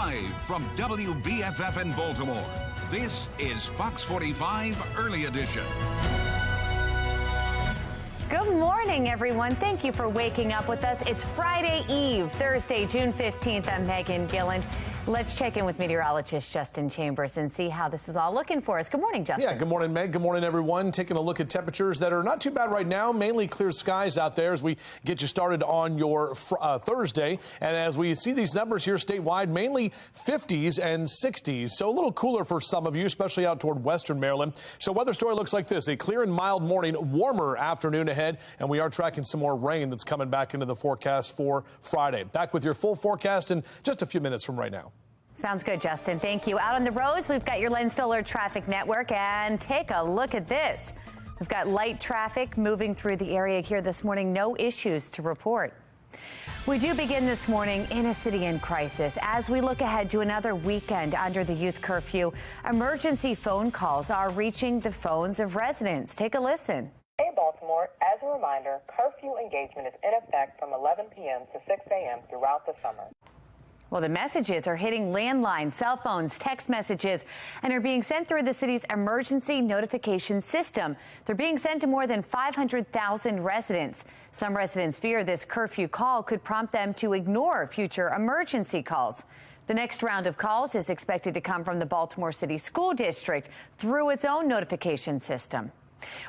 Live from WBFF in Baltimore, this is Fox 45 Early Edition. Good morning, everyone. Thank you for waking up with us. It's Friday Eve, Thursday, June 15th. I'm Megan Gilland. Let's check in with meteorologist Justin Chambers and see how this is all looking for us. Good morning, Justin. Yeah, good morning, Meg. Good morning, everyone. Taking a look at temperatures that are not too bad right now. Mainly clear skies out there as we get you started on your Thursday. And as we see these numbers here statewide, mainly 50s and 60s. So a little cooler for some of you, especially out toward western Maryland. So weather story looks like this. A clear and mild morning, warmer afternoon ahead. And we are tracking some more rain that's coming back into the forecast for Friday. Back with your full forecast in just a few minutes from right now. Sounds good, Justin. Thank you. Out on the roads, we've got your Len Stoller traffic network, and take a look at this. We've got light traffic moving through the area here this morning. No issues to report. We do begin this morning in a city in crisis. As we look ahead to another weekend under the youth curfew, emergency phone calls are reaching the phones of residents. Take a listen. Hey, Baltimore, as a reminder, curfew engagement is in effect from 11 p.m. to 6 a.m. throughout the summer. Well, the messages are hitting landlines, cell phones, text messages, and are being sent through the city's emergency notification system. They're being sent to more than 500,000 residents. Some residents fear this curfew call could prompt them to ignore future emergency calls. The next round of calls is expected to come from the Baltimore City School District through its own notification system.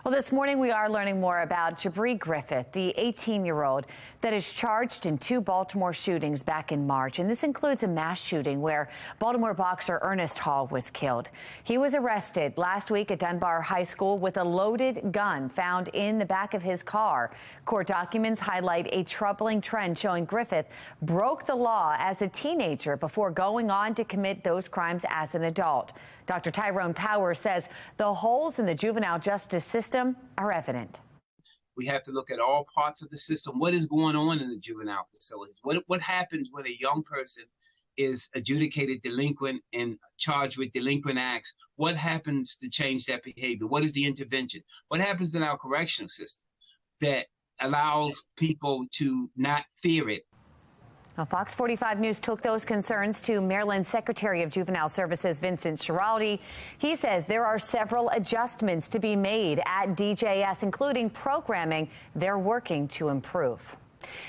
Well, this morning we are learning more about Jabri Griffith, the 18-year-old that is charged in 2 Baltimore shootings back in March. And this includes a mass shooting where Baltimore boxer Ernest Hall was killed. He was arrested last week at Dunbar High School with a loaded gun found in the back of his car. Court documents highlight a troubling trend showing Griffith broke the law as a teenager before going on to commit those crimes as an adult. Dr. Tyrone Powers says the holes in the juvenile justice system are evident. We have to look at all parts of the system. What is going on in the juvenile facilities? What happens when a young person is adjudicated delinquent and charged with delinquent acts? What happens to change that behavior? What is the intervention? What happens in our correctional system that allows people to not fear it? Now, Fox 45 News took those concerns to Maryland Secretary of Juvenile Services, Vincent Schiraldi. He says there are several adjustments to be made at DJS, including programming they're working to improve.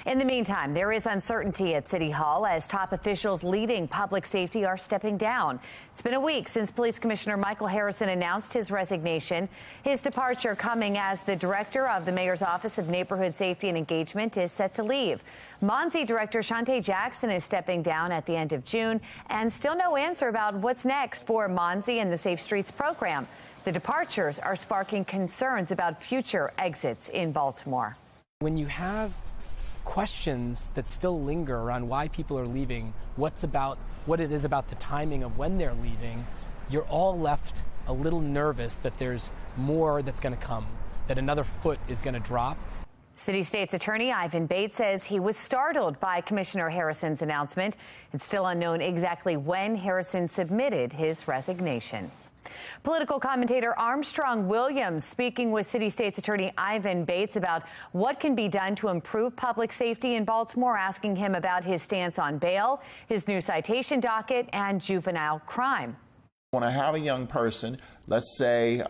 In the meantime, there is uncertainty at City Hall as top officials leading public safety are stepping down. It's been a week since Police Commissioner Michael Harrison announced his resignation. His departure coming as the director of the Mayor's Office of Neighborhood Safety and Engagement is set to leave. Monzi Director Shante Jackson is stepping down at the end of June, and still no answer about what's next for Monzi and the Safe Streets program. The departures are sparking concerns about future exits in Baltimore. When you have questions that still linger around why people are leaving, what it is about the timing of when they're leaving, you're all left a little nervous that there's more that's going to come, that another foot is going to drop. City State's Attorney Ivan Bates says he was startled by Commissioner Harrison's announcement. It's still unknown exactly when Harrison submitted his resignation. Political commentator Armstrong Williams speaking with City State's Attorney Ivan Bates about what can be done to improve public safety in Baltimore, asking him about his stance on bail, his new citation docket, and juvenile crime. When I have a young person, let's say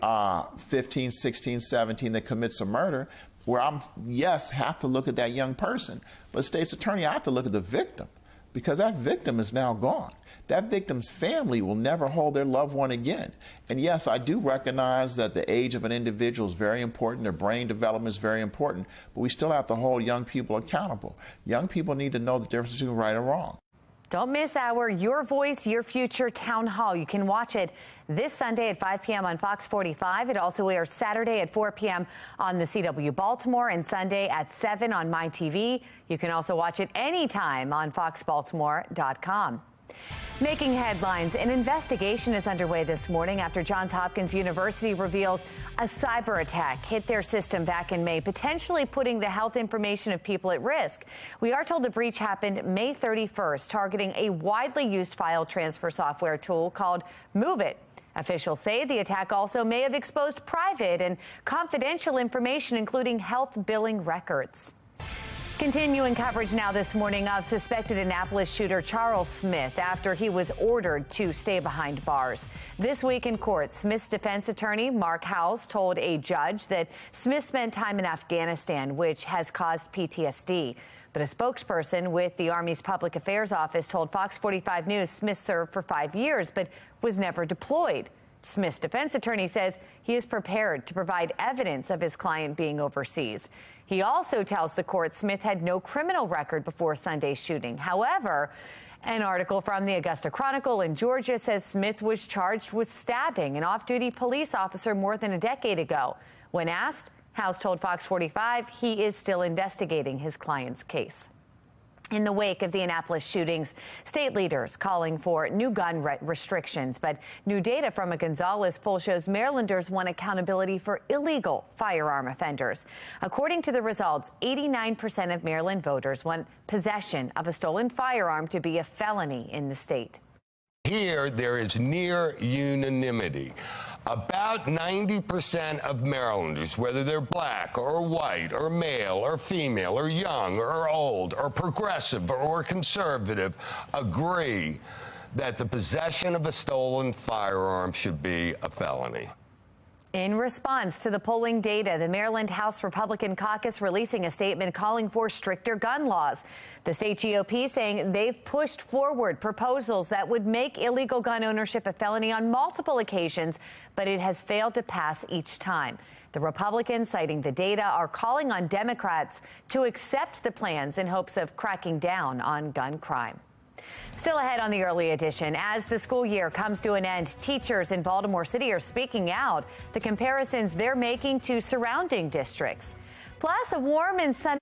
15, 16, 17, that commits a murder, where have to look at that young person. But state's attorney, I have to look at the victim, because that victim is now gone. That victim's family will never hold their loved one again. And yes, I do recognize that the age of an individual is very important, their brain development is very important, but we still have to hold young people accountable. Young people need to know the difference between right and wrong. Don't miss our Your Voice, Your Future Town Hall. You can watch it this Sunday at 5 p.m. on Fox 45. It also airs Saturday at 4 p.m. on the CW Baltimore and Sunday at 7 on MyTV. You can also watch it anytime on foxbaltimore.com. Making headlines, an investigation is underway this morning after Johns Hopkins University reveals a cyber attack hit their system back in May, potentially putting the health information of people at risk. We are told the breach happened May 31st, targeting a widely used file transfer software tool called Move It. Officials say the attack also may have exposed private and confidential information, including health billing records. Continuing coverage now this morning of suspected Annapolis shooter Charles Smith after he was ordered to stay behind bars. This week in court, Smith's defense attorney, Mark Howells, told a judge that Smith spent time in Afghanistan, which has caused PTSD. But a spokesperson with the Army's Public Affairs Office told Fox 45 News Smith served for 5 years but was never deployed. Smith's defense attorney says he is prepared to provide evidence of his client being overseas. He also tells the court Smith had no criminal record before Sunday's shooting. However, an article from the Augusta Chronicle in Georgia says Smith was charged with stabbing an off-duty police officer more than a decade ago. When asked, House told Fox 45 he is still investigating his client's case. In the wake of the Annapolis shootings, state leaders calling for new gun restrictions. But new data from a Gonzales poll shows Marylanders want accountability for illegal firearm offenders. According to the results, 89% of Maryland voters want possession of a stolen firearm to be a felony in the state. Here, there is near unanimity. About 90% of Marylanders, whether they're black or white or male or female or young or old or progressive or conservative, agree that the possession of a stolen firearm should be a felony. In response to the polling data, the Maryland House Republican caucus releasing a statement calling for stricter gun laws. The state GOP saying they've pushed forward proposals that would make illegal gun ownership a felony on multiple occasions, but it has failed to pass each time. The Republicans, citing the data, are calling on Democrats to accept the plans in hopes of cracking down on gun crime. Still ahead on the early edition, as the school year comes to an end, teachers in Baltimore City are speaking out the comparisons they're making to surrounding districts. Plus, a warm and sunny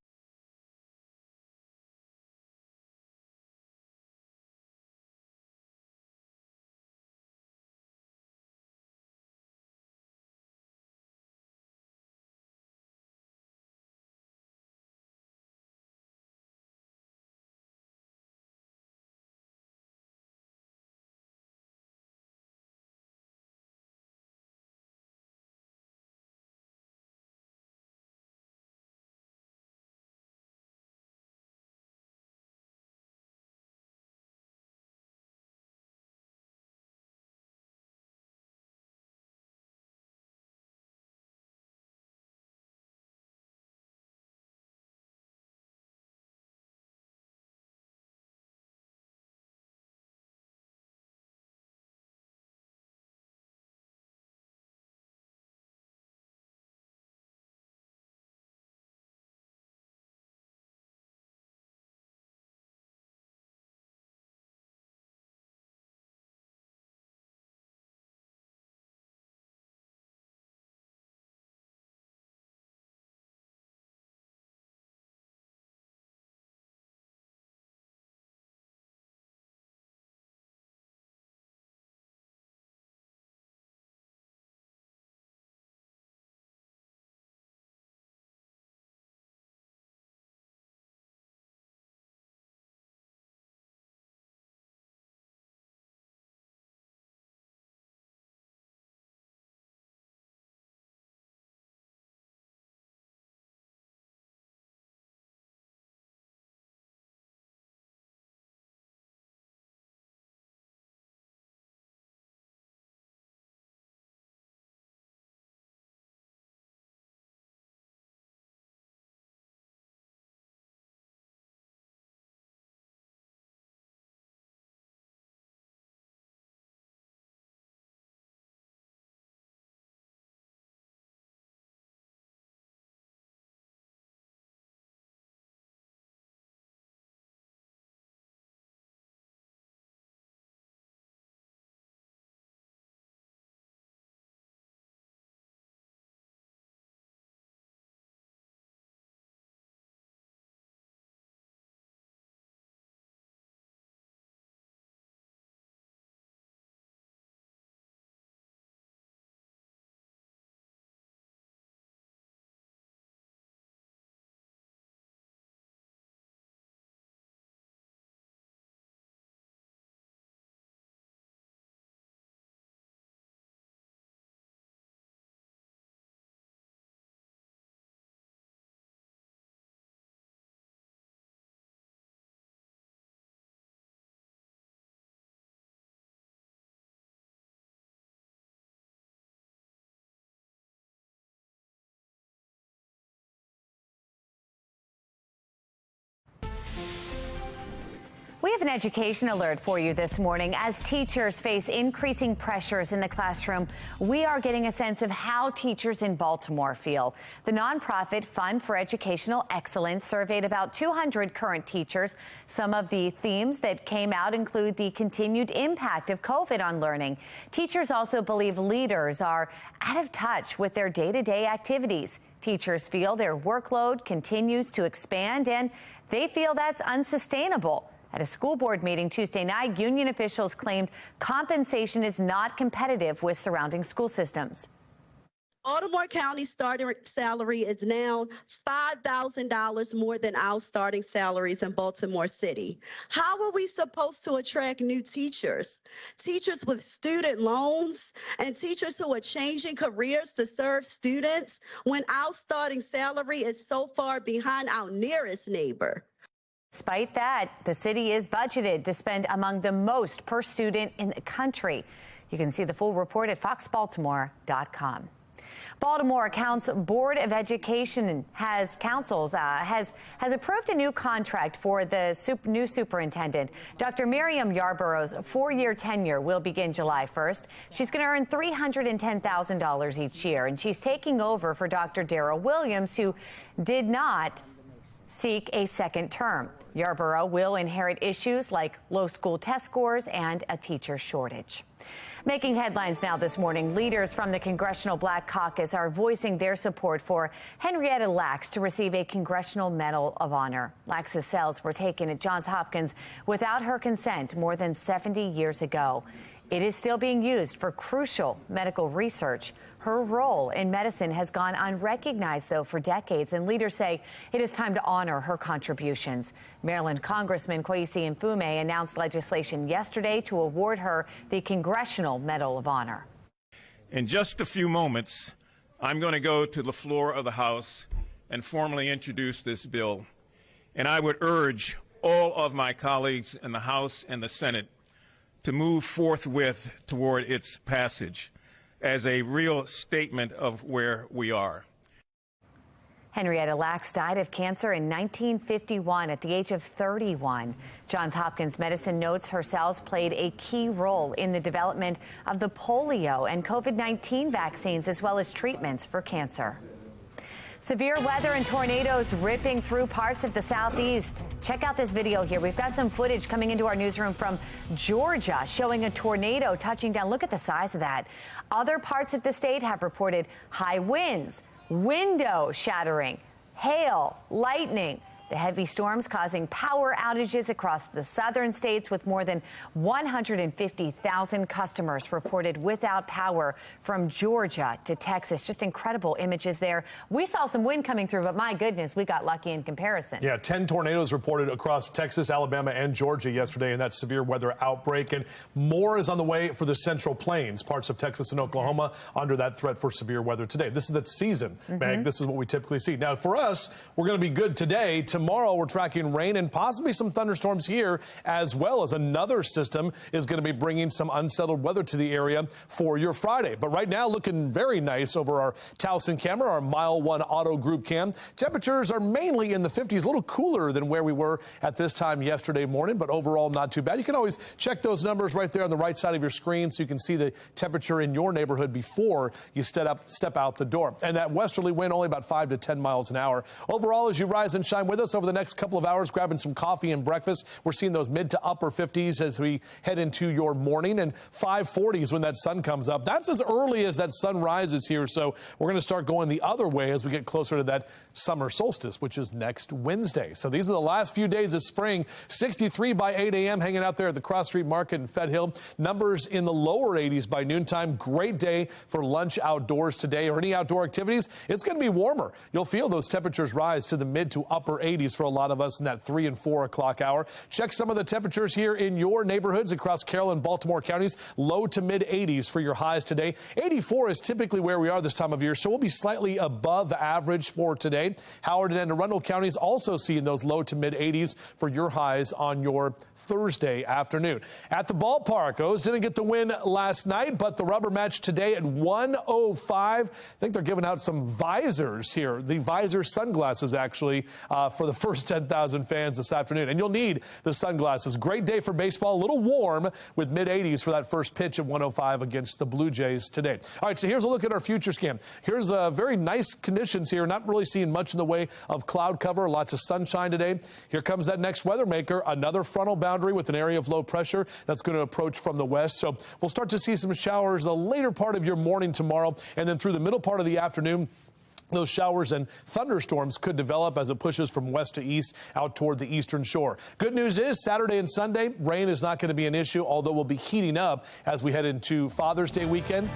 We have an education alert for you this morning. As teachers face increasing pressures in the classroom, we are getting a sense of how teachers in Baltimore feel. The nonprofit Fund for Educational Excellence surveyed about 200 current teachers. Some of the themes that came out include the continued impact of COVID on learning. Teachers also believe leaders are out of touch with their day-to-day activities. Teachers feel their workload continues to expand, and they feel that's unsustainable. At a school board meeting Tuesday night, union officials claimed compensation is not competitive with surrounding school systems. Baltimore County starting salary is now $5,000 more than our starting salaries in Baltimore City. How are we supposed to attract new teachers? Teachers with student loans and teachers who are changing careers to serve students when our starting salary is so far behind our nearest neighbor. Despite that, the city is budgeted to spend among the most per student in the country. You can see the full report at foxbaltimore.com. Baltimore County's Board of Education has approved a new contract for the new superintendent. Dr. Miriam Yarborough's 4-year tenure will begin July 1st. She's going to earn $310,000 each year, and she's taking over for Dr. Darrell Williams, who did not seek a second term. Yarborough will inherit issues like low school test scores and a teacher shortage. Making headlines now this morning, leaders from the Congressional Black Caucus are voicing their support for Henrietta Lacks to receive a Congressional Medal of Honor. Lacks's cells were taken at Johns Hopkins without her consent more than 70 years ago. It is still being used for crucial medical research. Her role in medicine has gone unrecognized, though, for decades, and leaders say it is time to honor her contributions. Maryland Congressman Kwesi Mfume announced legislation yesterday to award her the Congressional Medal of Honor. In just a few moments, I'm going to go to the floor of the House and formally introduce this bill. And I would urge all of my colleagues in the House and the Senate to move forthwith toward its passage as a real statement of where we are. Henrietta Lacks died of cancer in 1951 at the age of 31. Johns Hopkins Medicine notes her cells played a key role in the development of the polio and COVID-19 vaccines, as well as treatments for cancer. Severe weather and tornadoes ripping through parts of the southeast. Check out this video here. We've got some footage coming into our newsroom from Georgia showing a tornado touching down. Look at the size of that. Other parts of the state have reported high winds, window shattering, hail, lightning. The heavy storms causing power outages across the southern states, with more than 150,000 customers reported without power from Georgia to Texas. Just incredible images there. We saw some wind coming through, but my goodness, we got lucky in comparison. Yeah, 10 tornadoes reported across Texas, Alabama, and Georgia yesterday in that severe weather outbreak. And more is on the way for the Central Plains, parts of Texas and Oklahoma, under that threat for severe weather today. This is the season, Meg. This is what we typically see. Now, for us, we're going to be good today. Tomorrow, we're tracking rain and possibly some thunderstorms here, as well as another system is going to be bringing some unsettled weather to the area for your Friday. But right now, looking very nice over our Towson camera, our Mile 1 Auto Group cam. Temperatures are mainly in the 50s, a little cooler than where we were at this time yesterday morning, but overall not too bad. You can always check those numbers right there on the right side of your screen so you can see the temperature in your neighborhood before you step out the door. And that westerly wind only about 5 to 10 miles an hour. Overall, as you rise and shine with us over the next couple of hours, grabbing some coffee and breakfast, we're seeing those mid to upper 50s as we head into your morning, and 540s when that sun comes up. That's as early as that sun rises here, so we're going to start going the other way as we get closer to that summer solstice, which is next Wednesday. So these are the last few days of spring. 63 by 8 a.m. hanging out there at the Cross Street Market in Fed Hill. Numbers in the lower 80s by noontime. Great day for lunch outdoors today or any outdoor activities. It's going to be warmer. You'll feel those temperatures rise to the mid to upper 80s for a lot of us in that 3 and 4 o'clock hour. Check some of the temperatures here in your neighborhoods across Carroll and Baltimore counties. Low to mid 80s for your highs today. 84 is typically where we are this time of year, so we'll be slightly above average for today. Howard and Arundel counties also seeing those low to mid 80s for your highs on your Thursday afternoon. At the ballpark, O's didn't get the win last night, but the rubber match today at 105. I think they're giving out some visors here. The visor sunglasses, actually, for the first 10,000 fans this afternoon. And you'll need the sunglasses. Great day for baseball. A little warm with mid-80s for that first pitch at 105 against the Blue Jays today. All right, so here's a look at our future scan. Here's very nice conditions here. Not really seeing much in the way of cloud cover. Lots of sunshine today. Here comes that next weather maker. Another frontal boundary with an area of low pressure that's going to approach from the west. So we'll start to see some showers the later part of your morning tomorrow, and then through the middle part of the afternoon. Those showers and thunderstorms could develop as it pushes from west to east out toward the eastern shore. Good news is Saturday and Sunday, rain is not going to be an issue, although we'll be heating up as we head into Father's Day weekend,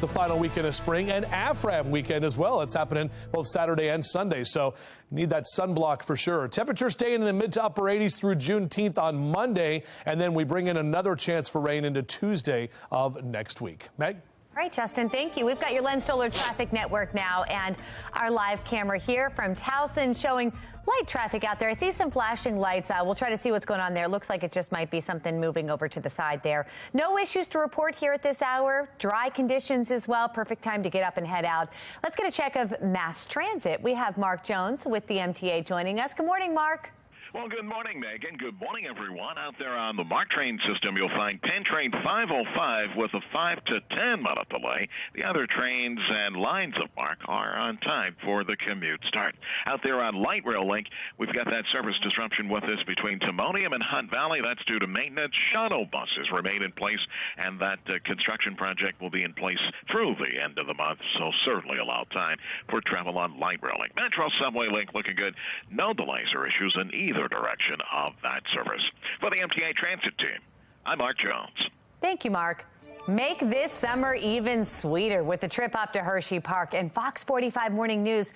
the final weekend of spring, and AFRAM weekend as well. It's happening both Saturday and Sunday, so need that sunblock for sure. Temperatures staying in the mid to upper 80s through Juneteenth on Monday, and then we bring in another chance for rain into Tuesday of next week. Meg? All right, Justin, thank you. We've got your Len Stoller Traffic Network now and our live camera here from Towson showing light traffic out there. I see some flashing lights. We'll try to see what's going on there. Looks like it just might be something moving over to the side there. No issues to report here at this hour. Dry conditions as well. Perfect time to get up and head out. Let's get a check of mass transit. We have Mark Jones with the MTA joining us. Good morning, Mark. Well, good morning, Megan. Good morning, everyone. Out there on the MARC train system, you'll find Penn Train 505 with a 5 to 10 minute delay. The other trains and lines of MARC are on time for the commute start. Out there on Light Rail Link, we've got that service disruption with us between Timonium and Hunt Valley. That's due to maintenance. Shuttle buses remain in place, and that construction project will be in place through the end of the month, so certainly allow time for travel on Light Rail Link. Metro Subway Link looking good. No delays or issues in either direction of that service. For the MTA Transit Team, I'm Mark Jones. Thank you, Mark. Make this summer even sweeter with the trip up to Hershey Park, and Fox 45 Morning News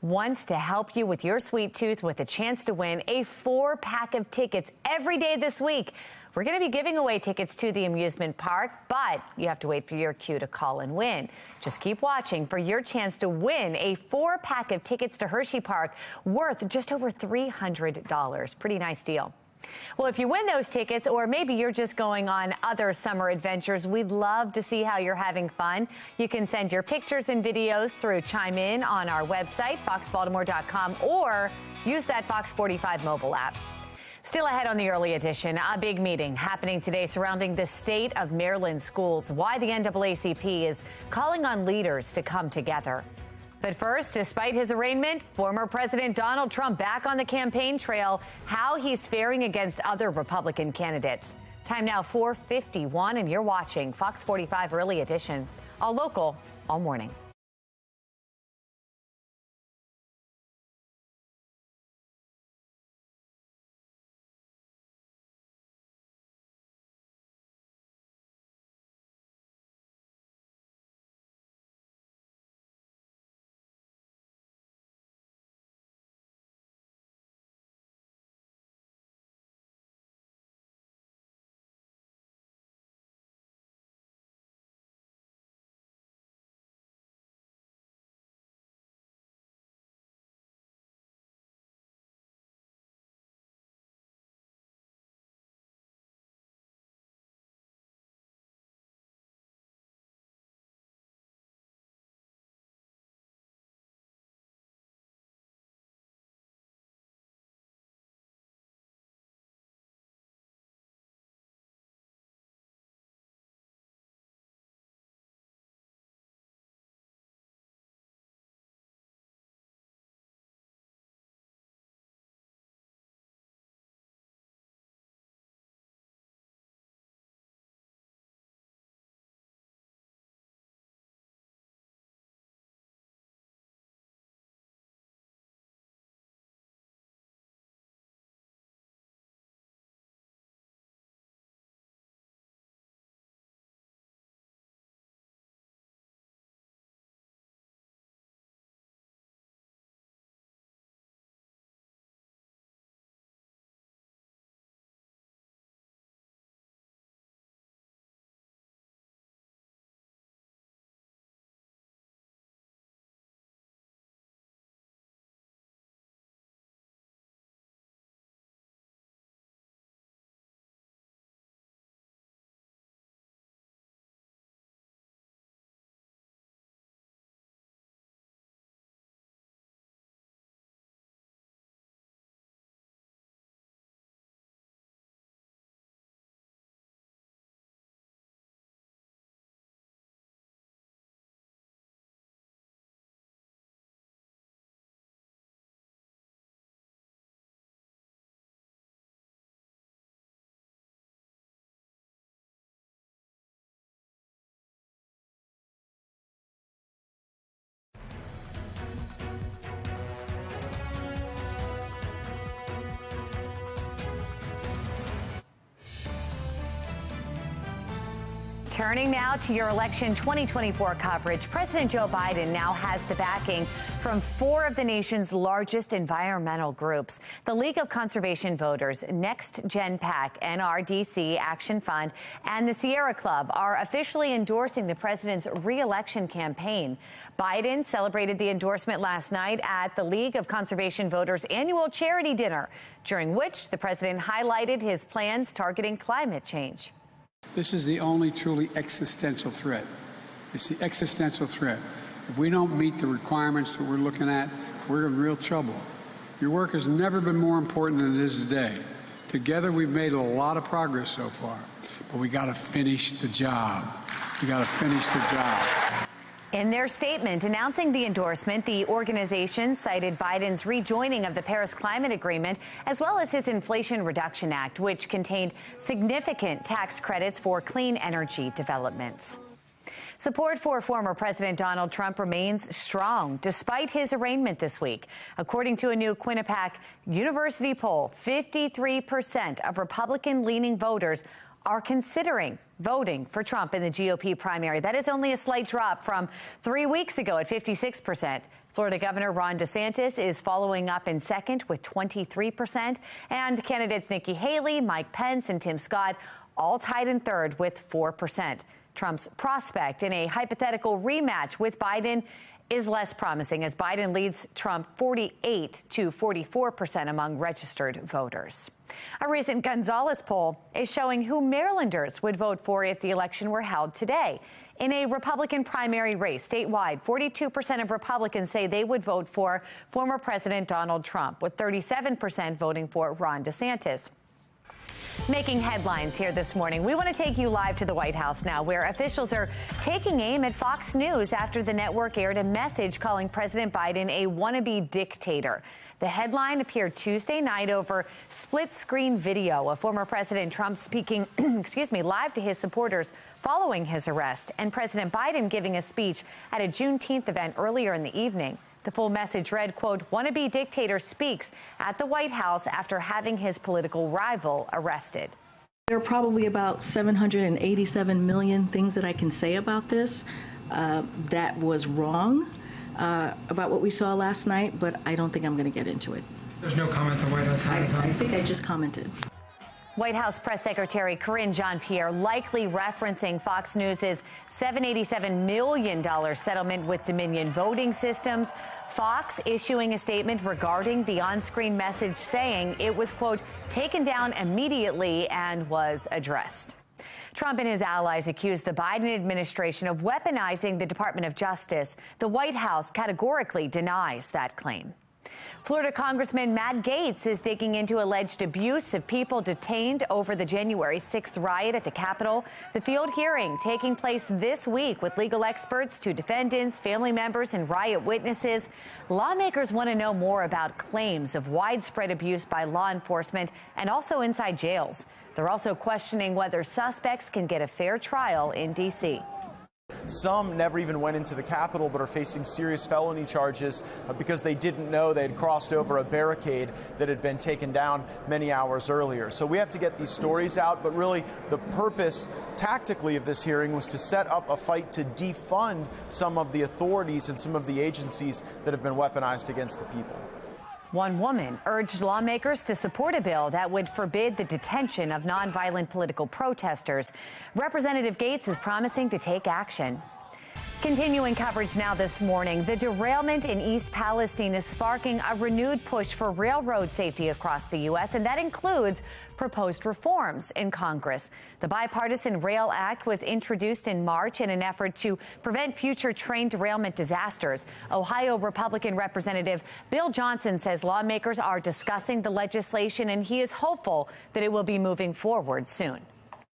wants to help you with your sweet tooth with a chance to win a 4-pack of tickets every day this week. We're going to be giving away tickets to the amusement park, but you have to wait for your cue to call and win. Just keep watching for your chance to win a 4-pack of tickets to Hershey Park worth just over $300. Pretty nice deal. Well, if you win those tickets, or maybe you're just going on other summer adventures, we'd love to see how you're having fun. You can send your pictures and videos through Chime In on our website, foxbaltimore.com, or use that Fox 45 mobile app. Still ahead on the early edition, a big meeting happening today surrounding the state of Maryland schools, why the NAACP is calling on leaders to come together. But first, despite his arraignment, former President Donald Trump back on the campaign trail, how he's faring against other Republican candidates. Time now 4:51, and you're watching Fox 45 Early Edition, all local, all morning. Turning now to your election 2024 coverage, President Joe Biden now has the backing from 4 of the nation's largest environmental groups. The League of Conservation Voters, Next Gen PAC, NRDC Action Fund, and the Sierra Club are officially endorsing the president's re-election campaign. Biden celebrated the endorsement last night at the League of Conservation Voters' annual charity dinner, during which the president highlighted his plans targeting climate change. This is the only truly existential threat. It's the existential threat. If we don't meet the requirements that we're looking at, we're in real trouble. Your work has never been more important than it is today. Together, we've made a lot of progress so far, but we got to finish the job. We got to finish the job. In their statement announcing the endorsement, the organization cited Biden's rejoining of the Paris Climate Agreement, as well as his Inflation Reduction Act, which contained significant tax credits for clean energy developments. Support for former President Donald Trump remains strong despite his arraignment this week. According to a new Quinnipiac University poll, 53% of Republican-leaning voters are considering voting for Trump in the GOP primary. That is only a slight drop from 3 weeks ago at 56%. Florida Governor Ron DeSantis is following up in second with 23%. And candidates Nikki Haley, Mike Pence, and Tim Scott all tied in third with 4%. Trump's prospect in a hypothetical rematch with Biden is less promising, as Biden leads Trump 48 to 44% among registered voters. A recent Gonzalez poll is showing who Marylanders would vote for if the election were held today. In a Republican primary race statewide, 42% of Republicans say they would vote for former President Donald Trump, with 37% voting for Ron DeSantis. Making headlines here this morning, we want to take you live to the White House now, where officials are taking aim at Fox News after the network aired a message calling President Biden a wannabe dictator. The headline appeared Tuesday night over split-screen video of former President Trump speaking, live to his supporters following his arrest, and President Biden giving a speech at a Juneteenth event earlier in the evening. The full message read, quote, "Wannabe dictator speaks at the White House after having his political rival arrested." There are probably about 787 million things that I can say about this that was wrong about what we saw last night, but I don't think I'm going to get into it. There's no comment the White House has on. I think I just commented. White House Press Secretary Karine Jean-Pierre likely referencing Fox News' $787 million settlement with Dominion Voting Systems. Fox issuing a statement regarding the on-screen message saying it was, quote, taken down immediately and was addressed. Trump and his allies accused the Biden administration of weaponizing the Department of Justice. The White House categorically denies that claim. Florida Congressman Matt Gaetz is digging into alleged abuse of people detained over the January 6th riot at the Capitol. The field hearing taking place this week with legal experts to defendants, family members, and riot witnesses. Lawmakers want to know more about claims of widespread abuse by law enforcement and also inside jails. They're also questioning whether suspects can get a fair trial in D.C. Some never even went into the Capitol but are facing serious felony charges because they didn't know they had crossed over a barricade that had been taken down many hours earlier. So we have to get these stories out, but really the purpose tactically of this hearing was to set up a fight to defund some of the authorities and some of the agencies that have been weaponized against the people. One woman urged lawmakers to support a bill that would forbid the detention of nonviolent political protesters. Representative Gaetz is promising to take action. Continuing coverage now this morning, the derailment in East Palestine is sparking a renewed push for railroad safety across the U.S., and that includes proposed reforms in Congress. The Bipartisan Rail Act was introduced in March in an effort to prevent future train derailment disasters. Ohio Republican Representative Bill Johnson says lawmakers are discussing the legislation, and he is hopeful that it will be moving forward soon.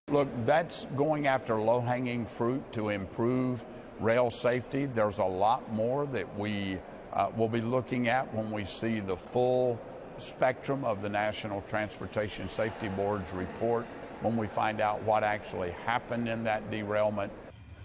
Look, that's going after low-hanging fruit to improve rail safety. There's a lot more that we will be looking at when we see the full spectrum of the National Transportation Safety Board's report, when we find out what actually happened in that derailment.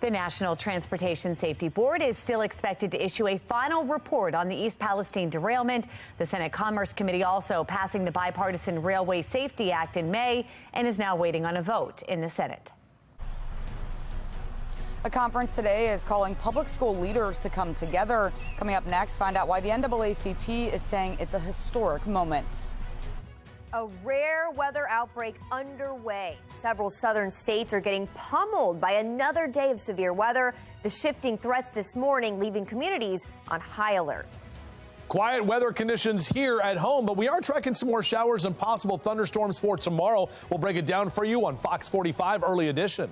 The National Transportation Safety Board is still expected to issue a final report on the East Palestine derailment. The Senate Commerce Committee also passing the Bipartisan Railway Safety Act in May and is now waiting on a vote in the Senate. The conference today is calling public school leaders to come together. Coming up next, find out why the NAACP is saying it's a historic moment. A rare weather outbreak underway. Several southern states are getting pummeled by another day of severe weather. The shifting threats this morning leaving communities on high alert. Quiet weather conditions here at home, but we are tracking some more showers and possible thunderstorms for tomorrow. We'll break it down for you on Fox 45 Early Edition.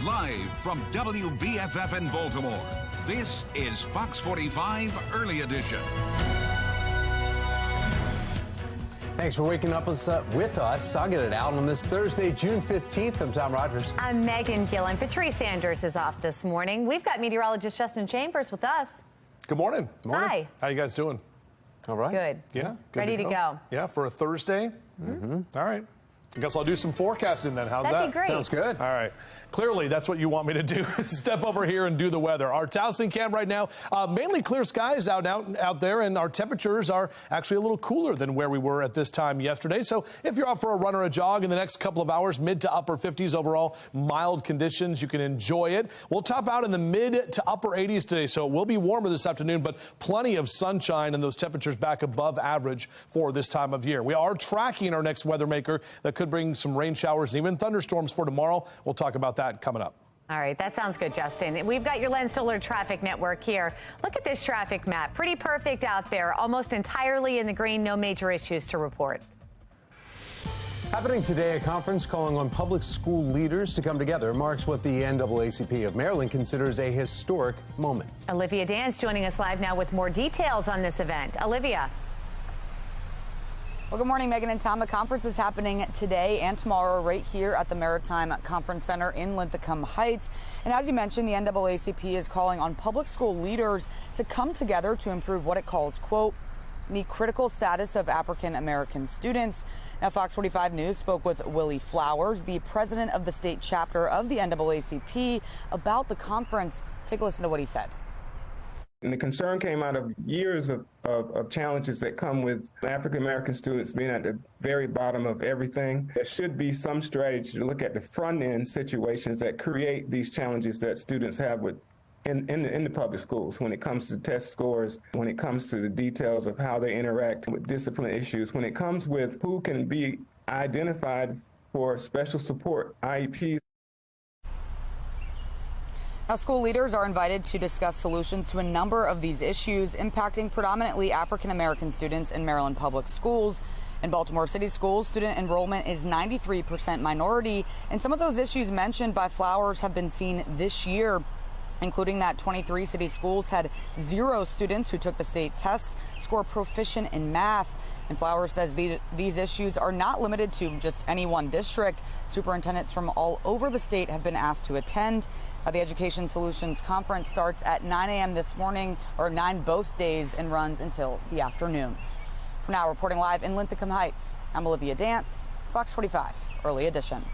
Live from WBFF in Baltimore, this is Fox 45 Early Edition. Thanks for waking up with us. I'll get it out on this Thursday, June 15th. I'm Tom Rogers. I'm Megan Gillen. Patrice Sanders is off this morning. We've got meteorologist Justin Chambers with us. Good morning. Hi. How you guys doing? All right. Good. Yeah. Good Ready to go. Yeah, for a Thursday. Mm-hmm. All right. I guess I'll do some forecasting then. How's that? That'd be great. Sounds good. All right. Clearly, that's what you want me to do. Step over here and do the weather. Our Towson camp right now, mainly clear skies out there, and our temperatures are actually a little cooler than where we were at this time yesterday. So if you're out for a run or a jog in the next couple of hours, mid to upper 50s overall, mild conditions, you can enjoy it. We'll top out in the mid to upper 80s today, so it will be warmer this afternoon, but plenty of sunshine and those temperatures back above average for this time of year. We are tracking our next weather maker that could bring some rain showers and even thunderstorms for tomorrow. We'll talk about that coming up. All right, that sounds good, Justin. We've got your Lens Solar Traffic Network here. Look at this traffic map. Pretty perfect out there. Almost entirely in the green. No major issues to report. Happening today, a conference calling on public school leaders to come together marks what the NAACP of Maryland considers a historic moment. Olivia Dance joining us live now with more details on this event. Olivia. Well, good morning, Megan and Tom. The conference is happening today and tomorrow right here at the Maritime Conference Center in Linthicum Heights. And as you mentioned, the NAACP is calling on public school leaders to come together to improve what it calls, quote, the critical status of African American students. Now, Fox 45 News spoke with Willie Flowers, the president of the state chapter of the NAACP, about the conference. Take a listen to what he said. And the concern came out of years of challenges that come with African-American students being at the very bottom of everything. There should be some strategy to look at the front-end situations that create these challenges that students have in the public schools when it comes to test scores, when it comes to the details of how they interact with discipline issues, when it comes with who can be identified for special support, IEPs. Now, school leaders are invited to discuss solutions to a number of these issues impacting predominantly African-American students in Maryland public schools. In Baltimore City schools, student enrollment is 93% minority, and some of those issues mentioned by Flowers have been seen this year, including that 23 city schools had 0 students who took the state test score proficient in math. And Flowers says these issues are not limited to just any one district. Superintendents from all over the state have been asked to attend. The Education Solutions Conference starts at 9 a.m. this morning, or 9 both days, and runs until the afternoon. For now, reporting live in Linthicum Heights, I'm Olivia Dance, Fox 45, Early Edition.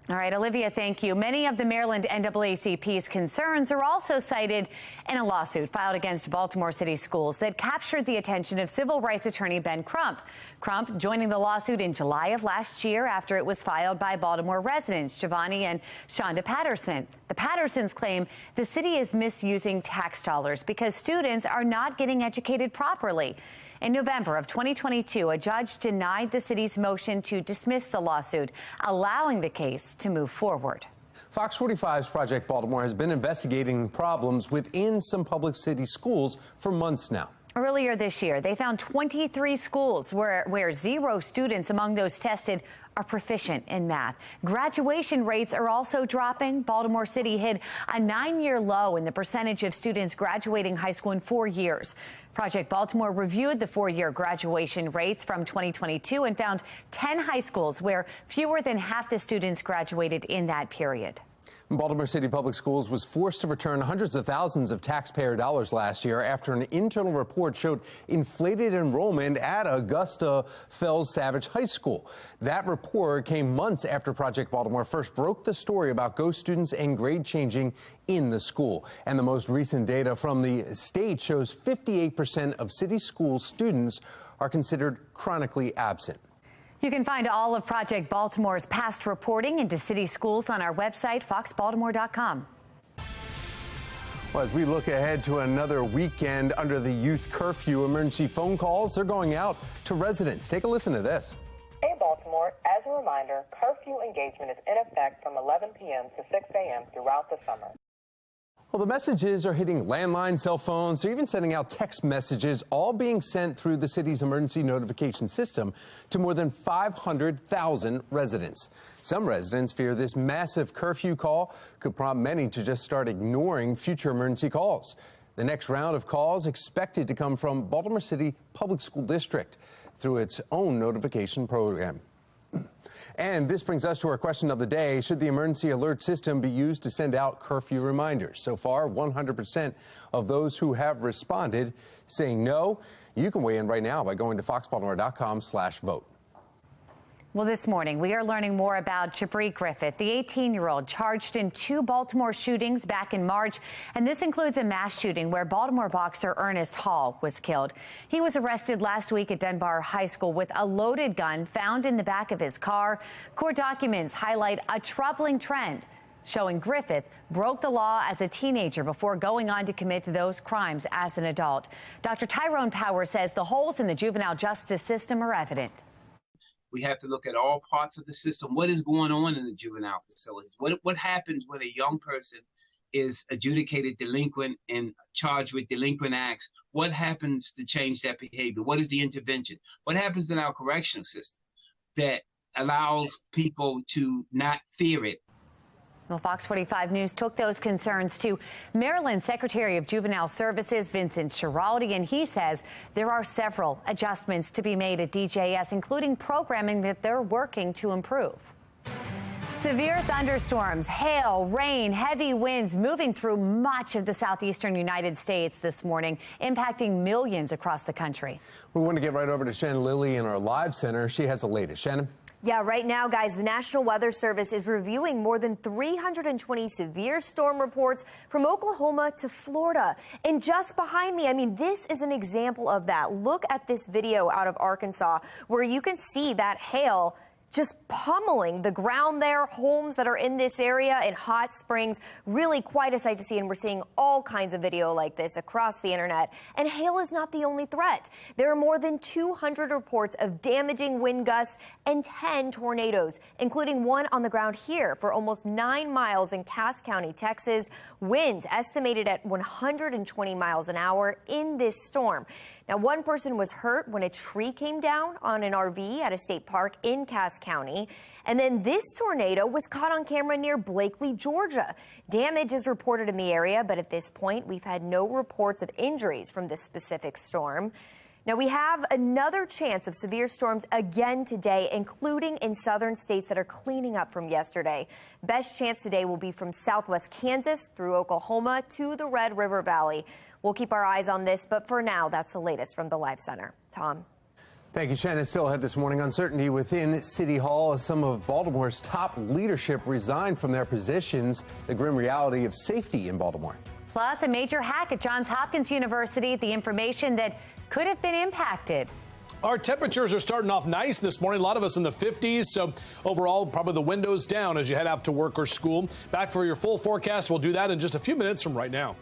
All right, Olivia, thank you. Many of the Maryland NAACP's concerns are also cited in a lawsuit filed against Baltimore City schools that captured the attention of civil rights attorney Ben Crump. Crump joining the lawsuit in July of last year after it was filed by Baltimore residents Giovanni and Shonda Patterson. The Pattersons claim the city is misusing tax dollars because students are not getting educated properly. In November of 2022, a judge denied the city's motion to dismiss the lawsuit, allowing the case to move forward. Fox 45's Project Baltimore has been investigating problems within some public city schools for months now. Earlier this year, they found 23 schools where 0 students among those tested are proficient in math. Graduation rates are also dropping. Baltimore City hit a 9-year low in the percentage of students graduating high school in 4 years. Project Baltimore reviewed the 4-year graduation rates from 2022 and found 10 high schools where fewer than half the students graduated in that period. Baltimore City Public Schools was forced to return hundreds of thousands of taxpayer dollars last year after an internal report showed inflated enrollment at Augusta Fells Savage High School. That report came months after Project Baltimore first broke the story about ghost students and grade changing in the school. And the most recent data from the state shows 58% of city school students are considered chronically absent. You can find all of Project Baltimore's past reporting into city schools on our website, foxbaltimore.com. Well, as we look ahead to another weekend under the youth curfew, emergency phone calls, they're going out to residents. Take a listen to this. Hey, Baltimore, as a reminder, curfew engagement is in effect from 11 p.m. to 6 a.m. throughout the summer. Well, the messages are hitting landline, cell phones. They're even sending out text messages, all being sent through the city's emergency notification system to more than 500,000 residents. Some residents fear this massive curfew call could prompt many to just start ignoring future emergency calls. The next round of calls expected to come from Baltimore City Public School District through its own notification program. And this brings us to our question of the day. Should the emergency alert system be used to send out curfew reminders? So far, 100% of those who have responded saying no. You can weigh in right now by going to foxbaltimore.com/vote. Well, this morning, we are learning more about Jabri Griffith, the 18-year-old charged in 2 Baltimore shootings back in March. And this includes a mass shooting where Baltimore boxer Ernest Hall was killed. He was arrested last week at Dunbar High School with a loaded gun found in the back of his car. Court documents highlight a troubling trend showing Griffith broke the law as a teenager before going on to commit those crimes as an adult. Dr. Tyrone Power says the holes in the juvenile justice system are evident. We have to look at all parts of the system. What is going on in the juvenile facilities? What happens when a young person is adjudicated delinquent and charged with delinquent acts? What happens to change that behavior? What is the intervention? What happens in our correctional system that allows people to not fear it? Well, Fox 45 News took those concerns to Maryland Secretary of Juvenile Services, Vincent Schiraldi, and he says there are several adjustments to be made at DJS, including programming that they're working to improve. Severe thunderstorms, hail, rain, heavy winds moving through much of the southeastern United States this morning, impacting millions across the country. We want to get right over to Shannon Lilly in our live center. She has the latest. Shannon? Yeah, right now, guys, the National Weather Service is reviewing more than 320 severe storm reports from Oklahoma to Florida. And just behind me, I mean, this is an example of that. Look at this video out of Arkansas where you can see that hail just pummeling the ground there, homes that are in this area in Hot Springs. Really quite a sight to see, and we're seeing all kinds of video like this across the internet. And hail is not the only threat. There are more than 200 reports of damaging wind gusts and 10 tornadoes, including one on the ground here for almost 9 miles in Cass County, Texas. Winds estimated at 120 miles an hour in this storm. Now, one person was hurt when a tree came down on an RV at a state park in Cass County. And then this tornado was caught on camera near Blakely, Georgia. Damage is reported in the area, but at this point, we've had no reports of injuries from this specific storm. Now, we have another chance of severe storms again today, including in southern states that are cleaning up from yesterday. Best chance today will be from southwest Kansas through Oklahoma to the Red River Valley. We'll keep our eyes on this, but for now, that's the latest from the Live Center. Tom. Thank you, Shannon. Still ahead this morning, uncertainty within City Hall as some of Baltimore's top leadership resigned from their positions. The grim reality of safety in Baltimore. Plus, a major hack at Johns Hopkins University, the information that could have been impacted. Our temperatures are starting off nice this morning. A lot of us in the 50s. So overall, probably the windows down as you head out to work or school. Back for your full forecast. We'll do that in just a few minutes from right now.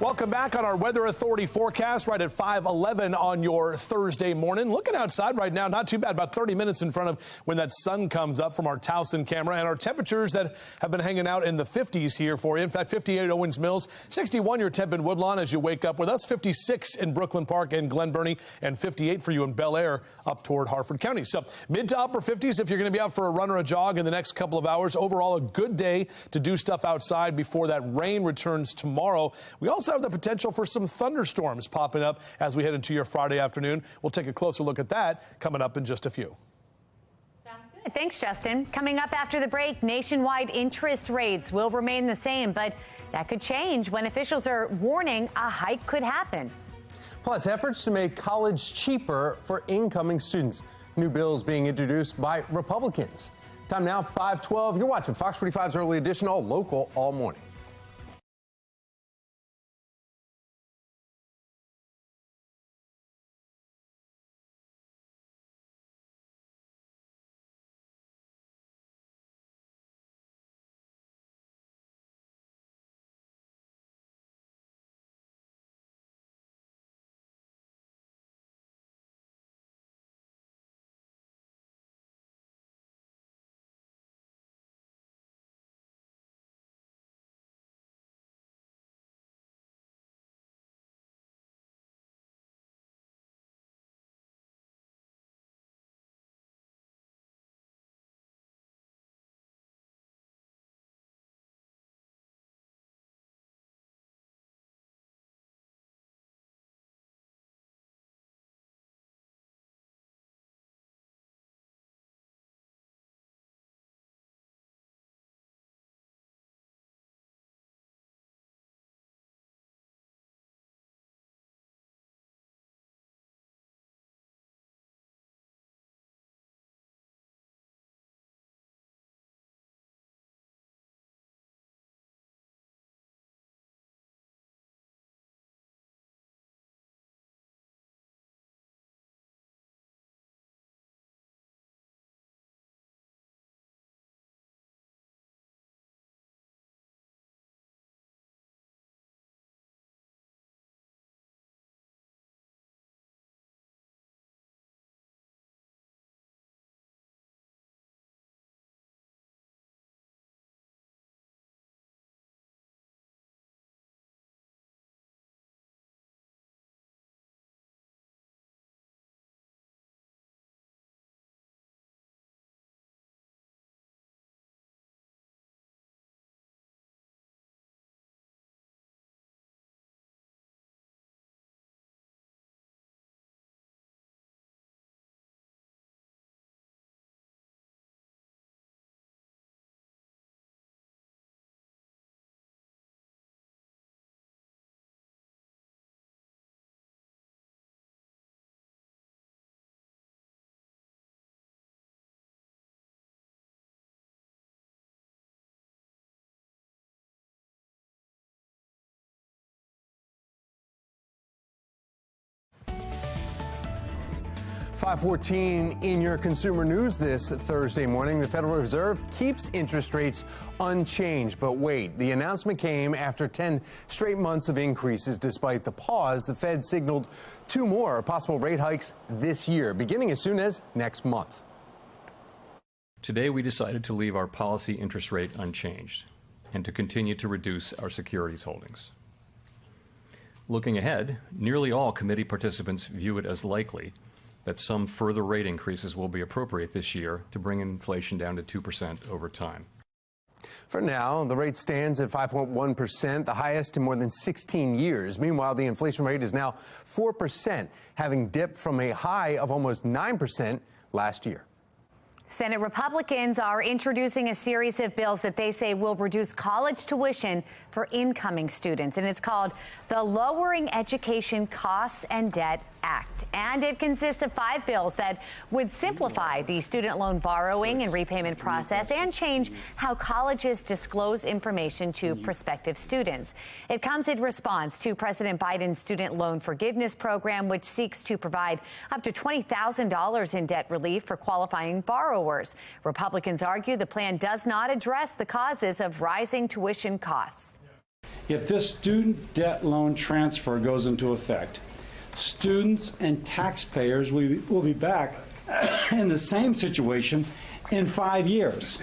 Welcome back on our Weather Authority forecast right at 5:11 on your Thursday morning. Looking outside right now, not too bad, about 30 minutes in front of when that sun comes up from our Towson camera, and our temperatures that have been hanging out in the 50s here for you. In fact, 58 Owens Mills, 61 your temp in Woodlawn as you wake up with us, 56 in Brooklyn Park and Glen Burnie, and 58 for you in Bel Air up toward Harford County. So mid to upper 50s if you're going to be out for a run or a jog in the next couple of hours. Overall, a good day to do stuff outside before that rain returns tomorrow. We also have the potential for some thunderstorms popping up as we head into your Friday afternoon. We'll take a closer look at that coming up in just a few. Sounds good. Thanks, Justin. Coming up after the break, nationwide interest rates will remain the same, but that could change when officials are warning a hike could happen. Plus, efforts to make college cheaper for incoming students. New bills being introduced by Republicans. Time now, 5:12. You're watching Fox 45's Early Edition, all local, all morning. .14 in your consumer news this Thursday morning. The Federal Reserve keeps interest rates unchanged. But wait, the announcement came after 10 straight months of increases. Despite the pause, the Fed signaled 2 more possible rate hikes this year, beginning as soon as next month. Today, we decided to leave our policy interest rate unchanged and to continue to reduce our securities holdings. Looking ahead, nearly all committee participants view it as likely that some further rate increases will be appropriate this year to bring inflation down to 2% over time. For now, the rate stands at 5.1%, the highest in more than 16 years. Meanwhile, the inflation rate is now 4%, having dipped from a high of almost 9% last year. Senate Republicans are introducing a series of bills that they say will reduce college tuition for incoming students, and it's called the Lowering Education Costs and Debt Act. And it consists of 5 bills that would simplify the student loan borrowing and repayment process and change how colleges disclose information to prospective students. It comes in response to President Biden's student loan forgiveness program, which seeks to provide up to $20,000 in debt relief for qualifying borrowers. Republicans argue the plan does not address the causes of rising tuition costs. If this student debt loan transfer goes into effect, students and taxpayers will be back in the same situation in 5 years.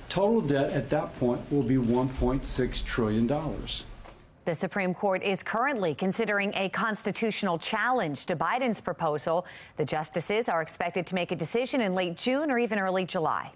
Total debt at that point will be $1.6 trillion. The Supreme Court is currently considering a constitutional challenge to Biden's proposal. The justices are expected to make a decision in late June or even early July.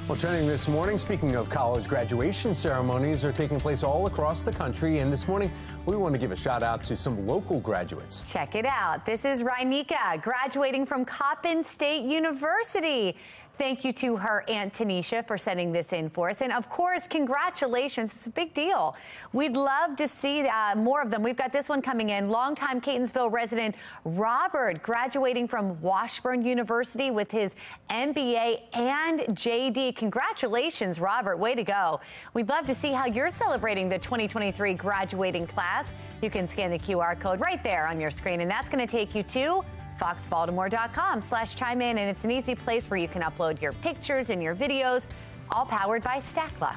Well, trending this morning, speaking of college graduation ceremonies are taking place all across the country. And this morning, we want to give a shout out to some local graduates. Check it out. This is Rainika graduating from Hopkins State University. Thank you to her Aunt Tanisha for sending this in for us. And of course, congratulations. It's a big deal. We'd love to see more of them. We've got this one coming in. Longtime Catonsville resident Robert graduating from Washburn University with his MBA and JD. Congratulations, Robert. Way to go. We'd love to see how you're celebrating the 2023 graduating class. You can scan the QR code right there on your screen, and that's going to take you to foxbaltimore.com/chime in, and it's an easy place where you can upload your pictures and your videos, all powered by Stackla.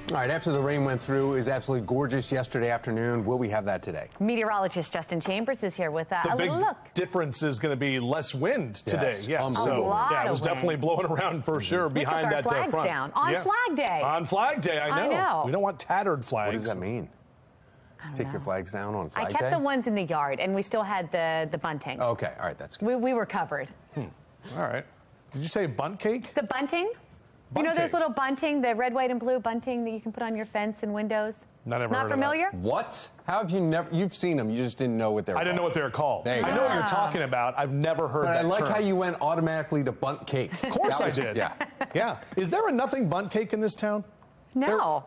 All right, after the rain went through, it was absolutely gorgeous yesterday afternoon. Will we have that today? Meteorologist Justin Chambers is here with the a big look. difference is going to be less wind today. Yes, yeah, so yeah, it was definitely blowing around for sure behind took our that flags front. down on Flag Day. On Flag Day, I know. We don't want tattered flags. What does that mean? Take your flags down on Flag Day? I kept the ones in the yard, and we still had the bunting. Okay, all right, that's good. We were covered. All right. Did you say bunt cake? The bunting? You know those little bunting, the red, white, and blue bunting that you can put on your fence and windows? Not familiar? What? How have you never? You've seen them. You just didn't know what they're called. I didn't know what they were called. I know what you're talking about. I've never heard that I like term. how you went automatically to bunt cake. Of course I did. Yeah. Yeah. Is there a nothing bunt cake in this town? No.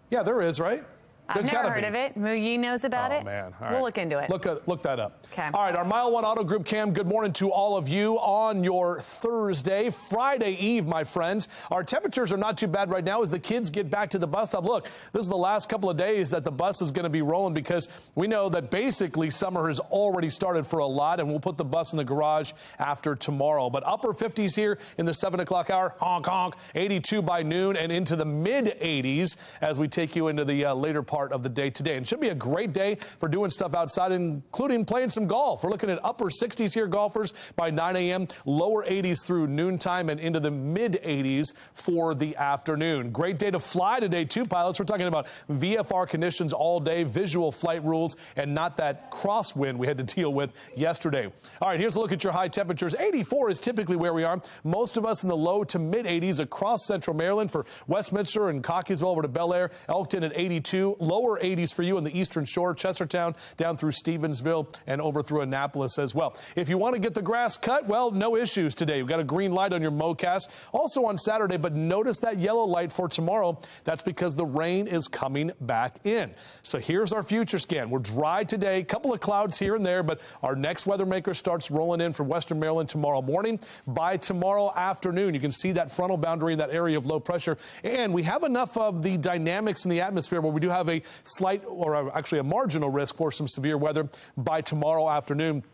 Yeah, there is, right? I've never heard of it. Muyi knows about it. Oh, man. All We'll right. look into it. Look that up. Okay. All right, our Mile 1 Auto Group Cam, good morning to all of you on your Thursday, Friday Eve, my friends. Our temperatures are not too bad right now as the kids get back to the bus stop. Look, this is the last couple of days that the bus is going to be rolling because we know that basically summer has already started for a lot, and we'll put the bus in the garage after tomorrow. But upper 50s here in the 7 o'clock hour, honk, honk, 82 by noon, and into the mid-80s as we take you into the later part of the day today. And it should be a great day for doing stuff outside, including playing some golf. We're looking at upper 60s here, golfers, by 9 a.m., lower 80s through noontime, and into the mid-80s for the afternoon. Great day to fly today, too, pilots. We're talking about VFR conditions all day, visual flight rules, and not that crosswind we had to deal with yesterday. All right, here's a look at your high temperatures. 84 is typically where we are. Most of us in the low to mid-80s across central Maryland for Westminster and Cockeysville over to Bel Air, Elkton at 82, lower 80s for you in the Eastern Shore, Chestertown down through Stevensville and over through Annapolis as well. If you want to get the grass cut, well, no issues today. We've got a green light on your mowcast. Also on Saturday, but notice that yellow light for tomorrow. That's because the rain is coming back in. So here's our future scan. We're dry today, a couple of clouds here and there, but our next weather maker starts rolling in from Western Maryland tomorrow morning. By tomorrow afternoon, you can see that frontal boundary in that area of low pressure. And we have enough of the dynamics in the atmosphere where we do have a slight, or actually a marginal risk for some severe weather by tomorrow afternoon.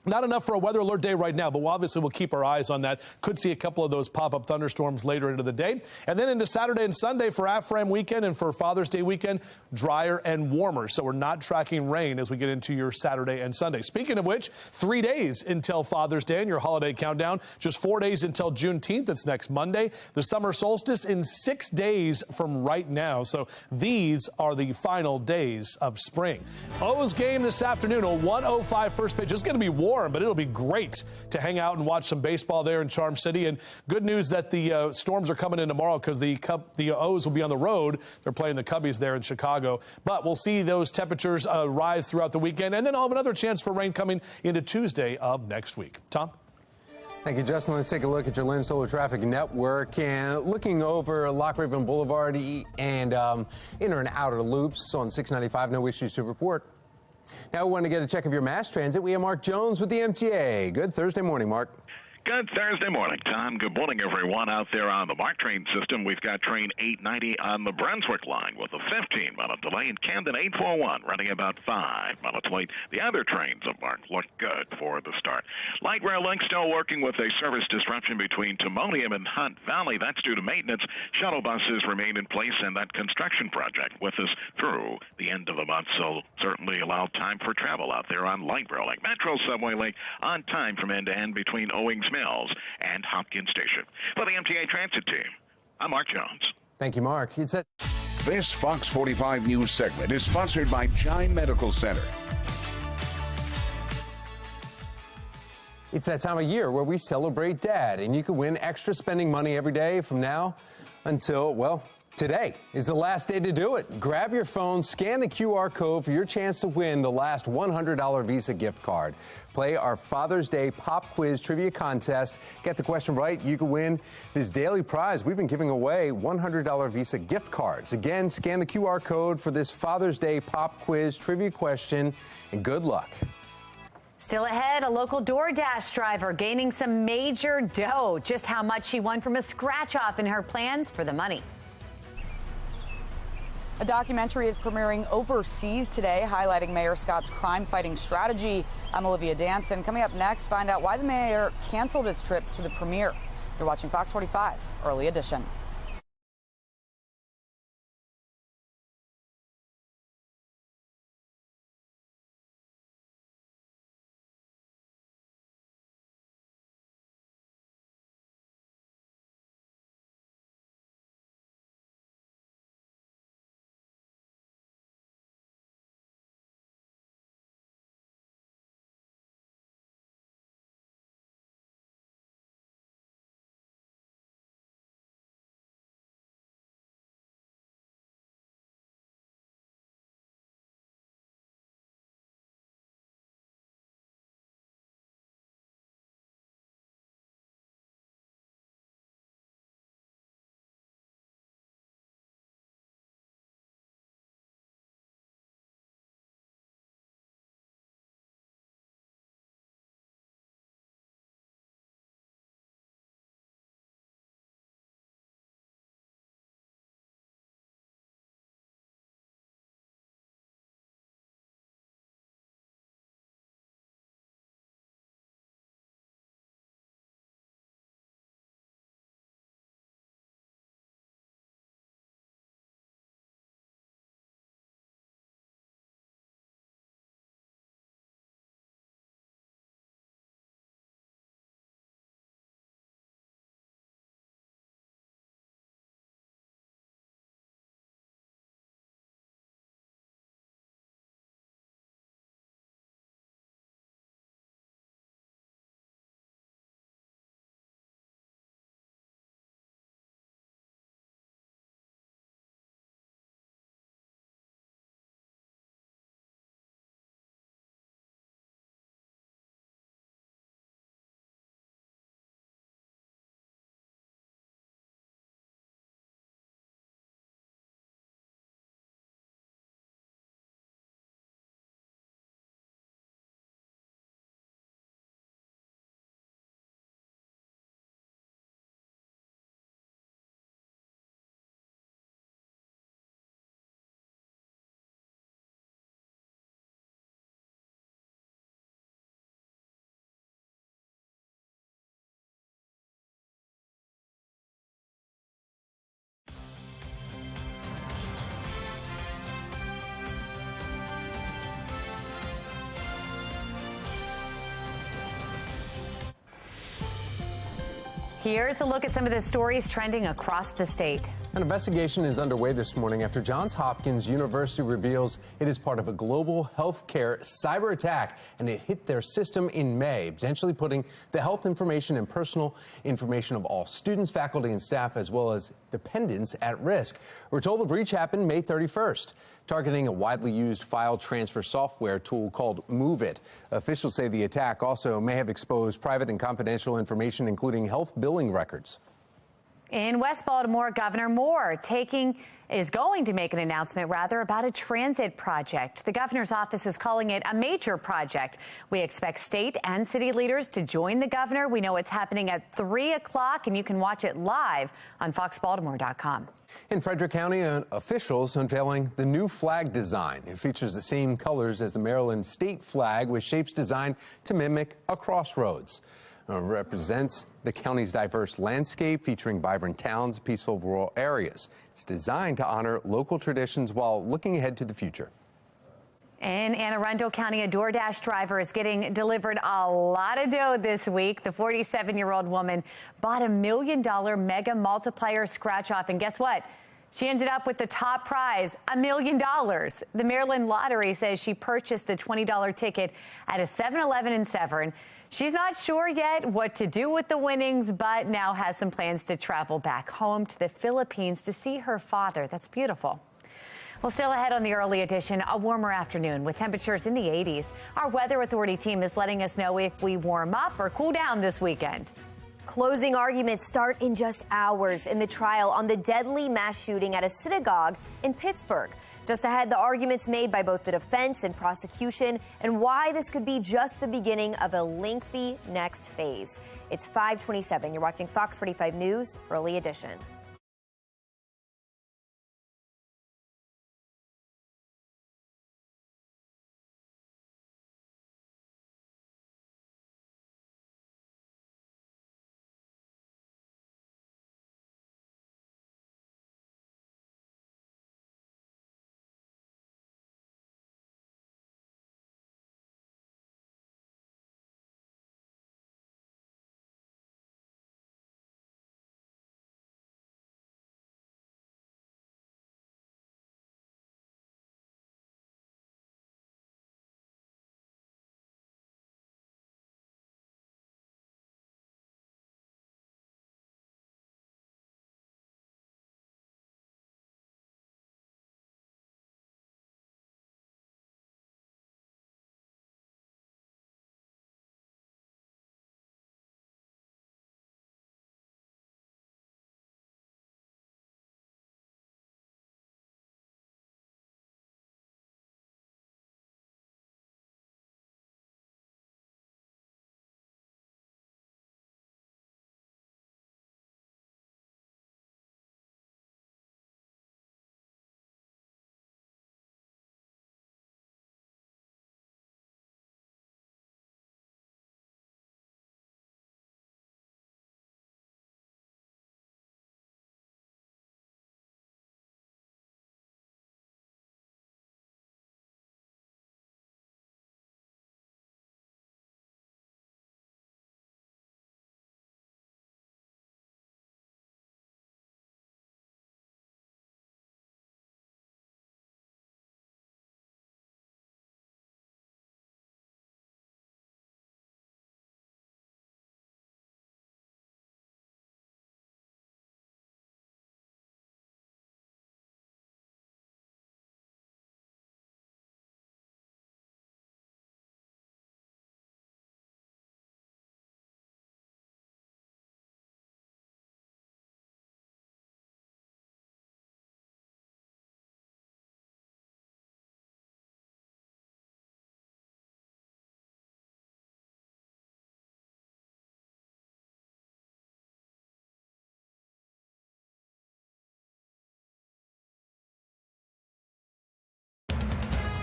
Not enough for a weather alert day right now, but obviously we'll keep our eyes on that. Could see a couple of those pop-up thunderstorms later into the day. And then into Saturday and Sunday for AFRAM weekend and for Father's Day weekend, drier and warmer. So we're not tracking rain as we get into your Saturday and Sunday. Speaking of which, 3 days until Father's Day and your holiday countdown. Just 4 days until Juneteenth. That's next Monday. The summer solstice in 6 days from right now. So these are the final days of spring. O's game this afternoon, a 1:05 first pitch. It's going to be warm, but it'll be great to hang out and watch some baseball there in Charm City. And good news that the Storms are coming in tomorrow because the O's will be on the road. They're playing the Cubbies there in Chicago. But we'll see those temperatures rise throughout the weekend. And then I'll have another chance for rain coming into Tuesday of next week. Tom? Thank you, Justin. Let's take a look at your Lynn Solar Traffic Network and looking over Lock Raven Boulevard and inner and outer loops on 695. No issues to report. Now we want to get a check of your mass transit. We have Mark Jones with the MTA. Good Thursday morning, Mark. Good Thursday morning, Tom. Good morning, everyone out there on the MARC train system. We've got train 890 on the Brunswick line with a 15-minute delay, and Camden 841 running about 5 minutes late. The other trains of MARC look good for the start. Light Rail Link still working with a service disruption between Timonium and Hunt Valley. That's due to maintenance. Shuttle buses remain in place, and that construction project with us through the end of the month, so certainly allow time for travel out there on Light Rail Link. Metro Subway Link on time from end to end between Owings Mills and Hopkins Station. For the MTA Transit team, I'm Mark Jones. Thank you, Mark. This Fox 45 news segment is sponsored by Chime Medical Center. It's that time of year where we celebrate Dad, and you can win extra spending money every day from now until, well, today is the last day to do it. Grab your phone, scan the QR code for your chance to win the last $100 Visa gift card. Play our Father's Day Pop Quiz Trivia Contest. Get the question right, you can win this daily prize. We've been giving away $100 Visa gift cards. Again, scan the QR code for this Father's Day Pop Quiz Trivia question, and good luck. Still ahead, a local DoorDash driver gaining some major dough. Just how much she won from a scratch-off and her plans for the money. A documentary is premiering overseas today, highlighting Mayor Scott's crime-fighting strategy. I'm Olivia Danson. Coming up next, find out why the mayor canceled his trip to the premiere. You're watching Fox 45, Early Edition. Here's a look at some of the stories trending across the state. An investigation is underway this morning after Johns Hopkins University reveals it is part of a global healthcare cyber attack, and it hit their system in May, potentially putting the health information and personal information of all students, faculty, and staff, as well as dependents, at risk. We're told the breach happened May 31st, targeting a widely used file transfer software tool called MoveIt. Officials say the attack also may have exposed private and confidential information, including health billing records. In West Baltimore, Governor Moore is going to make an announcement, about a transit project. The governor's office is calling it a major project. We expect state and city leaders to join the governor. We know it's happening at 3 o'clock, and you can watch it live on foxbaltimore.com. In Frederick County, officials unveiling the new flag design. It features the same colors as the Maryland state flag, with shapes designed to mimic a crossroads. Represents the county's diverse landscape, featuring vibrant towns, peaceful rural areas. It's designed to honor local traditions while looking ahead to the future. In Anne Arundel County, a DoorDash driver is getting delivered a lot of dough this week. The 47-year-old woman bought $1 million mega multiplier scratch-off, and guess what? She ended up with the top prize, $1 million. The Maryland Lottery says she purchased the $20 ticket at a 7-Eleven in Severn. She's not sure yet what to do with the winnings, but now has some plans to travel back home to the Philippines to see her father. That's beautiful. Well, still ahead on the early edition, a warmer afternoon with temperatures in the 80s. Our Weather Authority team is letting us know if we warm up or cool down this weekend. Closing arguments start in just hours in the trial on the deadly mass shooting at a synagogue in Pittsburgh. Just ahead, the arguments made by both the defense and prosecution and why this could be just the beginning of a lengthy next phase. It's 5:27. You're watching Fox 45 News, Early Edition.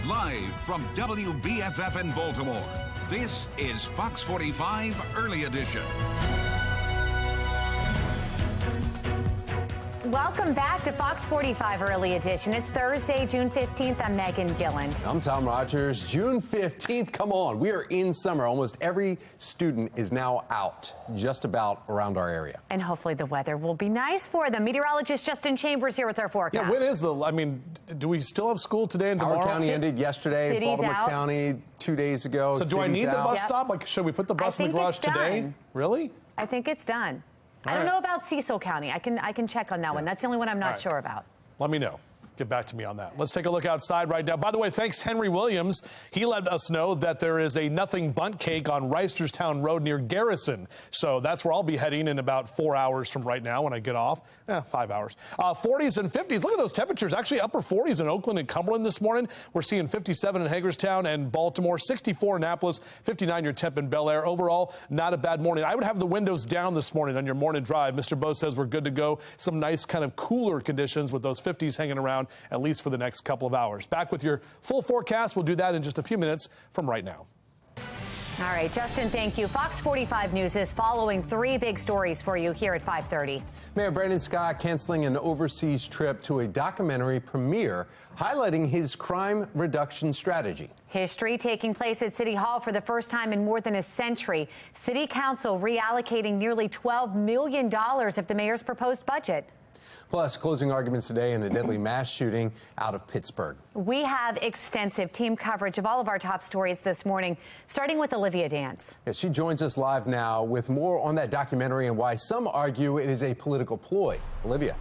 Live from WBFF in Baltimore, this is Fox 45 Early Edition. Welcome back to Fox 45 Early Edition. It's Thursday, June 15th. I'm Megan Gilland. I'm Tom Rogers. June 15th, come on. We are in summer. Almost every student is now out, just about around our area. And hopefully the weather will be nice for them. Meteorologist Justin Chambers here with our forecast. Yeah, when is do we still have school today and tomorrow? Howard County ended yesterday. City's Baltimore out. County 2 days ago. So do I need the bus stop? Like, should we put the bus in the garage today? Really? I think it's done. I don't know about Cecil County. I can check on that one. That's the only one I'm not sure about. Let me know. Get back to me on that. Let's take a look outside right now. By the way, thanks Henry Williams. He let us know that there is a nothing bundt cake on Reisterstown Road near Garrison. So that's where I'll be heading in about 4 hours from right now when I get off. 5 hours. 40s and 50s. Look at those temperatures. Actually upper 40s in Oakland and Cumberland this morning. We're seeing 57 in Hagerstown and Baltimore, 64 in Annapolis, 59 your temp in Bel Air. Overall, not a bad morning. I would have the windows down this morning on your morning drive. Mr. Bo says we're good to go. Some nice kind of cooler conditions with those 50s hanging around at least for the next couple of hours. Back with your full forecast. We'll do that in just a few minutes from right now. All right, Justin, thank you. Fox 45 News is following 3 big stories for you here at 5:30. Mayor Brandon Scott canceling an overseas trip to a documentary premiere highlighting his crime reduction strategy. History taking place at City Hall for the first time in more than a century. City Council reallocating nearly $12 million of the mayor's proposed budget. Plus, closing arguments today in a deadly mass shooting out of Pittsburgh. We have extensive team coverage of all of our top stories this morning, starting with Olivia Dance. Yeah, she joins us live now with more on that documentary and why some argue it is a political ploy. Olivia.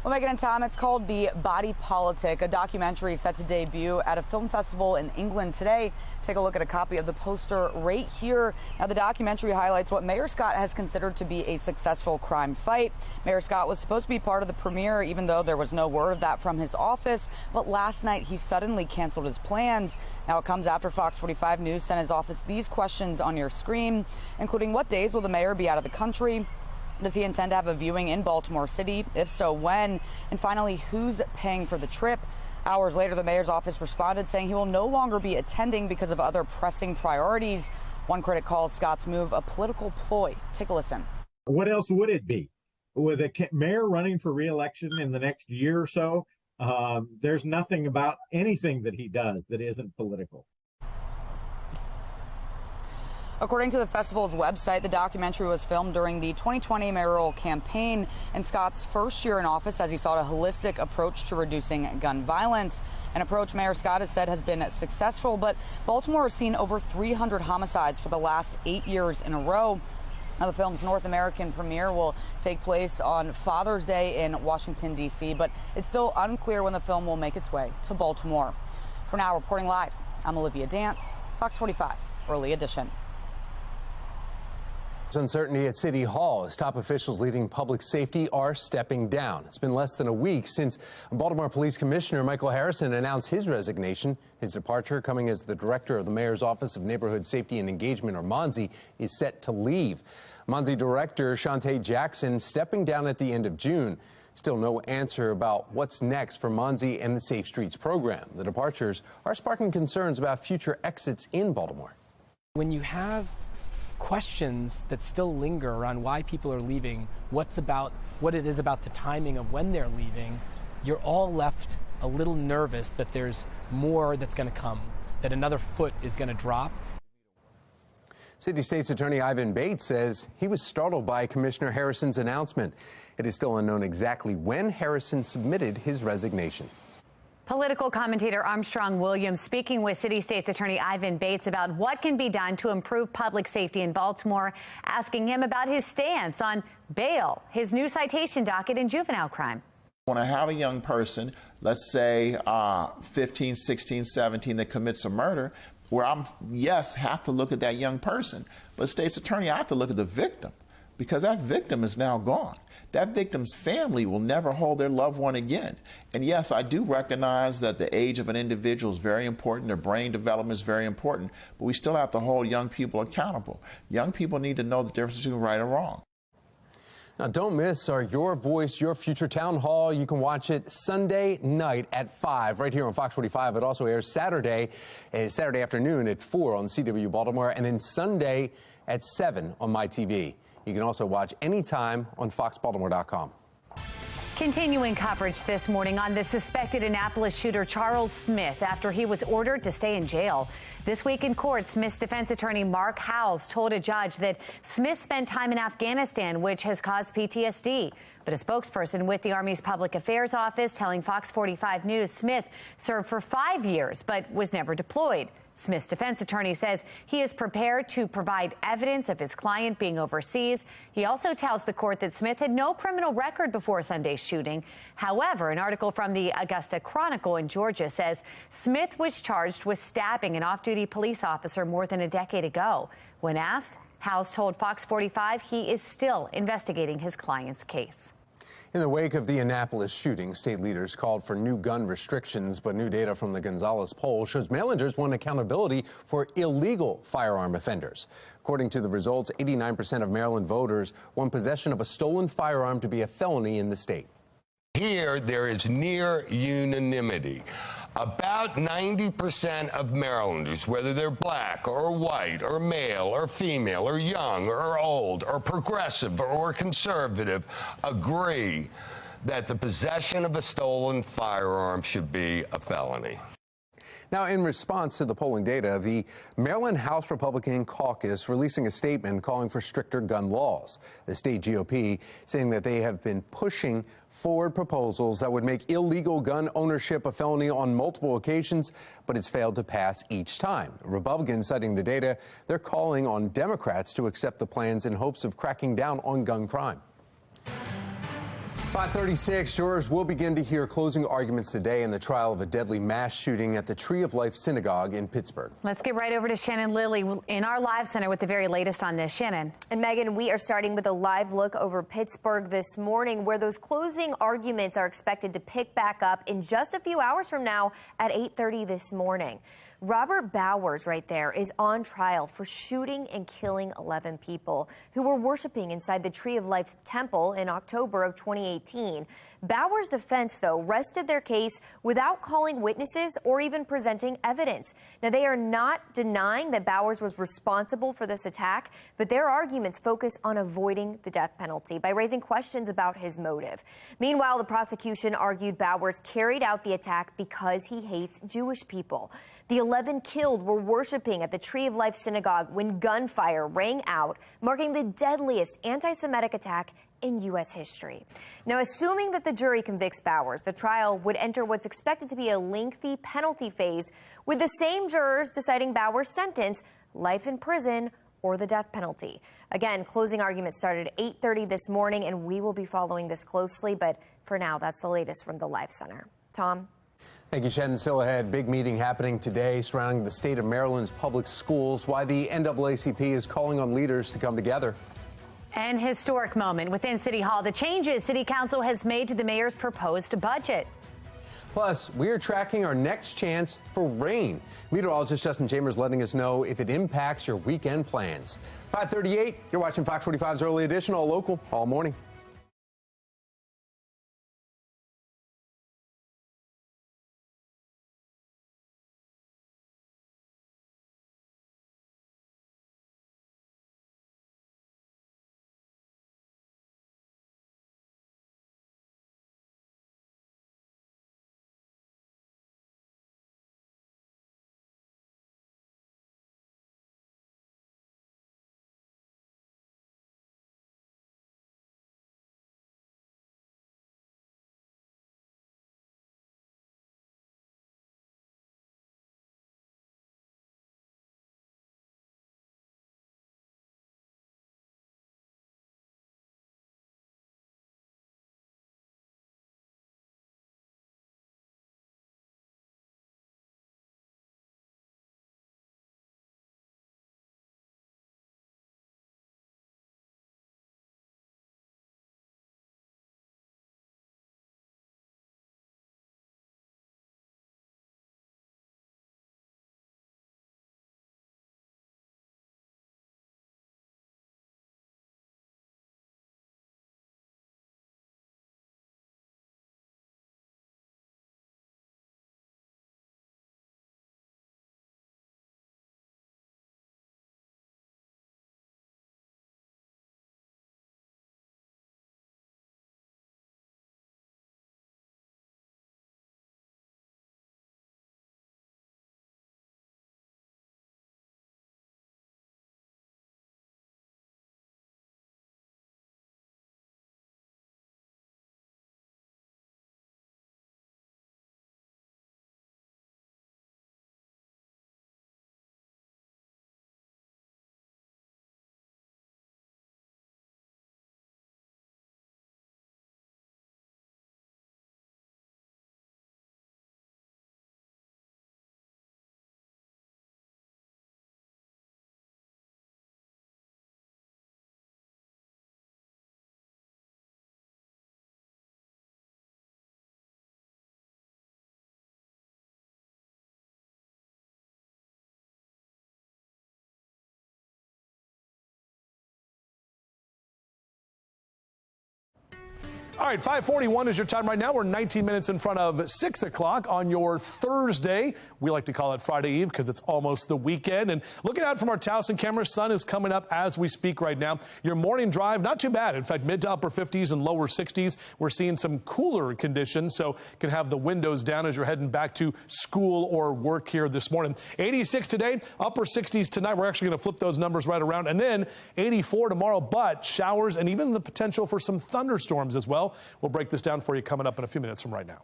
Well, Megan and Tom, it's called The Body Politic, a documentary set to debut at a film festival in England today. Take a look at a copy of the poster right here. Now, the documentary highlights what Mayor Scott has considered to be a successful crime fight. Mayor Scott was supposed to be part of the premiere, even though there was no word of that from his office. But last night, he suddenly canceled his plans. Now, it comes after Fox 45 News sent his office these questions on your screen, including what days will the mayor be out of the country? Does he intend to have a viewing in Baltimore City? If so, when? And finally, who's paying for the trip? Hours later, the mayor's office responded saying he will no longer be attending because of other pressing priorities. One critic calls Scott's move a political ploy. Take a listen. What else would it be? With a mayor running for re-election in the next year or so, there's nothing about anything that he does that isn't political. According to the festival's website, the documentary was filmed during the 2020 mayoral campaign and Scott's first year in office as he sought a holistic approach to reducing gun violence, an approach Mayor Scott has said has been successful, but Baltimore has seen over 300 homicides for the last 8 years in a row. Now, the film's North American premiere will take place on Father's Day in Washington, D.C., but it's still unclear when the film will make its way to Baltimore. For now, reporting live, I'm Olivia Dance, Fox 45, Early Edition. Uncertainty at City Hall as top officials leading public safety are stepping down. It's been less than a week since Baltimore Police Commissioner Michael Harrison announced his resignation. His departure coming as the director of the Mayor's Office of Neighborhood Safety and Engagement, or MONSE, is set to leave. MONSE Director Shantae Jackson stepping down at the end of June. Still no answer about what's next for MONSE and the Safe Streets program. The departures are sparking concerns about future exits in Baltimore. When you have questions that still linger around why people are leaving, what it is about the timing of when they're leaving, you're all left a little nervous that there's more that's going to come, that another foot is going to drop. City State's Attorney Ivan Bates says he was startled by Commissioner Harrison's announcement. It is still unknown exactly when Harrison submitted his resignation. Political commentator Armstrong Williams speaking with City State's Attorney Ivan Bates about what can be done to improve public safety in Baltimore, asking him about his stance on bail, his new citation docket, and juvenile crime. When I have a young person, let's say 15, 16, 17, that commits a murder, where have to look at that young person. But state's attorney, I have to look at the victim, because that victim is now gone. That victim's family will never hold their loved one again. And yes, I do recognize that the age of an individual is very important, their brain development is very important, but we still have to hold young people accountable. Young people need to know the difference between right and wrong. Now, don't miss our Your Voice, Your Future Town Hall. You can watch it Sunday night at 5 right here on Fox 45. It also airs Saturday afternoon at 4 on CW Baltimore, and then Sunday at 7 on MyTV. You can also watch anytime on foxbaltimore.com. Continuing coverage this morning on the suspected Annapolis shooter Charles Smith after he was ordered to stay in jail. This week in court, Smith's defense attorney Mark Howells told a judge that Smith spent time in Afghanistan, which has caused PTSD. But a spokesperson with the Army's Public Affairs Office telling Fox 45 News Smith served for 5 years but was never deployed. Smith's defense attorney says he is prepared to provide evidence of his client being overseas. He also tells the court that Smith had no criminal record before Sunday's shooting. However, an article from the Augusta Chronicle in Georgia says Smith was charged with stabbing an off-duty police officer more than a decade ago. When asked, House told Fox 45 he is still investigating his client's case. In the wake of the Annapolis shooting, state leaders called for new gun restrictions, but new data from the Gonzales poll shows Marylanders want accountability for illegal firearm offenders. According to the results, 89% of Maryland voters want possession of a stolen firearm to be a felony in the state. Here, there is near unanimity. About 90% of Marylanders, whether they're black or white or male or female or young or old or progressive or conservative, agree that the possession of a stolen firearm should be a felony. Now, in response to the polling data, the Maryland House Republican caucus releasing a statement calling for stricter gun laws. The state GOP saying that they have been pushing forward proposals that would make illegal gun ownership a felony on multiple occasions, but it's failed to pass each time. Republicans citing the data, they're calling on Democrats to accept the plans in hopes of cracking down on gun crime. 5:36, jurors will begin to hear closing arguments today in the trial of a deadly mass shooting at the Tree of Life synagogue in Pittsburgh. Let's get right over to Shannon Lilly in our live center with the very latest on this. Shannon. And Megan, we are starting with a live look over Pittsburgh this morning, where those closing arguments are expected to pick back up in just a few hours from now at 8:30 this morning. Robert Bowers right there is on trial for shooting and killing 11 people who were worshiping inside the Tree of Life temple in October of 2018. Bowers' defense, though, rested their case without calling witnesses or even presenting evidence. Now, they are not denying that Bowers was responsible for this attack, but their arguments focus on avoiding the death penalty by raising questions about his motive. Meanwhile, the prosecution argued Bowers carried out the attack because he hates Jewish people. The 11 killed were worshiping at the Tree of Life synagogue when gunfire rang out, marking the deadliest anti-Semitic attack in U.S. history. Now, assuming that the jury convicts Bowers, the trial would enter what's expected to be a lengthy penalty phase, with the same jurors deciding Bowers' sentence, life in prison or the death penalty. Again, closing arguments started at 8:30 this morning, and we will be following this closely. But for now, that's the latest from the Live Center. Tom? Thank you, Shannon. Still ahead, big meeting happening today surrounding the state of Maryland's public schools, why the NAACP is calling on leaders to come together. An historic moment within City Hall, the changes City Council has made to the mayor's proposed budget. Plus, we're tracking our next chance for rain. Meteorologist Justin Chambers letting us know if it impacts your weekend plans. 5:38, you're watching Fox 45's Early Edition, all local, all morning. All right, 5:41 is your time right now. We're 19 minutes in front of 6 o'clock on your Thursday. We like to call it Friday Eve because it's almost the weekend. And looking out from our Towson camera, sun is coming up as we speak right now. Your morning drive, not too bad. In fact, mid to upper 50s and lower 60s. We're seeing some cooler conditions, so can have the windows down as you're heading back to school or work here this morning. 86 today, upper 60s tonight. We're actually going to flip those numbers right around. And then 84 tomorrow, but showers and even the potential for some thunderstorms as well. We'll break this down for you coming up in a few minutes from right now.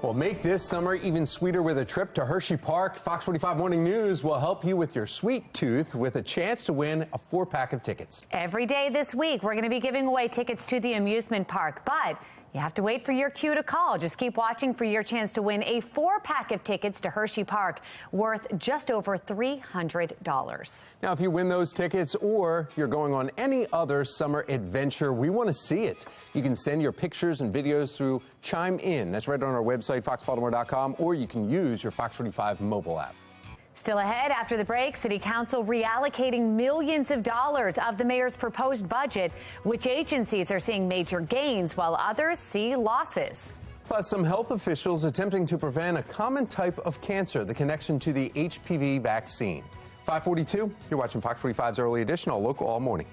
Well, make this summer even sweeter with a trip to Hershey Park. Fox 45 Morning News will help you with your sweet tooth with a chance to win a 4-pack of tickets. Every day this week, we're going to be giving away tickets to the amusement park, but you have to wait for your cue to call. Just keep watching for your chance to win a 4-pack of tickets to Hershey Park worth just over $300. Now, if you win those tickets or you're going on any other summer adventure, we want to see it. You can send your pictures and videos through Chime In. That's right on our website, foxbaltimore.com, or you can use your Fox 45 mobile app. Still ahead after the break, City Council reallocating millions of dollars of the mayor's proposed budget. Which agencies are seeing major gains while others see losses? Plus, some health officials attempting to prevent a common type of cancer, the connection to the HPV vaccine. 5:42, you're watching Fox 45's Early Edition, all local all morning.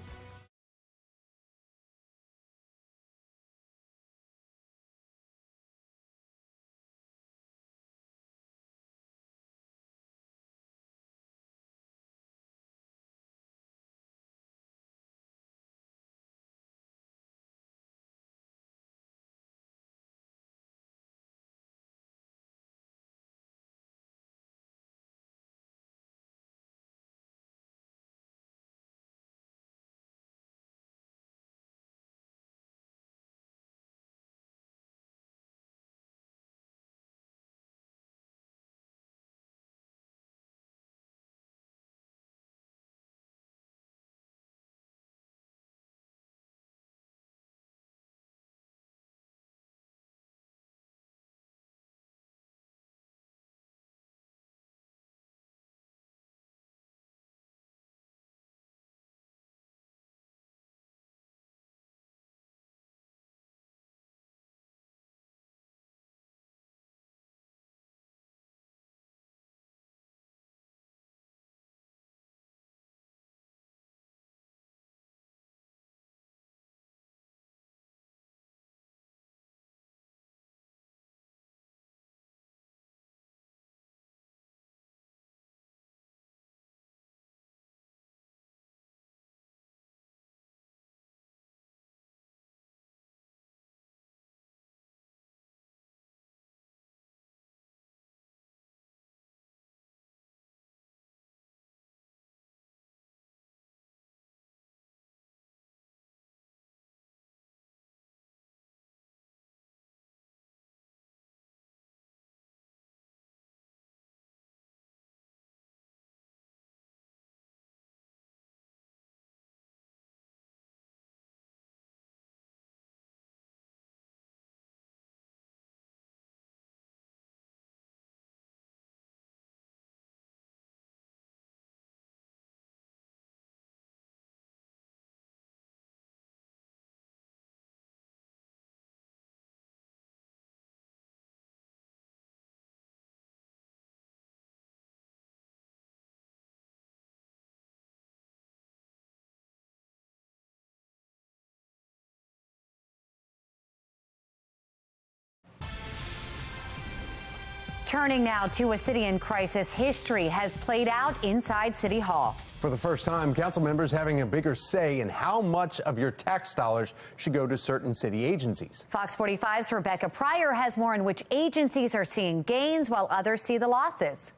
Turning now to a city in crisis, history has played out inside City Hall. For the first time, council members having a bigger say in how much of your tax dollars should go to certain city agencies. Fox 45's Rebecca Pryor has more on which agencies are seeing gains while others see the losses.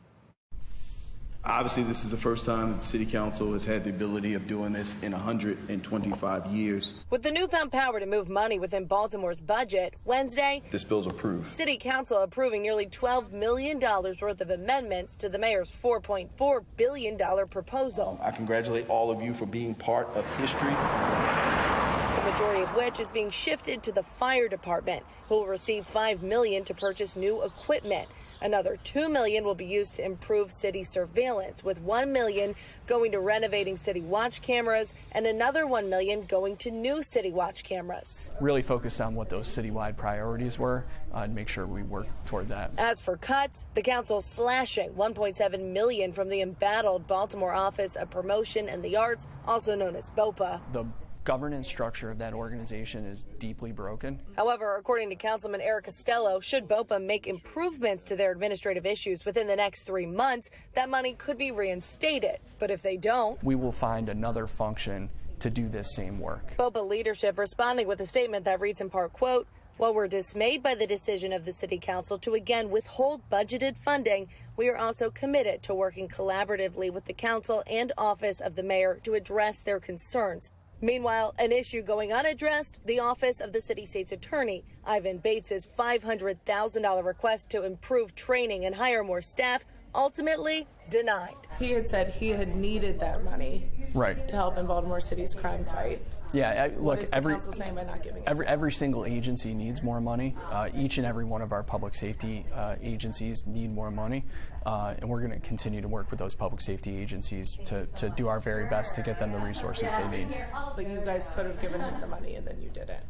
Obviously, this is the first time the City Council has had the ability of doing this in 125 years. With the newfound power to move money within Baltimore's budget, Wednesday, this bill's approved. City Council approving nearly $12 million worth of amendments to the mayor's $4.4 billion proposal. I congratulate all of you for being part of history. The majority of which is being shifted to the fire department, who will receive $5 million to purchase new equipment. Another $2 million will be used to improve city surveillance, with $1 million going to renovating city watch cameras and another $1 million going to new city watch cameras. Really focused on what those citywide priorities were and make sure we work toward that. As for cuts, the council slashing $1.7 million from the embattled Baltimore Office of Promotion and the Arts, also known as BOPA. The governance structure of that organization is deeply broken. However, according to Councilman Eric Costello, should BOPA make improvements to their administrative issues within the next 3 months, that money could be reinstated. But if they don't, we will find another function to do this same work. BOPA leadership responding with a statement that reads in part, quote, "While we're dismayed by the decision of the City Council to again withhold budgeted funding, we are also committed to working collaboratively with the Council and Office of the Mayor to address their concerns." Meanwhile, an issue going unaddressed, the Office of the City State's Attorney, Ivan Bates's $500,000 request to improve training and hire more staff, ultimately denied. He had said he had needed that money to help in Baltimore City's crime fight. Yeah, look, every council saying by not giving every single agency needs more money. Each and every one of our public safety agencies need more money, and we're going to continue to work with those public safety agencies to do our very best to get them the resources they need. But you guys could have given him the money and then you didn't.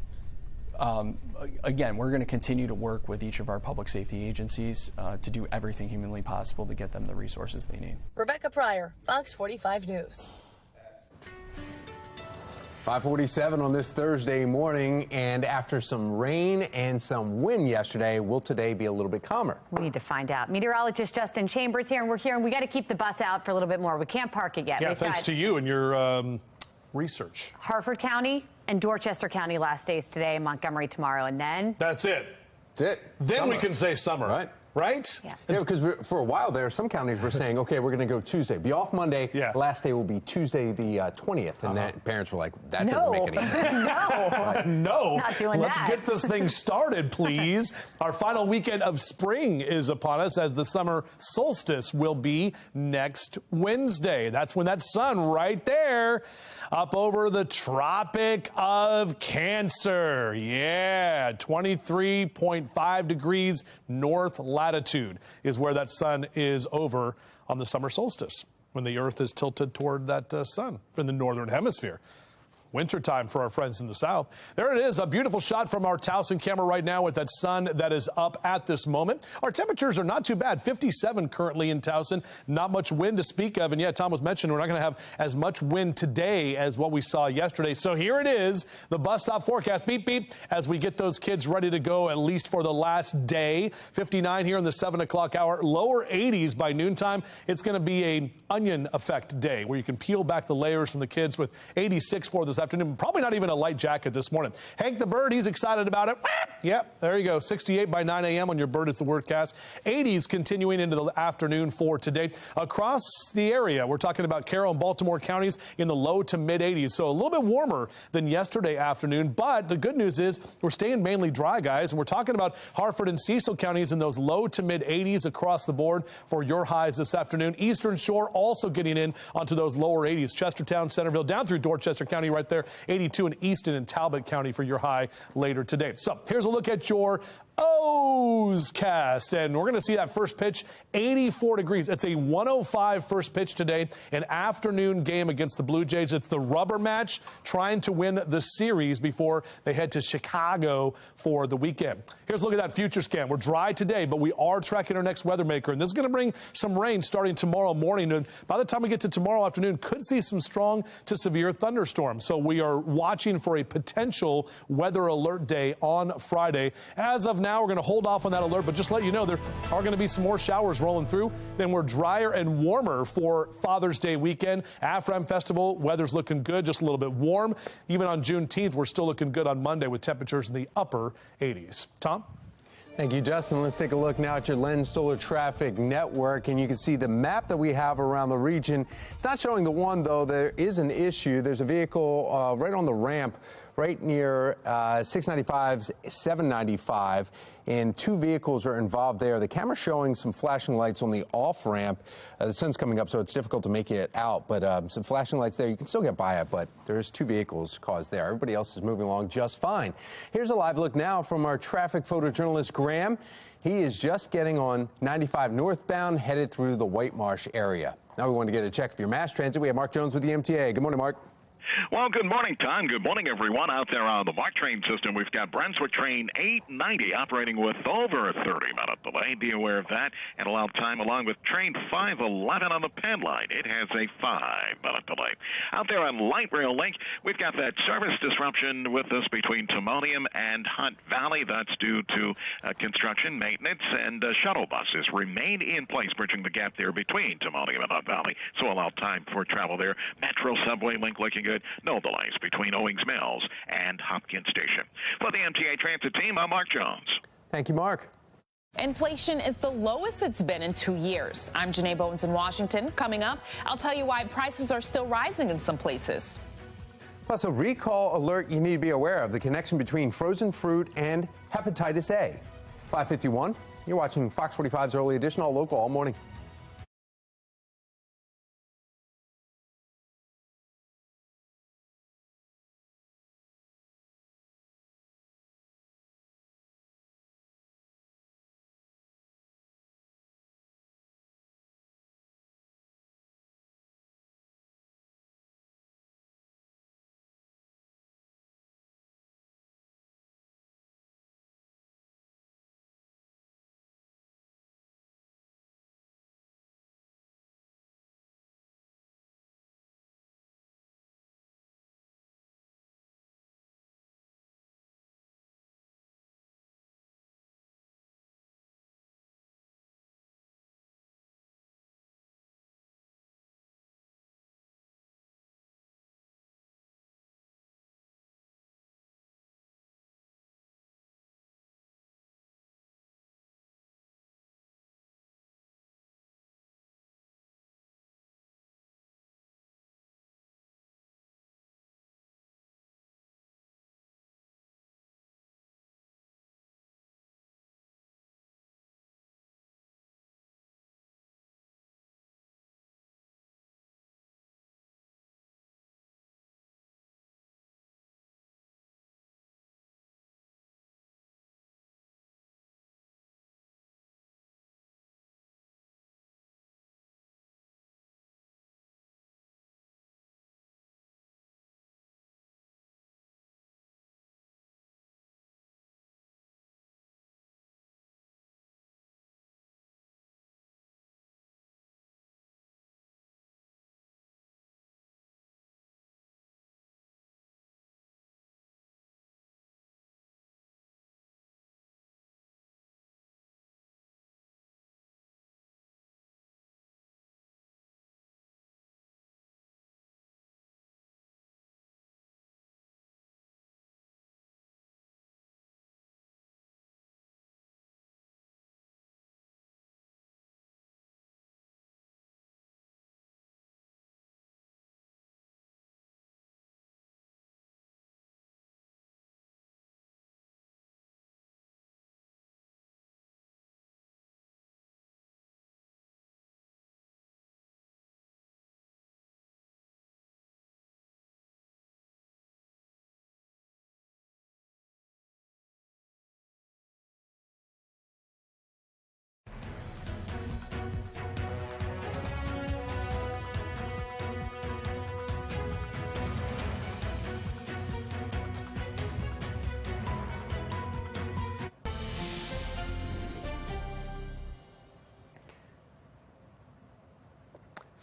Again, we're going to continue to work with each of our public safety agencies to do everything humanly possible to get them the resources they need. Rebecca Pryor, Fox 45 News. 5:47 on this Thursday morning, and after some rain and some wind yesterday, will today be a little bit calmer? We need to find out. Meteorologist Justin Chambers here, and we're here, and we got to keep the bus out for a little bit more. We can't park it yet. Yeah, thanks to you and your research. Harford County and Dorchester County last days today, Montgomery tomorrow, and then that's it. That's it. Then summer. We can say summer. Right. Right? Yeah, because for a while there, some counties were saying, okay, we're going to go Tuesday. Be off Monday. Yeah. Last day will be Tuesday the 20th. And then parents were like, that doesn't make any sense. No. Not doing Let's that. get this thing started, please. Our final weekend of spring is upon us, as the summer solstice will be next Wednesday. That's when that sun right there up over the Tropic of Cancer. Yeah, 23.5 degrees north latitude is where that sun is over on the summer solstice, when the Earth is tilted toward that sun in the northern hemisphere. Wintertime for our friends in the south. There it is, a beautiful shot from our Towson camera right now with that sun that is up at this moment. Our temperatures are not too bad, 57 currently in Towson. Not much wind to speak of. And yeah, Tom was mentioning we're not going to have as much wind today as what we saw yesterday. So here it is, the bus stop forecast, beep, beep, as we get those kids ready to go, at least for the last day. 59 here in the 7 o'clock hour, lower 80s by noontime. It's going to be a onion effect day where you can peel back the layers from the kids, with 86 for this afternoon. Probably not even a light jacket this morning. Hank the Bird, he's excited about it. Yep, there you go. 68 by 9 a.m. on your Bird is the wordcast. 80s continuing into the afternoon for today. Across the area, we're talking about Carroll and Baltimore counties in the low to mid 80s. So a little bit warmer than yesterday afternoon. But the good news is we're staying mainly dry, guys. And we're talking about Harford and Cecil counties in those low to mid 80s across the board for your highs this afternoon. Eastern Shore also getting in onto those lower 80s. Chestertown, Centerville, down through Dorchester County right there. 82 in Easton and Talbot County for your high later today. So here's a look at your O's cast, and we're going to see that first pitch, 84 degrees. It's a 105 first pitch today, an afternoon game against the Blue Jays. It's the rubber match, trying to win the series before they head to Chicago for the weekend. Here's a look at that future scan. We're dry today, but we are tracking our next weather maker, and this is going to bring some rain starting tomorrow morning. And by the time we get to tomorrow afternoon, could see some strong to severe thunderstorms. So we are watching for a potential weather alert day on Friday. As of now, we're going to hold off on that alert, but just let you know there are going to be some more showers rolling through. Then we're drier and warmer for Father's Day weekend. AFRAM Festival, weather's looking good, just a little bit warm. Even on Juneteenth, we're still looking good on Monday with temperatures in the upper 80s. Tom? Thank you, Justin. Let's take a look now at your Len Stoller traffic network, and you can see the map that we have around the region. It's not showing the one, though. There is an issue. There's a vehicle right on the ramp right near 695's 795, and 2 vehicles are involved there. The camera's showing some flashing lights on the off-ramp. The sun's coming up, so it's difficult to make it out, but some flashing lights there. You can still get by it, but there's 2 vehicles caused there. Everybody else is moving along just fine. Here's a live look now from our traffic photojournalist, Graham. He is just getting on 95 northbound, headed through the White Marsh area. Now we want to get a check of your mass transit. We have Mark Jones with the MTA. Good morning, Mark. Well, good morning, Tom. Good morning, everyone out there on the MARC train system. We've got Brunswick train 890 operating with over a 30-minute delay. Be aware of that and allow time along with train 511 on the Penn line. It has a 5-minute delay. Out there on Light Rail Link, we've got that service disruption with us between Timonium and Hunt Valley. That's due to construction, maintenance, and shuttle buses remain in place, bridging the gap there between Timonium and Hunt Valley. So allow time for travel there. Metro Subway Link looking good. No delays between Owings Mills and Hopkins Station. For the MTA Transit team, I'm Mark Jones. Thank you, Mark. Inflation is the lowest it's been in 2 years. I'm Janae Bowens in Washington. Coming up, I'll tell you why prices are still rising in some places. Plus, a recall alert you need to be aware of, the connection between frozen fruit and hepatitis A. 5:51, you're watching Fox 45's Early Edition, all local, all morning.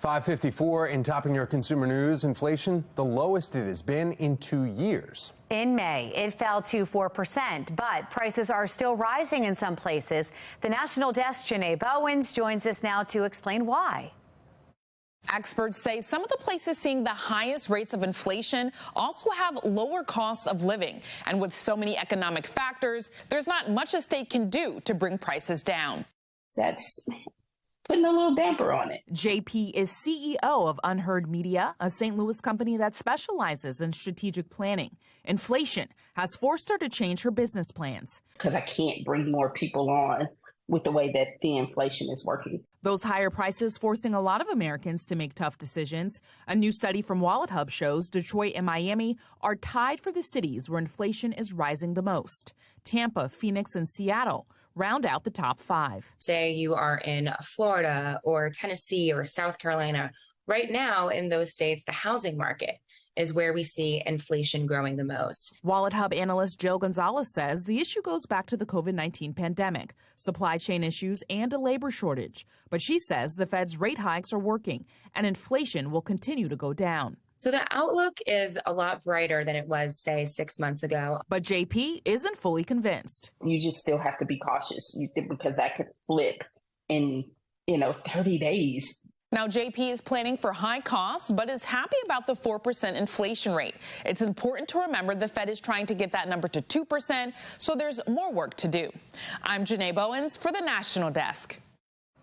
$5.54 in topping your consumer news. Inflation, the lowest it has been in 2 years. In May, it fell to 4%, but prices are still rising in some places. The National Desk, Janae Bowens, joins us now to explain why. Experts say some of the places seeing the highest rates of inflation also have lower costs of living. And with so many economic factors, there's not much a state can do to bring prices down. That's putting a little damper on it. JP is CEO of Unheard Media, a St. Louis company that specializes in strategic planning. Inflation has forced her to change her business plans. Because I can't bring more people on with the way that the inflation is working. Those higher prices forcing a lot of Americans to make tough decisions. A new study from Wallet Hub shows Detroit and Miami are tied for the cities where inflation is rising the most. Tampa, Phoenix, and Seattle round out the top 5. Say you are in Florida or Tennessee or South Carolina. Right now in those states, the housing market is where we see inflation growing the most. Wallet Hub analyst Jill Gonzalez says the issue goes back to the COVID-19 pandemic, supply chain issues, and a labor shortage. But she says the Fed's rate hikes are working and inflation will continue to go down. So the outlook is a lot brighter than it was, say, 6 months ago. But JP isn't fully convinced. You just still have to be cautious because that could flip in, 30 days. Now, JP is planning for high costs, but is happy about the 4% inflation rate. It's important to remember the Fed is trying to get that number to 2%, so there's more work to do. I'm Janae Bowens for the National Desk.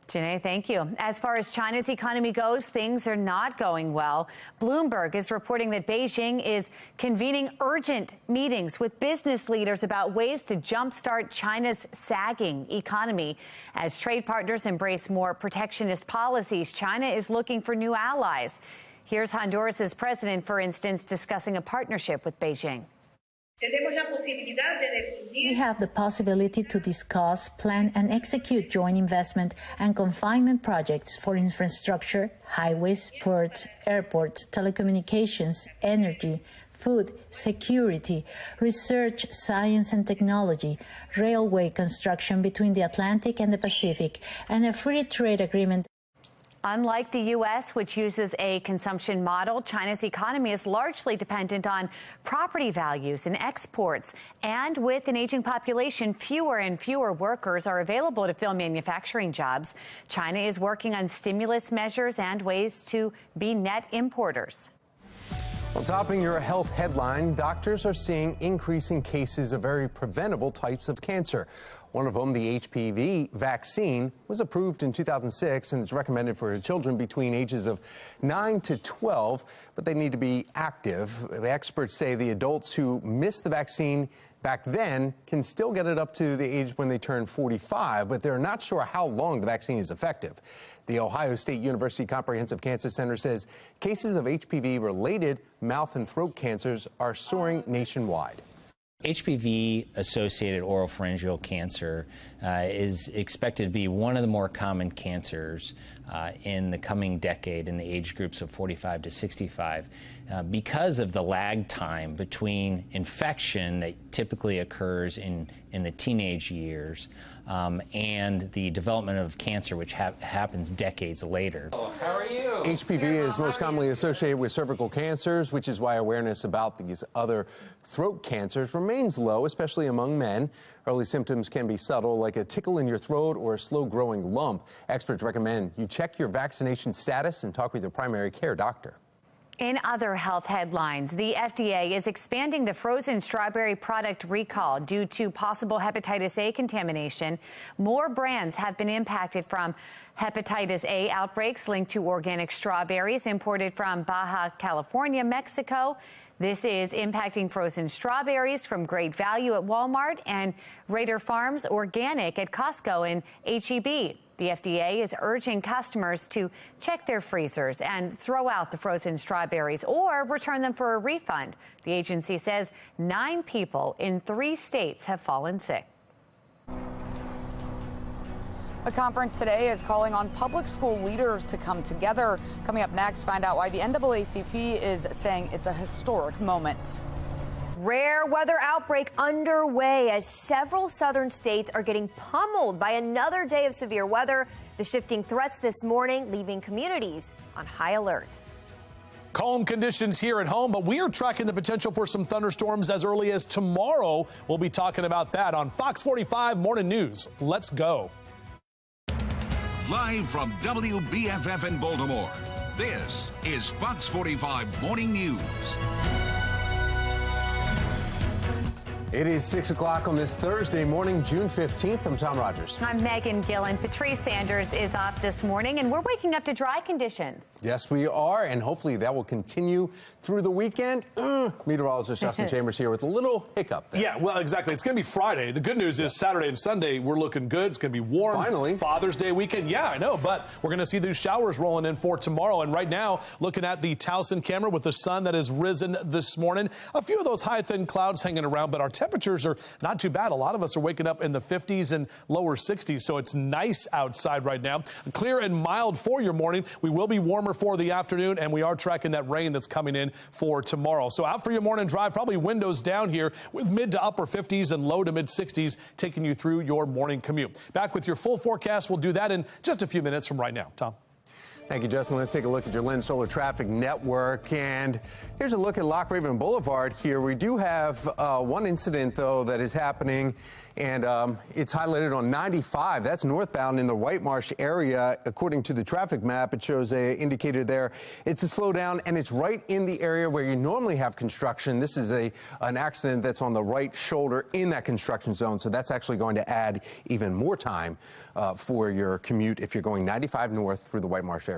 Janae, thank you. As far as China's economy goes, things are not going well. Bloomberg is reporting that Beijing is convening urgent meetings with business leaders about ways to jumpstart China's sagging economy. As trade partners embrace more protectionist policies, China is looking for new allies. Here's Honduras's president, for instance, discussing a partnership with Beijing. We have the possibility to discuss, plan, and execute joint investment and confinement projects for infrastructure, highways, ports, airports, telecommunications, energy, food, security, research, science and technology, railway construction between the Atlantic and the Pacific, and a free trade agreement. Unlike the U.S., which uses a consumption model, China's economy is largely dependent on property values and exports. And with an aging population, fewer and fewer workers are available to fill manufacturing jobs. China is working on stimulus measures and ways to be net importers. Well, topping your health headline, doctors are seeing increasing cases of very preventable types of cancer. One of them, the HPV vaccine, was approved in 2006 and is recommended for children between ages of 9 to 12, but they need to be active. Experts say the adults who missed the vaccine back then can still get it up to the age when they turn 45, but they're not sure how long the vaccine is effective. The Ohio State University Comprehensive Cancer Center says cases of HPV-related mouth and throat cancers are soaring nationwide. HPV-associated oropharyngeal cancer is expected to be one of the more common cancers in the coming decade in the age groups of 45 to 65 because of the lag time between infection that typically occurs in the teenage years and the development of cancer, which happens decades later. How are you? HPV is most commonly associated with cervical cancers, which is why awareness about these other throat cancers remains low, especially among men. Early symptoms can be subtle, like a tickle in your throat or a slow-growing lump. Experts recommend you check your vaccination status and talk with your primary care doctor. In other health headlines, the FDA is expanding the frozen strawberry product recall due to possible hepatitis A contamination. More brands have been impacted from hepatitis A outbreaks linked to organic strawberries imported from Baja California, Mexico. This is impacting frozen strawberries from Great Value at Walmart and Raider Farms Organic at Costco and H-E-B. The FDA is urging customers to check their freezers and throw out the frozen strawberries or return them for a refund. The agency says 9 people in 3 states have fallen sick. A conference today is calling on public school leaders to come together. Coming up next, find out why the NAACP is saying it's a historic moment. Rare weather outbreak underway as several southern states are getting pummeled by another day of severe weather. The shifting threats this morning leaving communities on high alert. Calm conditions here at home, but we are tracking the potential for some thunderstorms as early as tomorrow. We'll be talking about that on Fox 45 Morning News. Let's go. Live from WBFF in Baltimore, this is Fox 45 Morning News. It is 6 o'clock on this Thursday morning, June 15th. I'm Tom Rogers. I'm Megan Gillen. Patrice Sanders is off this morning, and we're waking up to dry conditions. Yes, we are, and hopefully that will continue through the weekend. Meteorologist Justin Chambers here with a little hiccup there. Yeah, well, exactly. It's going to be Friday. The good news is Saturday and Sunday, we're looking good. It's going to be warm. Finally. Father's Day weekend. Yeah, I know, but we're going to see these showers rolling in for tomorrow. And right now, looking at the Towson camera with the sun that has risen this morning. A few of those high, thin clouds hanging around, but our temperatures are not too bad. A lot of us are waking up in the 50s and lower 60s, so it's nice outside right now. Clear and mild for your morning. We will be warmer for the afternoon, and we are tracking that rain that's coming in for tomorrow. So out for your morning drive, probably windows down here with mid to upper 50s and low to mid 60s, taking you through your morning commute. Back with your full forecast. We'll do that in just a few minutes from right now. Tom. Thank you, Justin. Let's take a look at your Lynn Solar Traffic Network. And here's a look at Lock Raven Boulevard here. We do have one incident, though, that is happening, and it's highlighted on 95. That's northbound in the White Marsh area. According to the traffic map, it shows a indicator there. It's a slowdown, and it's right in the area where you normally have construction. This is an accident that's on the right shoulder in that construction zone, so that's actually going to add even more time for your commute if you're going 95 north through the White Marsh area.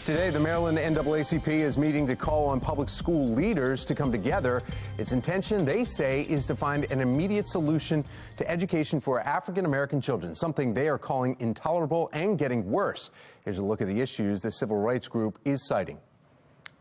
Today, the Maryland NAACP is meeting to call on public school leaders to come together. Its intention, they say, is to find an immediate solution to education for African American children, something they are calling intolerable and getting worse. Here's a look at the issues the civil rights group is citing.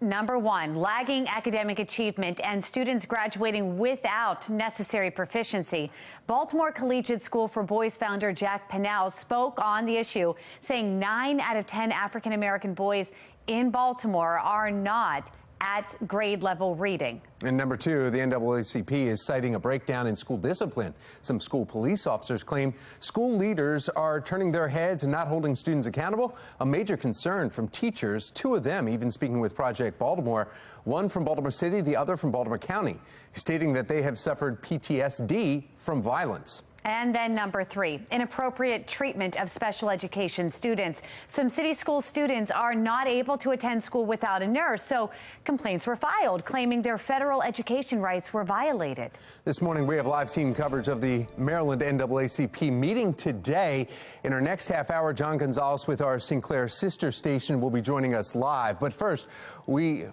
Number one, lagging academic achievement and students graduating without necessary proficiency. Baltimore Collegiate School for Boys founder Jack Pennell spoke on the issue, saying 9 out of 10 African American boys in Baltimore are not at grade level reading. And number two, the NAACP is citing a breakdown in school discipline. Some school police officers claim school leaders are turning their heads and not holding students accountable, a major concern from teachers, 2 of them even speaking with Project Baltimore, one from Baltimore City, the other from Baltimore County, stating that they have suffered PTSD from violence. And then number 3, inappropriate treatment of special education students. Some city school students are not able to attend school without a nurse, so complaints were filed claiming their federal education rights were violated. This morning, we have live team coverage of the Maryland NAACP meeting today. In our next half hour, John Gonzalez with our Sinclair sister station will be joining us live. But first, we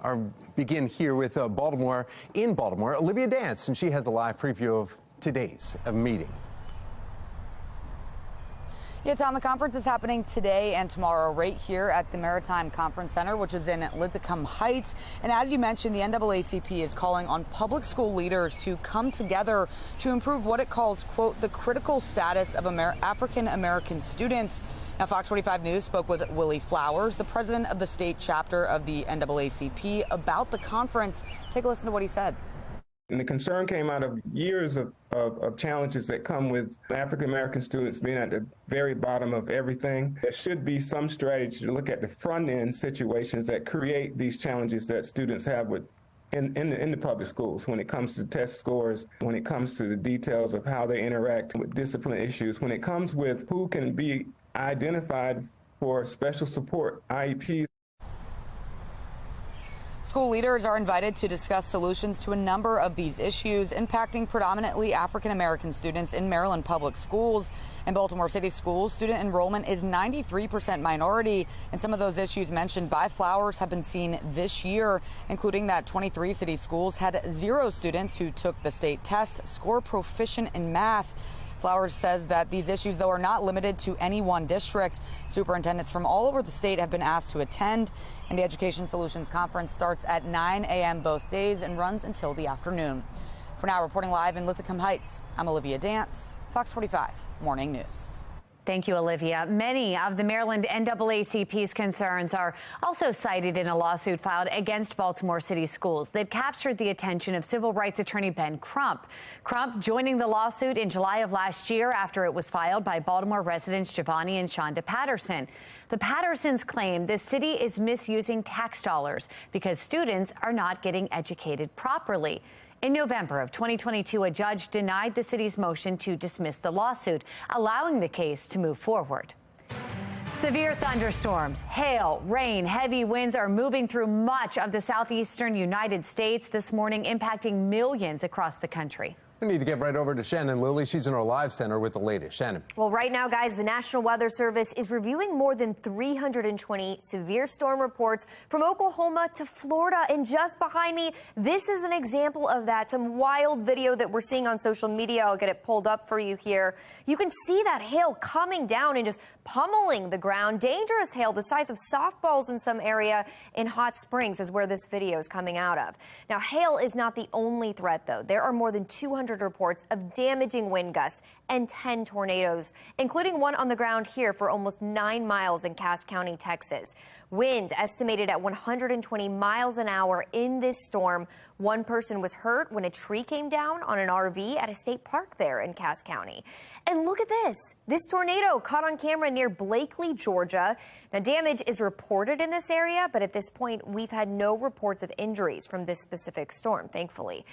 begin here with Baltimore. In Baltimore, Olivia Dance, and she has a live preview of today's meeting. Yeah, Tom, the conference is happening today and tomorrow right here at the Maritime Conference Center, which is in Linthicum Heights. And as you mentioned, the NAACP is calling on public school leaders to come together to improve what it calls, quote, the critical status of African American students. Now, Fox 45 News spoke with Willie Flowers, the president of the state chapter of the NAACP, about the conference. Take a listen to what he said. And the concern came out of years of challenges that come with African-American students being at the very bottom of everything. There should be some strategy to look at the front-end situations that create these challenges that students have in the public schools when it comes to test scores, when it comes to the details of how they interact with discipline issues, when it comes with who can be identified for special support, IEPs. School leaders are invited to discuss solutions to a number of these issues impacting predominantly African American students in Maryland public schools. In Baltimore City schools, student enrollment is 93% minority, and some of those issues mentioned by Flowers have been seen this year, including that 23 city schools had 0 students who took the state test score proficient in math. Flowers says that these issues, though, are not limited to any one district. Superintendents from all over the state have been asked to attend, and the Education Solutions Conference starts at 9 a.m. both days and runs until the afternoon. For now, reporting live in Linthicum Heights, I'm Olivia Dance, Fox 45 Morning News. Thank you, Olivia. Many of the Maryland NAACP's concerns are also cited in a lawsuit filed against Baltimore City schools that captured the attention of civil rights attorney Ben Crump. Crump joining the lawsuit in July of last year after it was filed by Baltimore residents Giovanni and Shonda Patterson. The Pattersons claim the city is misusing tax dollars because students are not getting educated properly. In November of 2022, a judge denied the city's motion to dismiss the lawsuit, allowing the case to move forward. Severe thunderstorms, hail, rain, heavy winds are moving through much of the southeastern United States this morning, impacting millions across the country. We need to get right over to Shannon Lilly. She's in our live center with the latest. Shannon. Well, right now, guys, the National Weather Service is reviewing more than 320 severe storm reports from Oklahoma to Florida. And just behind me, this is an example of that. Some wild video that we're seeing on social media. I'll get it pulled up for you here. You can see that hail coming down and just pummeling the ground. Dangerous hail the size of softballs in some area in Hot Springs is where this video is coming out of. Now, hail is not the only threat, though. There are more than 200 reports of damaging wind gusts and 10 tornadoes, including one on the ground here for almost 9 miles in Cass County, Texas. Winds estimated at 120 miles an hour in this storm. One person was hurt when a tree came down on an RV at a state park there in Cass County. And look at this. This tornado caught on camera near Blakely, Georgia. Now, damage is reported in this area, but at this point, we've had no reports of injuries from this specific storm, thankfully.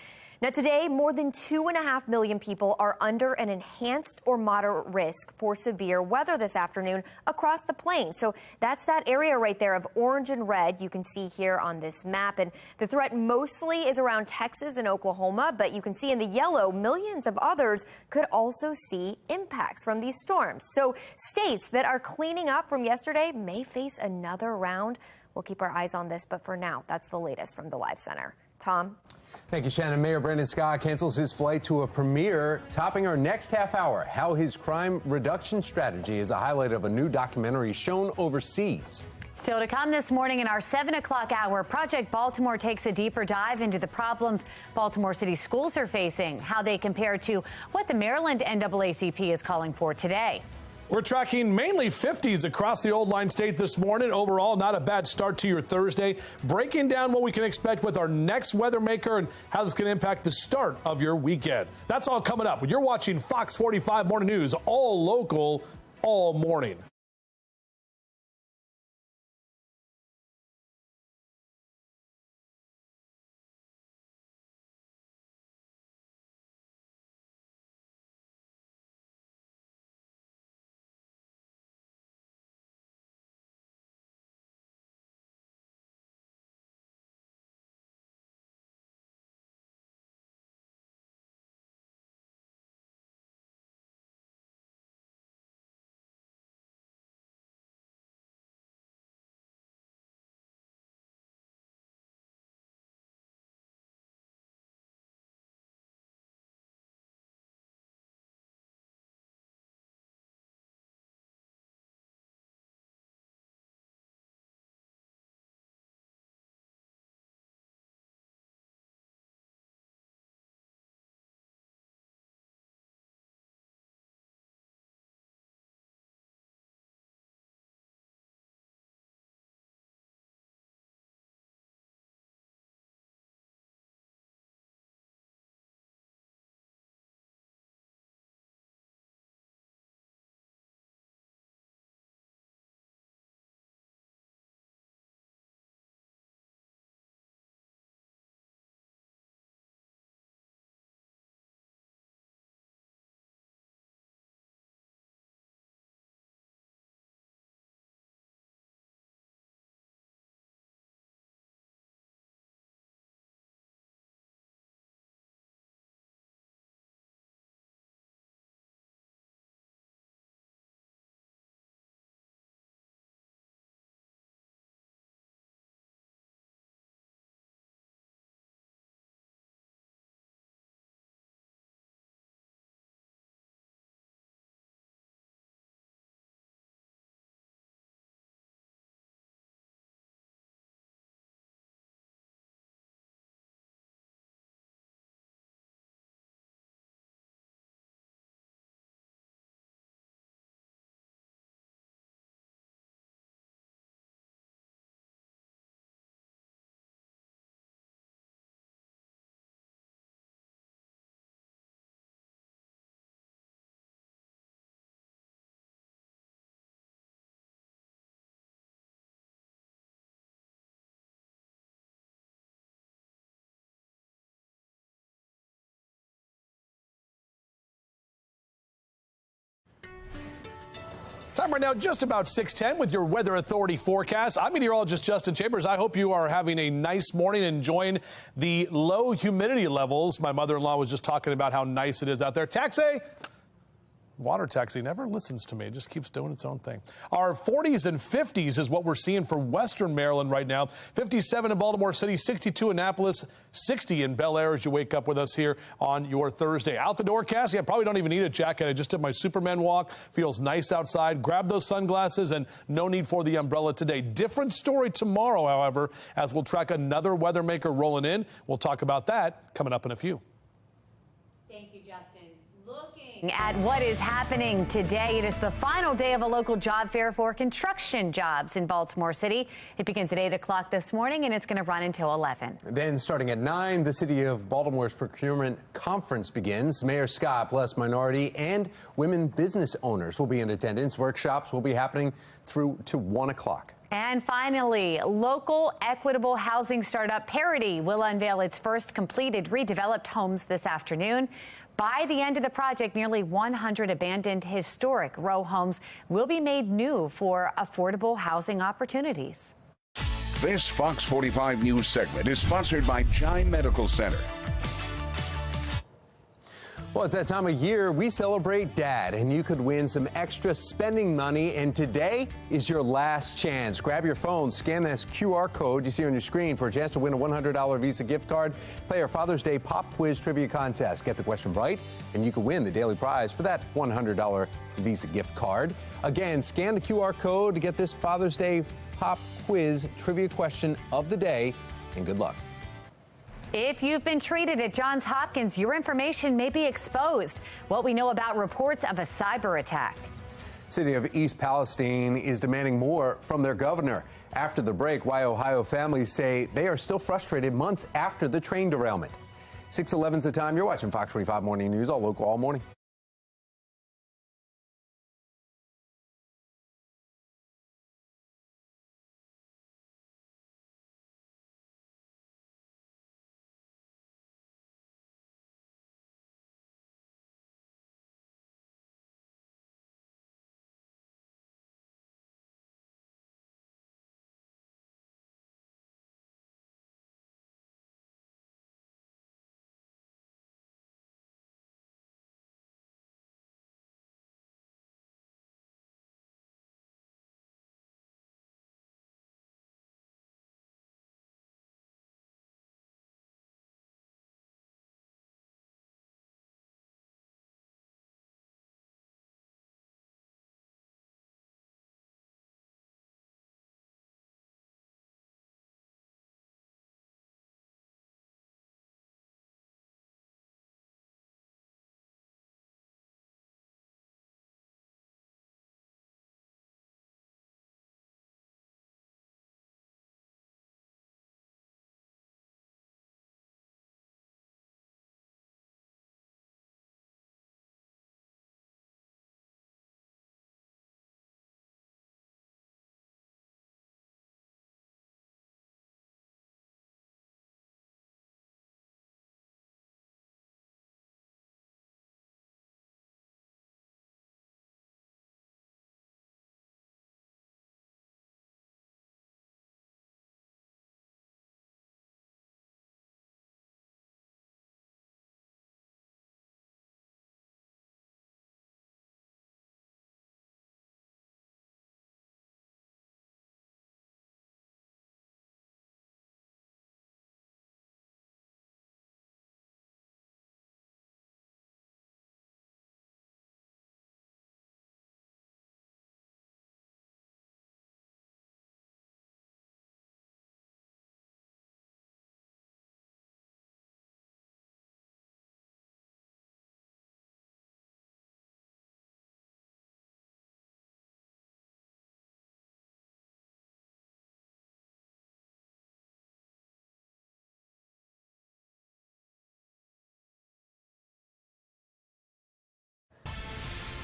Now, today, more than 2.5 million people are under an enhanced or moderate risk for severe weather this afternoon across the plains. So that's that area right there of orange and red you can see here on this map. And the threat mostly is around Texas and Oklahoma, but you can see in the yellow, millions of others could also see impacts from these storms. So states that are cleaning up from yesterday may face another round. We'll keep our eyes on this, but for now, that's the latest from the Live Center. Tom? Thank you, Shannon. Mayor Brandon Scott cancels his flight to a premiere, topping our next half hour. How his crime reduction strategy is the highlight of a new documentary shown overseas. Still to come this morning in our 7 o'clock hour, Project Baltimore takes a deeper dive into the problems Baltimore City schools are facing, how they compare to what the Maryland NAACP is calling for today. We're tracking mainly 50s across the Old Line State this morning. Overall, not a bad start to your Thursday. Breaking down what we can expect with our next weather maker and how this can impact the start of your weekend. That's all coming up when you're watching Fox 45 Morning News, all local, all morning. Time right now, just about 6:10 with your Weather Authority forecast. I'm meteorologist Justin Chambers. I hope you are having a nice morning, enjoying the low humidity levels. My mother-in-law was just talking about how nice it is out there. Taxi! Water taxi never listens to me. It just keeps doing its own thing. Our 40s and 50s is what we're seeing for western Maryland right now. 57 in Baltimore City, 62 in Annapolis, 60 in Bel Air as you wake up with us here on your Thursday. Out the door, Cassie, I probably don't even need a jacket. I just did my Superman walk. Feels nice outside. Grab those sunglasses and no need for the umbrella today. Different story tomorrow, however, as we'll track another weather maker rolling in. We'll talk about that coming up in a few. Thank you, Justin. Looking at what is happening today, it is the final day of a local job fair for construction jobs in Baltimore City. It begins at 8 o'clock this morning and it's going to run until 11. Then starting at 9, the City of Baltimore's procurement conference begins. Mayor Scott, plus minority and women business owners will be in attendance. Workshops will be happening through to 1 o'clock. And finally, local equitable housing startup Parity will unveil its first completed redeveloped homes this afternoon. By the end of the project, nearly 100 abandoned historic row homes will be made new for affordable housing opportunities. This Fox 45 News segment is sponsored by Chime Medical Center. Well, it's that time of year we celebrate Dad, and you could win some extra spending money, and today is your last chance. Grab your phone, scan this QR code you see on your screen for a chance to win a $100 Visa gift card. Play our Father's Day Pop Quiz Trivia Contest. Get the question right, and you can win the daily prize for that $100 Visa gift card. Again, scan the QR code to get this Father's Day Pop Quiz Trivia question of the day, and good luck. If you've been treated at Johns Hopkins, your information may be exposed. What we know about reports of a cyber attack. City of East Palestine is demanding more from their governor. After the break, why Ohio families say they are still frustrated months after the train derailment. 6:11 is the time. You're watching Fox 45 Morning News, all local, all morning.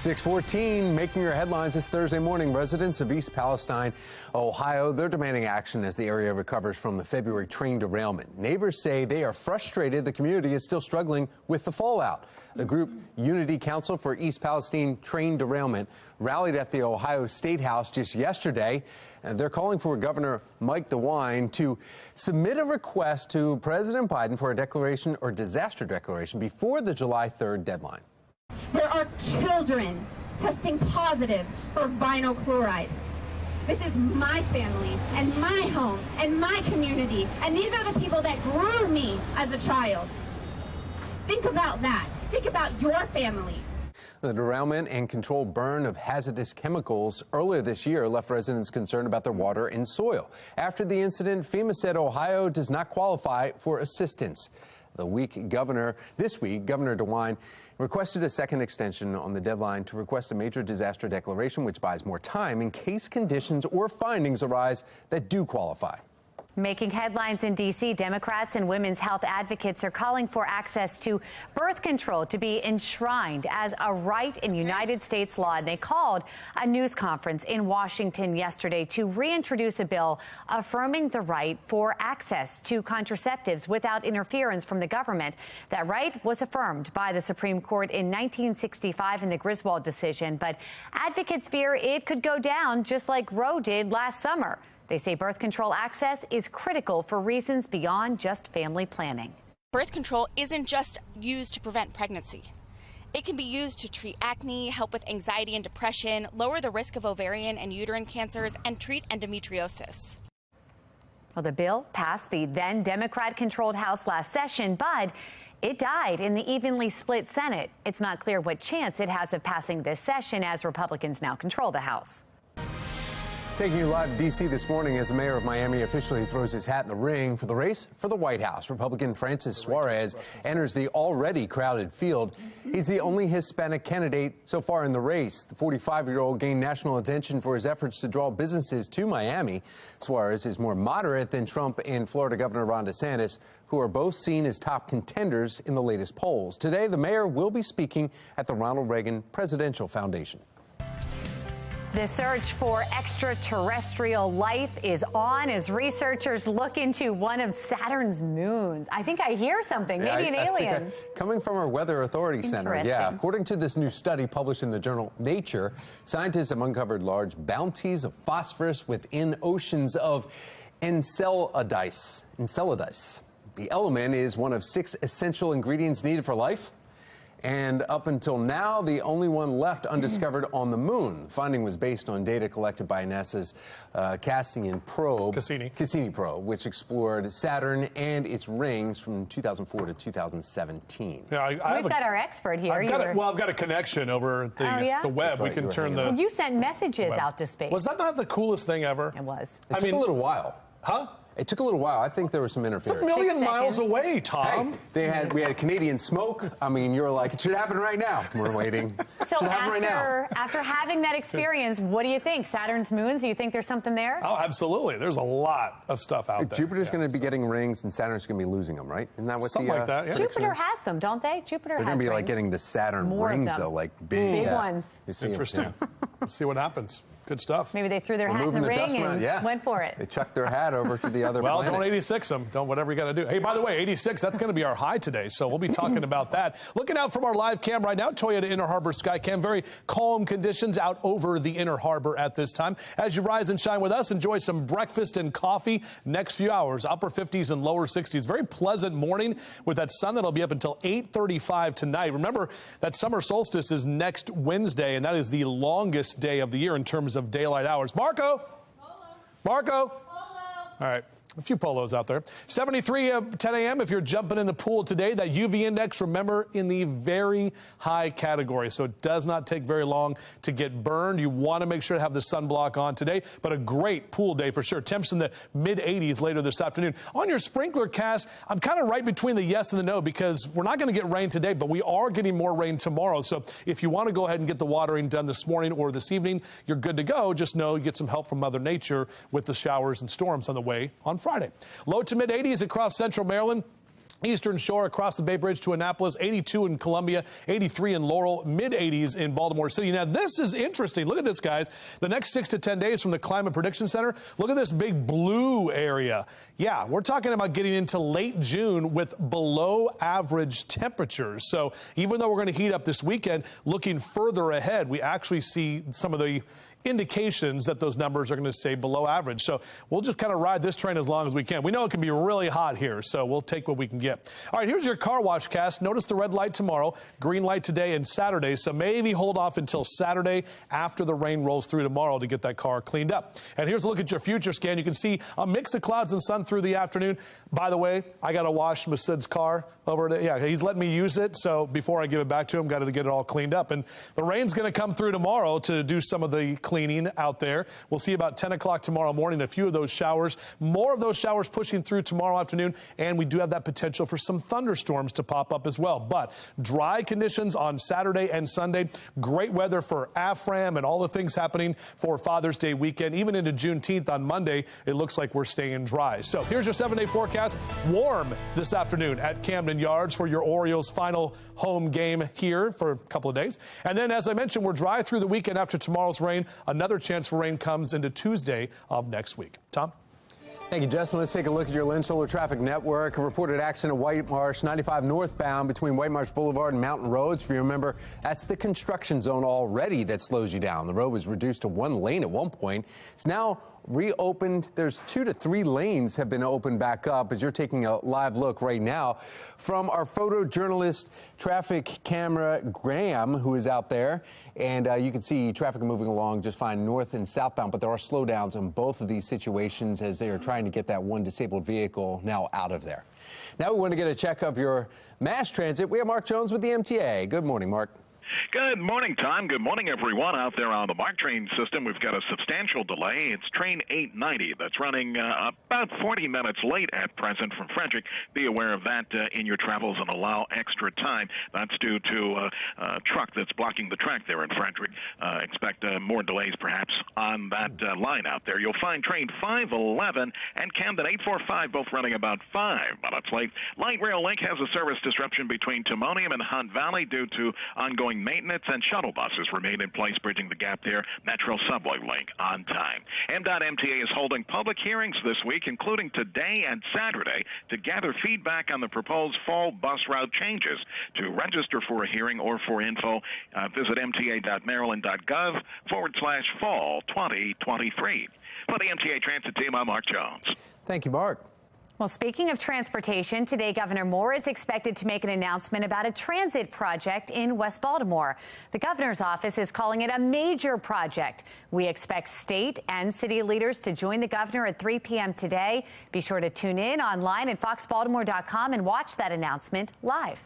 6:14, making your headlines this Thursday morning. Residents of East Palestine, Ohio, they're demanding action as the area recovers from the February train derailment. Neighbors say they are frustrated the community is still struggling with the fallout. The group Unity Council for East Palestine Train Derailment rallied at the Ohio State House just yesterday, and they're calling for Governor Mike DeWine to submit a request to President Biden for a declaration or disaster declaration before the July 3rd deadline. There are children testing positive for vinyl chloride. This is my family and my home and my community, and these are the people that grew me as a child. Think about that. Think about your family. The derailment and controlled burn of hazardous chemicals earlier this year left residents concerned about their water and soil. After the incident, FEMA said Ohio does not qualify for assistance. This week, Governor DeWine requested a second extension on the deadline to request a major disaster declaration, which buys more time in case conditions or findings arise that do qualify. Making headlines in D.C., Democrats and women's health advocates are calling for access to birth control to be enshrined as a right in United States law. And they called a news conference in Washington yesterday to reintroduce a bill affirming the right for access to contraceptives without interference from the government. That right was affirmed by the Supreme Court in 1965 in the Griswold decision. But advocates fear it could go down just like Roe did last summer. They say birth control access is critical for reasons beyond just family planning. Birth control isn't just used to prevent pregnancy. It can be used to treat acne, help with anxiety and depression, lower the risk of ovarian and uterine cancers, and treat endometriosis. Well, the bill passed the then Democrat-controlled House last session, but it died in the evenly split Senate. It's not clear what chance it has of passing this session as Republicans now control the House. Taking you live to D.C. this morning as the mayor of Miami officially throws his hat in the ring for the race for the White House. Republican Francis Suarez enters the already crowded field. He's the only Hispanic candidate so far in the race. The 45-year-old gained national attention for his efforts to draw businesses to Miami. Suarez is more moderate than Trump and Florida Governor Ron DeSantis, who are both seen as top contenders in the latest polls. Today, the mayor will be speaking at the Ronald Reagan Presidential Foundation. The search for extraterrestrial life is on as researchers look into one of Saturn's moons. I think I hear something, maybe an alien. Coming from our Weather Authority Center, yeah. According to this new study published in the journal Nature, scientists have uncovered large bounties of phosphorus within oceans of Enceladus. The element is one of 6 essential ingredients needed for life. And up until now, the only one left undiscovered on the moon. The finding was based on data collected by NASA's Cassini probe, which explored Saturn and its rings from 2004 to 2017. Yeah, We've got our expert here. I've got a connection over the web. Right, we can turn the. You sent messages out to space. Was that not the coolest thing ever? It was. It took a little while. Huh? It took a little while. I think there was some interference. It's a million miles away, Tom. Hey, we had Canadian smoke. I mean, you're like, it should happen right now. We're waiting. So after having that experience, what do you think? Saturn's moons, do you think there's something there? Oh, absolutely. There's a lot of stuff out there. Jupiter's going to be getting rings and Saturn's going to be losing them, right? Isn't that what something like that, yeah. Jupiter has them, don't they? Jupiter has They're going to be rings. like getting the Saturn More rings, of them. though, like big ones. Interesting. We'll see what happens. Good stuff. Maybe they threw their hat in the ring and went for it. They chucked their hat over to the other planet. Don't 86 them. Don't whatever you got to do. Hey, by the way, 86, that's going to be our high today, so we'll be talking about that. Looking out from our live cam right now, Toyota Inner Harbor Skycam. Very calm conditions out over the Inner Harbor at this time. As you rise and shine with us, enjoy some breakfast and coffee. Next few hours, upper 50s and lower 60s. Very pleasant morning with that sun that'll be up until 8:35 tonight. Remember, that summer solstice is next Wednesday, and that is the longest day of the year in terms of daylight hours. Marco? Marco? All right. A few polos out there. 73 at 10 a.m. if you're jumping in the pool today. That UV index, remember, in the very high category. So it does not take very long to get burned. You want to make sure to have the sunblock on today. But a great pool day for sure. Temps in the mid-80s later this afternoon. On your sprinkler cast, I'm kind of right between the yes and the no because we're not going to get rain today, but we are getting more rain tomorrow. So if you want to go ahead and get the watering done this morning or this evening, you're good to go. Just know you get some help from Mother Nature with the showers and storms on the way on Friday. Low to mid 80s across central Maryland. Eastern Shore across the Bay Bridge to Annapolis, 82 in Columbia, 83 in Laurel, mid-80s in Baltimore City. Now, this is interesting. Look at this, guys. The next 6 to 10 days from the Climate Prediction Center, look at this big blue area. Yeah, we're talking about getting into late June with below average temperatures. So even though we're going to heat up this weekend, looking further ahead, we actually see some of the indications that those numbers are going to stay below average. So we'll just kind of ride this train as long as we can. We know it can be really hot here, so we'll take what we can get. All right, here's your car wash cast. Notice the red light tomorrow, green light today and Saturday. So maybe hold off until Saturday after the rain rolls through tomorrow to get that car cleaned up. And here's a look at your future scan. You can see a mix of clouds and sun through the afternoon. By the way, I got to wash Masood's car over there. Yeah, he's letting me use it. So before I give it back to him, got to get it all cleaned up. And the rain's going to come through tomorrow to do some of the cleaning out there. We'll see about 10 o'clock tomorrow morning, a few of those showers, more of those showers pushing through tomorrow afternoon. And we do have that potential for some thunderstorms to pop up as well. But dry conditions on Saturday and Sunday. Great weather for AFRAM and all the things happening for Father's Day weekend. Even into Juneteenth on Monday, it looks like we're staying dry. So here's your 7-day forecast. Warm this afternoon at Camden Yards for your Orioles' final home game here for a couple of days. And then, as I mentioned, we're dry through the weekend after tomorrow's rain. Another chance for rain comes into Tuesday of next week. Tom? Thank you, Justin. Let's take a look at your Lynn Solar Traffic Network. A reported accident at White Marsh, 95 northbound between White Marsh Boulevard and Mountain Roads. If you remember, that's the construction zone already that slows you down. The road was reduced to 1 lane at one point. It's now reopened. There's 2 to 3 lanes have been opened back up as you're taking a live look right now from our photojournalist traffic camera Graham, who is out there. And you can see traffic moving along just fine north and southbound, but there are slowdowns in both of these situations as they are trying to get that one disabled vehicle now out of there. Now we want to get a check of your mass transit. We have Mark Jones with the MTA. Good morning, Mark. Good morning, Tom. Good morning, everyone out there on the MARC train system. We've got a substantial delay. It's train 890 that's running about 40 minutes late at present from Frederick. Be aware of that in your travels and allow extra time. That's due to a truck that's blocking the track there in Frederick. Expect more delays perhaps on that line out there. You'll find train 511 and Camden 845 both running about 5 minutes late. Light Rail Link has a service disruption between Timonium and Hunt Valley due to ongoing maintenance, and shuttle buses remain in place, bridging the gap there. Metro Subway Link on time. MDOT/MTA is holding public hearings this week, including today and Saturday, to gather feedback on the proposed fall bus route changes. To register for a hearing or for info, visit mta.maryland.gov/fall 2023. For the MTA Transit Team, I'm Mark Jones. Thank you, Mark. Well, speaking of transportation, today Governor Moore is expected to make an announcement about a transit project in West Baltimore. The governor's office is calling it a major project. We expect state and city leaders to join the governor at 3 p.m. today. Be sure to tune in online at foxbaltimore.com and watch that announcement live.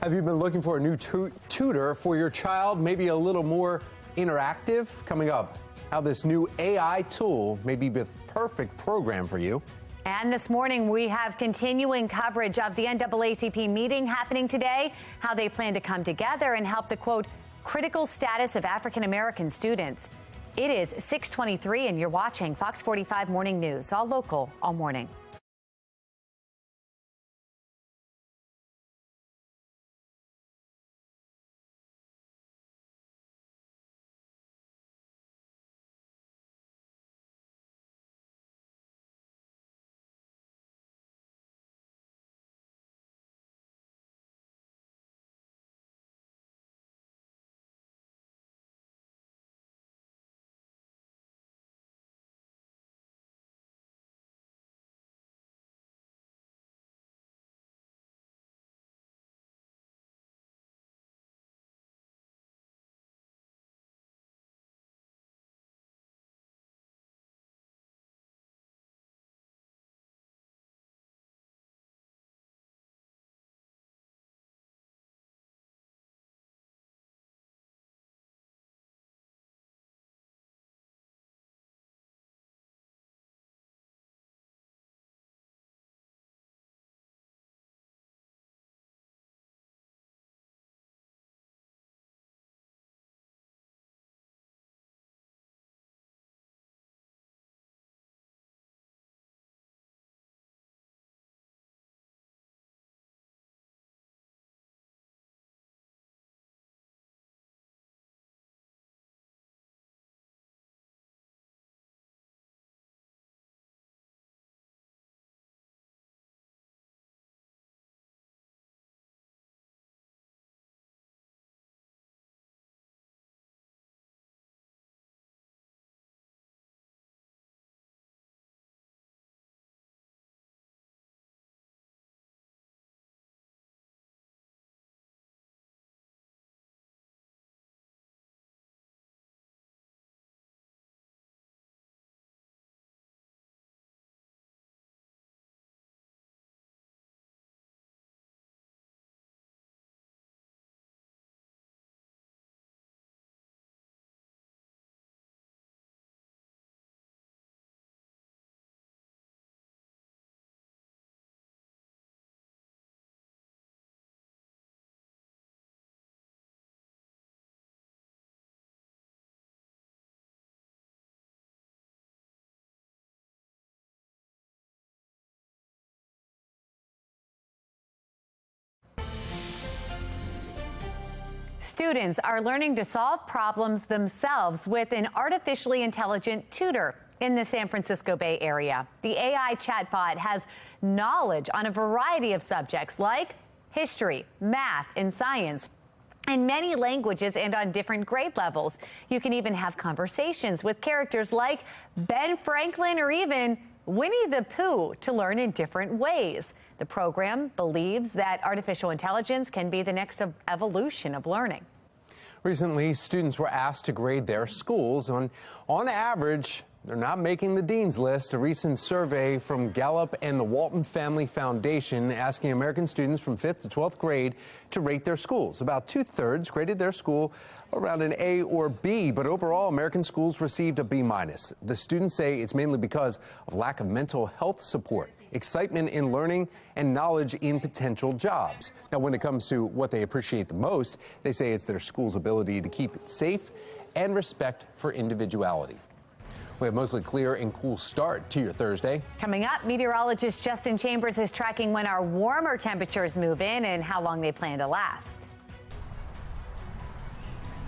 Have you been looking for a new tutor for your child, maybe a little more interactive? Coming up, how this new AI tool may be the perfect program for you. And this morning, we have continuing coverage of the NAACP meeting happening today, how they plan to come together and help the, quote, critical status of African-American students. It is 6:23, and you're watching Fox 45 Morning News, all local, all morning. students are learning to solve problems themselves with an artificially intelligent tutor in the San Francisco Bay Area. The AI chatbot has knowledge on a variety of subjects like history, math, and science, in many languages and on different grade levels. You can even have conversations with characters like Ben Franklin or even Winnie the Pooh to learn in different ways. The program believes that artificial intelligence can be the next evolution of learning. Recently, students were asked to grade their schools. On average, they're not making the dean's list. A recent survey from Gallup and the Walton Family Foundation asking American students from 5th to 12th grade to rate their schools. About 2/3 graded their school around an A or B, but overall, American schools received a B-. The students say it's mainly because of lack of mental health support, excitement in learning, and knowledge in potential jobs. Now, when it comes to what they appreciate the most, they say it's their school's ability to keep it safe and respect for individuality. We have mostly clear and cool start to your Thursday. Coming up, meteorologist Justin Chambers is tracking when our warmer temperatures move in and how long they plan to last.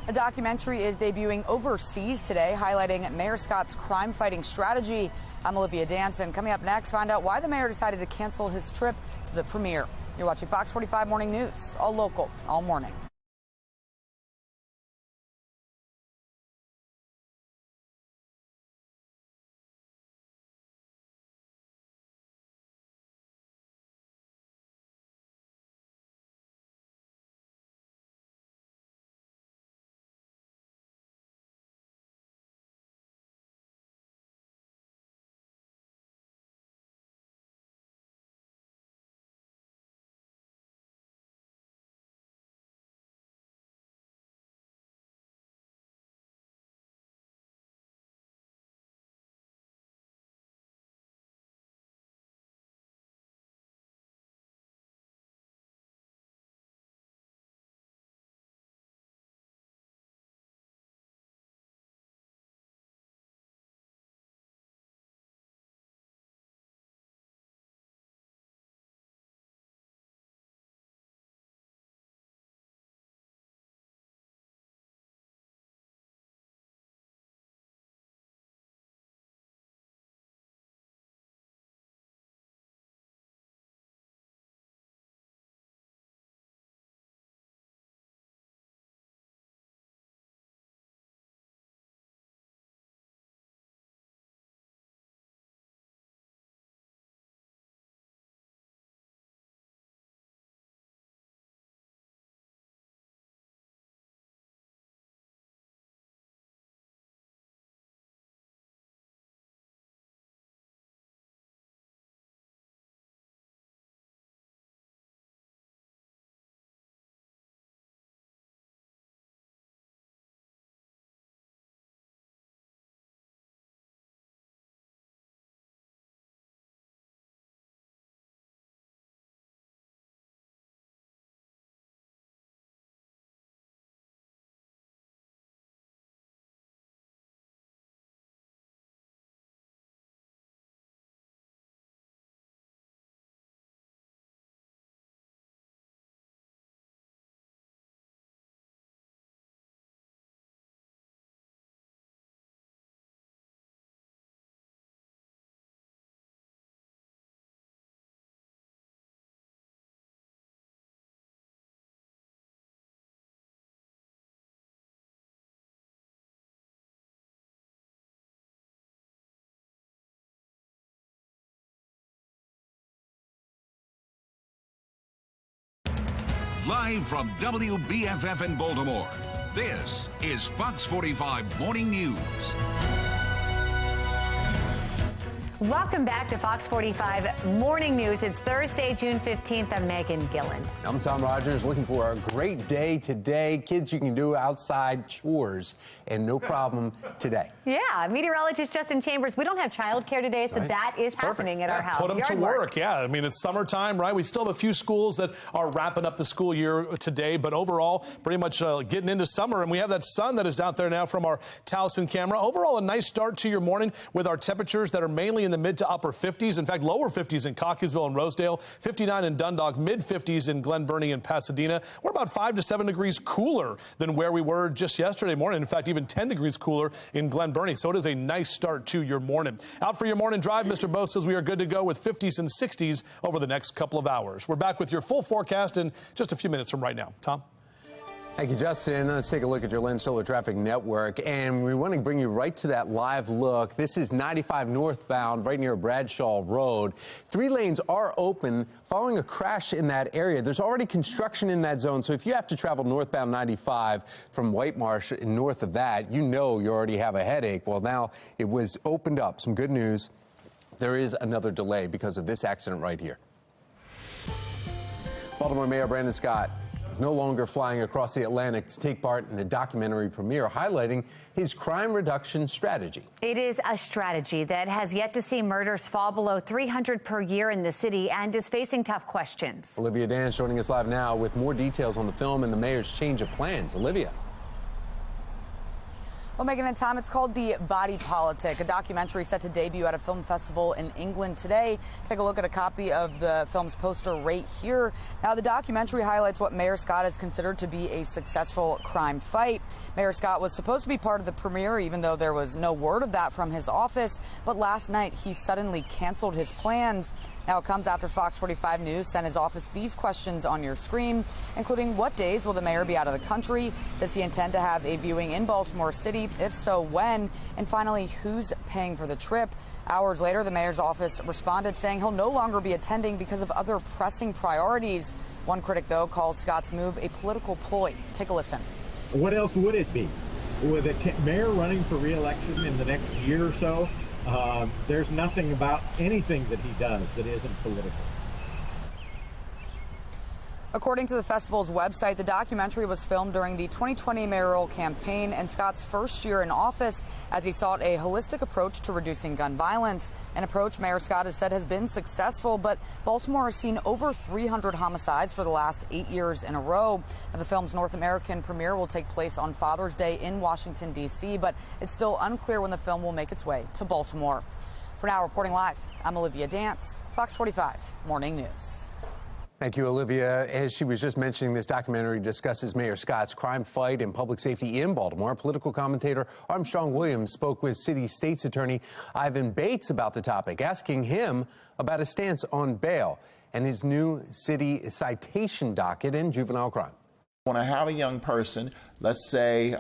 A documentary is debuting overseas today, highlighting Mayor Scott's crime-fighting strategy. I'm Olivia Danson. Coming up next, find out why the mayor decided to cancel his trip to the premiere. You're watching Fox 45 Morning News, all local, all morning. Live from WBFF in Baltimore, this is Fox 45 Morning News. Welcome back to Fox 45 Morning News. It's Thursday, June 15th. I'm Megan Gilland. I'm Tom Rogers, looking for a great day today. Kids, you can do outside chores and no problem today. Yeah, meteorologist Justin Chambers. We don't have childcare today, so that is happening at our house. Put them to work. Yeah, I mean, it's summertime, right? We still have a few schools that are wrapping up the school year today, but overall, pretty much getting into summer. And we have that sun that is out there now from our Towson camera. Overall, a nice start to your morning with our temperatures that are mainly in in the mid to upper 50s. In fact, lower 50s in Cockeysville and Rosedale, 59 in Dundalk, mid 50s in Glen Burnie and Pasadena. We're about 5 to 7 degrees cooler than where we were just yesterday morning. In fact, even 10 degrees cooler in Glen Burnie. So it is a nice start to your morning. Out for your morning drive, Mr. Bo says we are good to go with 50s and 60s over the next couple of hours. We're back with your full forecast in just a few minutes from right now. Tom? Thank you, Justin. Let's take a look at your Lens Solar Traffic Network, and we want to bring you right to that live look. This is 95 northbound, right near Bradshaw Road. 3 lanes are open following a crash in that area. There's already construction in that zone, so if you have to travel northbound 95 from White Marsh and north of that, you know you already have a headache. Well, now it was opened up. Some good news. There is another delay because of this accident right here. Baltimore Mayor Brandon Scott is no longer flying across the Atlantic to take part in a documentary premiere highlighting his crime reduction strategy. It is a strategy that has yet to see murders fall below 300 per year in the city and is facing tough questions. Olivia Dance joining us live now with more details on the film and the mayor's change of plans. Olivia. Well, Megan and Tom, it's called The Body Politic, a documentary set to debut at a film festival in England today. Take a look at a copy of the film's poster right here. Now, the documentary highlights what Mayor Scott has considered to be a successful crime fight. Mayor Scott was supposed to be part of the premiere, even though there was no word of that from his office. But last night, he suddenly canceled his plans. Now, it comes after Fox 45 News sent his office these questions on your screen, including what days will the mayor be out of the country? Does he intend to have a viewing in Baltimore City? If so, when? And finally, who's paying for the trip? Hours later, the mayor's office responded saying he'll no longer be attending because of other pressing priorities. One critic, though, calls Scott's move a political ploy. Take a listen. What else would it be? With a mayor running for re-election in the next year or so, there's nothing about anything that he does that isn't political. According to the festival's website, the documentary was filmed during the 2020 mayoral campaign and Scott's first year in office as he sought a holistic approach to reducing gun violence, an approach Mayor Scott has said has been successful, but Baltimore has seen over 300 homicides for the last 8 years in a row. Now, the film's North American premiere will take place on Father's Day in Washington, D.C., but it's still unclear when the film will make its way to Baltimore. For now, reporting live, I'm Olivia Dance, Fox 45 Morning News. Thank you, Olivia. As she was just mentioning, this documentary discusses Mayor Scott's crime fight and public safety in Baltimore. Political commentator Armstrong Williams spoke with City State's Attorney Ivan Bates about the topic, asking him about his stance on bail and his new city citation docket in juvenile crime. When I have a young person, let's say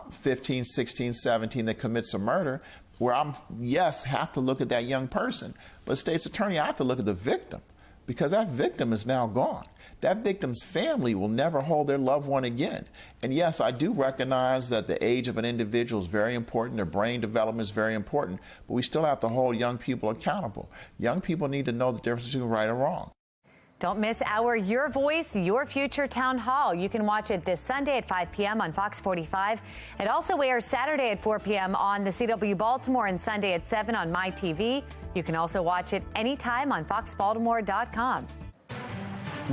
15, 16, 17, that commits a murder, where have to look at that young person. But state's attorney, I have to look at the victim, because that victim is now gone. That victim's family will never hold their loved one again. And yes, I do recognize that the age of an individual is very important, their brain development is very important, but we still have to hold young people accountable. Young people need to know the difference between right and wrong. Don't miss our Your Voice, Your Future Town Hall. You can watch it this Sunday at 5 p.m. on Fox 45. It also airs Saturday at 4 p.m. on the CW Baltimore and Sunday at 7 on MyTV. You can also watch it anytime on foxbaltimore.com.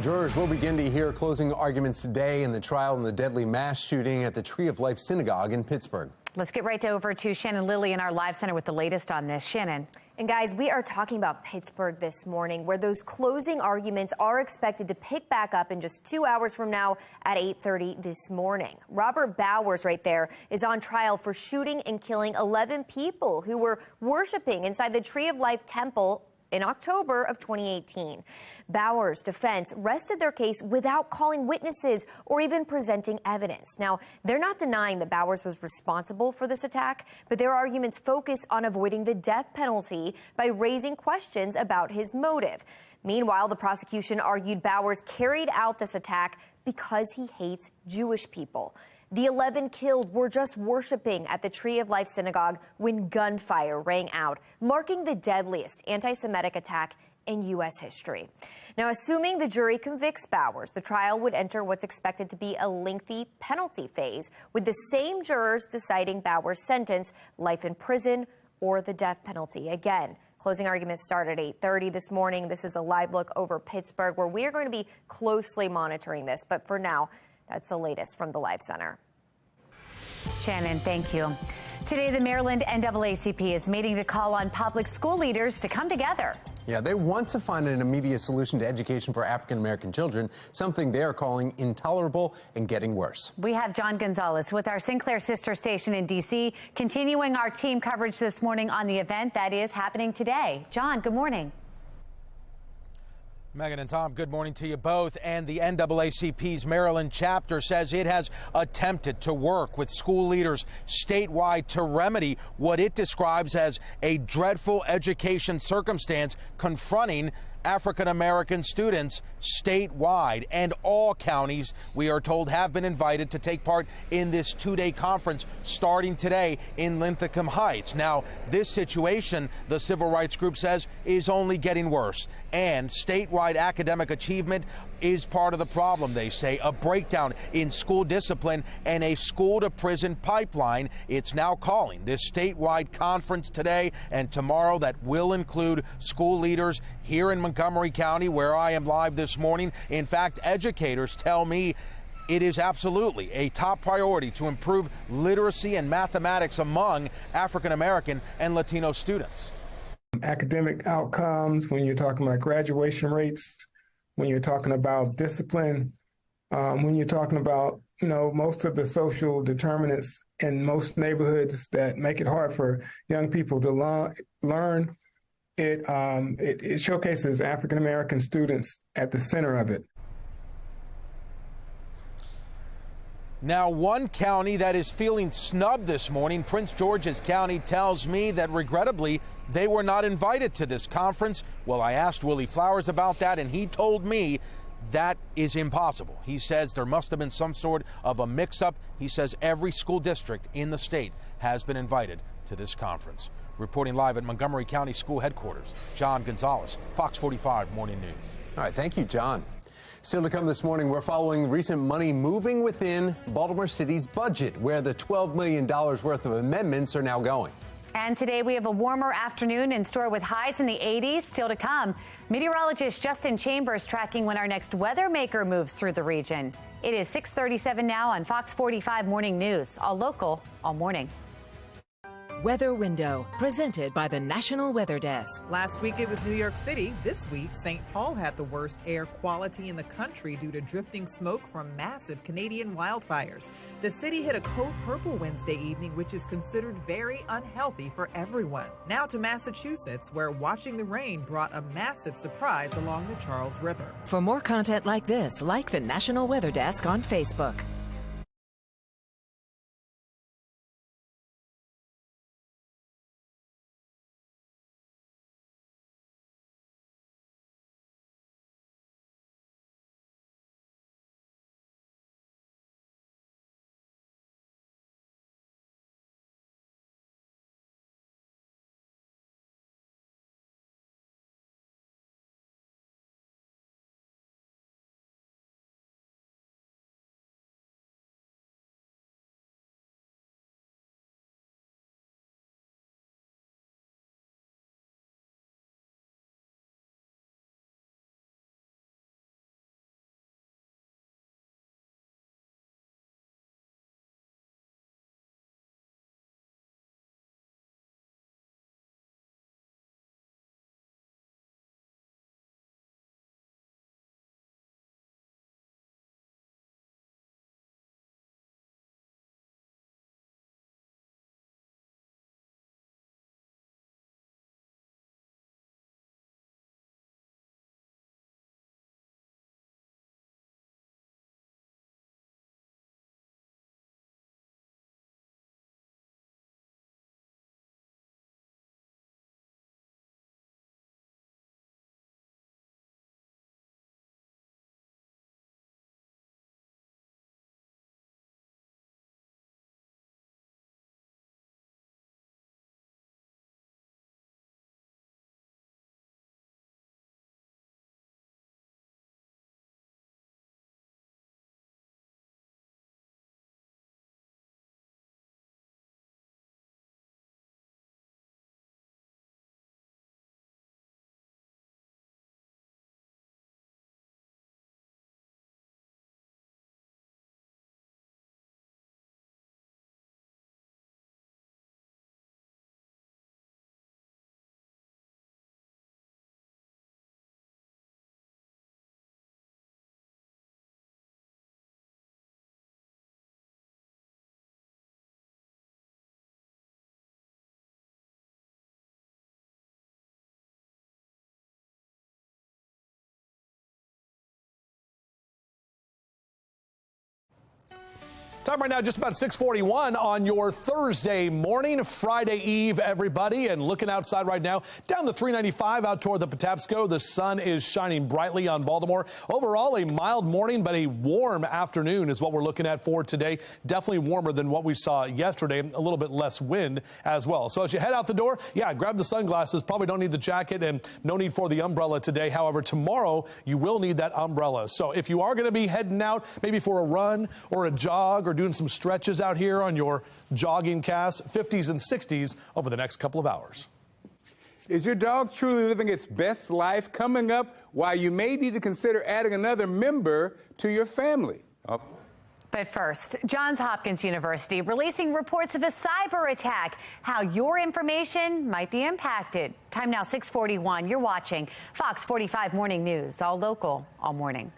Jurors will begin to hear closing arguments today in the trial in the deadly mass shooting at the Tree of Life Synagogue in Pittsburgh. Let's get right over to Shannon Lilly in our live center with the latest on this. Shannon. And guys, we are talking about Pittsburgh this morning, where those closing arguments are expected to pick back up in just 2 hours from now at 8:30 this morning. Robert Bowers right there is on trial for shooting and killing 11 people who were worshiping inside the Tree of Life temple in October of 2018. Bowers' defense rested their case without calling witnesses or even presenting evidence. Now, they're not denying that Bowers was responsible for this attack, but their arguments focus on avoiding the death penalty by raising questions about his motive. Meanwhile, the prosecution argued Bowers carried out this attack because he hates Jewish people. The 11 killed were just worshiping at the Tree of Life Synagogue when gunfire rang out, marking the deadliest anti-Semitic attack in U.S. history. Now, assuming the jury convicts Bowers, the trial would enter what's expected to be a lengthy penalty phase, with the same jurors deciding Bowers' sentence, life in prison or the death penalty. Again, closing arguments start at 8:30 this morning. This is a live look over Pittsburgh, where we are going to be closely monitoring this. But for now, that's the latest from the Live Center. Shannon, thank you. Today, the Maryland NAACP is meeting to call on public school leaders to come together. Yeah, they want to find an immediate solution to education for African-American children, something they are calling intolerable and getting worse. We have John Gonzalez with our Sinclair sister station in D.C., continuing our team coverage this morning on the event that is happening today. John, good morning. Megan and Tom, good morning to you both. And the NAACP's Maryland chapter says it has attempted to work with school leaders statewide to remedy what it describes as a dreadful education circumstance confronting African-American students statewide. And all counties, we are told, have been invited to take part in this two-day conference starting today in Linthicum Heights. Now, this situation, the civil rights group says, is only getting worse. And statewide academic achievement is part of the problem, they say. A breakdown in school discipline and a school-to-prison pipeline. It's now calling this statewide conference today and tomorrow that will include school leaders here in Montgomery County, where I am live this morning. In fact, educators tell me it is absolutely a top priority to improve literacy and mathematics among African-American and Latino students. Academic outcomes, when you're talking about graduation rates, when you're talking about discipline, when you're talking about, most of the social determinants in most neighborhoods that make it hard for young people to learn, it showcases African-American students at the center of it. Now, one county that is feeling snubbed this morning, Prince George's County, tells me that regrettably they were not invited to this conference. Well, I asked Willie Flowers about that, and he told me that is impossible. He says there must have been some sort of a mix-up. He says every school district in the state has been invited to this conference. Reporting live at Montgomery County School Headquarters, John Gonzalez, Fox 45 Morning News. All right, thank you, John. Still to come this morning, we're following recent money moving within Baltimore City's budget, where the $12 million worth of amendments are now going. And today we have a warmer afternoon in store with highs in the 80s. Still to come, meteorologist Justin Chambers tracking when our next weather maker moves through the region. It is 6:37 now on Fox 45 Morning News, all local, all morning. Weather Window, presented by the National Weather Desk. Last week it was New York City. This week, St. Paul had the worst air quality in the country due to drifting smoke from massive Canadian wildfires. The city hit a code purple Wednesday evening, which is considered very unhealthy for everyone. Now to Massachusetts, where watching the rain brought a massive surprise along the Charles River. For more content like this, like the National Weather Desk on Facebook. Time right now, just about 6:41 on your Thursday morning, Friday Eve, everybody. And looking outside right now, down the 395 out toward the Patapsco, the sun is shining brightly on Baltimore. Overall, a mild morning, but a warm afternoon is what we're looking at for today. Definitely warmer than what we saw yesterday. A little bit less wind as well. So as you head out the door, yeah, grab the sunglasses. Probably don't need the jacket and no need for the umbrella today. However, tomorrow you will need that umbrella. So if you are going to be heading out, maybe for a run or a jog or doing some stretches out here on your jogging cast, 50s and 60s over the next couple of hours. Is your dog truly living its best life? Coming up, why you may need to consider adding another member to your family. But first, Johns Hopkins University releasing reports of a cyber attack. How your information might be impacted. Time now 6:41. You're watching Fox 45 Morning News, all local, all morning.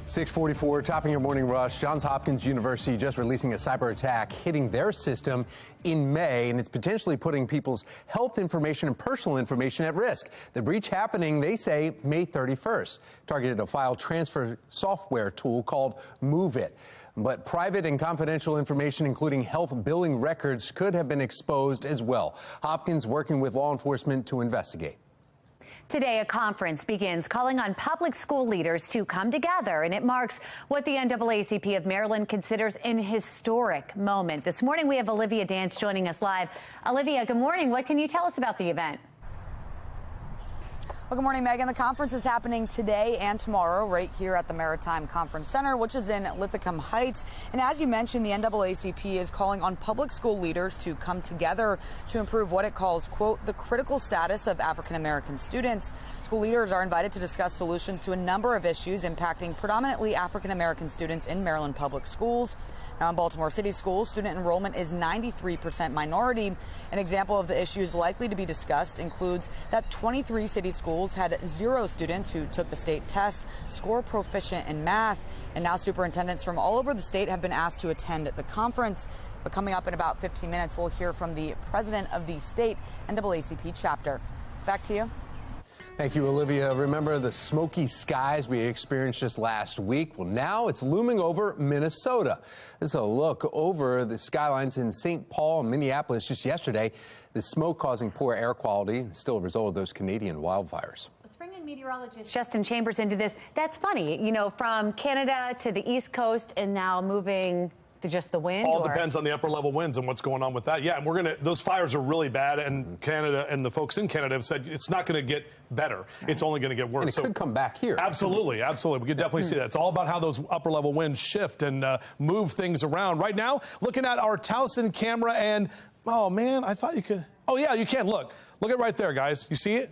.644, topping your morning rush. Johns Hopkins University just releasing a cyber attack hitting their system in May, and it's potentially putting people's health information and personal information at risk. The breach happening, they say, May 31st. Targeted a file transfer software tool called MoveIt. But private and confidential information, including health billing records, could have been exposed as well. Hopkins working with law enforcement to investigate. Today, a conference begins calling on public school leaders to come together, and it marks what the NAACP of Maryland considers an historic moment. This morning, we have Olivia Dance joining us live. Olivia, good morning. What can you tell us about the event? Well, good morning, Megan. The conference is happening today and tomorrow right here at the Maritime Conference Center, which is in Lithicum Heights. And as you mentioned, the NAACP is calling on public school leaders to come together to improve what it calls, quote, the critical status of African-American students. School leaders are invited to discuss solutions to a number of issues impacting predominantly African-American students in Maryland public schools. Now, in Baltimore City schools, student enrollment is 93% minority. An example of the issues likely to be discussed includes that 23 city schools had 0 students who took the state test score proficient in math. And now superintendents from all over the state have been asked to attend the conference. But coming up in about 15 minutes, we'll hear from the president of the state NAACP chapter. Back to you. Thank you, Olivia. Remember the smoky skies we experienced just last week? Well, now it's looming over Minnesota. This is a look over the skylines in St. Paul and Minneapolis just yesterday. The smoke causing poor air quality, still a result of those Canadian wildfires. Let's bring in meteorologist Justin Chambers into this. That's funny, you know, from Canada to the East Coast and now moving to just the wind? All depends on the upper level winds and what's going on with that. Yeah, and those fires are really bad, and Canada and the folks in Canada have said it's not going to get better. Right. It's only going to get worse. And it could come back here. Absolutely, absolutely. We could definitely see that. It's all about how those upper level winds shift and move things around. Right now, looking at our Towson camera, and oh man, I thought you could. Oh yeah, you can. Look at right there, guys. You see it?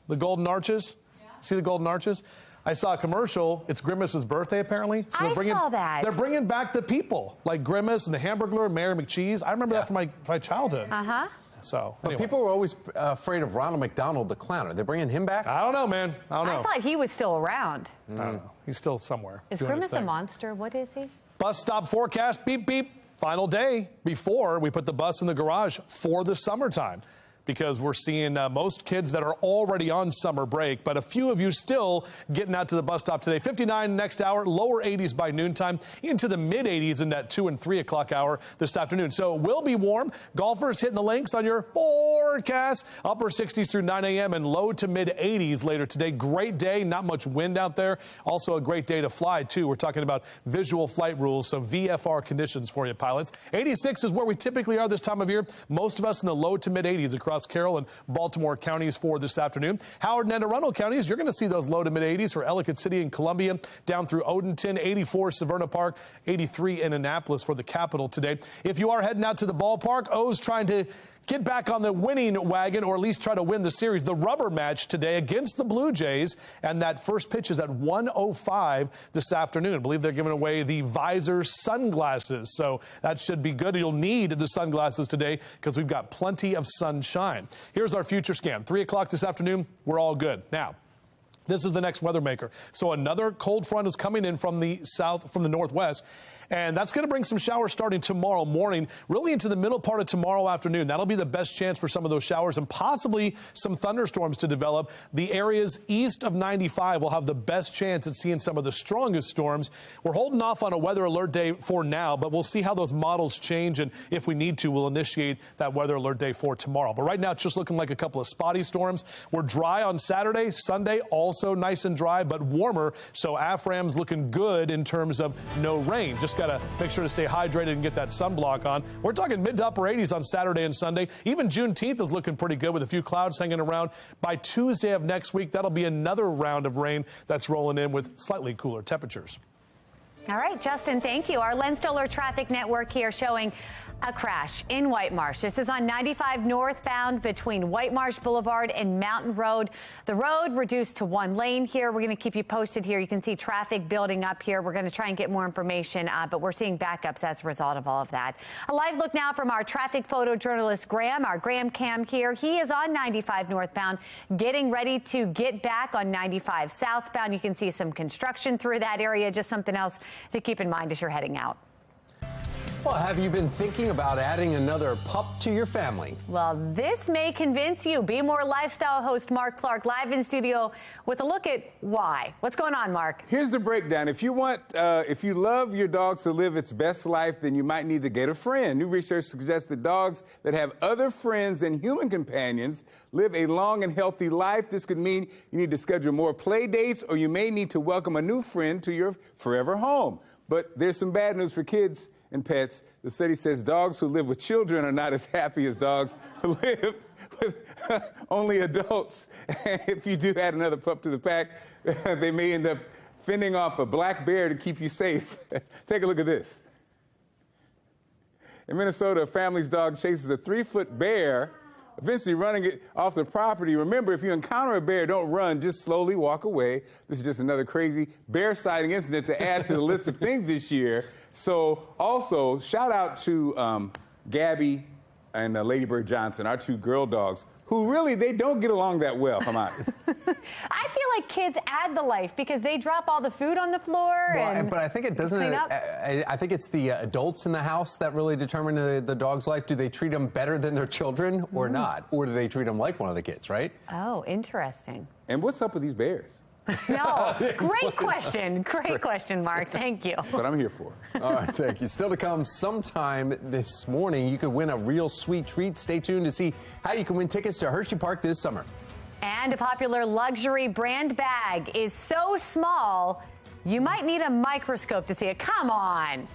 The golden arches? Yeah. See the golden arches? I saw a commercial. It's Grimace's birthday, apparently. So I saw that. They're bringing back the people, like Grimace and the Hamburglar and Mary McCheese. I remember that from my childhood. Uh-huh. So, anyway. People were always afraid of Ronald McDonald, the clown. Are they bringing him back? I don't know, man. I don't know. I thought he was still around. I don't know. He's still somewhere. Is Grimace a monster? What is he? Bus stop forecast, beep, beep. Final day before we put the bus in the garage for the summertime. Because we're seeing most kids that are already on summer break, but a few of you still getting out to the bus stop today. 59 next hour, lower 80s by noontime, into the mid 80s in that 2 and 3 o'clock hour this afternoon. So it will be warm. Golfers hitting the links on your forecast. Upper 60s through 9 a.m. and low to mid 80s later today. Great day, not much wind out there. Also a great day to fly, too. We're talking about visual flight rules, so VFR conditions for you pilots. 86 is where we typically are this time of year. Most of us in the low to mid 80s across Carroll and Baltimore counties for this afternoon. Howard and Anne Arundel counties, you're going to see those low to mid 80s for Ellicott City and Columbia, down through Odenton, 84 Severna Park, 83 in Annapolis for the capital today. If you are heading out to the ballpark, O's trying to get back on the winning wagon, or at least try to win the series. The rubber match today against the Blue Jays, and that first pitch is at 1:05 this afternoon. I believe they're giving away the visor sunglasses, so that should be good. You'll need the sunglasses today because we've got plenty of sunshine. Here's our future scan. 3 o'clock this afternoon, we're all good. Now, this is the next weather maker. So another cold front is coming in from the south, from the northwest. And that's going to bring some showers starting tomorrow morning, really into the middle part of tomorrow afternoon. That'll be the best chance for some of those showers and possibly some thunderstorms to develop. The areas east of 95 will have the best chance at seeing some of the strongest storms. We're holding off on a weather alert day for now, but we'll see how those models change. And if we need to, we'll initiate that weather alert day for tomorrow. But right now, it's just looking like a couple of spotty storms. We're dry on Saturday, Sunday, also nice and dry, but warmer. So AFRAM's looking good in terms of no rain. Just got to make sure to stay hydrated and get that sunblock on. We're talking mid to upper 80s on Saturday and Sunday. Even Juneteenth is looking pretty good with a few clouds hanging around. By Tuesday of next week, that'll be another round of rain that's rolling in with slightly cooler temperatures. All right, Justin, thank you. Our Len Stoller traffic network here showing a crash in White Marsh. This is on 95 northbound between White Marsh Boulevard and Mountain Road. The road reduced to one lane here. We're going to keep you posted here. You can see traffic building up here. We're going to try and get more information, but we're seeing backups as a result of all of that. A live look now from our traffic photojournalist Graham, our Graham Cam here. He is on 95 northbound, getting ready to get back on 95 southbound. You can see some construction through that area. Just something else to keep in mind as you're heading out. Well, have you been thinking about adding another pup to your family? Well, this may convince you. Be More lifestyle host Mark Clark live in studio with a look at why. What's going on, Mark? Here's the breakdown. If you love your dog to live its best life, then you might need to get a friend. New research suggests that dogs that have other friends and human companions live a long and healthy life. This could mean you need to schedule more play dates, or you may need to welcome a new friend to your forever home. But there's some bad news for kids and pets. The study says dogs who live with children are not as happy as dogs who live with only adults. If you do add another pup to the pack, they may end up fending off a black bear to keep you safe. Take a look at this. In Minnesota, a family's dog chases a 3-foot bear, eventually running it off the property. Remember, if you encounter a bear, don't run, just slowly walk away. This is just another crazy bear sighting incident to add to the list of things this year. So also, shout out to Gabby and Ladybird Johnson, our 2 girl dogs, who really, they don't get along that well, if I'm honest. I feel like kids add the life because they drop all the food on the floor. But I think it doesn't. I think it's the adults in the house that really determine the dog's life. Do they treat them better than their children or not? Or do they treat them like one of the kids, right? Oh, interesting. And what's up with these bears? No, great question. Great question, Mark. Thank you. That's what I'm here for. All right, thank you. Still to come sometime this morning, you could win a real sweet treat. Stay tuned to see how you can win tickets to Hershey Park this summer. And a popular luxury brand bag is so small, you might need a microscope to see it. Come on.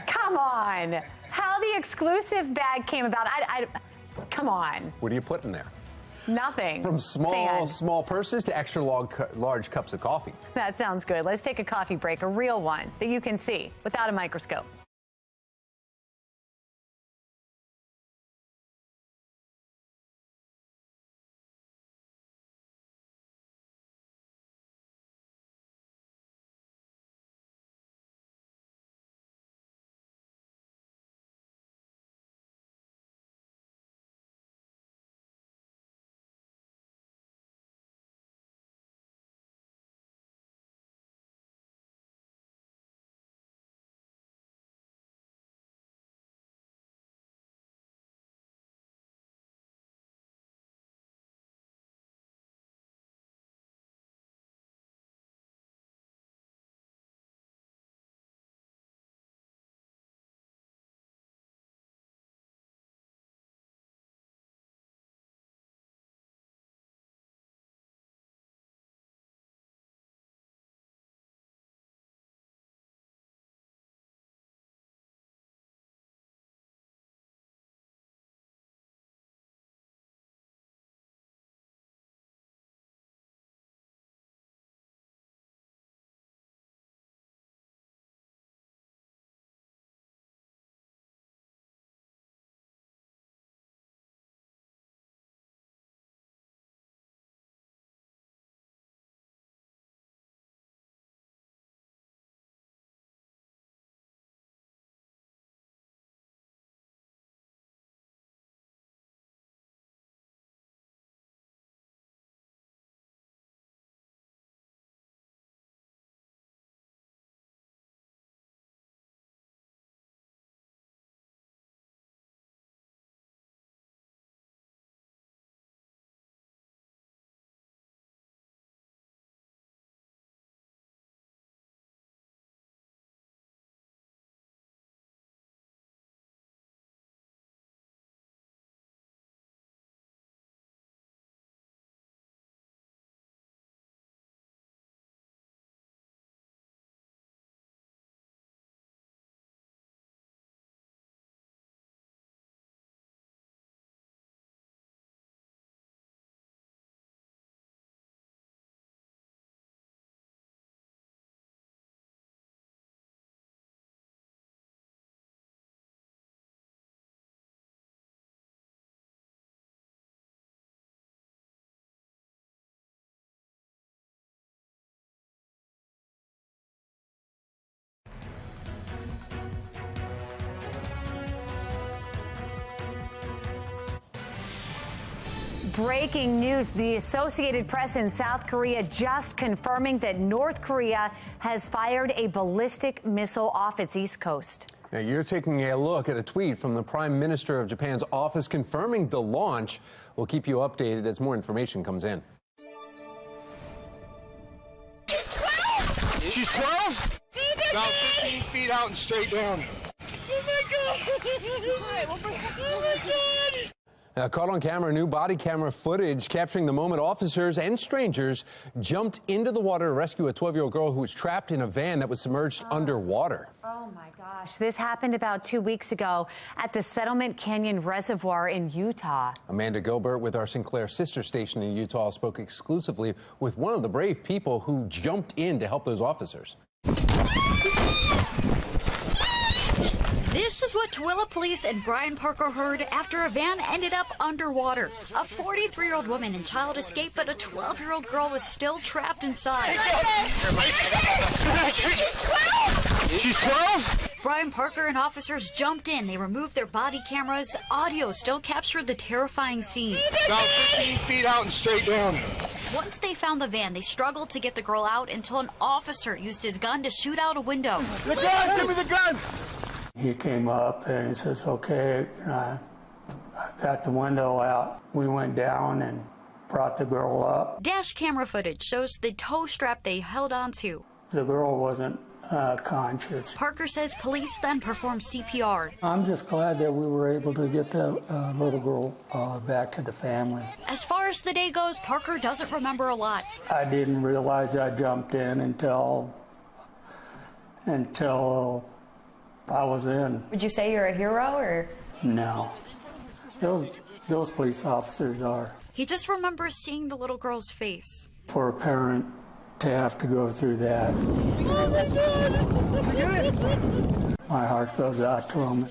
Come on. How the exclusive bag came about, come on. What do you put in there? Nothing. From small purses to extra large cups of coffee. That sounds good. Let's take a coffee break, a real one that you can see without a microscope. Breaking news. The Associated Press in South Korea just confirming that North Korea has fired a ballistic missile off its east coast. Now you're taking a look at a tweet from the Prime Minister of Japan's office confirming the launch. We'll keep you updated as more information comes in. She's 12? About 15 feet out and straight down. Oh my God! Oh my God! Now, caught on camera, new body camera footage capturing the moment officers and strangers jumped into the water to rescue a 12-year-old girl who was trapped in a van that was submerged underwater. Oh my gosh. This happened about 2 weeks ago at the Settlement Canyon Reservoir in Utah. Amanda Gilbert with our Sinclair sister station in Utah spoke exclusively with one of the brave people who jumped in to help those officers. This is what Tooele Police and Bryan Parker heard after a van ended up underwater. A 43-year-old woman and child escaped, but a 12-year-old girl was still trapped inside. She's 12? Brian Parker and officers jumped in. They removed their body cameras. Audio still captured the terrifying scene. About 15 feet out and straight down. Once they found the van, they struggled to get the girl out until an officer used his gun to shoot out a window. The gun! Give me the gun! He came up and he says, okay, I got the window out. We went down and brought the girl up. Dash camera footage shows the tow strap they held onto. The girl wasn't conscious. Parker says police then performed CPR. I'm just glad that we were able to get the little girl back to the family. As far as the day goes, Parker doesn't remember a lot. I didn't realize I jumped in until I was in. Would you say you're a hero or? No. Those police officers are. He just remembers seeing the little girl's face. For a parent to have to go through that, my heart goes out to him.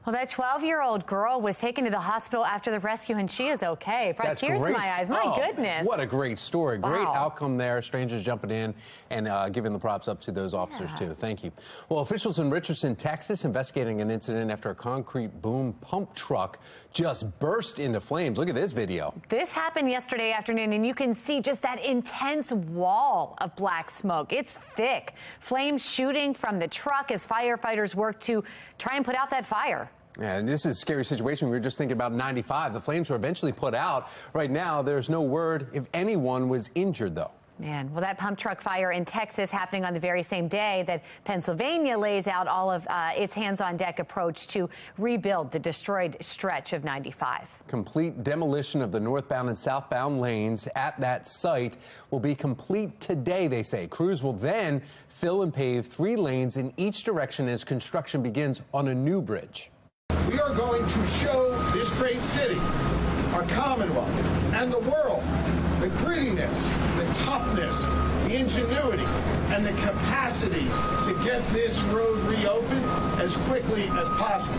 Well, that 12-year-old girl was taken to the hospital after the rescue, and she is okay. Brought That's tears great. to my eyes. My goodness. What a great story. Wow. Great outcome there. Strangers jumping in and giving the props up to those officers, too. Thank you. Well, officials in Richardson, Texas, investigating an incident after a concrete boom pump truck just burst into flames. Look at this video. This happened yesterday afternoon, and you can see just that intense wall of black smoke. It's thick. Flames shooting from the truck as firefighters work to try and put out that fire. Yeah, and this is a scary situation. We were just thinking about 95. The flames were eventually put out. Right now, there's no word if anyone was injured, though. Man, well, that pump truck fire in Texas happening on the very same day that Pennsylvania lays out all of its hands-on-deck approach to rebuild the destroyed stretch of 95. Complete demolition of the northbound and southbound lanes at that site will be complete today, they say. Crews will then fill and pave 3 lanes in each direction as construction begins on a new bridge. We are going to show this great city, our Commonwealth, and the world the grittiness, the toughness, the ingenuity, and the capacity to get this road reopened as quickly as possible.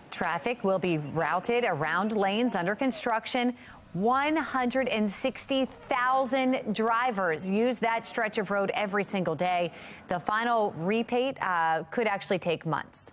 Traffic will be routed around lanes under construction. 160,000 drivers use that stretch of road every single day. The final repaint could actually take months.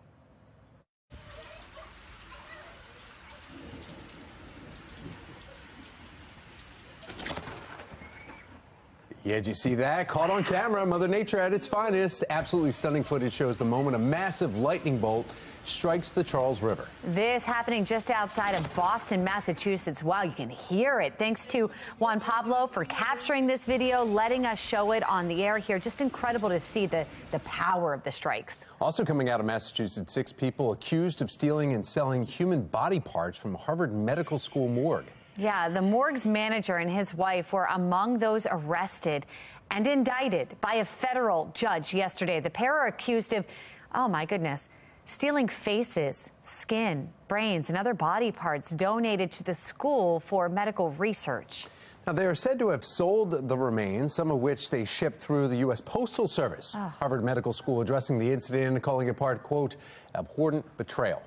Yeah, did you see that? Caught on camera, Mother Nature at its finest. Absolutely stunning footage shows the moment a massive lightning bolt strikes the Charles River. This happening just outside of Boston, Massachusetts. Wow, you can hear it. Thanks to Juan Pablo for capturing this video, letting us show it on the air here. Just incredible to see the power of the strikes. Also coming out of Massachusetts, 6 people accused of stealing and selling human body parts from Harvard Medical School morgue. Yeah, the morgue's manager and his wife were among those arrested and indicted by a federal judge yesterday. The pair are accused of, oh my goodness, stealing faces, skin, brains, and other body parts donated to the school for medical research. Now, they are said to have sold the remains, some of which they shipped through the U.S. Postal Service. Harvard Medical School addressing the incident and calling it part, quote, abhorrent betrayal.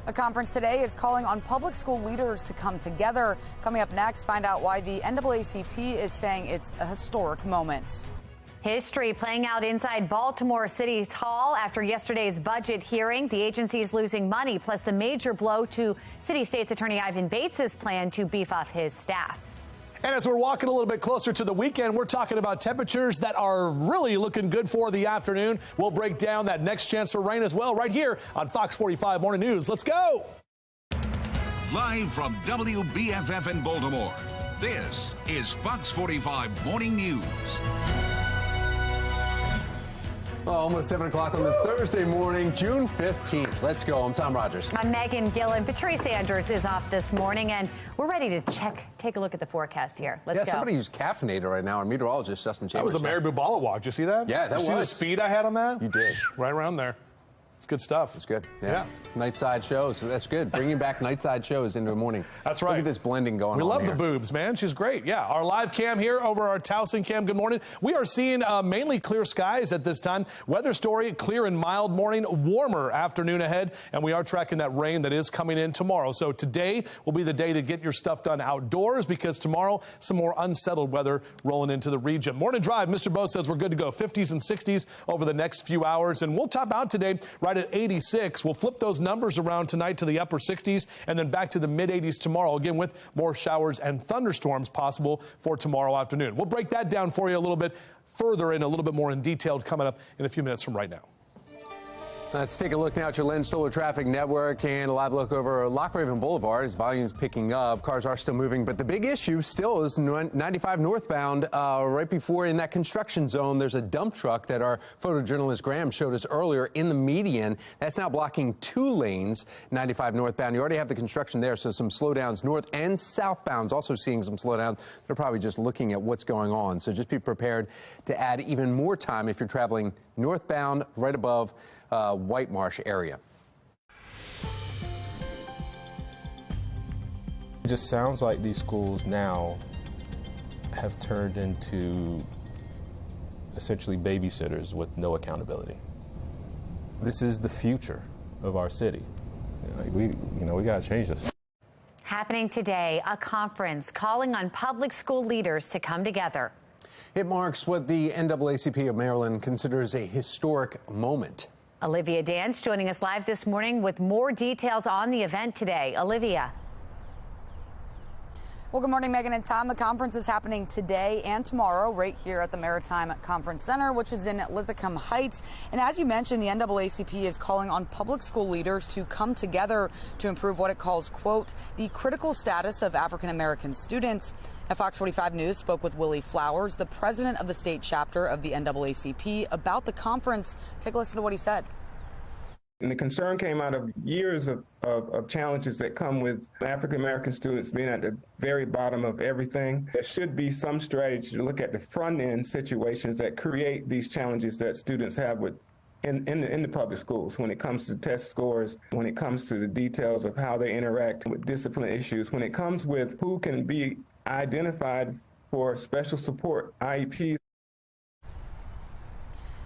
A conference today is calling on public school leaders to come together. Coming up next, find out why the NAACP is saying it's a historic moment. History playing out inside Baltimore City Hall after yesterday's budget hearing. The agency is losing money, plus the major blow to City State's Attorney Ivan Bates's plan to beef up his staff. And as we're walking a little bit closer to the weekend, we're talking about temperatures that are really looking good for the afternoon. We'll break down that next chance for rain as well right here on Fox 45 Morning News. Let's go. Live from WBFF in Baltimore, this is Fox 45 Morning News. Well, almost 7 o'clock on this Thursday morning, June 15th. Let's go. I'm Tom Rogers. I'm Megan Gillen. Patrice Andrews is off this morning, and we're ready to take a look at the forecast here. Let's go. Somebody who's caffeinated right now, our meteorologist, Justin Chambers. That was a Mary Bubala walk. Did you see that? Yeah, that was. Did you see the speed I had on that? You did. Right around there. It's good stuff. It's good. Yeah. Nightside shows. That's good. Bringing back nightside shows into the morning. That's right. Look at this blending going on. We love here. the boobs, man. She's great. Yeah. Our live cam here over our Towson cam. Good morning. We are seeing mainly clear skies at this time. Weather story, clear and mild morning, warmer afternoon ahead. And we are tracking that rain that is coming in tomorrow. So today will be the day to get your stuff done outdoors because tomorrow some more unsettled weather rolling into the region. Morning drive. Mr. Bo says we're good to go. 50s and 60s over the next few hours. And we'll top out today right at 86. We'll flip those numbers around tonight to the upper 60s and then back to the mid 80s tomorrow, again with more showers and thunderstorms possible for tomorrow afternoon. We'll break that down for you a little bit further and a little bit more in detail coming up in a few minutes from right now. Let's take a look now at your Len Stoller traffic network and a live look over Lock Raven Boulevard as volumes picking up. Cars are still moving, but the big issue still is 95 northbound. Right before in that construction zone, there's a dump truck that our photojournalist Graham showed us earlier in the median. That's now blocking 2 lanes, 95 northbound. You already have the construction there, so some slowdowns north and southbound. Also seeing some slowdowns. They're probably just looking at what's going on. So just be prepared to add even more time if you're traveling northbound right above White Marsh area. It just sounds like these schools now have turned into essentially babysitters with no accountability. This is the future of our city. We got to change this. Happening today, a conference calling on public school leaders to come together. It marks what the NAACP of Maryland considers a historic moment. Olivia Dance joining us live this morning with more details on the event today. Olivia. Well, good morning, Megan and Tom. The conference is happening today and tomorrow right here at the Maritime Conference Center, which is in Lithicum Heights. And as you mentioned, the NAACP is calling on public school leaders to come together to improve what it calls, quote, the critical status of African-American students. FOX 45 News spoke with Willie Flowers, the president of the state chapter of the NAACP, about the conference. Take a listen to what he said. And the concern came out of years of challenges that come with African-American students being at the very bottom of everything. There should be some strategy to look at the front-end situations that create these challenges that students have in the public schools when it comes to test scores, when it comes to the details of how they interact with discipline issues, when it comes with who can be identified for special support, IEPs.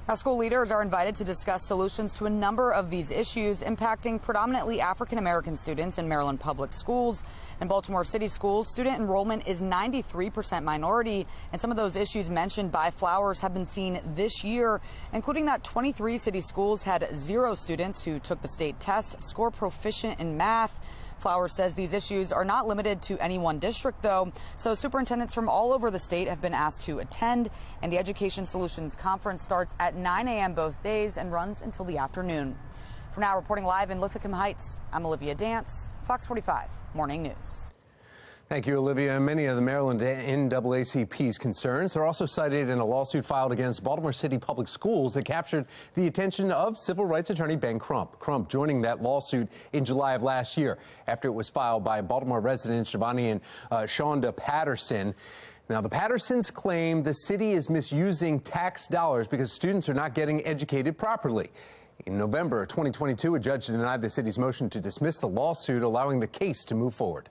Now, school leaders are invited to discuss solutions to a number of these issues impacting predominantly African-American students in Maryland public schools. In Baltimore City schools, student enrollment is 93% minority, and some of those issues mentioned by Flowers have been seen this year, including that 23 city schools had 0 students who took the state test score proficient in math. Flowers says these issues are not limited to any one district, though, so superintendents from all over the state have been asked to attend, and the Education Solutions Conference starts at 9 a.m. both days and runs until the afternoon. For now, reporting live in Lithicum Heights, I'm Olivia Dance, Fox 45 Morning News. Thank you, Olivia. Many of the Maryland NAACP's concerns are also cited in a lawsuit filed against Baltimore City Public Schools that captured the attention of civil rights attorney Ben Crump. Crump joining that lawsuit in July of last year after it was filed by Baltimore residents Giovanni and Shonda Patterson. Now, the Pattersons claim the city is misusing tax dollars because students are not getting educated properly. In November 2022, a judge denied the city's motion to dismiss the lawsuit, allowing the case to move forward.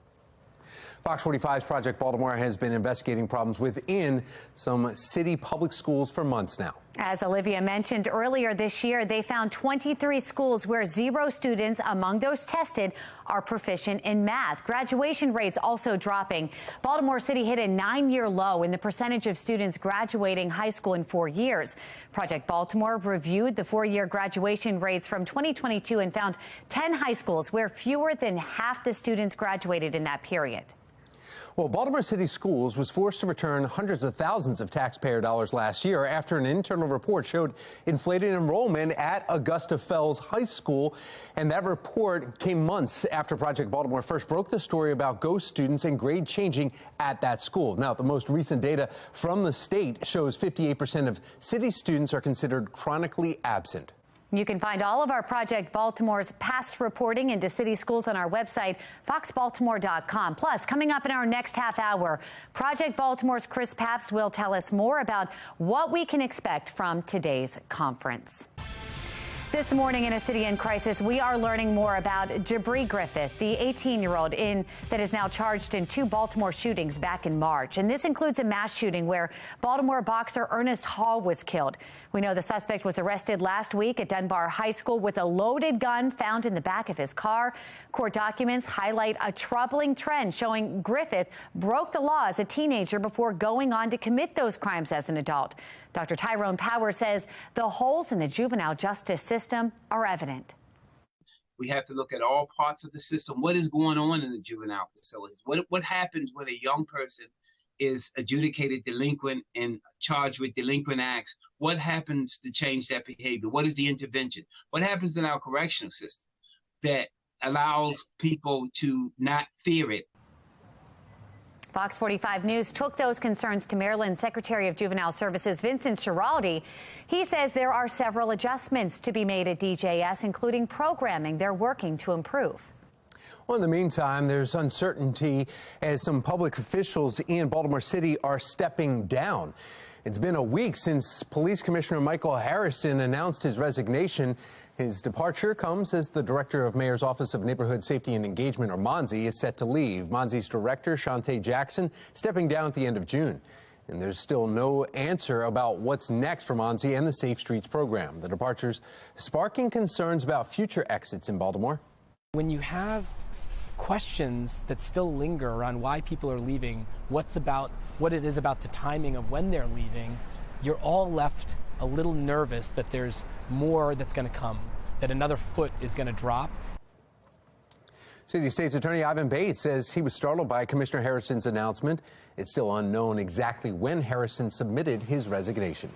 Fox 45's Project Baltimore has been investigating problems within some city public schools for months now. As Olivia mentioned earlier this year, they found 23 schools where 0 students among those tested are proficient in math. Graduation rates also dropping. Baltimore City hit a 9-year low in the percentage of students graduating high school in 4 years. Project Baltimore reviewed the 4-year graduation rates from 2022 and found 10 high schools where fewer than half the students graduated in that period. Well, Baltimore City Schools was forced to return hundreds of thousands of taxpayer dollars last year after an internal report showed inflated enrollment at Augusta Fells High School. And that report came months after Project Baltimore first broke the story about ghost students and grade changing at that school. Now, the most recent data from the state shows 58% of city students are considered chronically absent. You can find all of our Project Baltimore's past reporting into city schools on our website, foxbaltimore.com. Plus, coming up in our next half hour, Project Baltimore's Chris Papst will tell us more about what we can expect from today's conference. This morning in a city in crisis, we are learning more about Jabri Griffith, the 18-year-old that is now charged in 2 Baltimore shootings back in March. And this includes a mass shooting where Baltimore boxer Ernest Hall was killed. We know the suspect was arrested last week at Dunbar High School with a loaded gun found in the back of his car. Court documents highlight a troubling trend showing Griffith broke the law as a teenager before going on to commit those crimes as an adult. Dr. Tyrone Power says the holes in the juvenile justice system are evident. We have to look at all parts of the system. What is going on in the juvenile facilities? What happens when a young person is adjudicated delinquent and charged with delinquent acts? What happens to change that behavior? What is the intervention? What happens in our correctional system that allows people to not fear it? Fox 45 News took those concerns to Maryland Secretary of Juvenile Services Vincent Schiraldi. He says there are several adjustments to be made at DJS, including programming they're working to improve. Well, in the meantime, there's uncertainty as some public officials in Baltimore City are stepping down. It's been a week since Police Commissioner Michael Harrison announced his resignation. His departure comes as the director of Mayor's Office of Neighborhood Safety and Engagement, or MONSE, is set to leave. MONSE's director, Shantae Jackson, stepping down at the end of June. And there's still no answer about what's next for MONSE and the Safe Streets program. The departures sparking concerns about future exits in Baltimore. When you have questions that still linger around why people are leaving, what it is about the timing of when they're leaving, you're all left a little nervous that there's more that's going to come, that another foot is going to drop. City State's Attorney Ivan Bates says he was startled by Commissioner Harrison's announcement. It's still unknown exactly when Harrison submitted his resignation.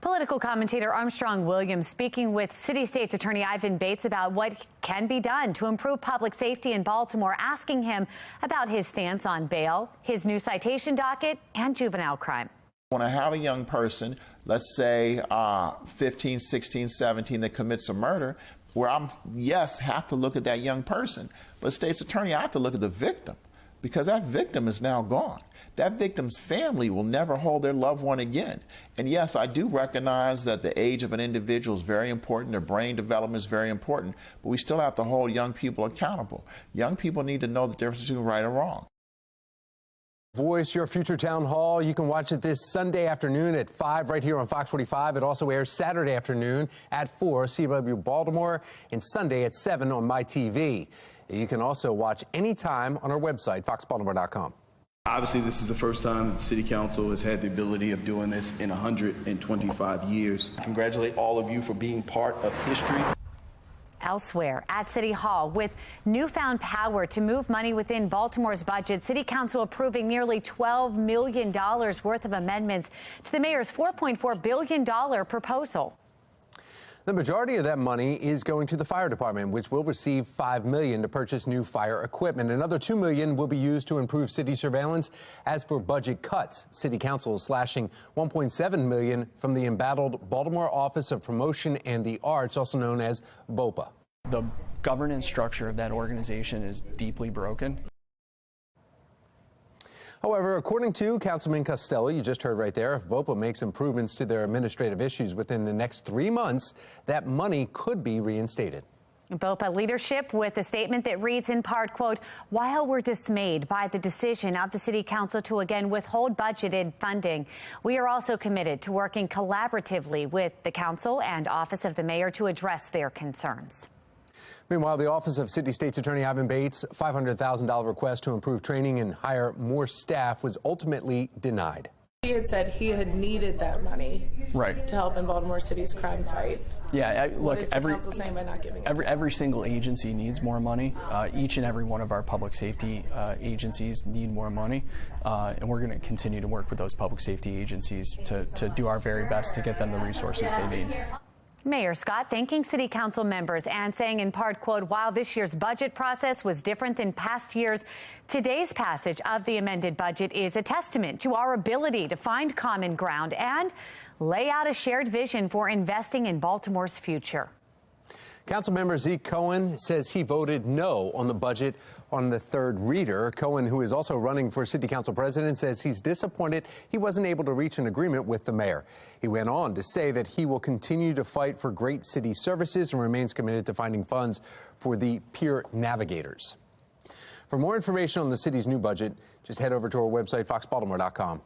Political commentator Armstrong Williams speaking with City State's Attorney Ivan Bates about what can be done to improve public safety in Baltimore, asking him about his stance on bail, his new citation docket, and juvenile crime. When I have a young person, let's say 15, 16, 17, that commits a murder, where have to look at that young person. But state's attorney, I have to look at the victim, because that victim is now gone. That victim's family will never hold their loved one again. And yes, I do recognize that the age of an individual is very important, their brain development is very important, but we still have to hold young people accountable. Young people need to know the difference between right and wrong. Voice your future town hall. You can watch it this Sunday afternoon at 5 right here on Fox 45. It also airs Saturday afternoon at 4 CW Baltimore and Sunday at 7 on MyTV. You can also watch anytime on our website, foxbaltimore.com. Obviously, this is the first time the City Council has had the ability of doing this in 125 years. I congratulate all of you for being part of history. Elsewhere at City Hall, with newfound power to move money within Baltimore's budget, City Council approving nearly $12 million worth of amendments to the mayor's $4.4 billion proposal. The majority of that money is going to the fire department, which will receive $5 million to purchase new fire equipment. Another $2 million will be used to improve city surveillance. As for budget cuts, City Council is slashing $1.7 million from the embattled Baltimore Office of Promotion and the Arts, also known as BOPA. The governance structure of that organization is deeply broken. However, according to Councilman Costello, you just heard right there, if BOPA makes improvements to their administrative issues within the next 3 months, that money could be reinstated. BOPA leadership with a statement that reads in part, quote, while we're dismayed by the decision of the City Council to again withhold budgeted funding, we are also committed to working collaboratively with the Council and Office of the Mayor to address their concerns. Meanwhile, the Office of City State's Attorney Ivan Bates' $500,000 request to improve training and hire more staff was ultimately denied. He had said he had needed that money to help in Baltimore City's crime fight. Yeah, look, what is the council saying by not giving every single agency needs more money. Each and every one of our public safety agencies need more money, and we're going to continue to work with those public safety agencies to do our very best to get them the resources they need. Mayor Scott thanking City Council members and saying in part, quote, while this year's budget process was different than past years, today's passage of the amended budget is a testament to our ability to find common ground and lay out a shared vision for investing in Baltimore's future. Councilmember Zeke Cohen says he voted no on the budget on the third reader. Cohen, who is also running for city council president, says he's disappointed he wasn't able to reach an agreement with the mayor. He went on to say that he will continue to fight for great city services and remains committed to finding funds for the peer navigators. For more information on the city's new budget, just head over to our website, foxbaltimore.com.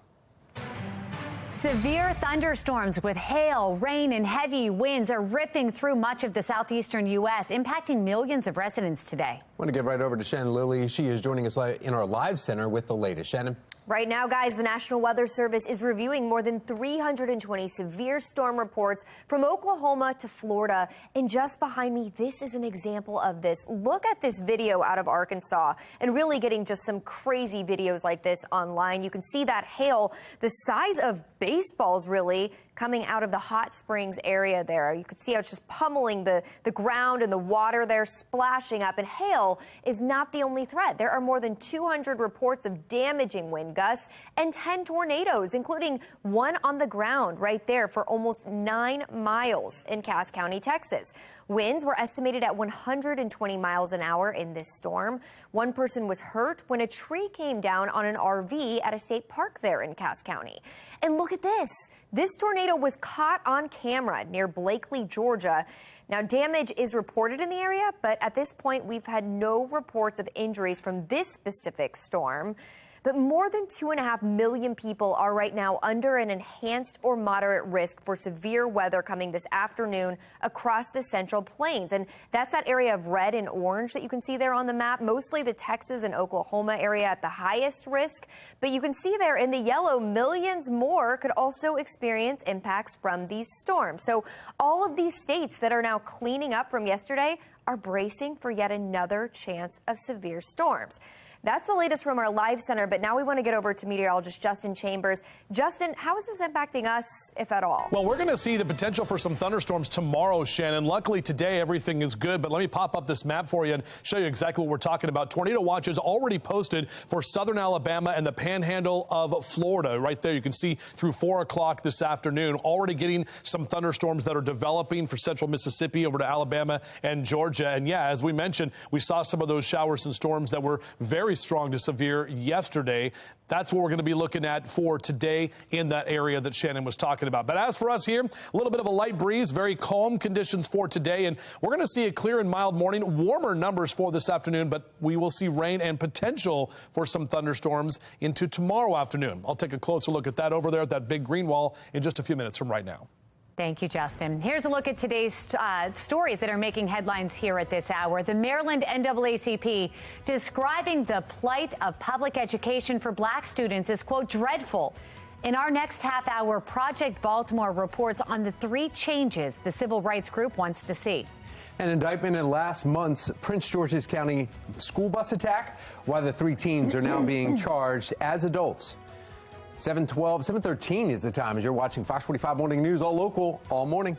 Severe thunderstorms with hail, rain, and heavy winds are ripping through much of the southeastern U.S., impacting millions of residents today. I want to get right over to Shannon Lilly. She is joining us in our live center with the latest. Shannon. Right now, guys, the National Weather Service is reviewing more than 320 severe storm reports from Oklahoma to Florida. And just behind me, this is an example of this. Look at this video out of Arkansas and really getting just some crazy videos like this online. You can see that hail, the size of baseballs, really, coming out of the Hot Springs area there. You can see how it's just pummeling the ground and the water there, splashing up. And hail is not the only threat. There are more than 200 reports of damaging wind gusts and 10 tornadoes, including one on the ground right there for almost 9 miles in Cass County, Texas. Winds were estimated at 120 miles an hour in this storm. One person was hurt when a tree came down on an RV at a state park there in Cass County. And look at this. This tornado was caught on camera near Blakely, Georgia. Now, damage is reported in the area, but at this point, we've had no reports of injuries from this specific storm. But more than 2.5 million people are right now under an enhanced or moderate risk for severe weather coming this afternoon across the Central Plains. And that's that area of red and orange that you can see there on the map, mostly the Texas and Oklahoma area at the highest risk. But you can see there in the yellow, millions more could also experience impacts from these storms. So all of these states that are now cleaning up from yesterday are bracing for yet another chance of severe storms. That's the latest from our live center, but now we want to get over to meteorologist Justin Chambers. Justin, how is this impacting us, if at all? Well, we're going to see the potential for some thunderstorms tomorrow, Shannon. Luckily, today everything is good, but let me pop up this map for you and show you exactly what we're talking about. Tornado watches already posted for southern Alabama and the panhandle of Florida. Right there, you can see through 4 o'clock this afternoon, already getting some thunderstorms that are developing for central Mississippi over to Alabama and Georgia. And yeah, as we mentioned, we saw some of those showers and storms that were very strong to severe yesterday. That's what we're going to be looking at for today in that area that Shannon was talking about. But as for us here, a little bit of a light breeze, very calm conditions for today. And we're going to see a clear and mild morning, warmer numbers for this afternoon, but we will see rain and potential for some thunderstorms into tomorrow afternoon. I'll take a closer look at that over there at that big green wall in just a few minutes from right now. Thank you, Justin. Here's a look at today's stories that are making headlines here at this hour. The Maryland NAACP describing the plight of public education for black students as, quote, dreadful. In our next half hour, Project Baltimore reports on the 3 changes the civil rights group wants to see. An indictment in last month's Prince George's County school bus attack, why the 3 teens are now being charged as adults. 7:13 is the time as you're watching Fox 45 Morning News, all local, all morning.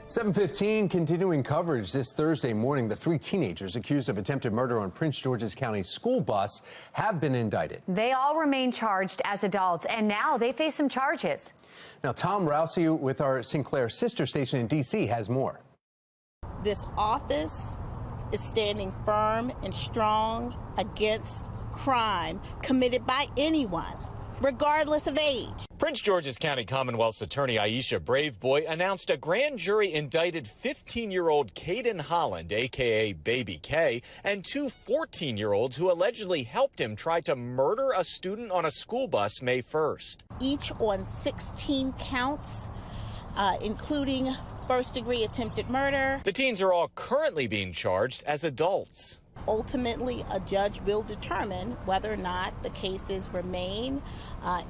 7:15, continuing coverage this Thursday morning. The 3 teenagers accused of attempted murder on Prince George's County school bus have been indicted. They all remain charged as adults, and now they face some charges. Now, Tom Rousey with our Sinclair sister station in D.C. has more. This office is standing firm and strong against crime committed by anyone, regardless of age. Prince George's County Commonwealth's attorney Aisha Braveboy announced a grand jury indicted 15-year-old Caden Holland, a.k.a. Baby K, and 2 14-year-olds who allegedly helped him try to murder a student on a school bus May 1st. Each on 16 counts, including first-degree attempted murder. The teens are all currently being charged as adults. Ultimately, a judge will determine whether or not the cases remain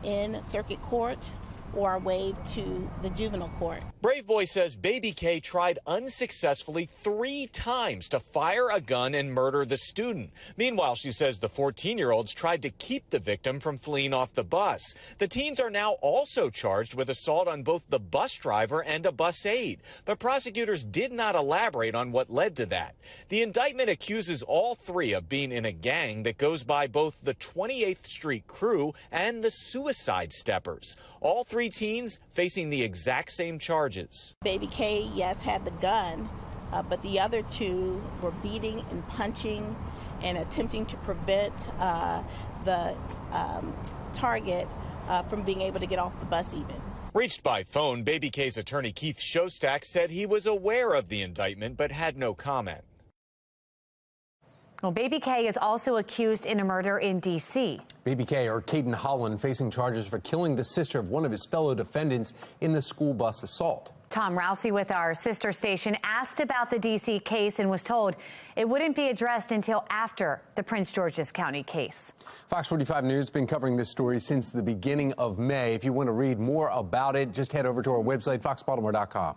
in circuit court or are waived to the juvenile court. Braveboy says Baby K tried unsuccessfully 3 times to fire a gun and murder the student. Meanwhile, she says the 14-year-olds tried to keep the victim from fleeing off the bus. The teens are now also charged with assault on both the bus driver and a bus aide, but prosecutors did not elaborate on what led to that. The indictment accuses all 3 of being in a gang that goes by both the 28th Street crew and the Suicide Steppers. All 3 teens facing the exact same charges. Baby K, yes, had the gun, but the other 2 were beating and punching and attempting to prevent the target from being able to get off the bus even. Reached by phone, Baby K's attorney Keith Shostak said he was aware of the indictment but had no comment. Well, Baby K is also accused in a murder in D.C. Baby K, or Caden Holland, facing charges for killing the sister of one of his fellow defendants in the school bus assault. Tom Rousey with our sister station asked about the D.C. case and was told it wouldn't be addressed until after the Prince George's County case. Fox 45 News has been covering this story since the beginning of May. If you want to read more about it, just head over to our website, foxbaltimore.com.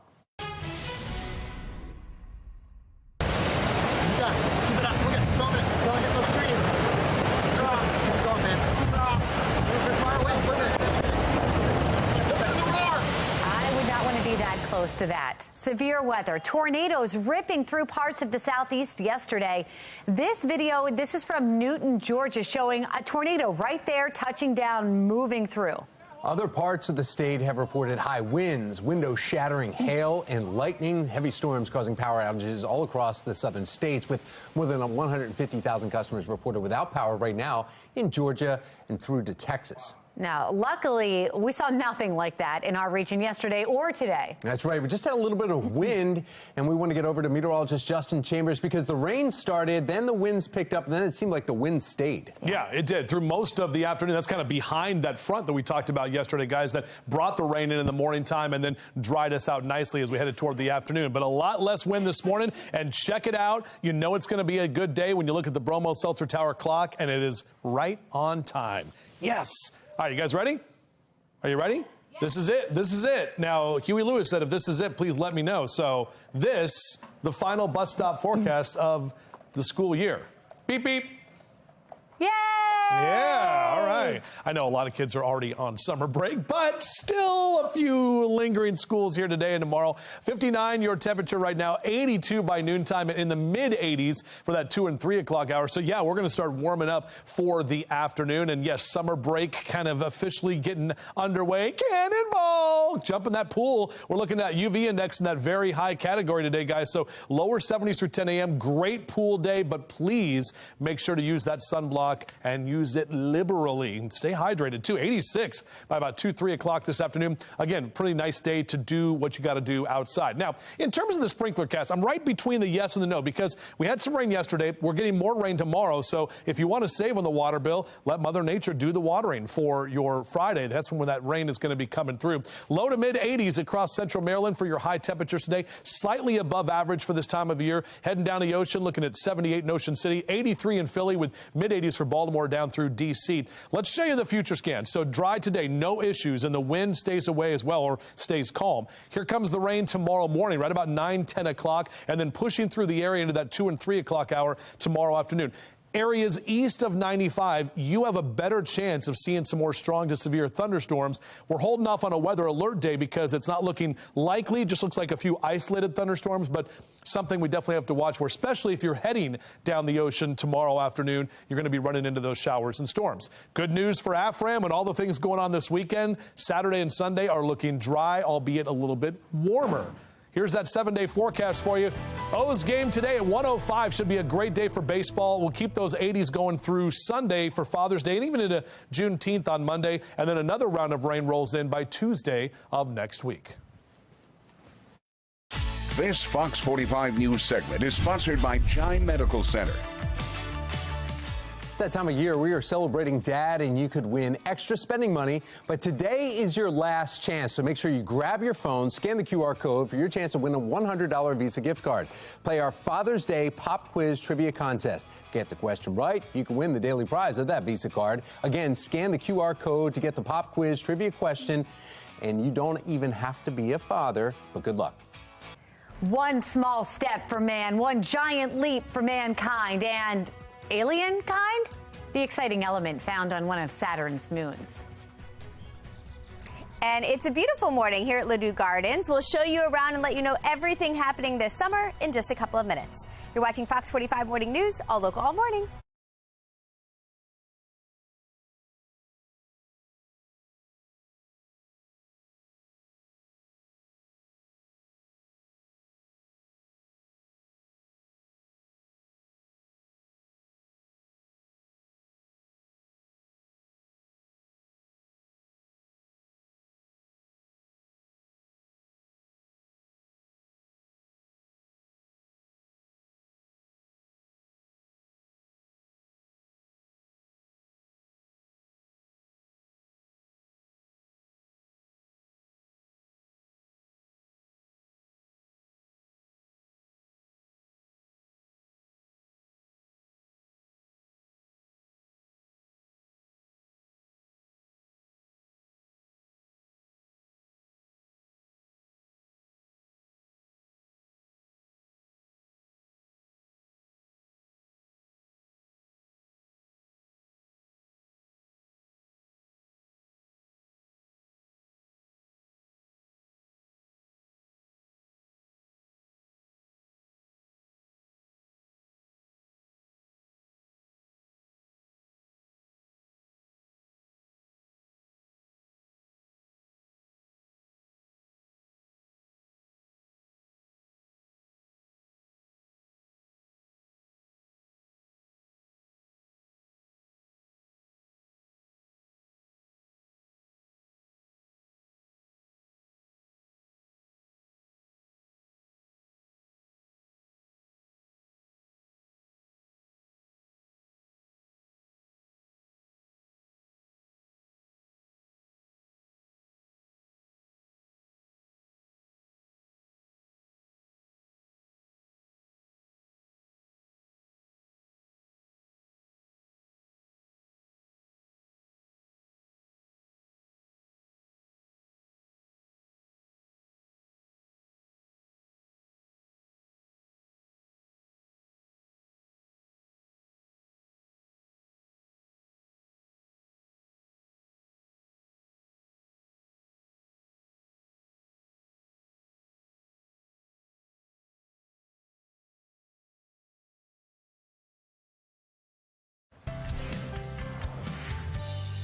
Close to that. Severe weather, tornadoes ripping through parts of the southeast yesterday. This video, this is from Newton, Georgia, showing a tornado right there touching down, moving through. Other parts of the state have reported high winds, window-shattering hail and lightning, heavy storms causing power outages all across the southern states, with more than 150,000 customers reported without power right now in Georgia and through to Texas. Now, luckily, we saw nothing like that in our region yesterday or today. That's right. We just had a little bit of wind, and we want to get over to meteorologist Justin Chambers because the rain started, then the winds picked up, and then it seemed like the wind stayed. Yeah, it did through most of the afternoon. That's kind of behind that front that we talked about yesterday, guys, that brought the rain in the morning time and then dried us out nicely as we headed toward the afternoon. But a lot less wind this morning, and check it out. You know it's going to be a good day when you look at the Bromo Seltzer Tower clock, and it is right on time. Yes. All right, you guys ready? Are you ready? Yeah. This is it. This is it. Now, Huey Lewis said, if this is it, please let me know. So this, the final bus stop forecast of the school year. Beep, beep. Yay! Yeah, all right. I know a lot of kids are already on summer break, but still a few lingering schools here today and tomorrow. 59 your temperature right now, 82 by noontime, and in the mid-80s for that 2 and 3 o'clock hour. So, yeah, we're going to start warming up for the afternoon. And, yes, summer break kind of officially getting underway. Cannonball! Jump in that pool. We're looking at UV index in that very high category today, guys. So lower 70s through 10 a.m. Great pool day, but please make sure to use that sunblock and use it liberally. And stay hydrated, too. 86 by about 2, 3 o'clock this afternoon. Again, pretty nice day to do what you got to do outside. Now, in terms of the sprinkler cast, I'm right between the yes and the no because we had some rain yesterday. We're getting more rain tomorrow. So if you want to save on the water bill, let Mother Nature do the watering for your Friday. That's when that rain is going to be coming through. Low to mid 80s across central Maryland for your high temperatures today. Slightly above average for this time of year. Heading down the ocean, looking at 78 in Ocean City, 83 in Philly with mid 80s for Baltimore down through D.C. Let's show you the future scan. So dry today, no issues, and the wind stays away as well or stays calm. Here comes the rain tomorrow morning, right about 9, 10 o'clock, and then pushing through the area into that 2 and 3 o'clock hour tomorrow afternoon. areas east of 95, you have a better chance of seeing some more strong to severe thunderstorms. We're holding off on a weather alert day because it's not looking likely. It just looks like a few isolated thunderstorms, but something we definitely have to watch for, especially if you're heading down the ocean tomorrow afternoon. You're going to be running into those showers and storms. Good news for AFRAM and all the things going on this weekend. Saturday and Sunday are looking dry, albeit a little bit warmer. Here's that 7-day forecast for you. O's game today at 1:05 should be a great day for baseball. We'll keep those 80s going through Sunday for Father's Day and even into Juneteenth on Monday. And then another round of rain rolls in by Tuesday of next week. This Fox 45 news segment is sponsored by Chime Medical Center. It's that time of year we are celebrating Dad, and you could win extra spending money. But today is your last chance, so make sure you grab your phone, scan the QR code for your chance to win a $100 Visa gift card. Play our Father's Day Pop Quiz Trivia Contest. Get the question right, you can win the daily prize of that Visa card. Again, scan the QR code to get the Pop Quiz Trivia question, and you don't even have to be a father, but good luck. One small step for man, one giant leap for mankind, and alien kind? The exciting element found on one of Saturn's moons. And it's a beautiful morning here at Ladue Gardens. We'll show you around and let you know everything happening this summer in just a couple of minutes. You're watching Fox 45 Morning News, all local, all morning.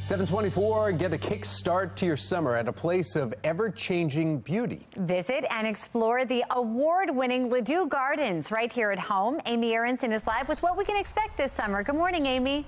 $724, get a kick start to your summer at a place of ever-changing beauty. Visit and explore the award-winning Ladue Gardens right here at home. Amy Aronson is live with what we can expect this summer. Good morning, Amy.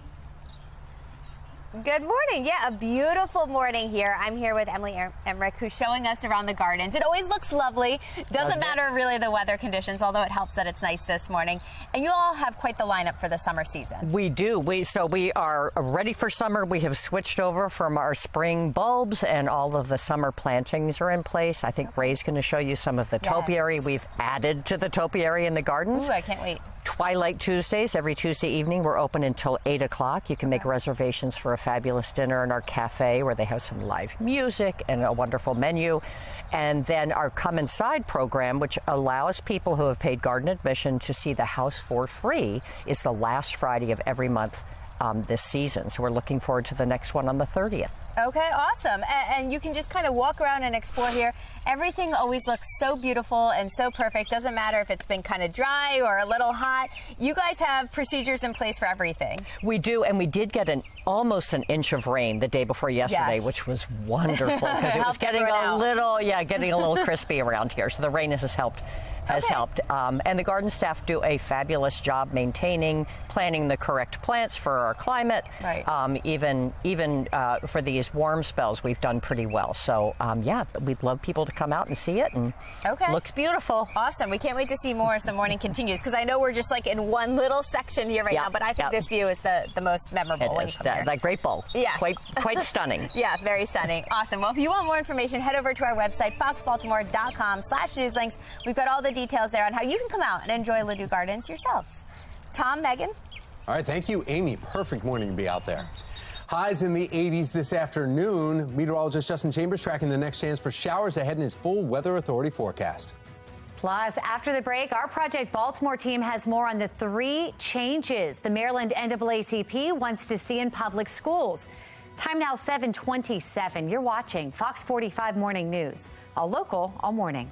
Good morning. Yeah, a beautiful morning here. I'm here with Emily Emmerich, who's showing us around the gardens. It always looks lovely. Doesn't matter really the weather conditions, although it helps that it's nice this morning. And you all have quite the lineup for the summer season. We do. So we are ready for summer. We have switched over from our spring bulbs, and all of the summer plantings are in place. I think Ray's going to show you some of the topiary we've added to the topiary in the gardens. Ooh, I can't wait. Twilight Tuesdays, every Tuesday evening. We're open until 8 o'clock. You can make reservations for a fabulous dinner in our cafe where they have some live music and a wonderful menu. And then our Come Inside program, which allows people who have paid garden admission to see the house for free, is the last Friday of every month this season. So we're looking forward to the next one on the 30th. Okay, awesome. And you can just kind of walk around and explore here. Everything always looks so beautiful and so perfect. Doesn't matter if it's been kind of dry or a little hot. You guys have procedures in place for everything. We do, and we did get almost an inch of rain the day before yesterday, Yes. which was wonderful because it was getting a little crispy around here. So the rain has helped. And the garden staff do a fabulous job maintaining, planting the correct plants for our climate. Right. Even for these warm spells, we've done pretty well. So we'd love people to come out and see it, and looks beautiful. Awesome. We can't wait to see more as the morning continues, because I know we're just like in one little section here right now, but I think this view is the most memorable. It is that great bowl. Yes. Quite stunning. Yeah, very stunning. Awesome. Well, if you want more information, head over to our website, foxbaltimore.com/newslinks. We've got all the details there on how you can come out and enjoy Ladue Gardens yourselves. Tom, Megan? All right, thank you, Amy. Perfect morning to be out there. Highs in the 80s this afternoon. Meteorologist Justin Chambers tracking the next chance for showers ahead in his full Weather Authority forecast. Plus, after the break, our Project Baltimore team has more on the 3 changes the Maryland NAACP wants to see in public schools. Time now 7:27. You're watching Fox 45 Morning News. All local, all morning.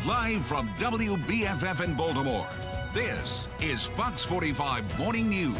Live from WBFF in Baltimore, this is Fox 45 Morning News.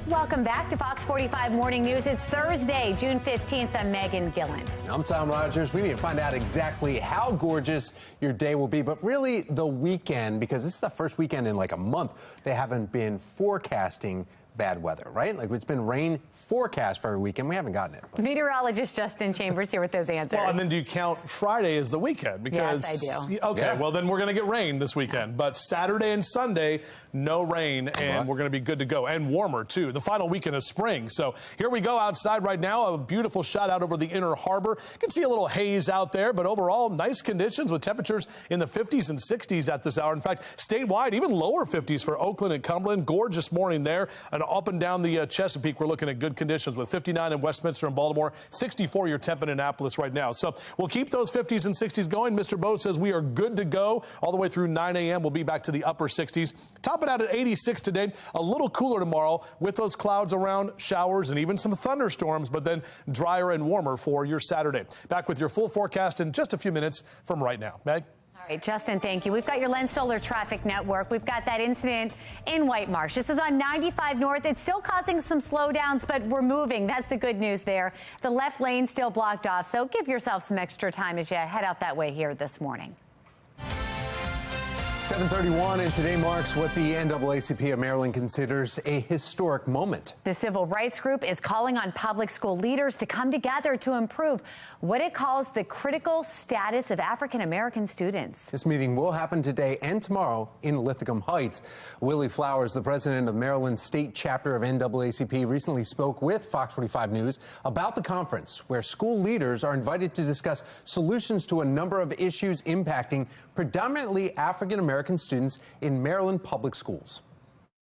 Welcome back to Fox 45 Morning News. It's Thursday, June 15th. I'm Megan Gilland. I'm Tom Rogers. We need to find out exactly how gorgeous your day will be, but really the weekend, because this is the first weekend in like a month they haven't been forecasting bad weather, right? Like, it's been rain forecast for every weekend. We haven't gotten it. Meteorologist Justin Chambers here with those answers. Well, and then do you count Friday as the weekend? Because, yes, I do. Okay, well, then we're going to get rain this weekend. But Saturday and Sunday, no rain, and we're going to be good to go. And warmer, too. The final weekend of spring. So here we go outside right now. A beautiful shot out over the Inner Harbor. You can see a little haze out there, but overall, nice conditions with temperatures in the 50s and 60s at this hour. In fact, statewide, even lower 50s for Oakland and Cumberland. Gorgeous morning there. And up and down the Chesapeake, we're looking at good conditions with 59 in Westminster and Baltimore, 64 your temp in Annapolis right now. So we'll keep those 50s and 60s going. Mr. Bo says we are good to go all the way through 9 a.m. We'll be back to the upper 60s. Top it out at 86 today. A little cooler tomorrow with those clouds around, showers and even some thunderstorms, but then drier and warmer for your Saturday. Back with your full forecast in just a few minutes from right now. Meg? All right, Justin, thank you. We've got your Len Stoller traffic network. We've got that incident in White Marsh. This is on 95 North. It's still causing some slowdowns, but we're moving. That's the good news there. The left lane still blocked off, so give yourself some extra time as you head out that way here this morning. 7:31, and today marks what the NAACP of Maryland considers a historic moment. The civil rights group is calling on public school leaders to come together to improve what it calls the critical status of African-American students. This meeting will happen today and tomorrow in Lithicum Heights. Willie Flowers, the president of Maryland's state chapter of NAACP, recently spoke with Fox 45 News about the conference, where school leaders are invited to discuss solutions to a number of issues impacting predominantly African-American students in Maryland public schools.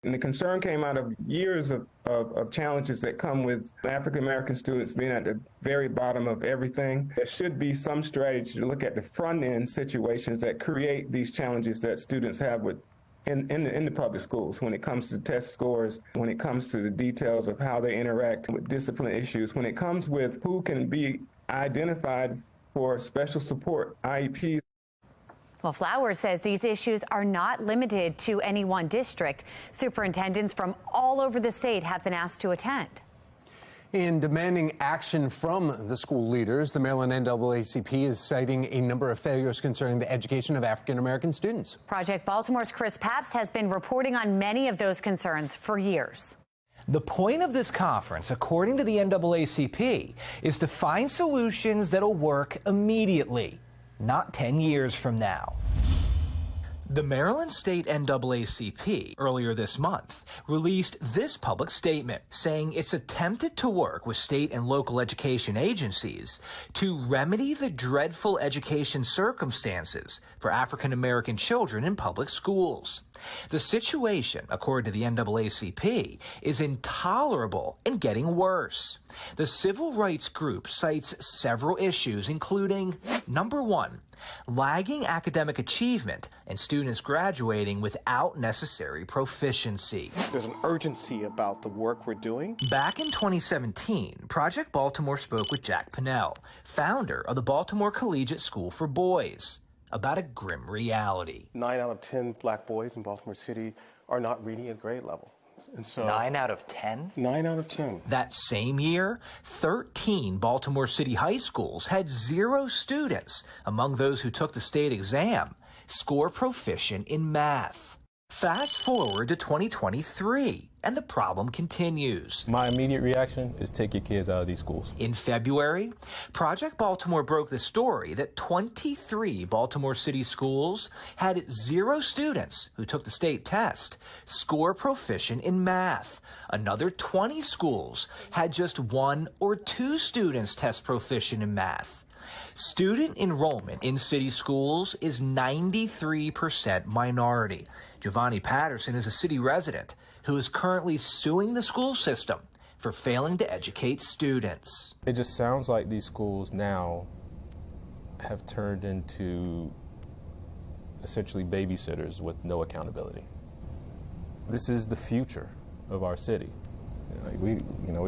And the concern came out of years of challenges that come with African-American students being at the very bottom of everything. There should be some strategy to look at the front-end situations that create these challenges that students have in the public schools, when it comes to test scores, when it comes to the details of how they interact with discipline issues, when it comes with who can be identified for special support, IEPs. Well, Flowers says these issues are not limited to any one district. Superintendents from all over the state have been asked to attend. In demanding action from the school leaders, the Maryland NAACP is citing a number of failures concerning the education of African-American students. Project Baltimore's Chris Pabst has been reporting on many of those concerns for years. The point of this conference, according to the NAACP, is to find solutions that'll work immediately, not 10 years from now. The Maryland State NAACP earlier this month released this public statement saying it's attempted to work with state and local education agencies to remedy the dreadful education circumstances for African American children in public schools. The situation, according to the NAACP, is intolerable and getting worse. The civil rights group cites several issues, including, number one, lagging academic achievement and students graduating without necessary proficiency. There's an urgency about the work we're doing. Back in 2017, Project Baltimore spoke with Jack Pinnell, founder of the Baltimore Collegiate School for Boys, about a grim reality. 9 out of 10 black boys in Baltimore City are not reading at grade level. And so 9 out of 10? 9 out of 10. That same year, 13 Baltimore City high schools had 0 students among those who took the state exam score proficient in math. Fast forward to 2023, and the problem continues. My immediate reaction is take your kids out of these schools. In February, Project Baltimore broke the story that 23 Baltimore City schools had 0 students who took the state test score proficient in math. Another 20 schools had just 1 or 2 students test proficient in math. Student enrollment in city schools is 93% minority. Giovanni Patterson is a city resident who is currently suing the school system for failing to educate students. It just sounds like these schools now have turned into essentially babysitters with no accountability. This is the future of our city. We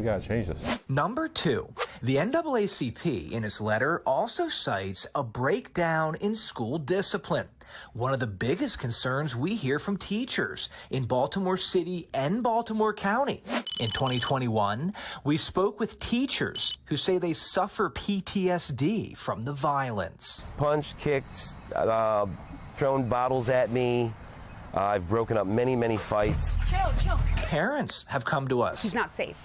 got to change this. Number 2, the NAACP in its letter also cites a breakdown in school discipline. One of the biggest concerns we hear from teachers in Baltimore City and Baltimore County. In 2021, we spoke with teachers who say they suffer PTSD from the violence. Punched, kicked, thrown bottles at me. I've broken up many fights. Chill. parents have come to us. He's not safe.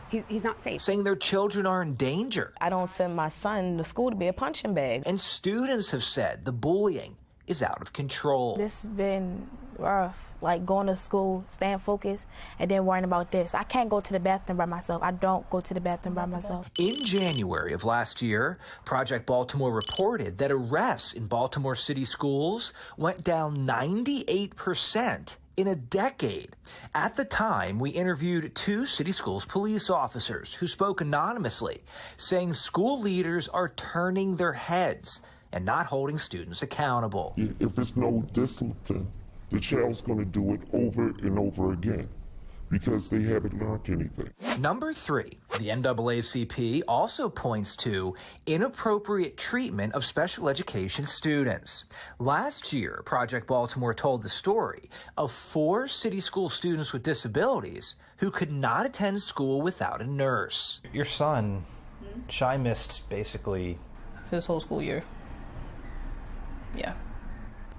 He's not safe. Saying their children are in danger. I don't send my son to school to be a punching bag. And students have said the bullying is out of control. This has been rough, like going to school, staying focused, and then worrying about this. I can't go to the bathroom by myself. I don't go to the bathroom by myself. In January of last year, Project Baltimore reported that arrests in Baltimore City schools went down 98% in a decade. At the time, we interviewed 2 city schools police officers who spoke anonymously, saying school leaders are turning their heads and not holding students accountable. If there's no discipline, the child's going to do it over and over again because they haven't learned anything. Number 3, the NAACP also points to inappropriate treatment of special education students. Last year, Project Baltimore told the story of 4 city school students with disabilities who could not attend school without a nurse. Your son, Shai, missed basically his whole school year. Yeah.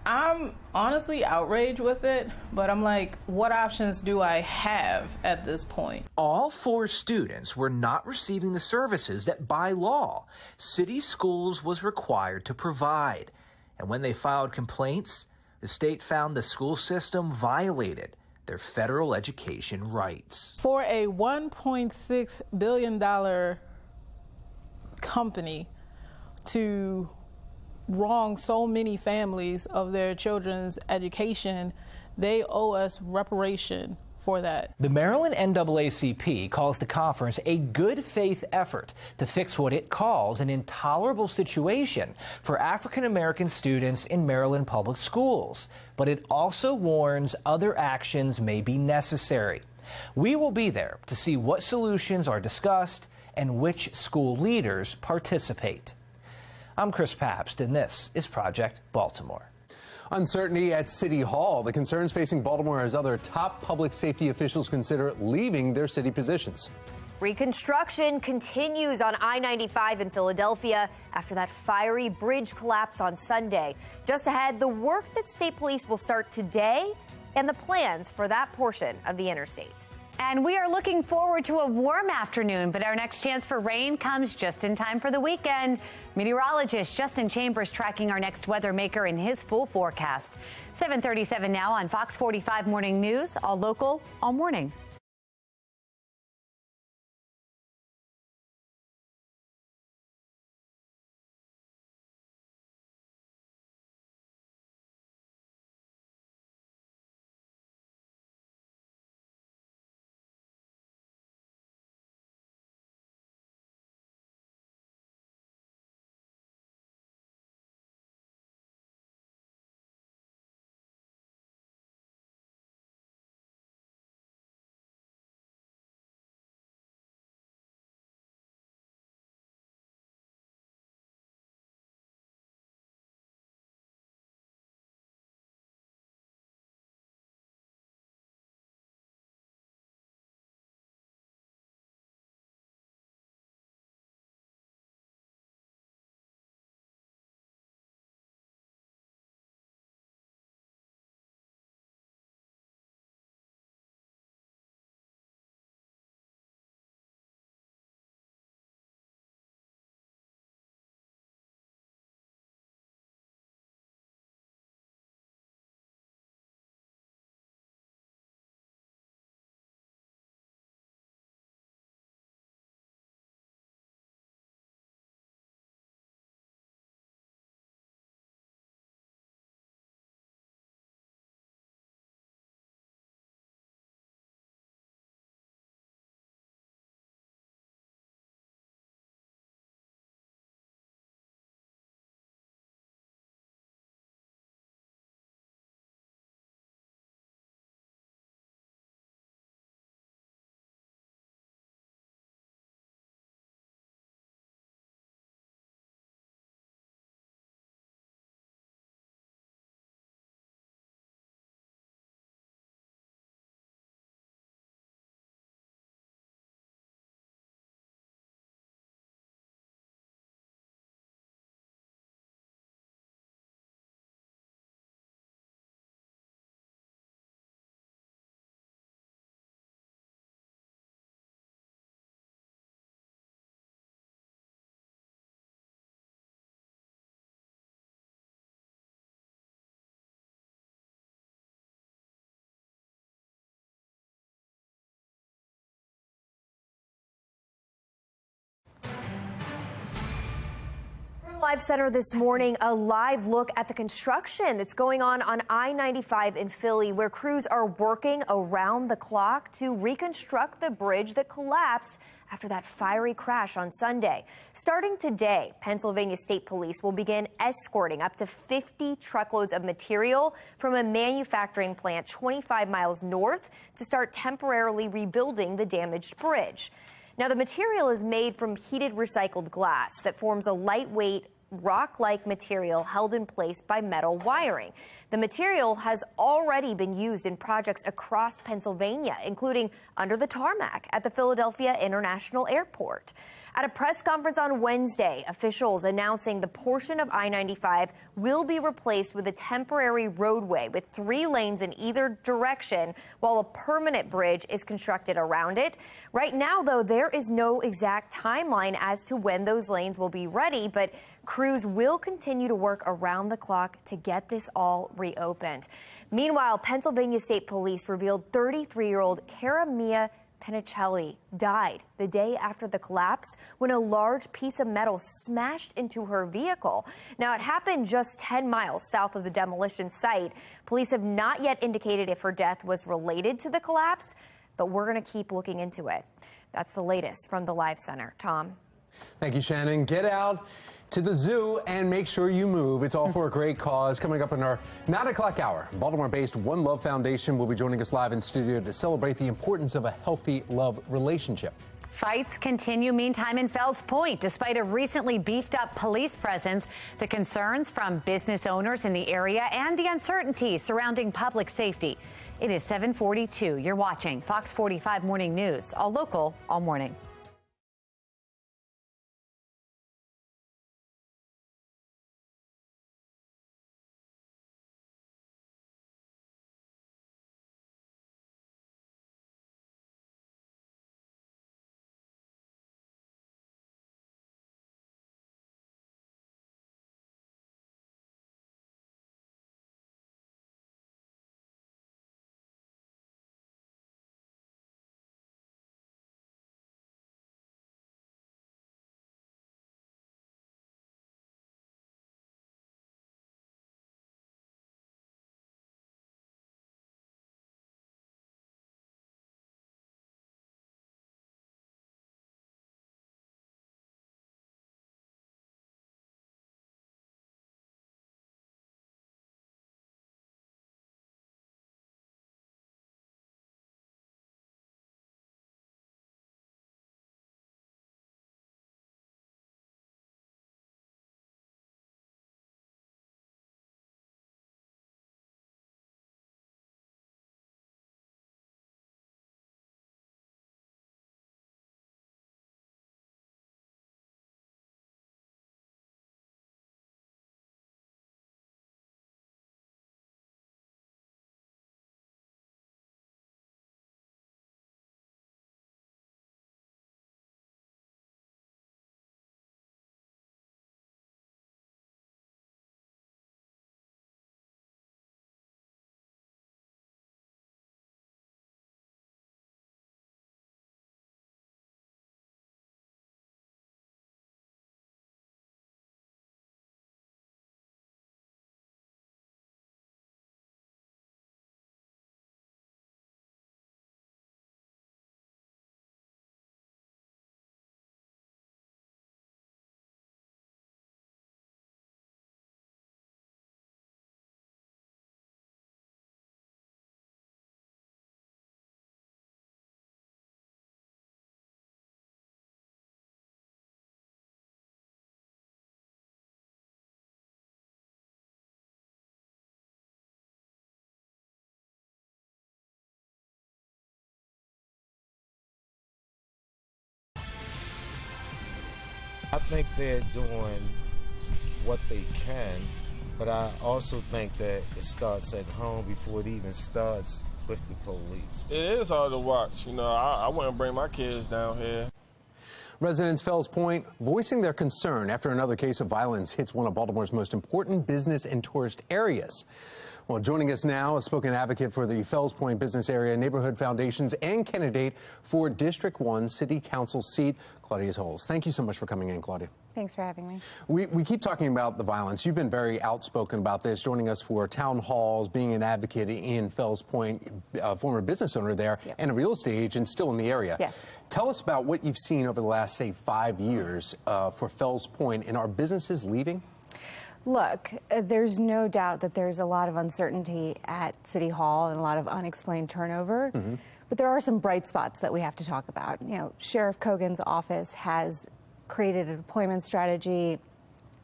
I'm honestly outraged with it, but I'm like, what options do I have at this point? All 4 students were not receiving the services that by law, city schools was required to provide. And when they filed complaints, the state found the school system violated their federal education rights. For a $1.6 billion company to wrong so many families of their children's education, they owe us reparation for that. The Maryland NAACP calls the conference a good faith effort to fix what it calls an intolerable situation for African American students in Maryland public schools. But it also warns other actions may be necessary. We will be there to see what solutions are discussed and which school leaders participate. I'm Chris Pabst, and this is Project Baltimore. Uncertainty at City Hall. The concerns facing Baltimore as other top public safety officials consider leaving their city positions. Reconstruction continues on I-95 in Philadelphia after that fiery bridge collapse on Sunday. Just ahead, the work that state police will start today and the plans for that portion of the interstate. And we are looking forward to a warm afternoon, but our next chance for rain comes just in time for the weekend. Meteorologist Justin Chambers tracking our next weather maker in his full forecast. 7:37 now on Fox 45 Morning News, all local, all morning. Live Center this morning, a live look at the construction that's going on I-95 in Philly, where crews are working around the clock to reconstruct the bridge that collapsed after that fiery crash on Sunday. Starting today, Pennsylvania State Police will begin escorting up to 50 truckloads of material from a manufacturing plant 25 miles north to start temporarily rebuilding the damaged bridge. Now, the material is made from heated recycled glass that forms a lightweight rock-like material held in place by metal wiring. The material has already been used in projects across Pennsylvania, including under the tarmac at the Philadelphia International Airport. At a press conference on Wednesday, officials announcing the portion of I-95 will be replaced with a temporary roadway with 3 lanes in either direction while a permanent bridge is constructed around it. Right now, though, there is no exact timeline as to when those lanes will be ready, but crews will continue to work around the clock to get this all reopened. Meanwhile, Pennsylvania State Police revealed 33-year-old Karamia Penicelli died the day after the collapse when a large piece of metal smashed into her vehicle. Now, it happened just 10 miles south of the demolition site. Police have not yet indicated if her death was related to the collapse, but we're going to keep looking into it. That's the latest from the Live Center. Tom. Thank you, Shannon. Get out to the zoo and make sure you move. It's all for a great cause. Coming up in our 9 o'clock hour, Baltimore-based One Love Foundation will be joining us live in studio to celebrate the importance of a healthy love relationship. Fights continue meantime in Fells Point. Despite a recently beefed up police presence, the concerns from business owners in the area and the uncertainty surrounding public safety. It is 7:42. You're watching Fox 45 Morning News, all local, all morning. I think they're doing what they can, but I also think that it starts at home before it even starts with the police. It is hard to watch. You know, I wouldn't bring my kids down here. Residents Fells Point voicing their concern after another case of violence hits one of Baltimore's most important business and tourist areas. Well, joining us now, a spoken advocate for the Fells Point Business Area Neighborhood Foundations and candidate for District 1 City Council seat, Claudia Holes. Thank you so much for coming in, Claudia. Thanks for having me. We keep talking about the violence. You've been very outspoken about this, joining us for town halls, being an advocate in Fells Point, former business owner there, Yep. and a real estate agent still in the area. Yes. Tell us about what you've seen over the last, say, 5 years for Fells Point, and are businesses leaving? Look, there's no doubt that there's a lot of uncertainty at City Hall and a lot of unexplained turnover. Mm-hmm. But there are some bright spots that we have to talk about. You know, Sheriff Kogan's office has created a deployment strategy,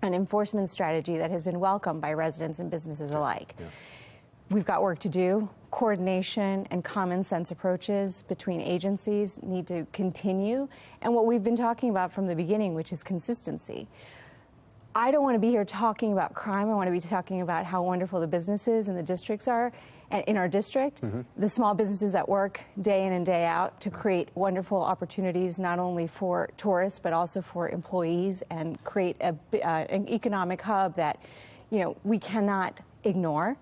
an enforcement strategy that has been welcomed by residents and businesses alike. Yeah. We've got work to do. Coordination and common sense approaches between agencies need to continue. And what we've been talking about from the beginning, which is consistency. I don't want to be here talking about crime. I want to be talking about how wonderful the businesses and the districts are in our district, the small businesses that work day in and day out to create wonderful opportunities, not only for tourists, but also for employees, and create an economic hub that, you know, we cannot ignore.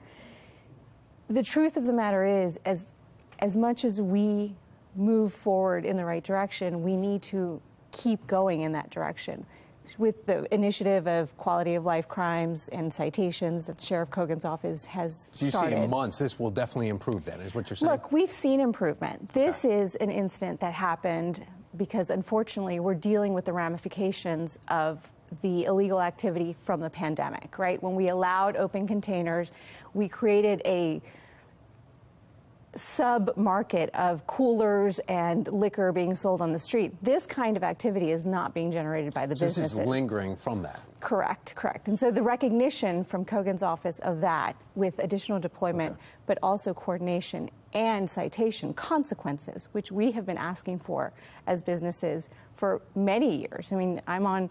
The truth of the matter is, as much as we move forward in the right direction, we need to keep going in that direction. With the initiative of quality of life crimes and citations that Sheriff Kogan's office has So you started. see in months this will definitely improve then, is what you're saying? Look, we've seen improvement. This is an incident that happened because, unfortunately, we're dealing with the ramifications of the illegal activity from the pandemic, right? When we allowed open containers, we created a sub-market of coolers and liquor being sold on the street. This kind of activity is not being generated by the businesses. This is lingering from that. Correct. And so the recognition from Kogan's office of that, with additional deployment, but also coordination and citation consequences, which we have been asking for as businesses for many years. I mean,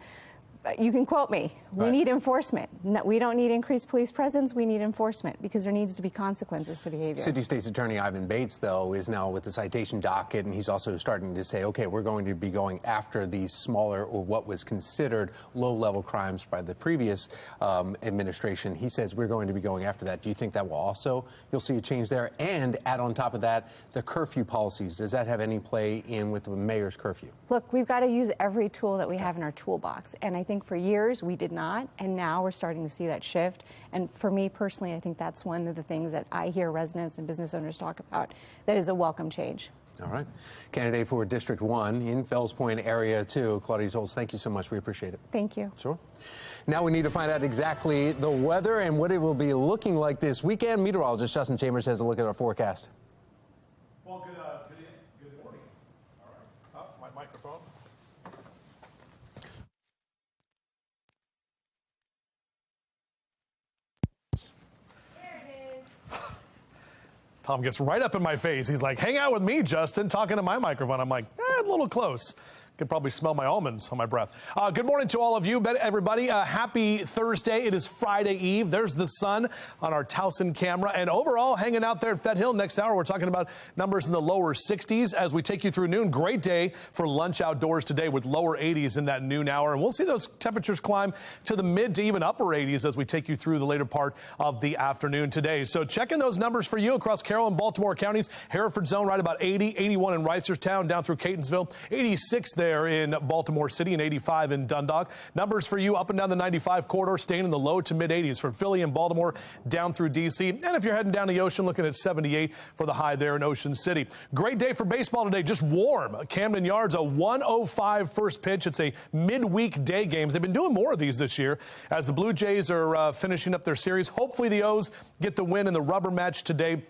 you can quote me. We need enforcement. No, we don't need increased police presence. We need enforcement because there needs to be consequences to behavior. City State's Attorney Ivan Bates, though, is now with the citation docket, and he's also starting to say, okay, we're going to be going after these smaller, or what was considered low-level crimes by the previous administration. He says we're going to be going after that. Do you think that will also, you'll see a change there? And add on top of that, the curfew policies. Does that have any play in with the mayor's curfew? Look, we've got to use every tool that we have in our toolbox. And I think for years we did not, and now we're starting to see that shift. And for me personally, I think that's one of the things that I hear residents and business owners talk about that is a welcome change. All right. Candidate for District 1 in Fells Point area 2, Claudia Holes, thank you so much. We appreciate it. Thank you. Sure. Now we need to find out exactly the weather and what it will be looking like this weekend. Meteorologist Justin Chambers has a look at our forecast. Well, good morning. All right. My microphone. Tom gets right up in my face. He's like, hang out with me, Justin, talking to my microphone. I'm like, a little close. Could probably smell my almonds on my breath. Good morning to all of you, everybody. Happy Thursday. It is Friday Eve. There's the sun on our Towson camera. And overall, hanging out there at Fed Hill. Next hour, we're talking about numbers in the lower 60s as we take you through noon. Great day for lunch outdoors today with lower 80s in that noon hour. And we'll see those temperatures climb to the mid to even upper 80s as we take you through the later part of the afternoon today. So checking those numbers for you across Carroll and Baltimore counties. Hereford zone right about 80, 81 in Reisterstown, down through Catonsville, 86 there in Baltimore City, and 85 in Dundalk. Numbers for you up and down the 95 corridor, staying in the low to mid 80s from Philly and Baltimore down through D.C. And if you're heading down the ocean, looking at 78 for the high there in Ocean City. Great day for baseball today, just warm. Camden Yards, a 1:05 first pitch. It's a midweek day games. They've been doing more of these this year as the Blue Jays are finishing up their series. Hopefully the O's get the win in the rubber match today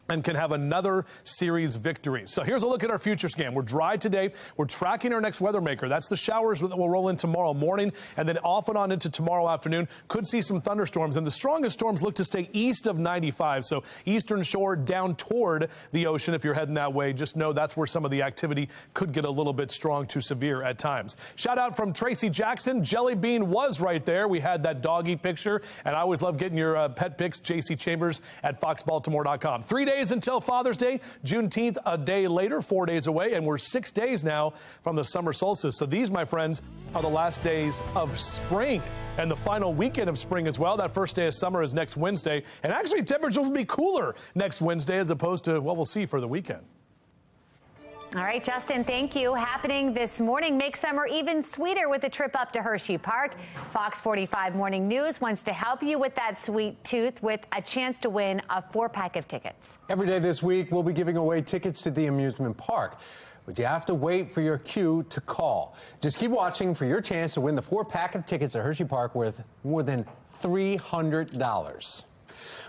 and can have another series victory. So here's a look at our future scan. We're dry today. We're tracking our next weather maker. That's the showers that will roll in tomorrow morning and then off and on into tomorrow afternoon. Could see some thunderstorms, and the strongest storms look to stay east of 95. So eastern shore down toward the ocean. If you're heading that way, just know that's where some of the activity could get a little bit strong to severe at times. Shout out from Tracy Jackson. Jelly Bean was right there. We had that doggy picture, and I always love getting your pet pics. JC Chambers at foxbaltimore.com. 3 days days until Father's Day. Juneteenth a day later, 4 days away, and we're 6 days now from the summer solstice. So these, my friends, are the last days of spring and the final weekend of spring as well. That first day of summer is next Wednesday. And actually, temperatures will be cooler next Wednesday as opposed to what we'll see for the weekend. All right, Justin, thank you. Happening this morning, make summer even sweeter with a trip up to Hershey Park. Fox 45 Morning News wants to help you with that sweet tooth with a chance to win a 4-pack of tickets. Every day this week, we'll be giving away tickets to the amusement park. But you have to wait for your cue to call. Just keep watching for your chance to win the 4-pack of tickets at Hershey Park worth more than $300.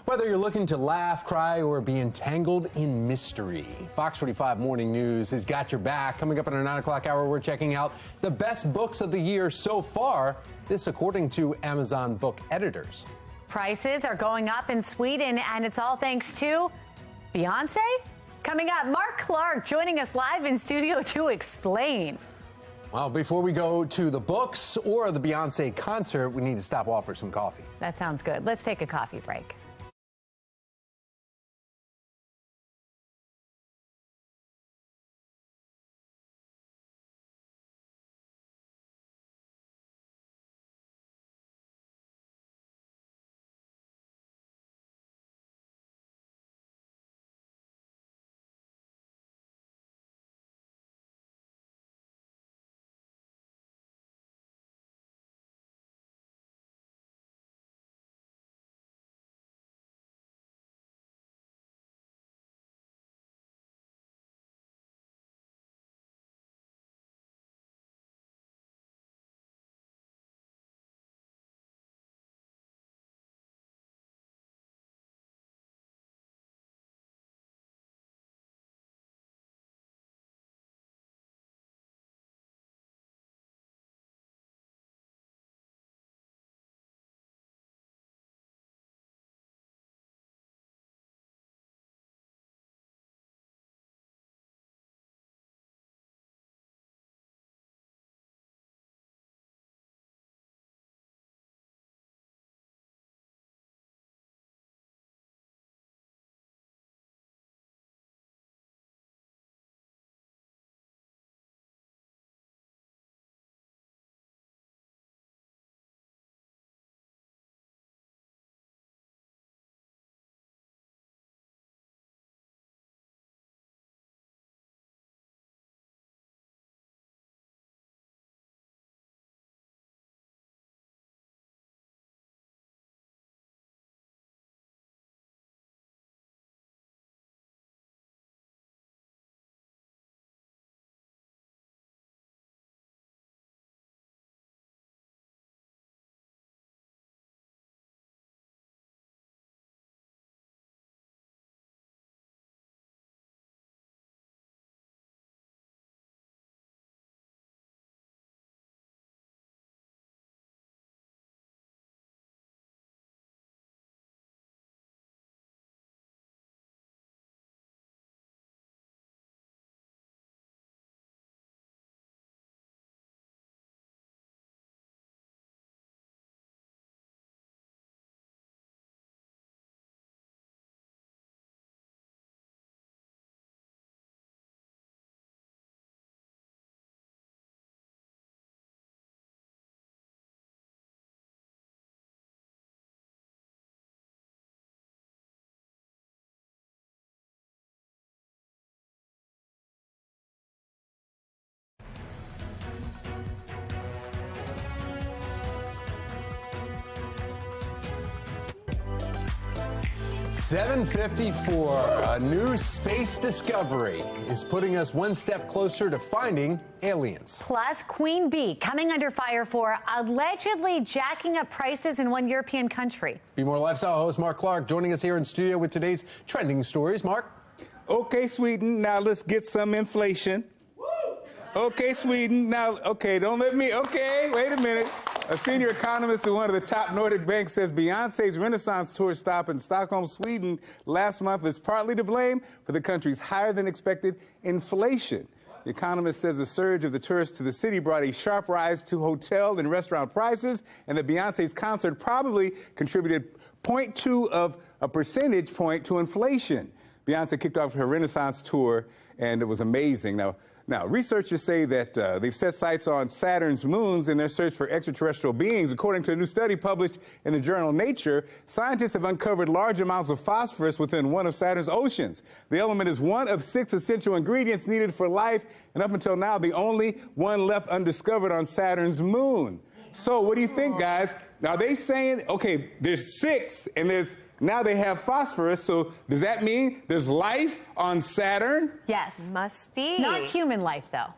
Whether you're looking to laugh, cry, or be entangled in mystery, Fox 45 Morning News has got your back. Coming up in our 9 o'clock hour, we're checking out the best books of the year so far. This according to Amazon book editors. Prices are going up in Sweden, and it's all thanks to Beyonce? Coming up, Mark Clark joining us live in studio to explain. Well, before we go to the books or the Beyonce concert, we need to stop off for some coffee. That sounds good. Let's take a coffee break. $7.54. A new space discovery is putting us one step closer to finding aliens. Plus, Queen Bee coming under fire for allegedly jacking up prices in one European country. Be More Lifestyle host Mark Clark joining us here in studio with today's trending stories. Mark? Okay, Sweden, now let's get some inflation. Okay, Sweden, now, okay, don't let me, okay, wait a minute. A senior economist at one of the top Nordic banks says Beyonce's Renaissance tour stop in Stockholm, Sweden last month is partly to blame for the country's higher than expected inflation. The economist says the surge of the tourists to the city brought a sharp rise to hotel and restaurant prices, and that Beyonce's concert probably contributed 0.2 of a percentage point to inflation. Beyonce kicked off her Renaissance tour, and it was amazing. Now, researchers say that they've set sights on Saturn's moons in their search for extraterrestrial beings. According to a new study published in the journal Nature, scientists have uncovered large amounts of phosphorus within one of Saturn's oceans. The element is one of 6 essential ingredients needed for life, and up until now, the only one left undiscovered on Saturn's moon. So what do you think, guys? Now, they saying, okay, there's 6, and now they have phosphorus, so does that mean there's life on Saturn? Yes. Must be. Not human life, though.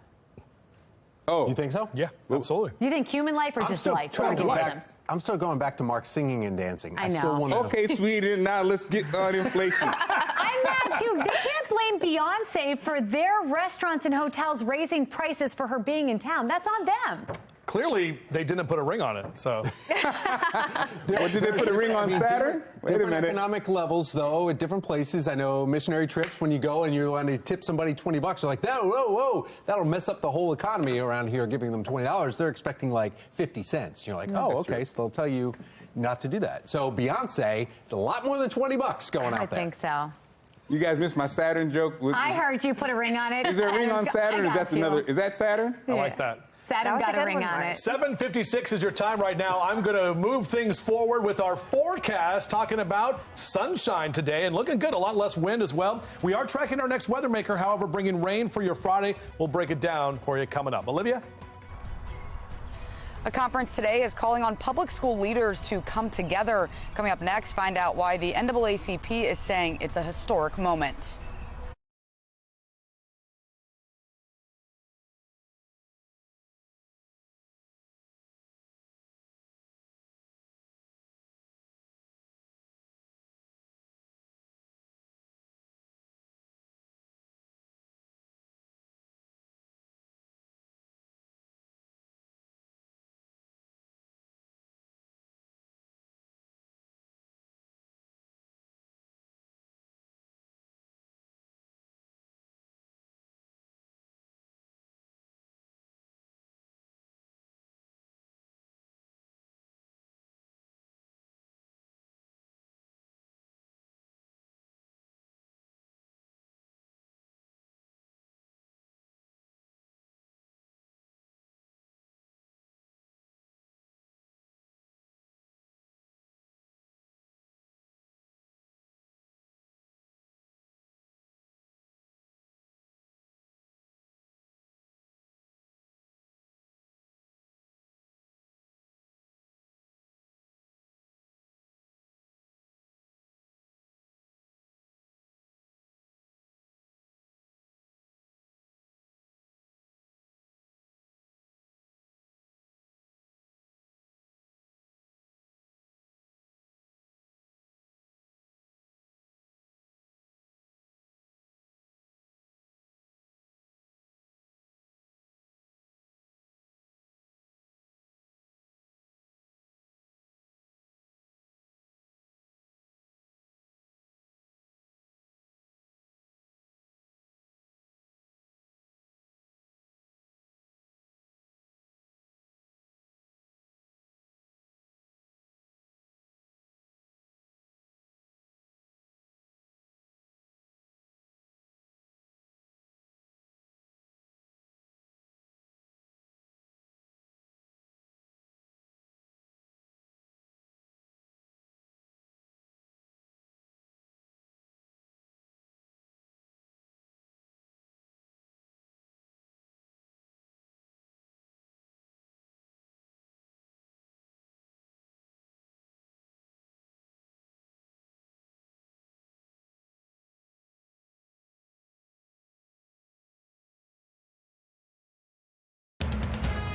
Oh. You think so? Yeah, absolutely. You think human life or just life? I'm still going back to Mark singing and dancing. I know. Still want to. Okay, Sweden, now let's get on inflation. I'm mad, too. They can't blame Beyonce for their restaurants and hotels raising prices for her being in town. That's on them. Clearly, they didn't put a ring on it, so. Did they put a ring on Saturn? Wait a Different minute. economic levels, though, at different places. I know missionary trips, when you go and you want to tip somebody $20, they're like, whoa, that'll mess up the whole economy around here, giving them $20. They're expecting like 50 cents. You're like, oh, okay, so they'll tell you not to do that. So Beyonce, it's a lot more than $20 going out there. I think so. You guys missed my Saturn joke? I heard you put a ring on it. Is there a ring on Saturn? Is that Saturn? I like that. Saturn got a ring on it. 7:56 is your time right now. I'm going to move things forward with our forecast, talking about sunshine today and looking good. A lot less wind as well. We are tracking our next weather maker, however, bringing rain for your Friday. We'll break it down for you coming up. Olivia? A conference today is calling on public school leaders to come together. Coming up next, find out why the NAACP is saying it's a historic moment.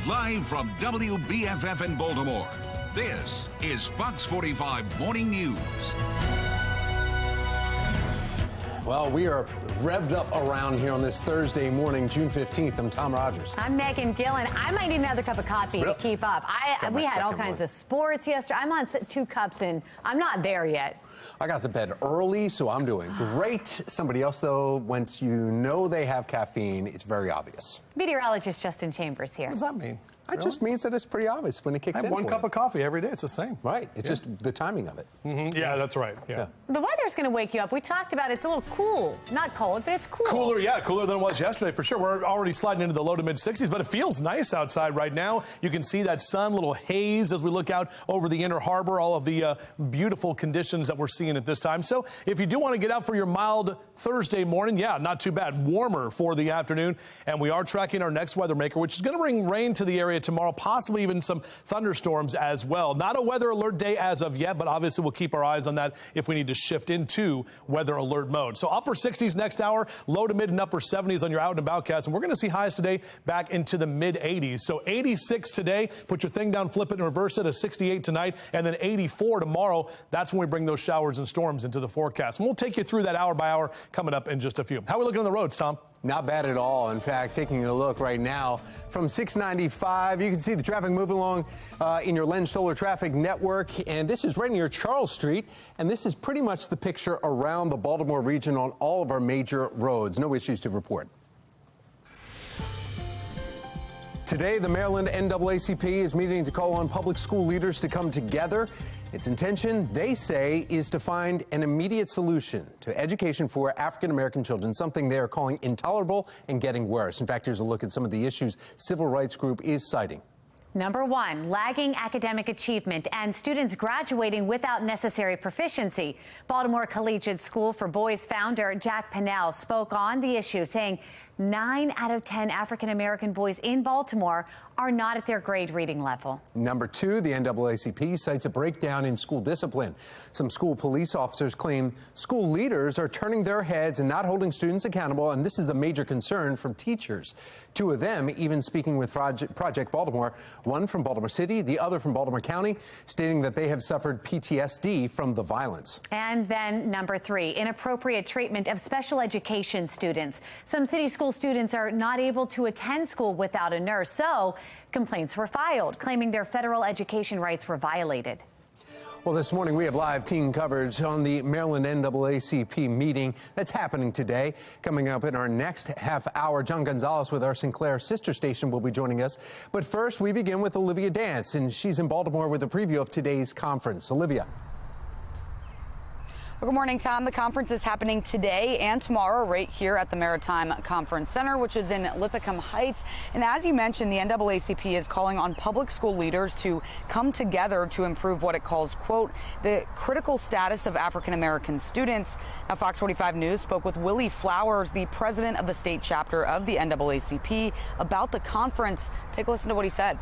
Live from WBFF in Baltimore, this is Fox 45 Morning News. Well, we are revved up around here on this Thursday morning, June 15th. I'm Tom Rogers. I'm Megan Gillen. I might need another cup of coffee to keep up. We had all kinds of sports yesterday. I'm on 2 cups and I'm not there yet. I got to bed early, so I'm doing great. Somebody else, though, once you know they have caffeine, it's very obvious. Meteorologist Justin Chambers here. What does that mean? It just means that it's pretty obvious when it kicks in. I have one cup of coffee every day. It's the same. Right. It's just the timing of it. Yeah, that's right. Yeah. The weather's going to wake you up. We talked about it's a little cool. Not cold, but it's cool. Cooler, yeah, cooler than it was yesterday for sure. We're already sliding into the low to mid 60s, but it feels nice outside right now. You can see that sun, little haze as we look out over the inner harbor, all of the beautiful conditions that we're seeing at this time. So if you do want to get out for your mild Thursday morning, yeah, not too bad. Warmer for the afternoon. And we are tracking our next weather maker, which is going to bring rain to the area tomorrow, possibly even some thunderstorms as well. Not a weather alert day as of yet, but obviously we'll keep our eyes on that if we need to shift into weather alert mode. So upper 60s next hour, low to mid and upper 70s on your out and about cast. And we're going to see highs today back into the mid 80s. So 86 today, put your thing down, flip it and reverse it, a 68 tonight, and then 84 tomorrow. That's when we bring those showers and storms into the forecast. And we'll take you through that hour by hour coming up in just a few. How are we looking on the roads, Tom? Not bad at all. In fact, taking a look right now from 695, you can see the traffic moving along in your Len Stoller traffic network. And this is right near Charles Street. And this is pretty much the picture around the Baltimore region on all of our major roads. No issues to report. Today, the Maryland NAACP is meeting to call on public school leaders to come together. Its intention, they say, is to find an immediate solution to education for African-American children, something they are calling intolerable and getting worse. In fact, here's a look at some of the issues Civil Rights Group is citing. Number one, lagging academic achievement and students graduating without necessary proficiency. Baltimore Collegiate School for Boys founder Jack Pennell spoke on the issue, saying 9 out of 10 African-American boys in Baltimore are not at their grade reading level. Number two, the NAACP cites a breakdown in school discipline. Some school police officers claim school leaders are turning their heads and not holding students accountable, and this is a major concern from teachers. Two of them even speaking with Project Baltimore, one from Baltimore City, the other from Baltimore County, stating that they have suffered PTSD from the violence. And then number three, inappropriate treatment of special education students. Some city school students are not able to attend school without a nurse, so complaints were filed, claiming their federal education rights were violated. Well, this morning we have live team coverage on the Maryland NAACP meeting that's happening today. Coming up in our next half hour, John Gonzalez with our Sinclair sister station will be joining us. But first, we begin with Olivia Dance, and she's in Baltimore with a preview of today's conference. Olivia. Well, good morning, Tom. The conference is happening today and tomorrow right here at the Maritime Conference Center, which is in Lithicum Heights. And as you mentioned, the NAACP is calling on public school leaders to come together to improve what it calls, quote, the critical status of African-American students. Now, Fox 45 News spoke with Willie Flowers, the president of the state chapter of the NAACP, about the conference. Take a listen to what he said.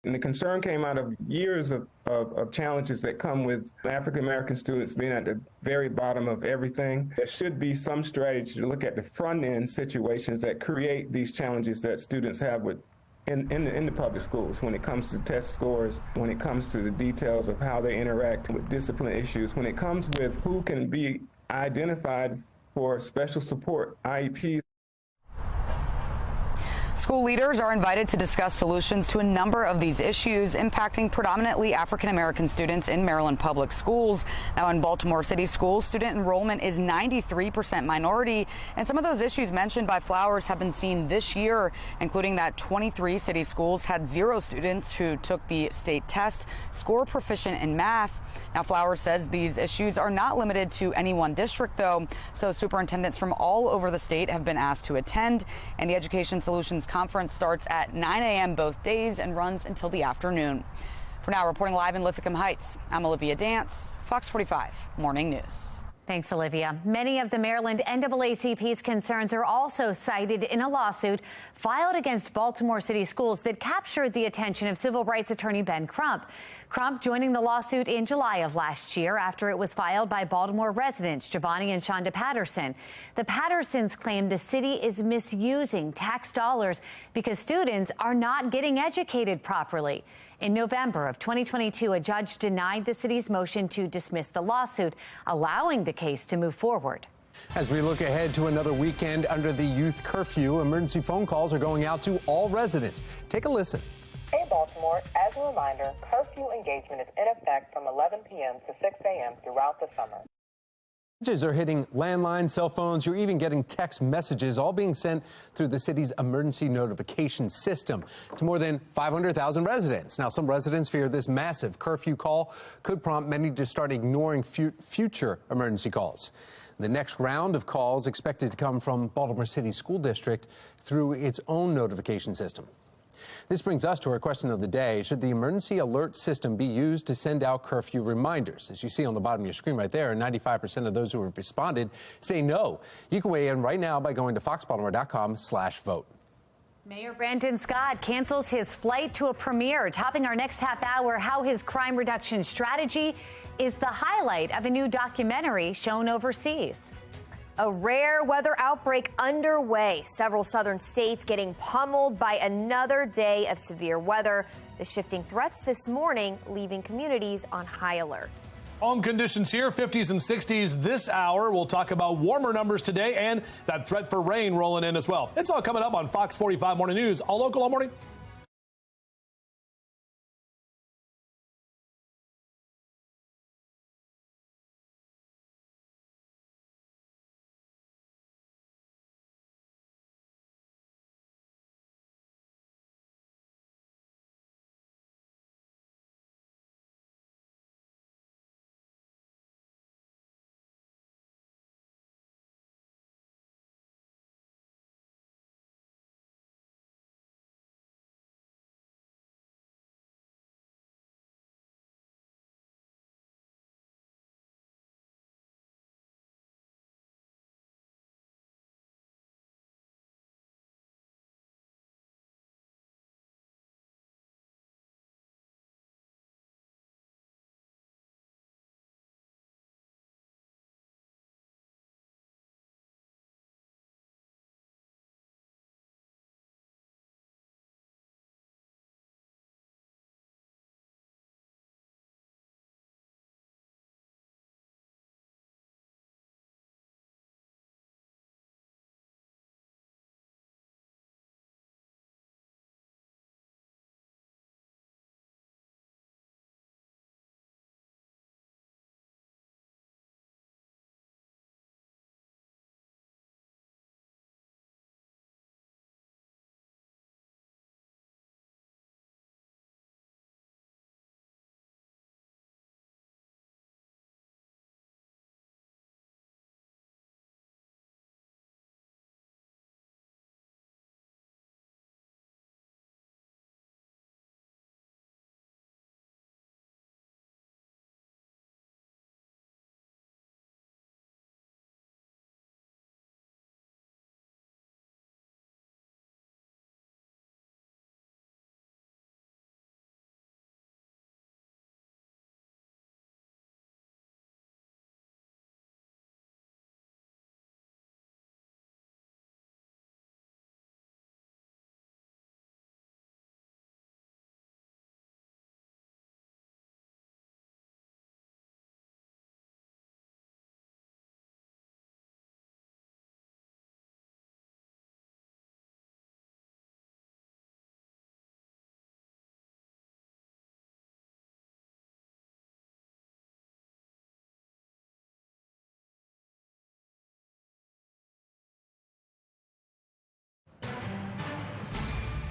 And the concern came out of years of challenges that come with African-American students being at the very bottom of everything. There should be some strategy to look at the front-end situations that create these challenges that students have in the public schools when it comes to test scores, when it comes to the details of how they interact with discipline issues, when it comes with who can be identified for special support, IEPs. School leaders are invited to discuss solutions to a number of these issues impacting predominantly African-American students in Maryland public schools. Now, in Baltimore City schools, student enrollment is 93% minority, and some of those issues mentioned by Flowers have been seen this year, including that 23 city schools had 0 students who took the state test score proficient in math. Now, Flowers says these issues are not limited to any one district, though, so superintendents from all over the state have been asked to attend, and the Education Solutions Conference starts at 9 a.m. both days and runs until the afternoon. For now, reporting live in Lithicum Heights, I'm Olivia Dance, Fox 45 Morning News. Thanks, Olivia. Many of the Maryland NAACP's concerns are also cited in a lawsuit filed against Baltimore City schools that captured the attention of civil rights attorney Ben Crump. Crump joining the lawsuit in July of last year after it was filed by Baltimore residents Giovanni and Shonda Patterson. The Pattersons claim the city is misusing tax dollars because students are not getting educated properly. In November of 2022, a judge denied the city's motion to dismiss the lawsuit, allowing the case to move forward. As we look ahead to another weekend under the youth curfew, emergency phone calls are going out to all residents. Take a listen. Hey Baltimore, as a reminder, curfew engagement is in effect from 11 p.m. to 6 a.m. throughout the summer. Messages are hitting landlines, cell phones. You're even getting text messages, all being sent through the city's emergency notification system to more than 500,000 residents. Now, some residents fear this massive curfew call could prompt many to start ignoring future emergency calls. The next round of calls expected to come from Baltimore City School District through its own notification system. This brings us to our question of the day. Should the emergency alert system be used to send out curfew reminders? As you see on the bottom of your screen right there, 95% of those who have responded say no. You can weigh in right now by going to foxbaltimore.com/vote. Mayor Brandon Scott cancels his flight to a premiere. Topping our next half hour, how his crime reduction strategy is the highlight of a new documentary shown overseas. A rare weather outbreak underway. Several southern states getting pummeled by another day of severe weather. The shifting threats this morning leaving communities on high alert. Home conditions here, 50s and 60s this hour. We'll talk about warmer numbers today and that threat for rain rolling in as well. It's all coming up on Fox 45 Morning News, all local, all morning.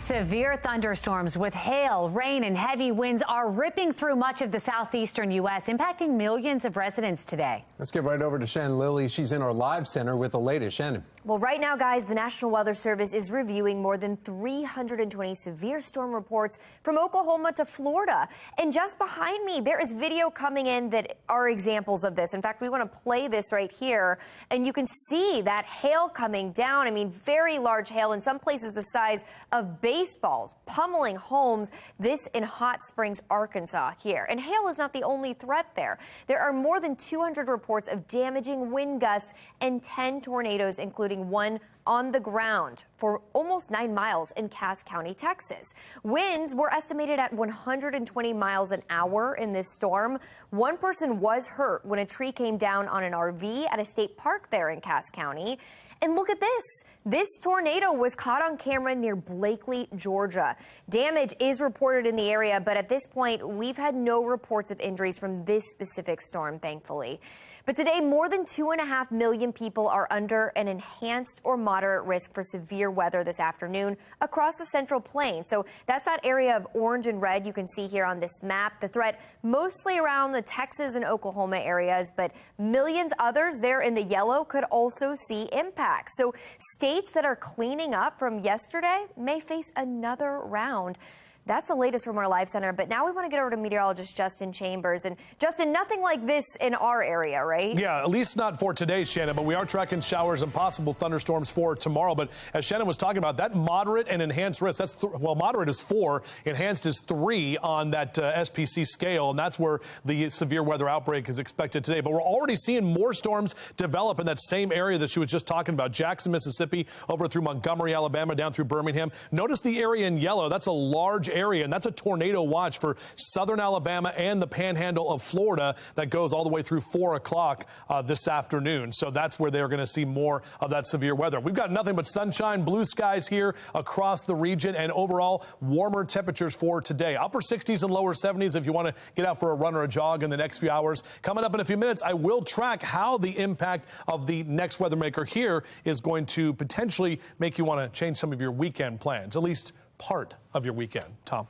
Severe thunderstorms with hail, rain, and heavy winds are ripping through much of the southeastern U.S., impacting millions of residents today. Let's get right over to Shannon Lilly. She's in our live center with the latest. Shannon. Well, right now, guys, the National Weather Service is reviewing more than 320 severe storm reports from Oklahoma to Florida. And just behind me, there is video coming in that are examples of this. In fact, we want to play this right here. And you can see that hail coming down. I mean, very large hail, in some places the size of baseballs, pummeling homes. This in Hot Springs, Arkansas here. And hail is not the only threat there. There are more than 200 reports of damaging wind gusts and 10 tornadoes, including one on the ground for almost 9 miles in Cass County, Texas. Winds were estimated at 120 miles an hour in this storm. One person was hurt when a tree came down on an RV at a state park there in Cass County. And look at this. This tornado was caught on camera near Blakely, Georgia. Damage is reported in the area, but at this point, we've had no reports of injuries from this specific storm, thankfully. But today, more than 2.5 million people are under an enhanced or moderate risk for severe weather this afternoon across the Central Plains. So that's that area of orange and red you can see here on this map. The threat mostly around the Texas and Oklahoma areas, but millions others there in the yellow could also see impact. So states that are cleaning up from yesterday may face another round. That's the latest from our Live Center. But now we want to get over to meteorologist Justin Chambers. And Justin, nothing like this in our area, right? Yeah, at least not for today, Shannon. But we are tracking showers and possible thunderstorms for tomorrow. But as Shannon was talking about, that moderate and enhanced risk, that's moderate is 4, enhanced is 3 on that SPC scale. And that's where the severe weather outbreak is expected today. But we're already seeing more storms develop in that same area that she was just talking about. Jackson, Mississippi, over through Montgomery, Alabama, down through Birmingham. Notice the area in yellow. That's a large area, and that's a tornado watch for southern Alabama and the panhandle of Florida that goes all the way through 4 o'clock this afternoon. So that's where they're going to see more of that severe weather. We've got nothing but sunshine, blue skies here across the region, and overall warmer temperatures for today. Upper 60s and lower 70s if you want to get out for a run or a jog in the next few hours. Coming up in a few minutes, I will track how the impact of the next weather maker here is going to potentially make you want to change some of your weekend plans, at least part of your weekend. Tom.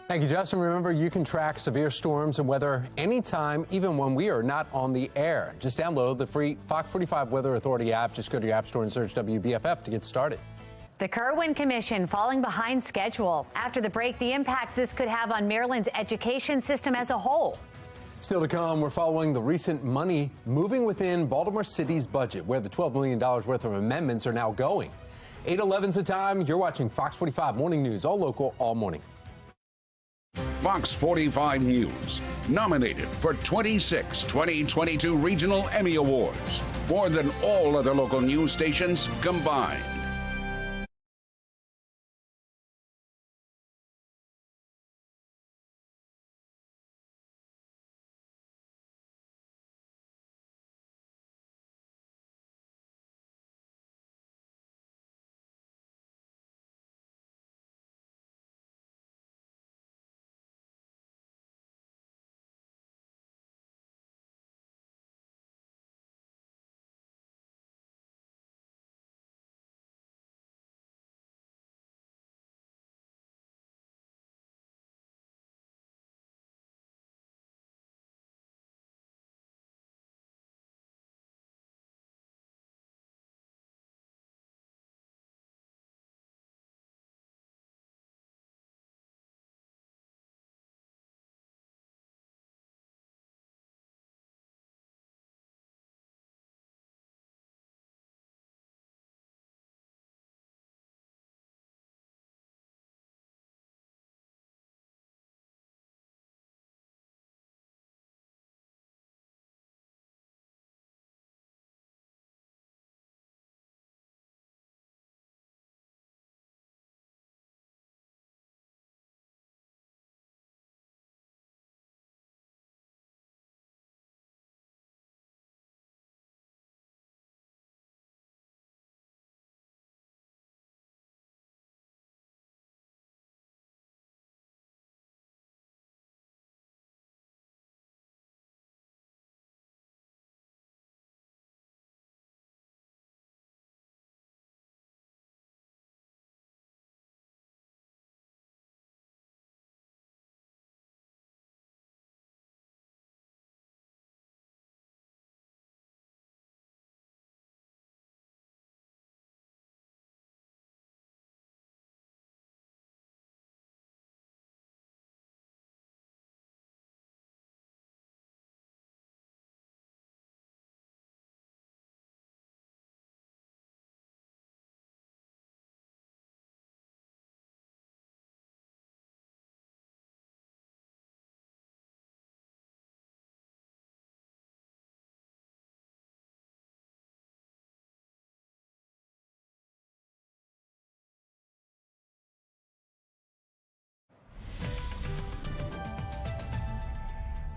Thank you, Justin. Remember, you can track severe storms and weather anytime, even when we are not on the air. Just download the free Fox 45 Weather Authority app. Just go to your app store and search WBFF to get started. The Kerwin Commission falling behind schedule. After the break, the impacts this could have on Maryland's education system as a whole. Still to come, we're following the recent money moving within Baltimore City's budget, where the $12 million worth of amendments are now going. 8:11's the time. You're watching Fox 45 Morning News, all local, all morning. Fox 45 News, nominated for 26 2022 Regional Emmy Awards, more than all other local news stations combined.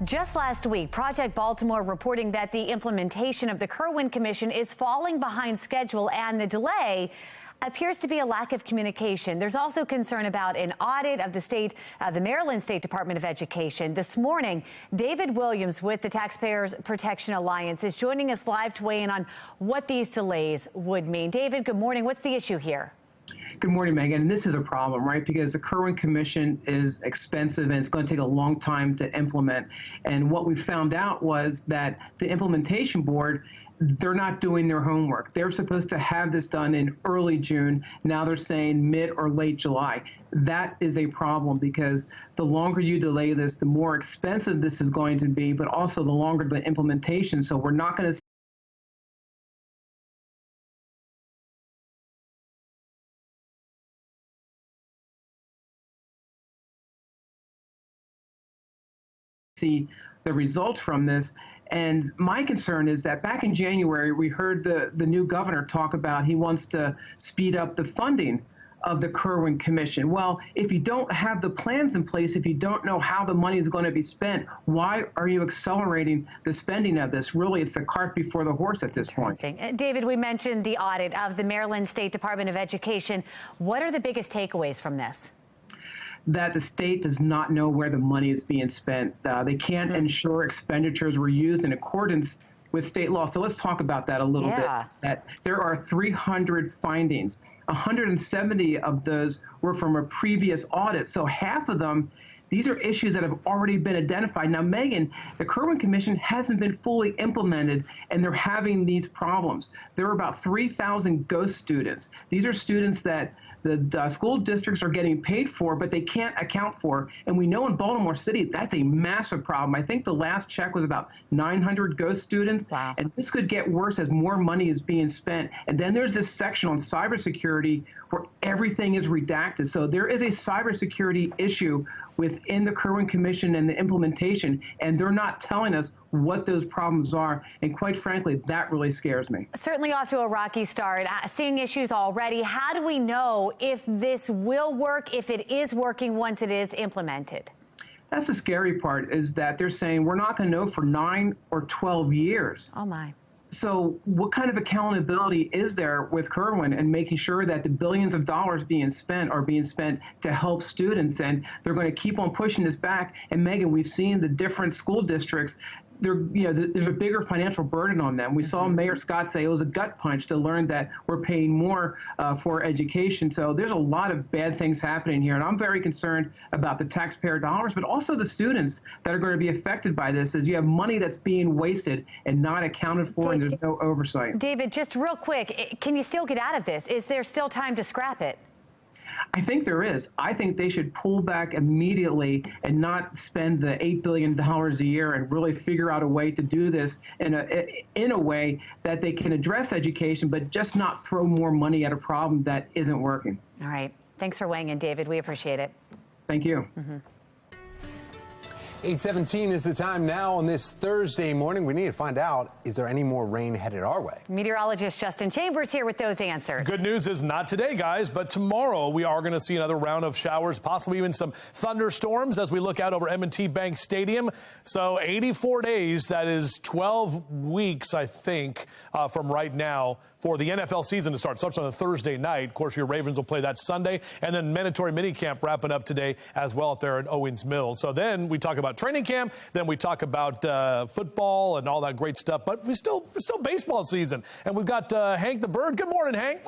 Just last week, Project Baltimore reporting that the implementation of the Kerwin Commission is falling behind schedule, and the delay appears to be a lack of communication. There's also concern about an audit of the Maryland State Department of Education. This morning, David Williams with the Taxpayers Protection Alliance is joining us live to weigh in on what these delays would mean. David, good morning. What's the issue here? Good morning, Megan. And this is a problem, right? Because the Kerwin Commission is expensive and it's going to take a long time to implement. And what we found out was that the implementation board, they're not doing their homework. They're supposed to have this done in early June. Now they're saying mid or late July. That is a problem because the longer you delay this, the more expensive this is going to be, but also the longer the implementation. So we're not going to see the results from this. And my concern is that back in January, we heard the new governor talk about he wants to speed up the funding of the Kerwin Commission. Well, if you don't have the plans in place, if you don't know how the money is going to be spent, why are you accelerating the spending of this? Really, it's the cart before the horse at this point. David, we mentioned the audit of the Maryland State Department of Education. What are the biggest takeaways from this? That the state does not know where the money is being spent. They can't ensure expenditures were used in accordance with state law. So let's talk about that a little bit. That there are 300 findings. 170 of those were from a previous audit. So half of them, these are issues that have already been identified. Now, Megan, the Kerwin Commission hasn't been fully implemented, and they're having these problems. There are about 3,000 ghost students. These are students that the school districts are getting paid for, but they can't account for. And we know in Baltimore City, that's a massive problem. I think the last check was about 900 ghost students. Wow. And this could get worse as more money is being spent. And then there's this section on cybersecurity where everything is redacted. So there is a cybersecurity issue within the Kerwin Commission and the implementation, and they're not telling us what those problems are. And quite frankly, that really scares me. Certainly off to a rocky start, seeing issues already. How do we know if this will work, if it is working once it is implemented? That's the scary part, is that they're saying we're not going to know for 9 or 12 years. Oh, my. So what kind of accountability is there with Kerwin and making sure that the billions of dollars being spent are being spent to help students? And they're going to keep on pushing this back. And Megan, we've seen the different school districts. There's a bigger financial burden on them. We saw Mayor Scott say it was a gut punch to learn that we're paying more for education. So there's a lot of bad things happening here. And I'm very concerned about the taxpayer dollars, but also the students that are going to be affected by this, as you have money that's being wasted and not accounted for, and there's no oversight. David, just real quick, can you still get out of this? Is there still time to scrap it? I think there is. I think they should pull back immediately and not spend the $8 billion a year and really figure out a way to do this in a way that they can address education, but just not throw more money at a problem that isn't working. All right. Thanks for weighing in, David. We appreciate it. Thank you. 8:17 is the time now on this Thursday morning. We need to find out, is there any more rain headed our way? Meteorologist Justin Chambers here with those answers. Good news is not today, guys, but tomorrow we are going to see another round of showers, possibly even some thunderstorms as we look out over M&T Bank Stadium. So 84 days, that is 12 weeks, I think, from right now for the NFL season to start. It starts on a Thursday night. Of course, your Ravens will play that Sunday, and then mandatory minicamp wrapping up today as well up there at Owens Mills. So then we talk about training camp, then we talk about football and all that great stuff, but it's still baseball season. And we've got Hank the Bird. Good morning, Hank.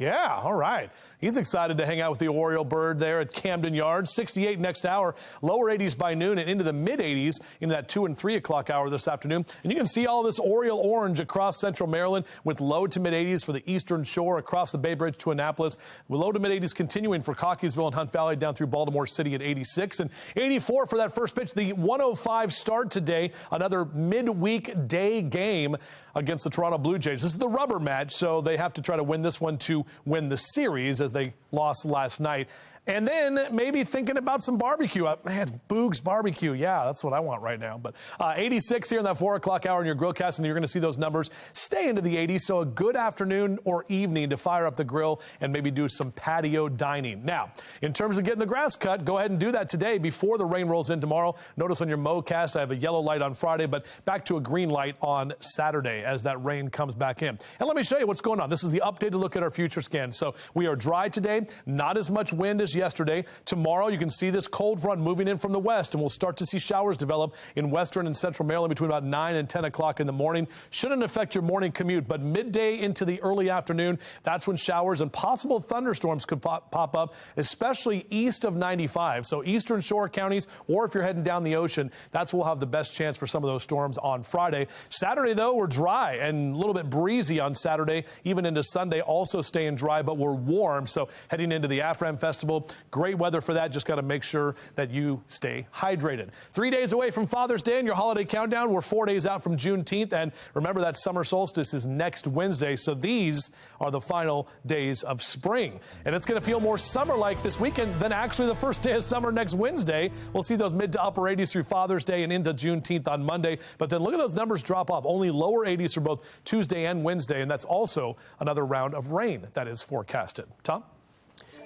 Yeah, all right. He's excited to hang out with the Oriole Bird there at Camden Yards. 68 next hour, lower 80s by noon and into the mid 80s in that 2 and 3 o'clock hour this afternoon. And you can see all this Oriole orange across central Maryland with low to mid 80s for the eastern shore across the Bay Bridge to Annapolis. With low to mid 80s continuing for Cockeysville and Hunt Valley down through Baltimore City at 86 and 84 for that first pitch. The 105 start today, another midweek day game against the Toronto Blue Jays. This is the rubber match, so they have to try to win this one to win the series as they lost last night. And then maybe thinking about some barbecue. Man, Boog's barbecue. Yeah, that's what I want right now. But 86 here in that 4 o'clock hour in your grillcast, and you're going to see those numbers stay into the 80s. So a good afternoon or evening to fire up the grill and maybe do some patio dining. Now, in terms of getting the grass cut, go ahead and do that today before the rain rolls in tomorrow. Notice on your mowcast, I have a yellow light on Friday, but back to a green light on Saturday as that rain comes back in. And let me show you what's going on. This is the updated look at our future scan. So we are dry today, not as much wind as yesterday. Tomorrow, you can see this cold front moving in from the west, and we'll start to see showers develop in western and central Maryland between about 9 and 10 o'clock in the morning. Shouldn't affect your morning commute, but midday into the early afternoon, that's when showers and possible thunderstorms could pop up, especially east of 95. So eastern shore counties, or if you're heading down the ocean, that's where we'll have the best chance for some of those storms on Friday. Saturday, though, we're dry and a little bit breezy on Saturday, even into Sunday, also staying dry, but we're warm. So heading into the AFRAM Festival, great weather for that. Just got to make sure that you stay hydrated. 3 days away from Father's Day and your holiday countdown. We're 4 days out from Juneteenth. And remember that summer solstice is next Wednesday. So these are the final days of spring. And it's going to feel more summer-like this weekend than actually the first day of summer next Wednesday. We'll see those mid to upper 80s through Father's Day and into Juneteenth on Monday. But then look at those numbers drop off. Only lower 80s for both Tuesday and Wednesday. And that's also another round of rain that is forecasted. Tom?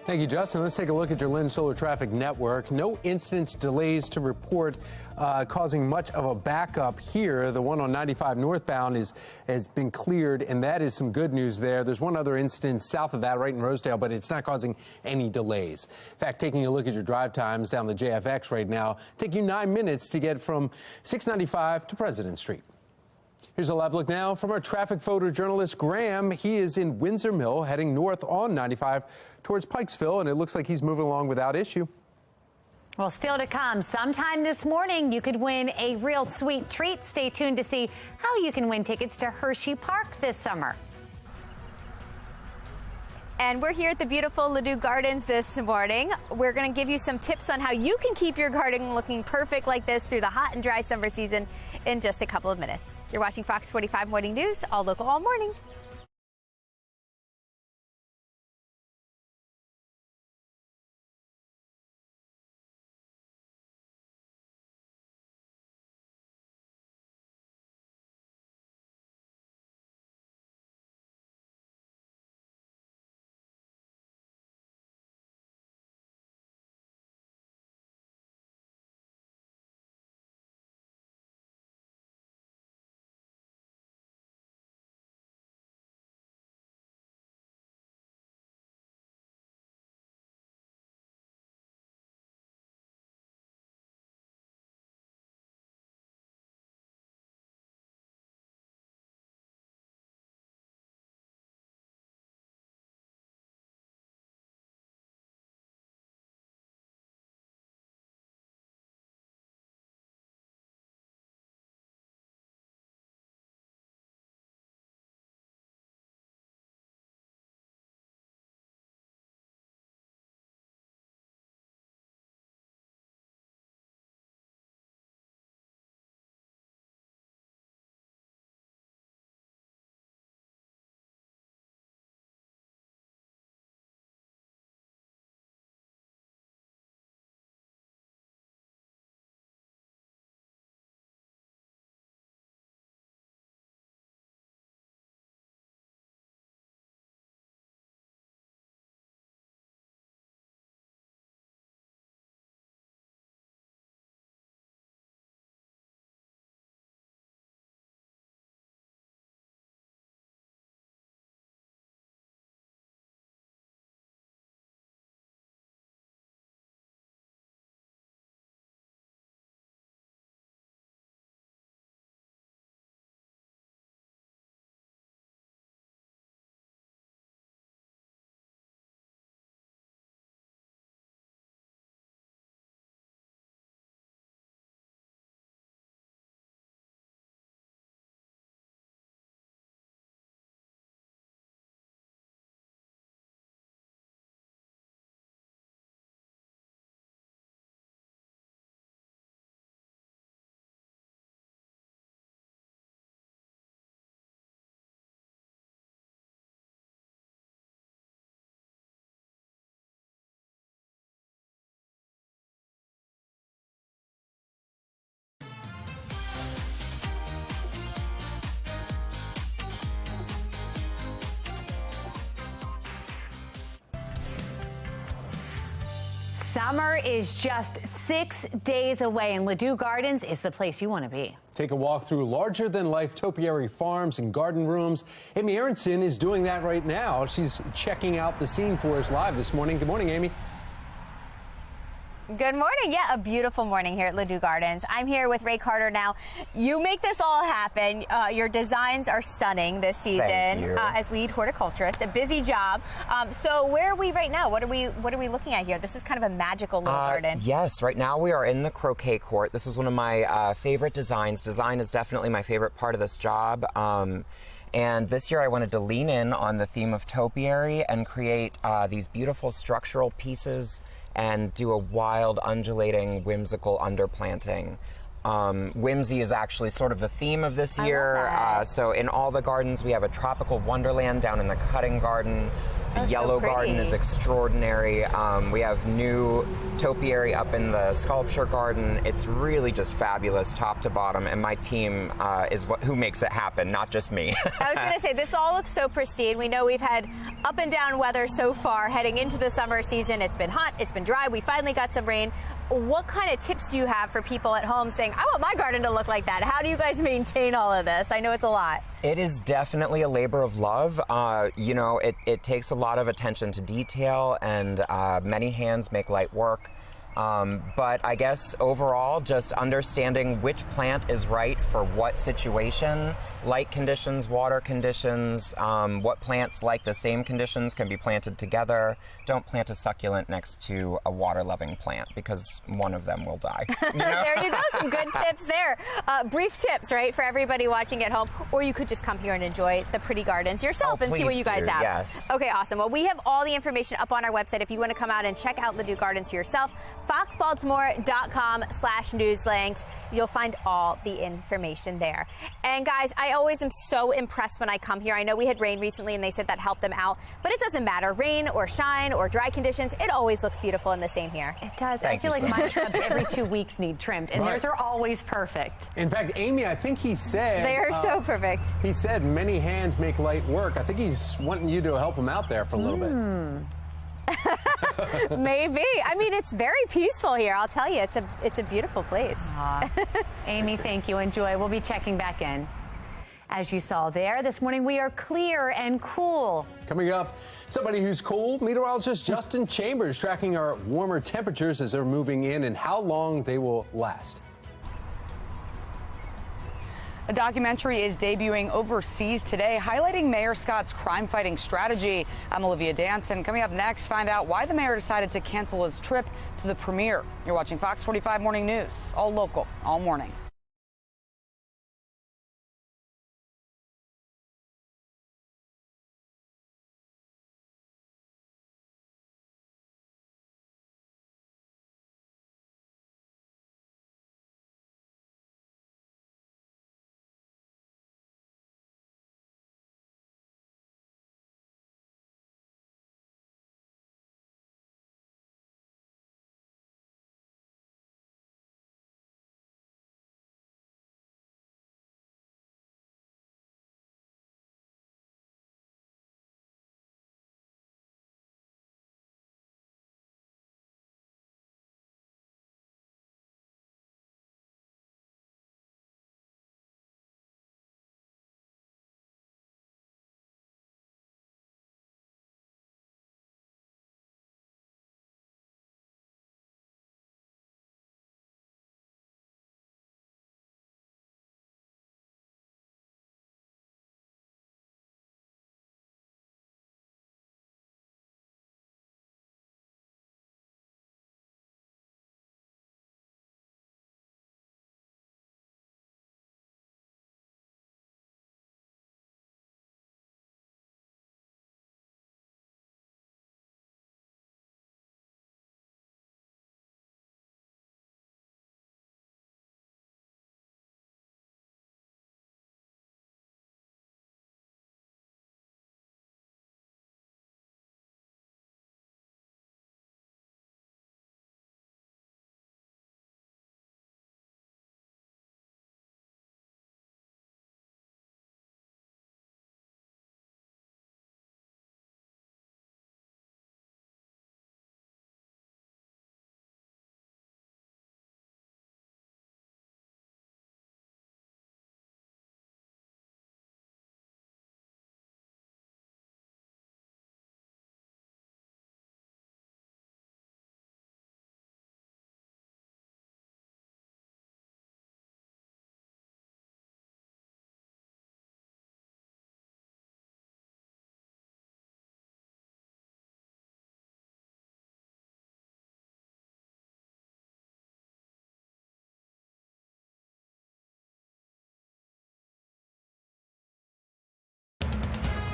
Thank you, Justin. Let's take a look at your Lynn Solar Traffic Network. No incidents, delays to report causing much of a backup here. The one on 95 northbound has been cleared, and that is some good news there. There's one other incident south of that, right in Rosedale, but it's not causing any delays. In fact, taking a look at your drive times down the JFX right now, take you 9 minutes to get from 695 to President Street. Here's a live look now from our traffic photojournalist, Graham. He is in Windsor Mill, heading north on 95 towards Pikesville, and it looks like he's moving along without issue. Well, still to come, sometime this morning, you could win a real sweet treat. Stay tuned to see how you can win tickets to Hershey Park this summer. And we're here at the beautiful Ladue Gardens this morning. We're going to give you some tips on how you can keep your garden looking perfect like this through the hot and dry summer season in just a couple of minutes. You're watching Fox 45 Morning News, all local, all morning. Summer is just 6 days away, and Ladue Gardens is the place you want to be. Take a walk through larger-than-life topiary farms and garden rooms. Amy Aronson is doing that right now. She's checking out the scene for us live this morning. Good morning, Amy. Good morning. Yeah, a beautiful morning here at Ladue Gardens. I'm here with Ray Carter now. You make this all happen. Your designs are stunning this season. Thank you. As lead horticulturist, a busy job. So where are we right now? What are we looking at here? This is kind of a magical little garden. Yes, right now we are in the croquet court. This is one of my favorite designs. Design is definitely my favorite part of this job. And this year I wanted to lean in on the theme of topiary and create these beautiful structural pieces and do a wild, undulating, whimsical underplanting. Whimsy is actually sort of the theme of this year. So in all the gardens, we have a tropical wonderland down in the cutting garden. The yellow garden is extraordinary. We have new topiary up in the sculpture garden. It's really just fabulous, top to bottom, and my team is who makes it happen, not just me. I was going to say, this all looks so pristine. We know we've had up and down weather so far heading into the summer season. It's been hot, it's been dry, we finally got some rain. What kind of tips do you have for people at home saying, I want my garden to look like that? How do you guys maintain all of this? I know it's a lot. It is definitely a labor of love. You know, it takes a lot of attention to detail, and many hands make light work. But I guess overall, just understanding which plant is right for what situation, light conditions, water conditions, what plants like the same conditions can be planted together. Don't plant a succulent next to a water-loving plant because one of them will die. You know? There you go, some good tips there. Brief tips, right, for everybody watching at home. Or you could just come here and enjoy the pretty gardens yourself and see what you guys have. Yes. Okay, awesome. Well, we have all the information up on our website if you want to come out and check out Ladue Gardens for yourself. foxbaltimore.com/newslinks. You'll find all the information there. And guys, I always am so impressed when I come here. I know we had rain recently and they said that helped them out, but it doesn't matter. Rain or shine or dry conditions, it always looks beautiful in the same here. It does. I feel like my shrubs every 2 weeks need trimmed, and theirs are always perfect. In fact, Amy, I think he said... They are so perfect. He said many hands make light work. I think he's wanting you to help him out there for a little bit. Maybe. I mean, it's very peaceful here. I'll tell you, it's a beautiful place. Amy, thank you. Enjoy. We'll be checking back in. As you saw there, this morning we are clear and cool. Coming up, somebody who's cool, meteorologist Justin Chambers tracking our warmer temperatures as they're moving in and how long they will last. A documentary is debuting overseas today, highlighting Mayor Scott's crime-fighting strategy. I'm Olivia Danson. Coming up next, find out why the mayor decided to cancel his trip to the premiere. You're watching Fox 45 Morning News, all local, all morning.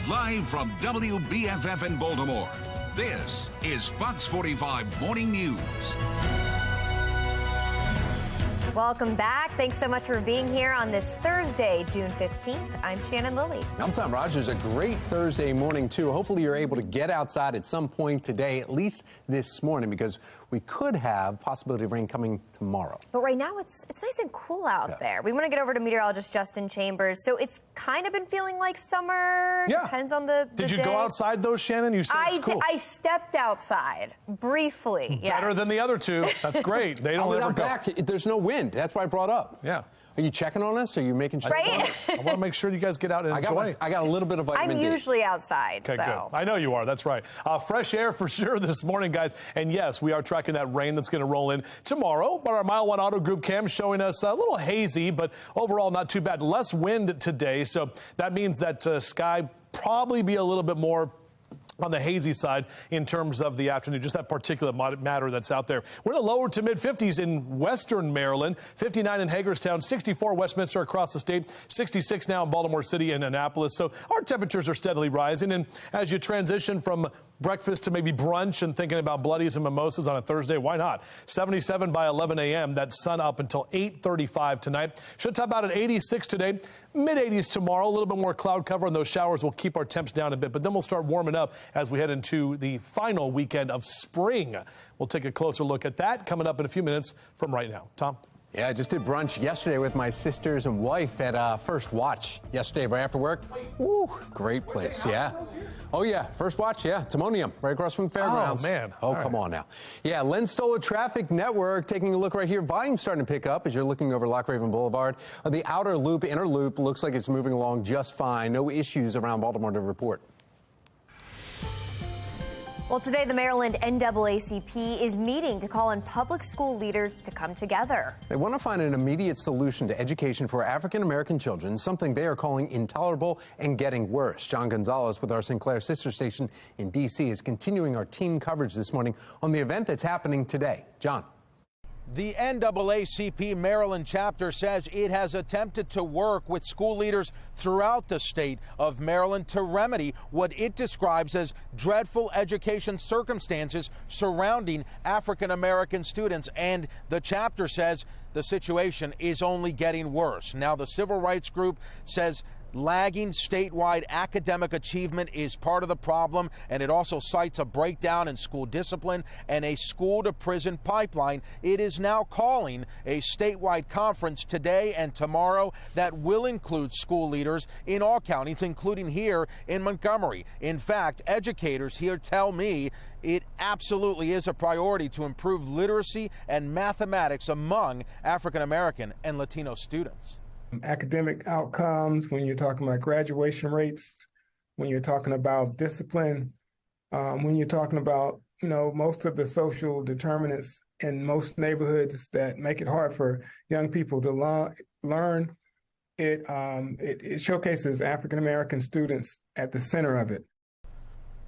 Live from WBFF in Baltimore, this is Fox 45 Morning News. Welcome back. Thanks so much for being here on this Thursday, June 15th. I'm Shannon Lilly. I'm Tom Rogers. A great Thursday morning, too. Hopefully you're able to get outside at some point today, at least this morning, because we could have possibility of rain coming tomorrow. But right now it's nice and cool out there. We want to get over to meteorologist Justin Chambers. So it's kind of been feeling like summer. Yeah. Depends on the Did you day. go outside though, Shannon? You said it's cool. I stepped outside briefly. Better than the other two. That's great. They don't ever go. Back. There's no wind. That's why I brought up. Yeah. Are you checking on us? Are you making sure? Right? I want to make sure you guys get out and enjoy. I got a little bit of vitamin D. I'm usually outside. Okay, so. good. I know you are. That's right. Fresh air for sure this morning, guys. And yes, we are tracking that rain that's going to roll in tomorrow. But our Mile 1 Auto Group cam showing us a little hazy, but overall not too bad. Less wind today. So that means that sky probably be a little bit more on the hazy side in terms of the afternoon, just that particulate matter that's out there. We're in the lower to mid 50s in western Maryland, 59 in Hagerstown, 64 Westminster across the state, 66 now in Baltimore City and Annapolis. So our temperatures are steadily rising. And as you transition from breakfast to maybe brunch and thinking about bloodies and mimosas on a Thursday, why not? 77 by 11 a.m. That sun up until 8:35 tonight. Should top out at 86 today, mid-80s tomorrow. A little bit more cloud cover, and those showers will keep our temps down a bit. But then we'll start warming up as we head into the final weekend of spring. We'll take a closer look at that coming up in a few minutes from right now. Tom? Yeah, I just did brunch yesterday with my sisters and wife at First Watch yesterday right after work. Woo, great place, yeah. Oh, yeah, First Watch, yeah, Timonium, right across from the fairgrounds. Oh, man. Oh, come on now. Yeah, Len Stoller Traffic Network, taking a look right here. Volume starting to pick up as you're looking over Lock Raven Boulevard. The outer loop, inner loop, looks like it's moving along just fine. No issues around Baltimore to report. Well, today the Maryland NAACP is meeting to call on public school leaders to come together. They want to find an immediate solution to education for African-American children, something they are calling intolerable and getting worse. John Gonzalez with our Sinclair sister station in D.C. is continuing our team coverage this morning on the event that's happening today. John. The NAACP Maryland chapter says it has attempted to work with school leaders throughout the state of Maryland to remedy what it describes as dreadful education circumstances surrounding African American students. And the chapter says the situation is only getting worse. Now, the civil rights group says lagging statewide academic achievement is part of the problem, and it also cites a breakdown in school discipline and a school-to-prison pipeline. It is now calling a statewide conference today and tomorrow that will include school leaders in all counties, including here in Montgomery. In fact, educators here tell me it absolutely is a priority to improve literacy and mathematics among African American and Latino students. Academic outcomes, when you're talking about graduation rates, when you're talking about discipline, when you're talking about, most of the social determinants in most neighborhoods that make it hard for young people to learn, it showcases African American students at the center of it.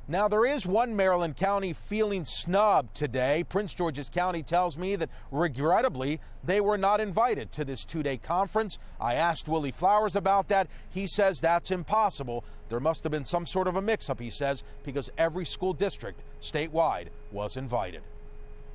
Now, there is one Maryland county feeling snubbed today. Prince George's County tells me that, regrettably, they were not invited to this two-day conference. I asked Willie Flowers about that. He says that's impossible. There must have been some sort of a mix-up, he says, because every school district statewide was invited.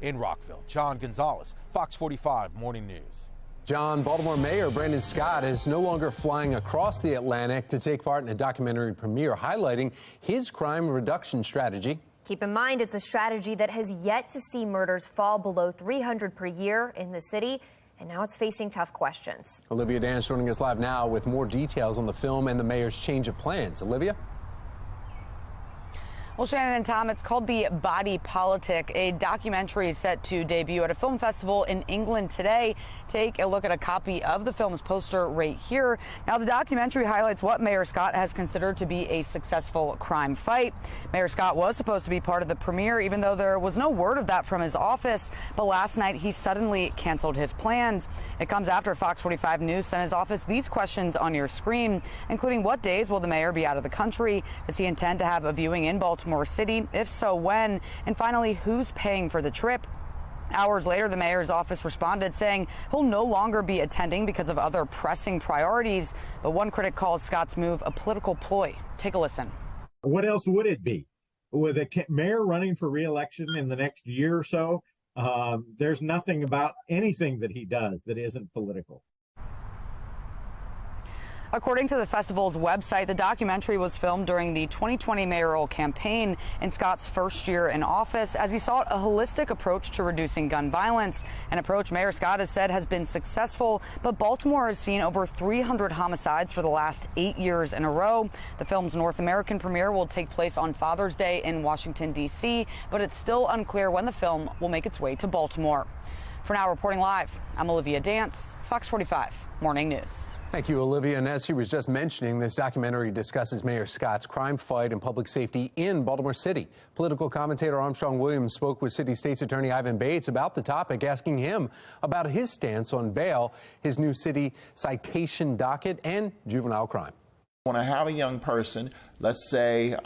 In Rockville, John Gonzalez, Fox 45 Morning News. John, Baltimore Mayor Brandon Scott is no longer flying across the Atlantic to take part in a documentary premiere highlighting his crime reduction strategy. Keep in mind, it's a strategy that has yet to see murders fall below 300 per year in the city, and now it's facing tough questions. Olivia Dan's joining us live now with more details on the film and the mayor's change of plans. Olivia? Well, Shannon and Tom, it's called The Body Politic, a documentary set to debut at a film festival in England today. Take a look at a copy of the film's poster right here. Now, the documentary highlights what Mayor Scott has considered to be a successful crime fight. Mayor Scott was supposed to be part of the premiere, even though there was no word of that from his office. But last night, he suddenly canceled his plans. It comes after Fox 45 News sent his office these questions on your screen, including what days will the mayor be out of the country? Does he intend to have a viewing in Baltimore City? If so, when? And finally, who's paying for the trip? Hours later, the mayor's office responded saying he'll no longer be attending because of other pressing priorities. But one critic calls Scott's move a political ploy. Take a listen. What else would it be? With a mayor running for re-election in the next year or so, there's nothing about anything that he does that isn't political. According to the festival's website, the documentary was filmed during the 2020 mayoral campaign in Scott's first year in office as he sought a holistic approach to reducing gun violence, an approach Mayor Scott has said has been successful, but Baltimore has seen over 300 homicides for the last 8 years in a row. The film's North American premiere will take place on Father's Day in Washington, D.C., but it's still unclear when the film will make its way to Baltimore. For now, reporting live, I'm Olivia Dance, Fox 45 Morning News. Thank you, Olivia. And as she was just mentioning, this documentary discusses Mayor Scott's crime fight and public safety in Baltimore City. Political commentator Armstrong Williams spoke with City State's Attorney Ivan Bates about the topic, asking him about his stance on bail, his new city citation docket, and juvenile crime. When I have a young person, let's say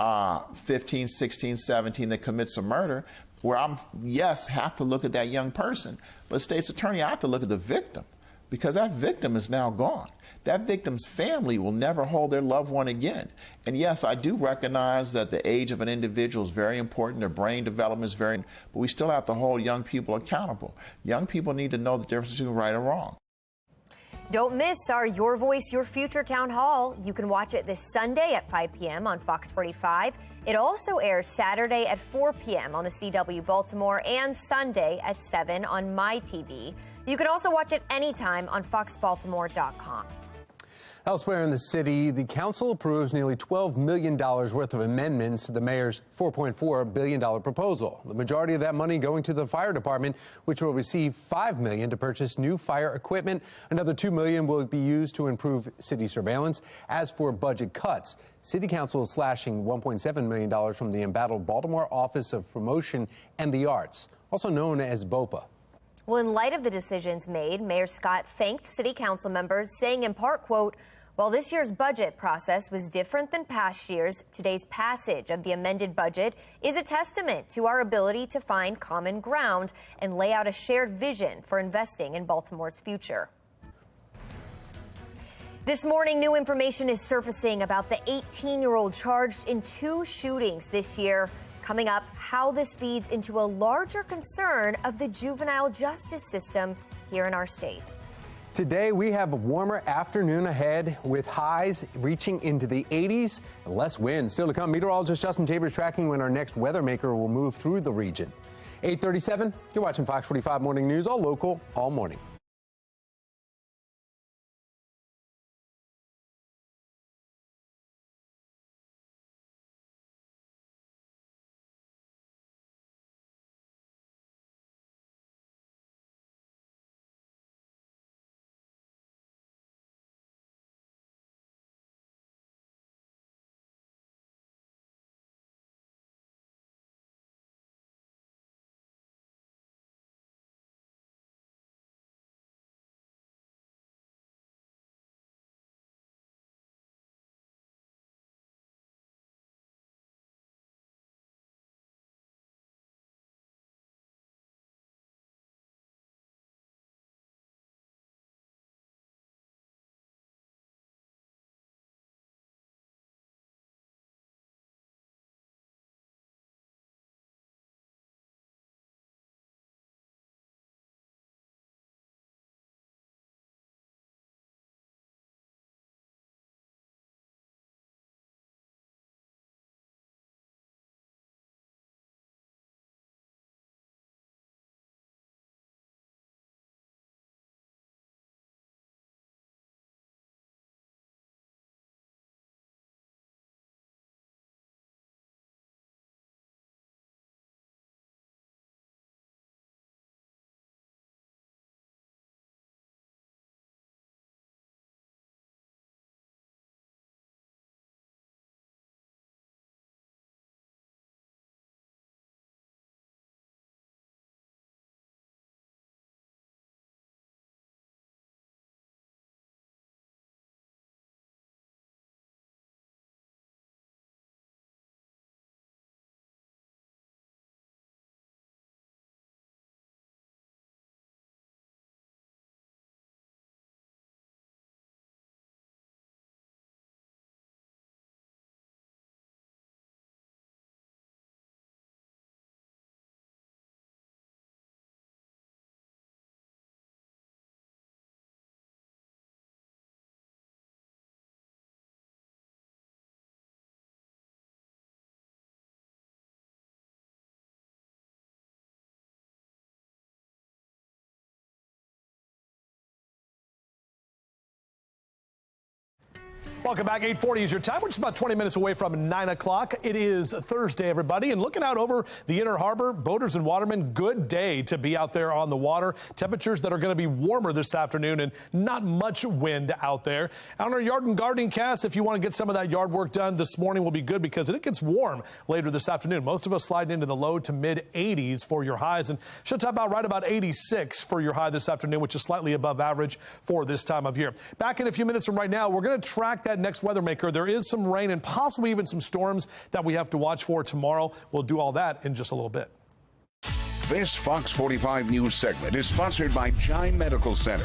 15, 16, 17, that commits a murder, where have to look at that young person. But state's attorney, I have to look at the victim, because that victim is now gone. That victim's family will never hold their loved one again. And yes, I do recognize that the age of an individual is very important, their brain development is very, but we still have to hold young people accountable. Young people need to know the difference between right and wrong. Don't miss our Your Voice, Your Future Town Hall. You can watch it this Sunday at 5 p.m. on Fox 45. It also airs Saturday at 4 p.m. on the CW Baltimore and Sunday at 7 on MyTV. You can also watch it anytime on foxbaltimore.com. Elsewhere in the city, the council approves nearly $12 million worth of amendments to the mayor's $4.4 billion proposal. The majority of that money going to the fire department, which will receive $5 million to purchase new fire equipment. Another $2 million will be used to improve city surveillance. As for budget cuts, City Council is slashing $1.7 million from the embattled Baltimore Office of Promotion and the Arts, also known as BOPA. Well, in light of the decisions made, Mayor Scott thanked city council members, saying in part, quote, "While this year's budget process was different than past years, today's passage of the amended budget is a testament to our ability to find common ground and lay out a shared vision for investing in Baltimore's future." This morning, new information is surfacing about the 18-year-old charged in 2 shootings this year. Coming up, how this feeds into a larger concern of the juvenile justice system here in our state. Today, we have a warmer afternoon ahead with highs reaching into the 80s and less wind. Still to come, meteorologist Justin Chambers tracking when our next weather maker will move through the region. 8:37, you're watching Fox 45 Morning News, all local, all morning. Welcome back. 8:40 is your time. We're just about 20 minutes away from 9 o'clock. It is Thursday, everybody. And looking out over the Inner Harbor, boaters and watermen, good day to be out there on the water. Temperatures that are going to be warmer this afternoon and not much wind out there. On our yard and gardening cast, if you want to get some of that yard work done this morning, will be good because it gets warm later this afternoon. Most of us sliding into the low to mid 80s for your highs, and should top out right about 86 for your high this afternoon, which is slightly above average for this time of year. Back in a few minutes from right now, we're going to track that next weather maker. There is some rain and possibly even some storms that we have to watch for tomorrow. We'll do all that in just a little bit. This Fox 45 news segment is sponsored by Chime Medical Center.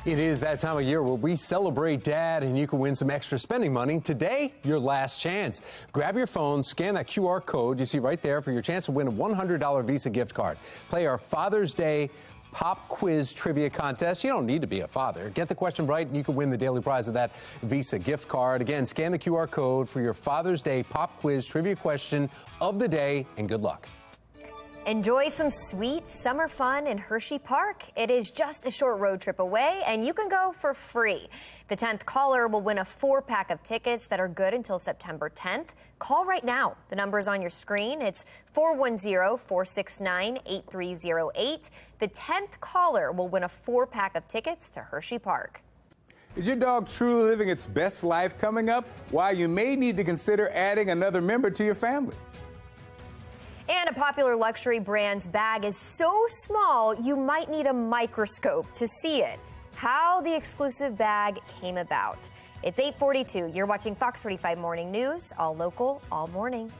It is that time of year where we celebrate Dad, and you can win some extra spending money. Today, your last chance. Grab your phone, scan that QR code you see right there for your chance to win a $100 Visa gift card. Play our Father's Day Pop Quiz Trivia Contest. You don't need to be a father. Get the question right, and you can win the daily prize of that Visa gift card. Again, scan the QR code for your Father's Day Pop Quiz Trivia question of the day, and good luck. Enjoy some sweet summer fun in Hershey Park. It is just a short road trip away, and you can go for free. The 10th caller will win a 4-pack of tickets that are good until September 10th. Call right now. The number is on your screen. It's 410-469-8308. The 10th caller will win a 4-pack of tickets to Hershey Park. Is your dog truly living its best life coming up? Why, you may need to consider adding another member to your family. And a popular luxury brand's bag is so small you might need a microscope to see it. How the exclusive bag came about. It's 8:42. You're watching Fox 45 Morning News, all local, all morning.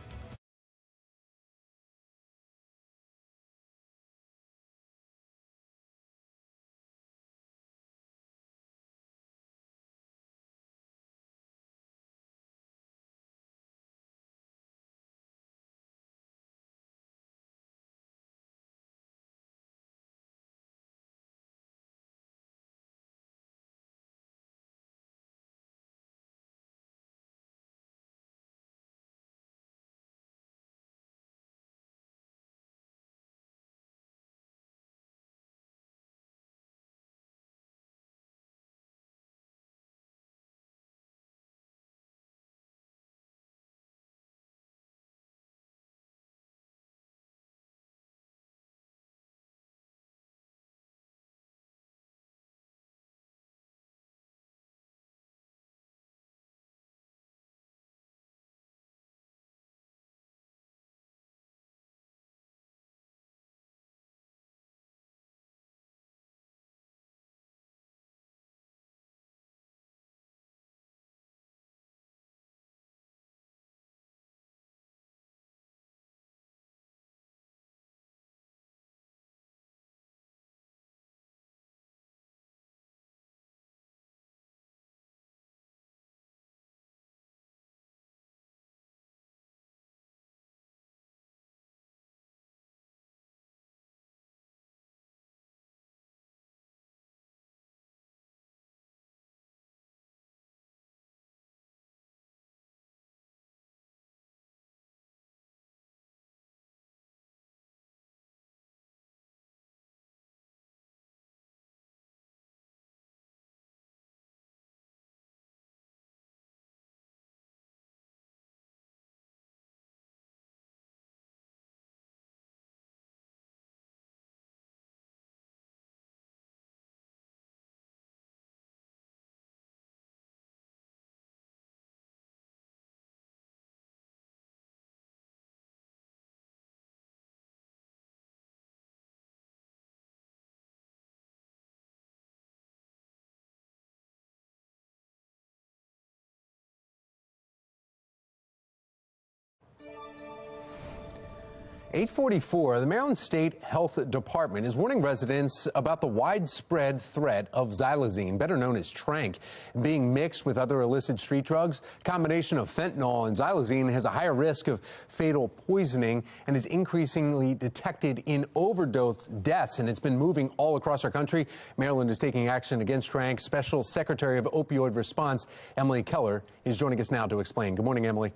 (8:44), the Maryland State Health Department is warning residents about the widespread threat of Xylazine, better known as Trank, being mixed with other illicit street drugs. Combination of fentanyl and Xylazine has a higher risk of fatal poisoning and is increasingly detected in overdose deaths, and it's been moving all across our country. Maryland is taking action against Trank. Special Secretary of Opioid Response Emily Keller is joining us now to explain. Good morning, Emily.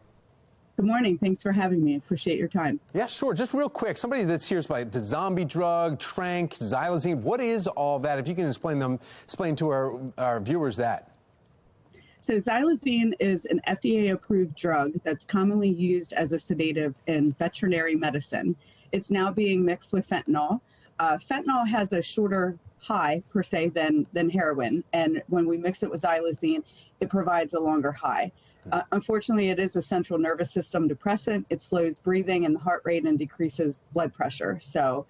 Good morning. Thanks for having me. Appreciate your time. Yeah, sure. Just real quick, somebody that's here is by the zombie drug, trank, Xylazine. What is all that? If you can explain to our viewers that. So Xylazine is an FDA-approved drug that's commonly used as a sedative in veterinary medicine. It's now being mixed with fentanyl. Fentanyl has a shorter high, per se, than heroin. And when we mix it with Xylazine, it provides a longer high. Unfortunately, it is a central nervous system depressant. It slows breathing and the heart rate and decreases blood pressure. So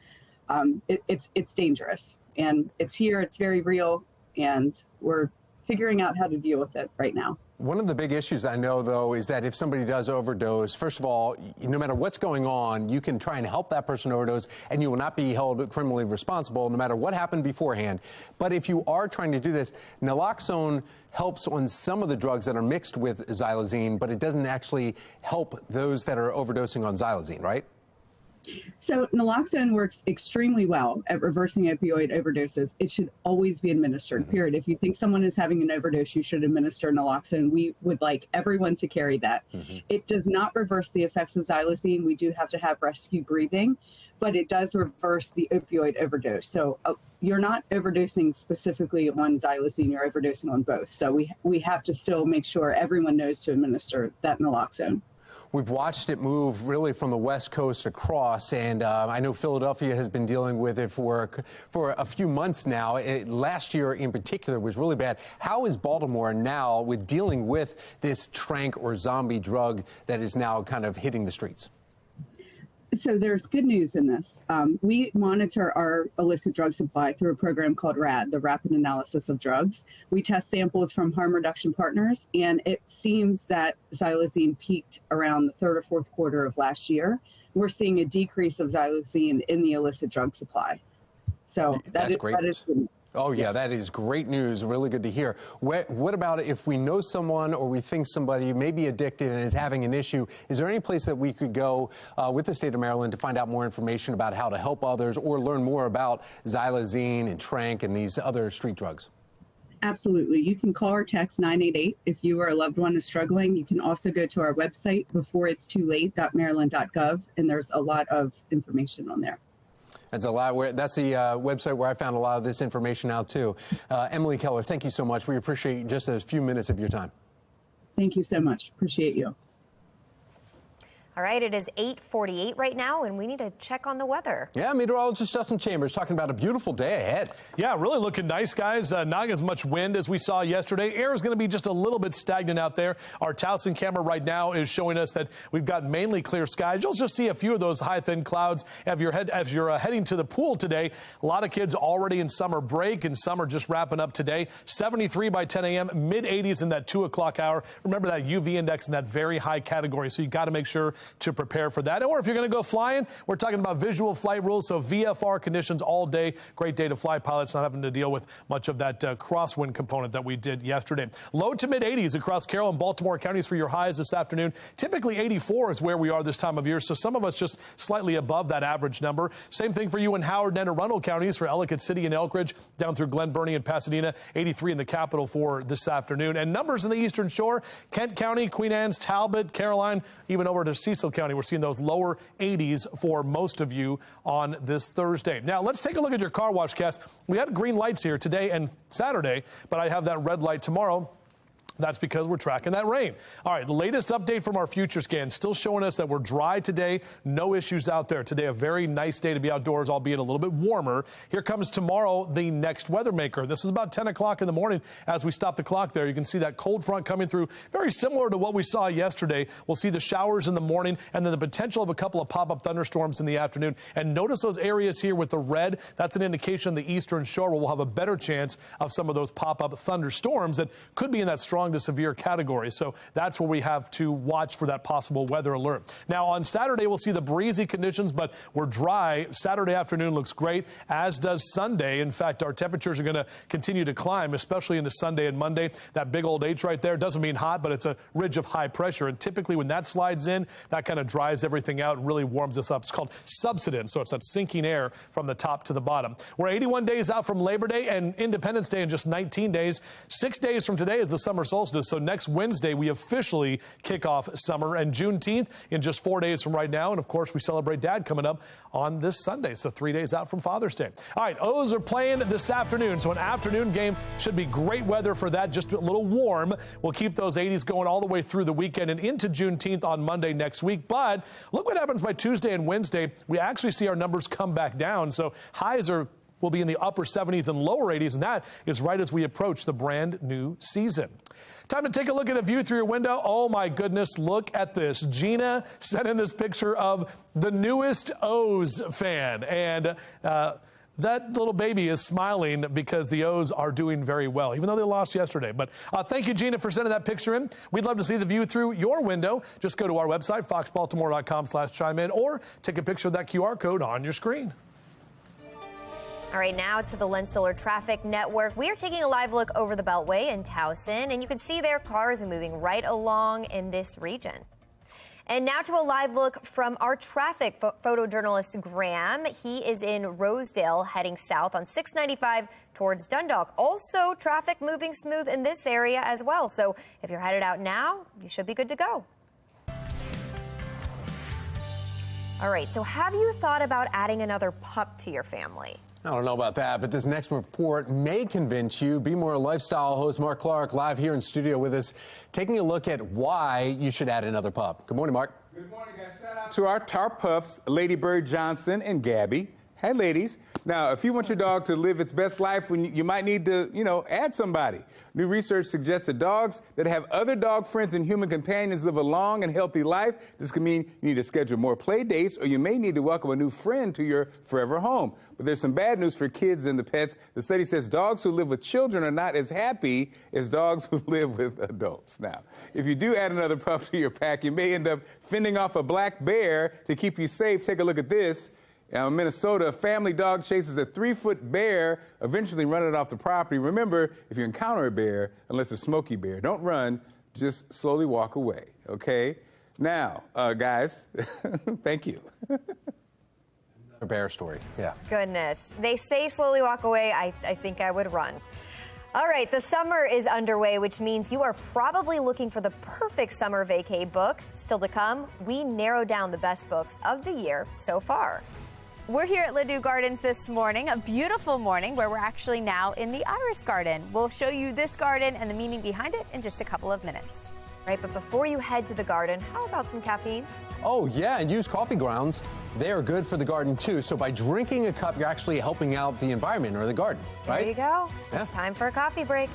it's dangerous. And it's here, it's very real, and we're figuring out how to deal with it right now. One of the big issues I know, though, is that if somebody does overdose, first of all, no matter what's going on, you can try and help that person overdose, and you will not be held criminally responsible no matter what happened beforehand. But if you are trying to do this, naloxone helps on some of the drugs that are mixed with Xylazine, but it doesn't actually help those that are overdosing on Xylazine, right? So naloxone works extremely well at reversing opioid overdoses. It should always be administered, period. If you think someone is having an overdose, you should administer naloxone. We would like everyone to carry that. It does not reverse the effects of Xylazine. We do have to have rescue breathing, but it does reverse the opioid overdose. So you're not overdosing specifically on Xylazine, you're overdosing on both. So we have to still make sure everyone knows to administer that naloxone. We've watched it move really from the West Coast across, and I know Philadelphia has been dealing with it for a few months now. Last year in particular was really bad. How is Baltimore now with dealing with this trank or zombie drug that is now kind of hitting the streets? So there's good news in this. We monitor our illicit drug supply through a program called RAD, the Rapid Analysis of Drugs. We test samples from harm reduction partners, and it seems that Xylazine peaked around the third or fourth quarter of last year. We're seeing a decrease of Xylazine in the illicit drug supply. So that is good news. Oh, yeah, that is great news. Really good to hear. What about if we know someone or we think somebody may be addicted and is having an issue? Is there any place that we could go with the state of Maryland to find out more information about how to help others or learn more about Xylazine and trank and these other street drugs? Absolutely. You can call or text 988 if you or a loved one is struggling. You can also go to our website, beforeitstoolate.maryland.gov, and there's a lot of information on there. That's the website where I found a lot of this information out, too. Emily Keller, thank you so much. We appreciate just a few minutes of your time. Thank you so much. Appreciate you. All right, it is 8:48 right now, and we need to check on the weather. Yeah, meteorologist Justin Chambers talking about a beautiful day ahead. Yeah, really looking nice, guys. Not as much wind as we saw yesterday. Air is going to be just a little bit stagnant out there. Our Towson camera right now is showing us that we've got mainly clear skies. You'll just see a few of those high, thin clouds as you're heading to the pool today. A lot of kids already in summer break, and some are just wrapping up today. 73 by 10 a.m., mid-80s in that 2 o'clock hour. Remember that UV index in that very high category, so you got to make sure to prepare for that. Or if you're going to go flying, we're talking about visual flight rules, so VFR conditions all day. Great day to fly, pilots not having to deal with much of that crosswind component that we did yesterday. Low to mid-80s across Carroll and Baltimore counties for your highs this afternoon. Typically 84 is where we are this time of year, so some of us just slightly above that average number. Same thing for you in Howard and Anne Arundel counties for Ellicott City and Elkridge, down through Glen Burnie and Pasadena. 83 in the capital for this afternoon. And numbers in the Eastern Shore, Kent County, Queen Anne's, Talbot, Caroline, even over to Cecil County. We're seeing those lower 80s for most of you on this Thursday. Now, let's take a look at your car wash cast. We had green lights here today and Saturday, but I have that red light tomorrow. That's because we're tracking that rain. All right, the latest update from our future scan still showing us that we're dry today. No issues out there. Today, a very nice day to be outdoors, albeit a little bit warmer. Here comes tomorrow, the next weather maker. This is about 10 o'clock in the morning as we stop the clock there. You can see that cold front coming through, very similar to what we saw yesterday. We'll see the showers in the morning and then the potential of a couple of pop-up thunderstorms in the afternoon. And notice those areas here with the red. That's an indication the Eastern Shore where we'll have a better chance of some of those pop-up thunderstorms that could be in that strong to severe category. So that's where we have to watch for that possible weather alert. Now on Saturday, we'll see the breezy conditions, but we're dry. Saturday afternoon looks great, as does Sunday. In fact, our temperatures are going to continue to climb, especially into Sunday and Monday. That big old H right there doesn't mean hot, but it's a ridge of high pressure. And typically when that slides in, that kind of dries everything out and really warms us up. It's called subsidence. So it's that sinking air from the top to the bottom. We're 81 days out from Labor Day and Independence Day in just 19 days. 6 days from today is the summer solstice. So next Wednesday, we officially kick off summer, and Juneteenth in just 4 days from right now. And of course, we celebrate Dad coming up on this Sunday. So 3 days out from Father's Day. All right, O's are playing this afternoon. So an afternoon game should be great weather for that. Just a little warm. We'll keep those 80s going all the way through the weekend and into Juneteenth on Monday next week. But look what happens by Tuesday and Wednesday. We actually see our numbers come back down. So highs will be in the upper 70s and lower 80s, and that is right as we approach the brand new season. Time to take a look at a view through your window. Oh my goodness, look at this. Gina sent in this picture of the newest O's fan, and that little baby is smiling because the O's are doing very well, even though they lost yesterday. But thank you, Gina, for sending that picture in. We'd love to see the view through your window. Just go to our website, foxbaltimore.com/chime-in, or take a picture of that QR code on your screen. All right, now to the Lens Solar Traffic Network. We are taking a live look over the Beltway in Towson, and you can see their cars are moving right along in this region. And now to a live look from our traffic photojournalist, Graham. He is in Rosedale heading south on 695 towards Dundalk. Also, traffic moving smooth in this area as well. So if you're headed out now, you should be good to go. All right, so have you thought about adding another pup to your family? I don't know about that, but this next report may convince you. Be More Lifestyle host Mark Clark live here in studio with us, taking a look at why you should add another pup. Good morning, Mark. Good morning, guys. Shout out to our pups, Lady Bird Johnson and Gabby. Hey, ladies. Now, if you want your dog to live its best life, you might need to, add somebody. New research suggests that dogs that have other dog friends and human companions live a long and healthy life. This could mean you need to schedule more play dates, or you may need to welcome a new friend to your forever home. But there's some bad news for kids and the pets. The study says dogs who live with children are not as happy as dogs who live with adults. Now, if you do add another pup to your pack, you may end up fending off a black bear to keep you safe. Take a look at this. In Minnesota, a family dog chases a 3-foot bear, eventually running it off the property. Remember, if you encounter a bear, unless it's a smoky bear, don't run, just slowly walk away, okay? Now, guys, thank you. A bear story, yeah. Goodness. They say slowly walk away. I think I would run. All right, the summer is underway, which means you are probably looking for the perfect summer vacay book. Still to come, we narrow down the best books of the year so far. We're here at Ladue Gardens this morning, a beautiful morning where we're actually now in the Iris Garden. We'll show you this garden and the meaning behind it in just a couple of minutes. Right, but before you head to the garden, how about some caffeine? Oh, yeah, and use coffee grounds. They are good for the garden, too. So by drinking a cup, you're actually helping out the environment or the garden, right? There you go. Yeah. It's time for a coffee break.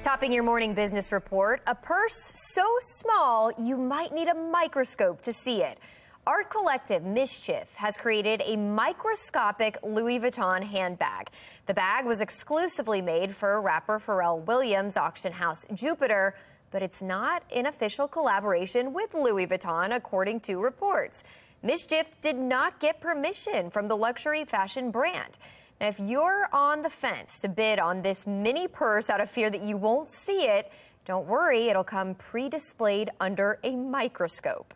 Topping your morning business report, a purse so small you might need a microscope to see it. Art collective Mischief has created a microscopic Louis Vuitton handbag. The bag was exclusively made for rapper Pharrell Williams' auction house Jupiter, but it's not an official collaboration with Louis Vuitton, according to reports. Mischief did not get permission from the luxury fashion brand. Now, if you're on the fence to bid on this mini purse out of fear that you won't see it, don't worry, it'll come pre-displayed under a microscope.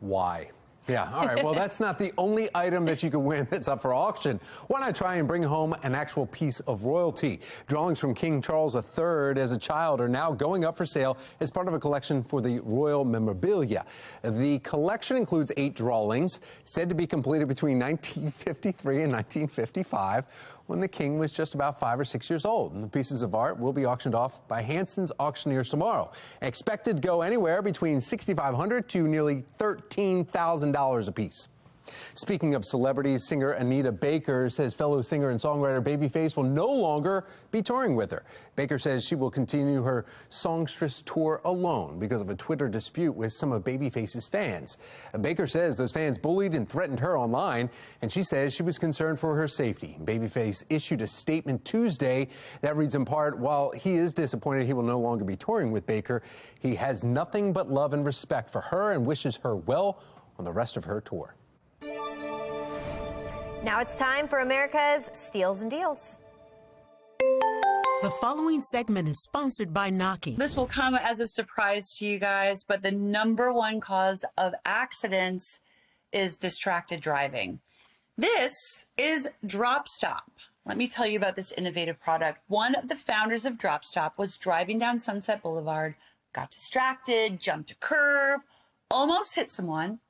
Why? Yeah, all right. Well, that's not the only item that you can win that's up for auction. Why not try and bring home an actual piece of royalty? Drawings from King Charles III as a child are now going up for sale as part of a collection for the royal memorabilia. The collection includes 8 drawings said to be completed between 1953 and 1955, when the king was just about 5 or 6 years old. And the pieces of art will be auctioned off by Hanson's auctioneers tomorrow. Expected to go anywhere between $6,500 to nearly $13,000 a piece. Speaking of celebrities, singer Anita Baker says fellow singer and songwriter Babyface will no longer be touring with her. Baker says she will continue her songstress tour alone because of a Twitter dispute with some of Babyface's fans. Baker says those fans bullied and threatened her online, and she says she was concerned for her safety. Babyface issued a statement Tuesday that reads in part, while he is disappointed he will no longer be touring with Baker, he has nothing but love and respect for her and wishes her well on the rest of her tour. Now it's time for America's Steals and Deals. The following segment is sponsored by Naki. This will come as a surprise to you guys, but the #1 cause of accidents is distracted driving. This is Drop Stop. Let me tell you about this innovative product. One of the founders of Drop Stop was driving down Sunset Boulevard, got distracted, jumped a curve, almost hit someone.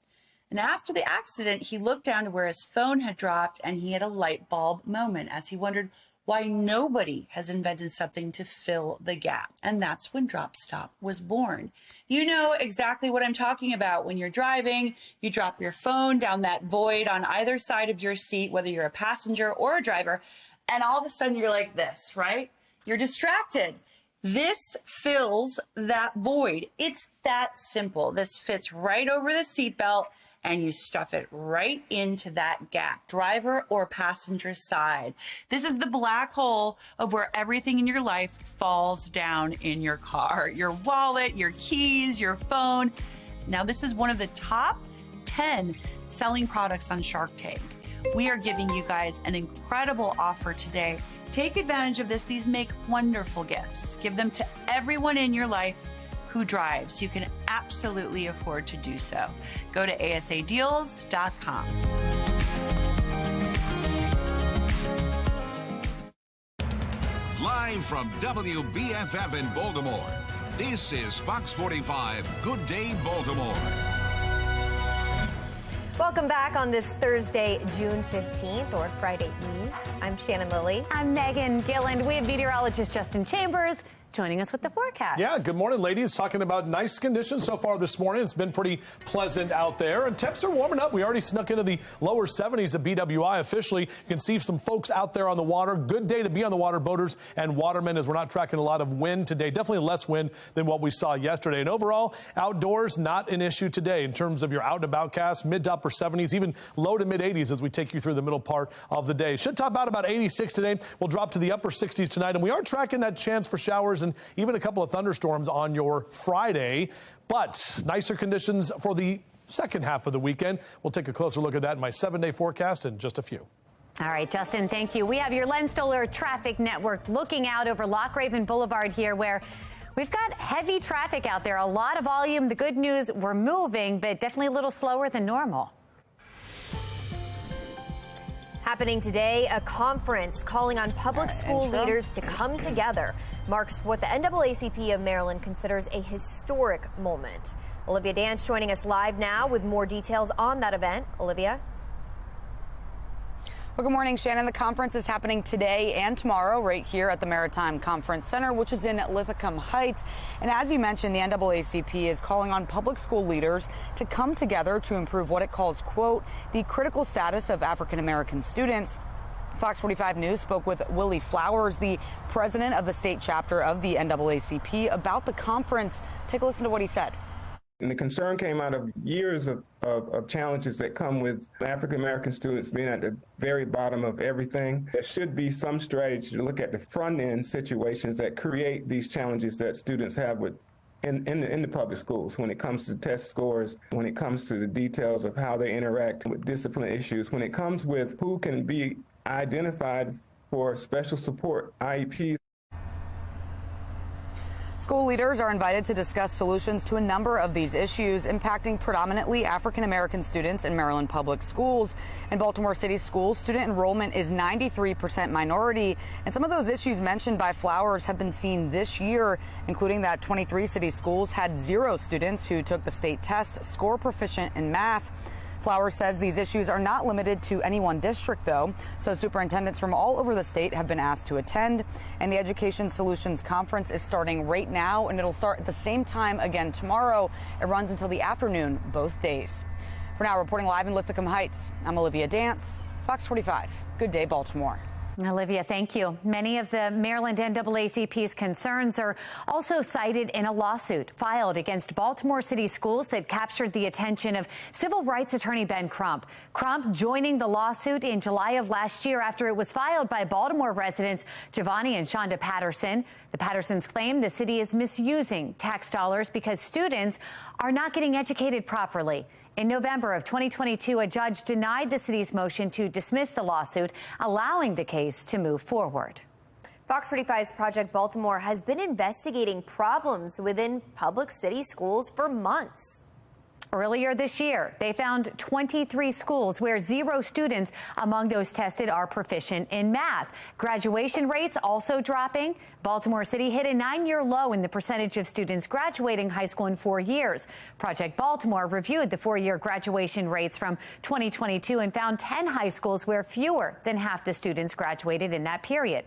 And after the accident, he looked down to where his phone had dropped and he had a light bulb moment as he wondered why nobody has invented something to fill the gap. And that's when Drop Stop was born. You know exactly what I'm talking about. When you're driving, you drop your phone down that void on either side of your seat, whether you're a passenger or a driver, and all of a sudden you're like this, right? You're distracted. This fills that void. It's that simple. This fits right over the seatbelt, and you stuff it right into that gap, driver or passenger side. This is the black hole of where everything in your life falls down in your car. Your wallet, your keys, your phone. Now, this is one of the top 10 selling products on Shark Tank. We are giving you guys an incredible offer today. Take advantage of this. These make wonderful gifts. Give them to everyone in your life who drives. You can absolutely afford to do so. Go to asadeals.com. Live from WBFF in Baltimore, this is Fox 45 Good Day Baltimore. Welcome back on this Thursday, June 15th, or Friday Eve. I'm Shannon Lilly. I'm Megan Gilland. We have meteorologist Justin Chambers joining us with the forecast. Yeah, good morning, ladies. Talking about nice conditions so far this morning. It's been pretty pleasant out there, and temps are warming up. We already snuck into the lower 70s at BWI officially. You can see some folks out there on the water. Good day to be on the water, boaters and watermen, as we're not tracking a lot of wind today. Definitely less wind than what we saw yesterday. And overall, outdoors, not an issue today in terms of your out and about cast, mid to upper 70s, even low to mid 80s as we take you through the middle part of the day. Should top out about 86 today. We'll drop to the upper 60s tonight, and we are tracking that chance for showers and even a couple of thunderstorms on your Friday, but nicer conditions for the second half of the weekend. We'll take a closer look at that in my 7-day forecast in just a few. All right, Justin, thank you. We have your Len Stoller Traffic Network looking out over Loch Raven Boulevard here, where we've got heavy traffic out there, a lot of volume. The good news, we're moving, but definitely a little slower than normal. Happening today, a conference calling on public school leaders to come together marks what the NAACP of Maryland considers a historic moment. Olivia Dance joining us live now with more details on that event. Olivia? Well, good morning, Shannon. The conference is happening today and tomorrow right here at the Maritime Conference Center, which is in Lithicum Heights. And as you mentioned, the NAACP is calling on public school leaders to come together to improve what it calls, quote, the critical status of African American students. Fox 45 News spoke with Willie Flowers, the president of the state chapter of the NAACP, about the conference. Take a listen to what he said. And the concern came out of years of challenges that come with African-American students being at the very bottom of everything. There should be some strategy to look at the front-end situations that create these challenges that students have in the public schools when it comes to test scores, when it comes to the details of how they interact with discipline issues, when it comes with who can be identified for special support, IEPs. School leaders are invited to discuss solutions to a number of these issues impacting predominantly African-American students in Maryland public schools. In Baltimore City schools, student enrollment is 93% minority, and some of those issues mentioned by Flowers have been seen this year, including that 23 city schools had 0 students who took the state test score proficient in math. Flowers says these issues are not limited to any one district, though, so superintendents from all over the state have been asked to attend. And the Education Solutions Conference is starting right now, and it'll start at the same time again tomorrow. It runs until the afternoon both days. For now, reporting live in Lithicum Heights, I'm Olivia Dance, Fox 45. Good day, Baltimore. Olivia, thank you. Many of the Maryland NAACP's concerns are also cited in a lawsuit filed against Baltimore City schools that captured the attention of civil rights attorney Ben Crump. Crump joining the lawsuit in July of last year after it was filed by Baltimore residents Giovanni and Shonda Patterson. The Pattersons claim the city is misusing tax dollars because students are not getting educated properly. In November of 2022, a judge denied the city's motion to dismiss the lawsuit, allowing the case to move forward. Fox 45's Project Baltimore has been investigating problems within public city schools for months. Earlier this year, they found 23 schools where 0 students among those tested are proficient in math. Graduation rates also dropping. Baltimore City hit a 9-year low in the percentage of students graduating high school in 4 years. Project Baltimore reviewed the 4-year graduation rates from 2022 and found 10 high schools where fewer than half the students graduated in that period.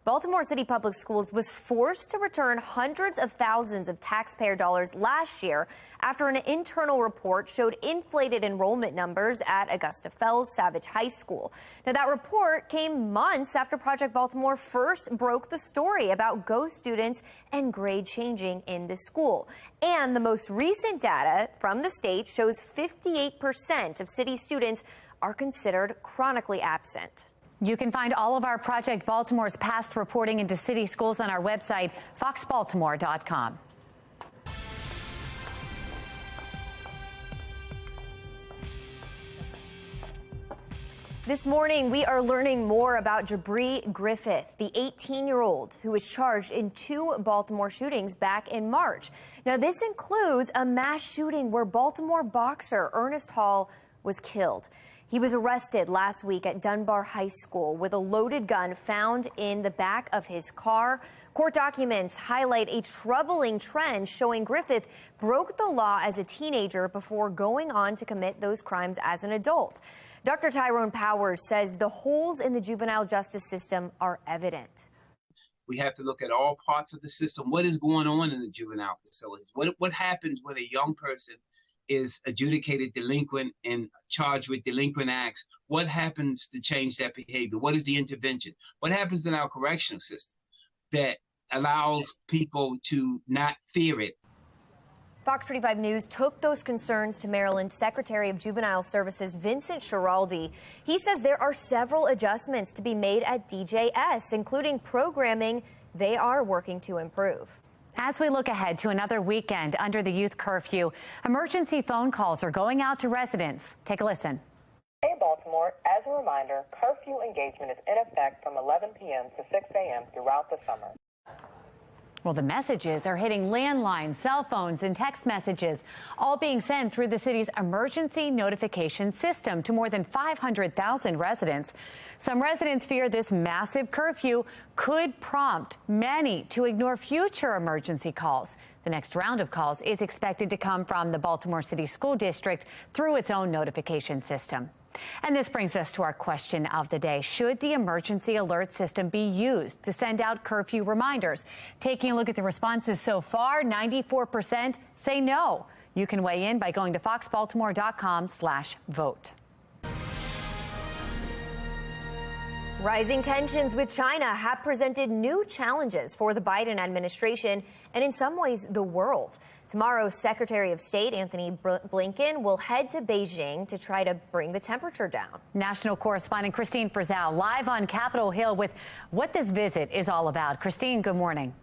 Baltimore City Public Schools was forced to return hundreds of thousands of taxpayer dollars last year after an internal report showed inflated enrollment numbers at Augusta Fells Savage High School. Now, that report came months after Project Baltimore first broke the story about ghost students and grade changing in the school. And the most recent data from the state shows 58% of city students are considered chronically absent. You can find all of our Project Baltimore's past reporting into city schools on our website, foxbaltimore.com. This morning, we are learning more about Jabri Griffith, the 18-year-old who was charged in 2 Baltimore shootings back in March. Now, this includes a mass shooting where Baltimore boxer Ernest Hall was killed. He was arrested last week at Dunbar High School with a loaded gun found in the back of his car. Court documents highlight a troubling trend showing Griffith broke the law as a teenager before going on to commit those crimes as an adult. Dr. Tyrone Powers says the holes in the juvenile justice system are evident. We have to look at all parts of the system. What is going on in the juvenile facilities? What happens when a young person is adjudicated delinquent and charged with delinquent acts? What happens to change that behavior? What is the intervention? What happens in our correctional system that allows people to not fear it? Fox 45 News took those concerns to Maryland's Secretary of Juvenile Services, Vincent Schiraldi. He says there are several adjustments to be made at DJS, including programming they are working to improve. As we look ahead to another weekend under the youth curfew, emergency phone calls are going out to residents. Take a listen. Hey, Baltimore, as a reminder, curfew engagement is in effect from 11 p.m. to 6 a.m. throughout the summer. Well, the messages are hitting landlines, cell phones, and text messages, all being sent through the city's emergency notification system to more than 500,000 residents. Some residents fear this massive curfew could prompt many to ignore future emergency calls. The next round of calls is expected to come from the Baltimore City School District through its own notification system. And this brings us to our question of the day. Should the emergency alert system be used to send out curfew reminders? Taking a look at the responses so far, 94% say no. You can weigh in by going to foxbaltimore.com/vote. Rising tensions with China have presented new challenges for the Biden administration and in some ways the world. Tomorrow, Secretary of State Antony Blinken will head to Beijing to try to bring the temperature down. National correspondent Christine Frizzell live on Capitol Hill with what this visit is all about. Christine, good morning.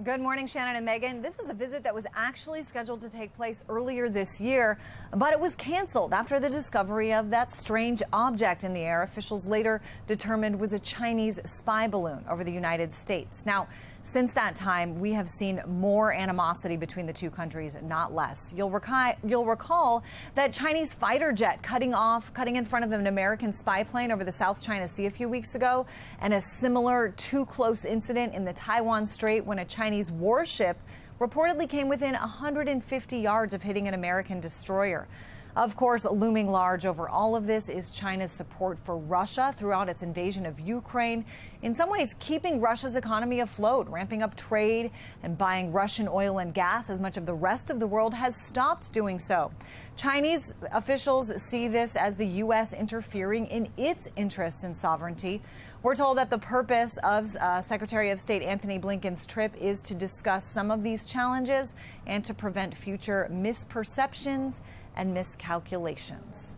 Good morning, Shannon and Megan. This is a visit that was actually scheduled to take place earlier this year, but it was canceled after the discovery of that strange object in the air officials later determined was a Chinese spy balloon over the United States. Now, since that time, we have seen more animosity between the two countries, not less. You'll recall that Chinese fighter jet cutting in front of an American spy plane over the South China Sea a few weeks ago, and a similar too close incident in the Taiwan Strait when a Chinese warship reportedly came within 150 yards of hitting an American destroyer. Of course, looming large over all of this is China's support for Russia throughout its invasion of Ukraine, in some ways keeping Russia's economy afloat, ramping up trade and buying Russian oil and gas as much of the rest of the world has stopped doing so. Chinese officials see this as the U.S. interfering in its interests and sovereignty. We're told that the purpose of Secretary of State Antony Blinken's trip is to discuss some of these challenges and to prevent future misperceptions and miscalculations.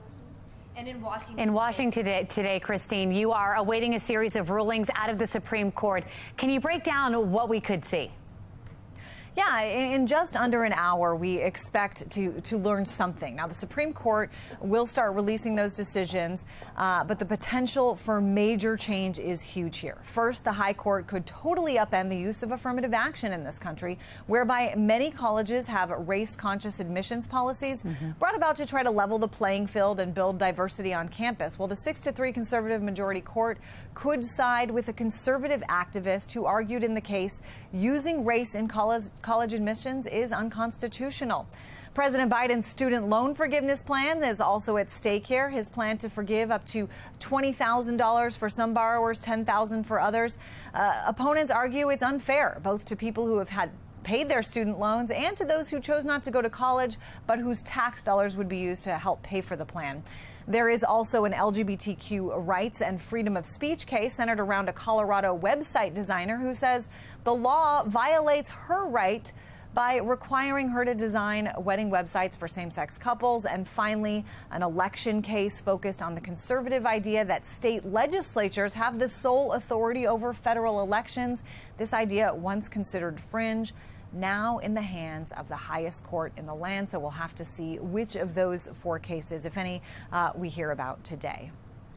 And in Washington today, Christine, you are awaiting a series of rulings out of the Supreme Court. Can you break down what we could see? Yeah, in just under an hour, we expect to learn something. Now, the Supreme Court will start releasing those decisions, but the potential for major change is huge here. First, the High Court could totally upend the use of affirmative action in this country, whereby many colleges have race-conscious admissions policies brought about to try to level the playing field and build diversity on campus. Well, the 6-3 conservative majority court could side with a conservative activist who argued in the case using race in college admissions is unconstitutional. President Biden's student loan forgiveness plan is also at stake here. His plan to forgive up to $20,000 for some borrowers, $10,000 for others. Opponents argue it's unfair, both to people who have paid their student loans and to those who chose not to go to college, but whose tax dollars would be used to help pay for the plan. There is also an LGBTQ rights and freedom of speech case centered around a Colorado website designer who says the law violates her right by requiring her to design wedding websites for same-sex couples. And finally, an election case focused on the conservative idea that state legislatures have the sole authority over federal elections. This idea, once considered fringe, now in the hands of the highest court in the land. So we'll have to see which of those four cases, if any, we hear about today.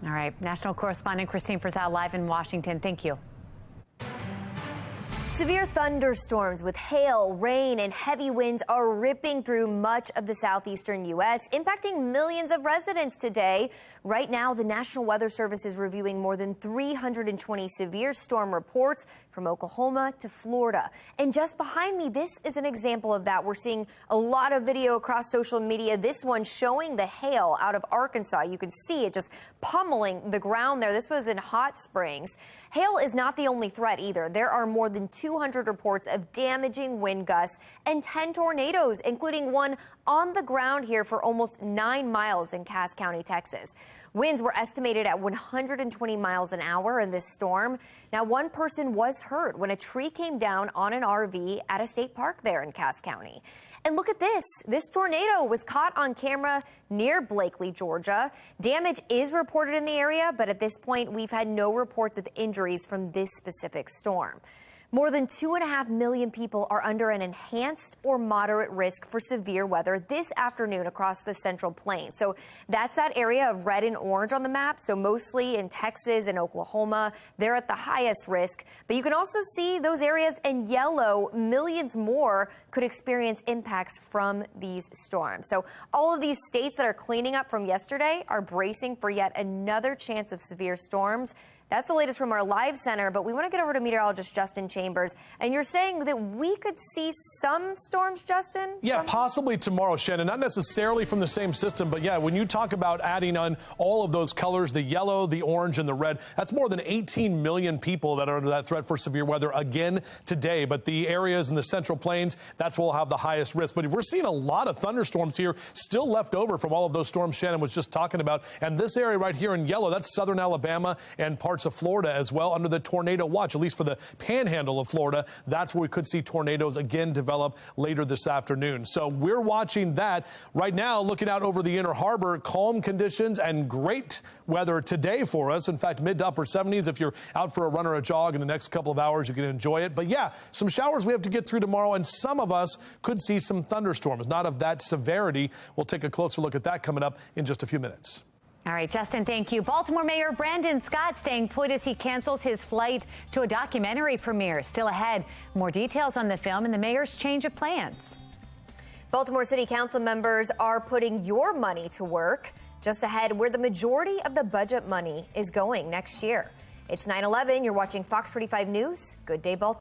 All right. National correspondent Christine Frizzell live in Washington. Thank you. Severe thunderstorms with hail, rain, and heavy winds are ripping through much of the southeastern U.S., impacting millions of residents today. Right now, the National Weather Service is reviewing more than 320 severe storm reports from Oklahoma to Florida. And just behind me, this is an example of that. We're seeing a lot of video across social media. This one showing the hail out of Arkansas. You can see it just pummeling the ground there. This was in Hot Springs. Hail is not the only threat either. There are more than 200 reports of damaging wind gusts and 10 tornadoes, including one on the ground here for almost 9 miles in Cass County, Texas. Winds were estimated at 120 miles an hour in this storm. Now, one person was hurt when a tree came down on an RV at a state park there in Cass County. And look at this. This tornado was caught on camera near Blakely, Georgia. Damage is reported in the area, but at this point, we've had no reports of injuries from this specific storm. More than 2.5 million people are under an enhanced or moderate risk for severe weather this afternoon across the Central Plains. So that's that area of red and orange on the map. So mostly in Texas and Oklahoma, they're at the highest risk. But you can also see those areas in yellow. Millions more could experience impacts from these storms. So all of these states that are cleaning up from yesterday are bracing for yet another chance of severe storms. That's the latest from our live center, but we want to get over to meteorologist Justin Chambers. And you're saying that we could see some storms, Justin? Yeah, possibly tomorrow, Shannon. Not necessarily from the same system, but yeah, when you talk about adding on all of those colors, the yellow, the orange, and the red, that's more than 18 million people that are under that threat for severe weather again today. But the areas in the Central Plains, that's where we'll have the highest risk. But we're seeing a lot of thunderstorms here still left over from all of those storms Shannon was just talking about. And this area right here in yellow, that's southern Alabama and parts parts of Florida as well under the tornado watch, at least for the panhandle of Florida. That's where we could see tornadoes again develop later this afternoon. So we're watching that right now, looking out over the Inner Harbor. Calm conditions and great weather today for us. In fact, mid to upper 70s. If you're out for a run or a jog in the next couple of hours, you can enjoy it. But yeah, some showers we have to get through tomorrow, and some of us could see some thunderstorms, not of that severity. We'll take a closer look at that coming up in just a few minutes. All right, Justin, thank you. Baltimore Mayor Brandon Scott staying put as he cancels his flight to a documentary premiere. Still ahead, more details on the film and the mayor's change of plans. Baltimore City Council members are putting your money to work. Just ahead, where the majority of the budget money is going next year. It's 9/11. You're watching Fox 45 News. Good day, Baltimore.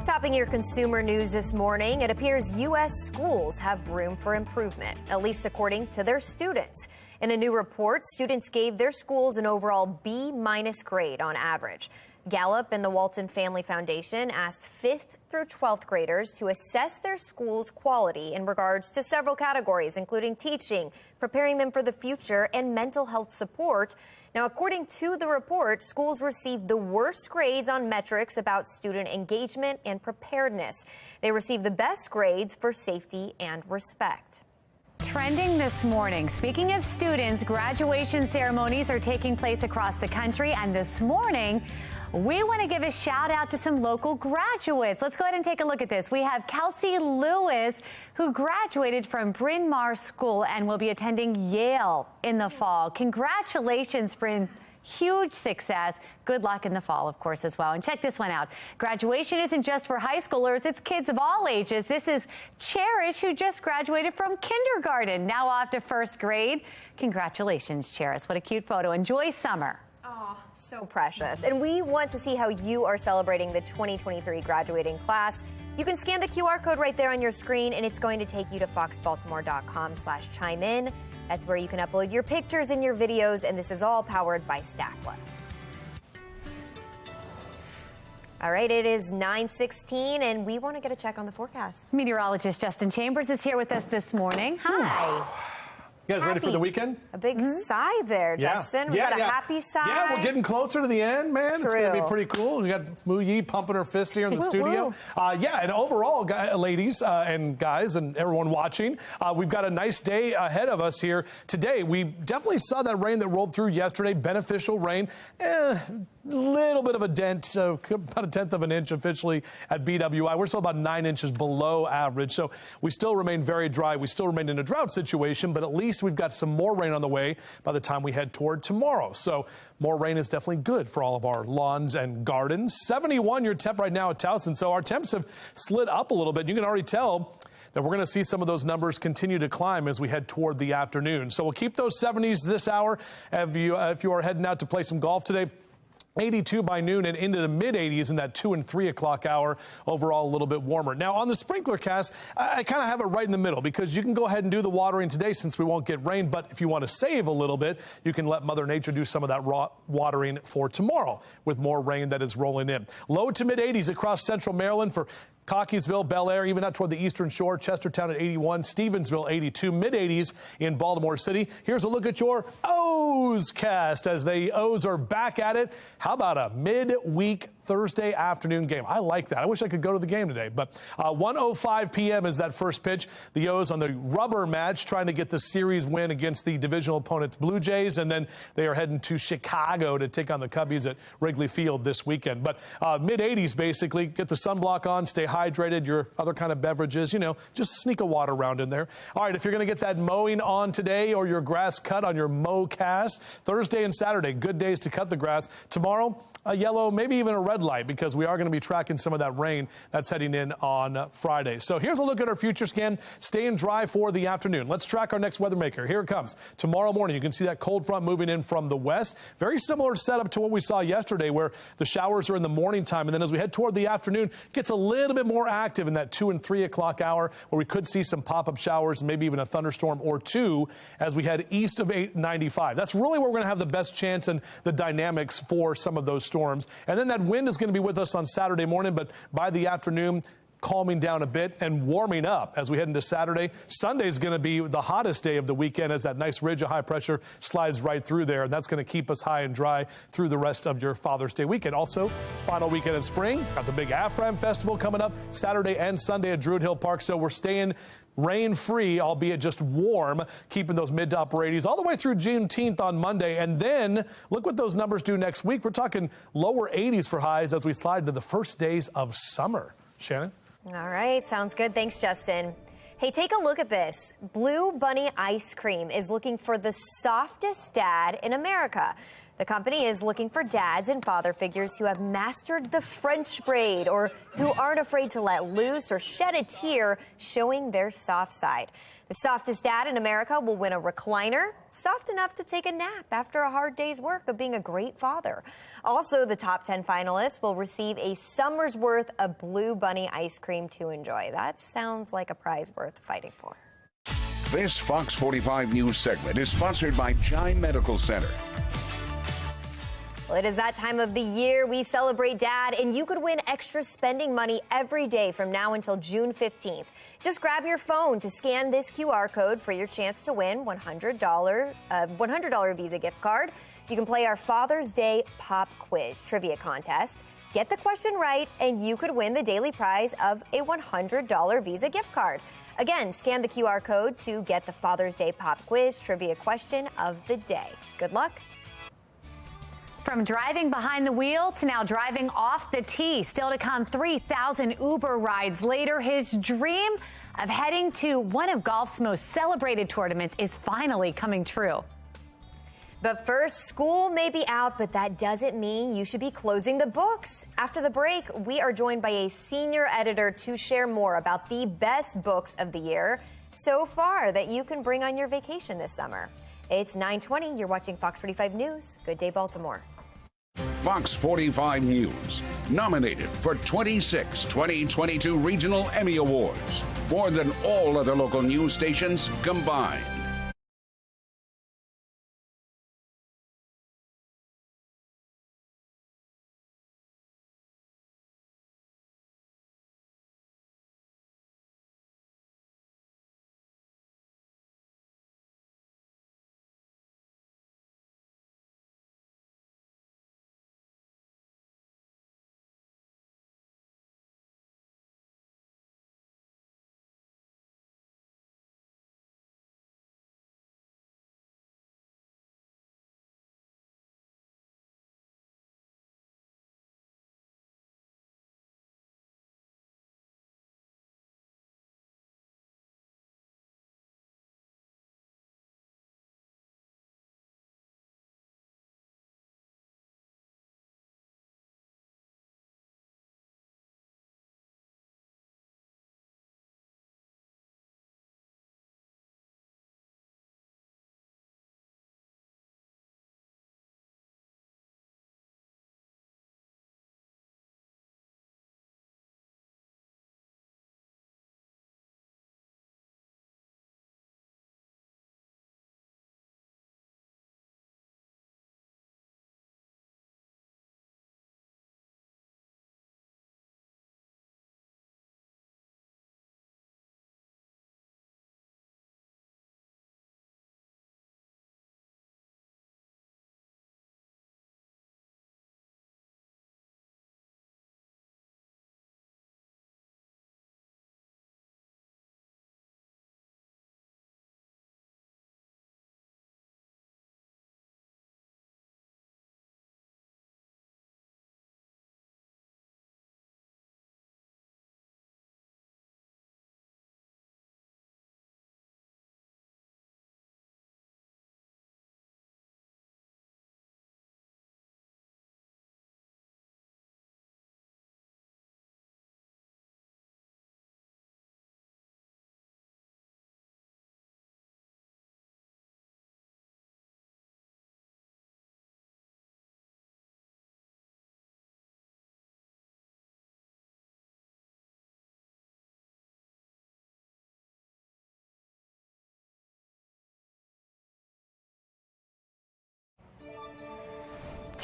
Topping your consumer news this morning, it appears U.S. schools have room for improvement, at least according to their students. In a new report, students gave their schools an overall B- grade on average. Gallup and the Walton Family Foundation asked 5th through 12th graders to assess their school's quality in regards to several categories, including teaching, preparing them for the future, and mental health support. Now, according to the report, schools received the worst grades on metrics about student engagement and preparedness. They received the best grades for safety and respect. Trending this morning, speaking of students, graduation ceremonies are taking place across the country, and this morning, we want to give a shout out to some local graduates. Let's go ahead and take a look at this. We have Kelsey Lewis, who graduated from Bryn Mawr School and will be attending Yale in the fall. Congratulations, Bryn. Huge success. Good luck in the fall, of course, as well. And check this one out. Graduation isn't just for high schoolers. It's kids of all ages. This is Cherish, who just graduated from kindergarten, now off to first grade. Congratulations, Cherish. What a cute photo. Enjoy summer. Oh, so precious. And we want to see how you are celebrating the 2023 graduating class. You can scan the QR code right there on your screen, and it's going to take you to foxbaltimore.com/chime-in. That's where you can upload your pictures and your videos, and this is all powered by Stacklet. All right, it is 9:16, and we want to get a check on the forecast. Meteorologist Justin Chambers is here with us this morning. Hi. You guys ready for the weekend? A big sigh there, Justin. Was that a happy sigh? Yeah, we're getting closer to the end, man. It's going to be pretty cool. We got Moo Yee pumping her fist here in the studio. And overall, ladies and guys and everyone watching, we've got a nice day ahead of us here today. We definitely saw that rain that rolled through yesterday, beneficial rain. Little bit of a dent, so about a tenth of an inch officially at BWI. We're still about 9 inches below average, so we still remain very dry. We still remain in a drought situation, but at least we've got some more rain on the way by the time we head toward tomorrow. So more rain is definitely good for all of our lawns and gardens. 71 your temp right now at Towson, so our temps have slid up a little bit. You can already tell that we're going to see some of those numbers continue to climb as we head toward the afternoon. So we'll keep those 70s this hour. If you are heading out to play some golf today, 82 by noon and into the mid-80s in that 2 and 3 o'clock hour. Overall, a little bit warmer. Now, on the sprinkler cast, I kind of have it right in the middle because you can go ahead and do the watering today since we won't get rain. But if you want to save a little bit, you can let Mother Nature do some of that raw watering for tomorrow with more rain that is rolling in. Low to mid-80s across central Maryland for Cockeysville, Bel Air, even out toward the eastern shore, Chestertown at 81, Stevensville 82, mid-80s in Baltimore City. Here's a look at your O's cast as the O's are back at it. How about a midweek Thursday afternoon game? I like that. I wish I could go to the game today, but 1:05 p.m. is that first pitch. The O's on the rubber match trying to get the series win against the divisional opponents Blue Jays, and then they are heading to Chicago to take on the Cubbies at Wrigley Field this weekend. But mid-80s basically, get the sunblock on, stay hydrated, your other kind of beverages, just sneak a water round in there. All right, if you're going to get that mowing on today or your grass cut on your mow cast, Thursday and Saturday, good days to cut the grass. Tomorrow, a yellow, maybe even a red light, because we are going to be tracking some of that rain that's heading in on Friday. So here's a look at our future scan, staying dry for the afternoon. Let's track our next weather maker. Here it comes. Tomorrow morning, you can see that cold front moving in from the west. Very similar setup to what we saw yesterday, where the showers are in the morning time. And then as we head toward the afternoon, it gets a little bit more active in that 2 and 3 o'clock hour, where we could see some pop-up showers, maybe even a thunderstorm or two as we head east of 895. That's really where we're going to have the best chance and the dynamics for some of those storms. And then that wind is going to be with us on Saturday morning, but by the afternoon, calming down a bit and warming up as we head into Saturday. Sunday is going to be the hottest day of the weekend as that nice ridge of high pressure slides right through there. And that's going to keep us high and dry through the rest of your Father's Day weekend. Also, final weekend of spring. Got the big Afram Festival coming up Saturday and Sunday at Druid Hill Park. So we're staying rain-free, albeit just warm, keeping those mid to upper 80s all the way through Juneteenth on Monday. And then look what those numbers do next week. We're talking lower 80s for highs as we slide to the first days of summer. Shannon? All right, sounds good. Thanks, Justin. Hey, take a look at this. Blue Bunny Ice Cream is looking for the softest dad in America. The company is looking for dads and father figures who have mastered the French braid or who aren't afraid to let loose or shed a tear, showing their soft side. The softest dad in America will win a recliner, soft enough to take a nap after a hard day's work of being a great father. Also, the top 10 finalists will receive a summer's worth of Blue Bunny ice cream to enjoy. That sounds like a prize worth fighting for. This Fox 45 News segment is sponsored by Chime Medical Center. Well, it is that time of the year we celebrate Dad, and you could win extra spending money every day from now until June 15th. Just grab your phone to scan this QR code for your chance to win $100 Visa gift card. You can play our Father's Day Pop Quiz trivia contest. Get the question right, and you could win the daily prize of a $100 Visa gift card. Again, scan the QR code to get the Father's Day Pop Quiz trivia question of the day. Good luck. From driving behind the wheel to now driving off the tee. Still to come, 3,000 Uber rides later. His dream of heading to one of golf's most celebrated tournaments is finally coming true. But first, school may be out, but that doesn't mean you should be closing the books. After the break, we are joined by a senior editor to share more about the best books of the year so far that you can bring on your vacation this summer. It's 9:20. You're watching Fox 45 News. Good day, Baltimore. Fox 45 News, nominated for 26 2022 Regional Emmy Awards, more than all other local news stations combined.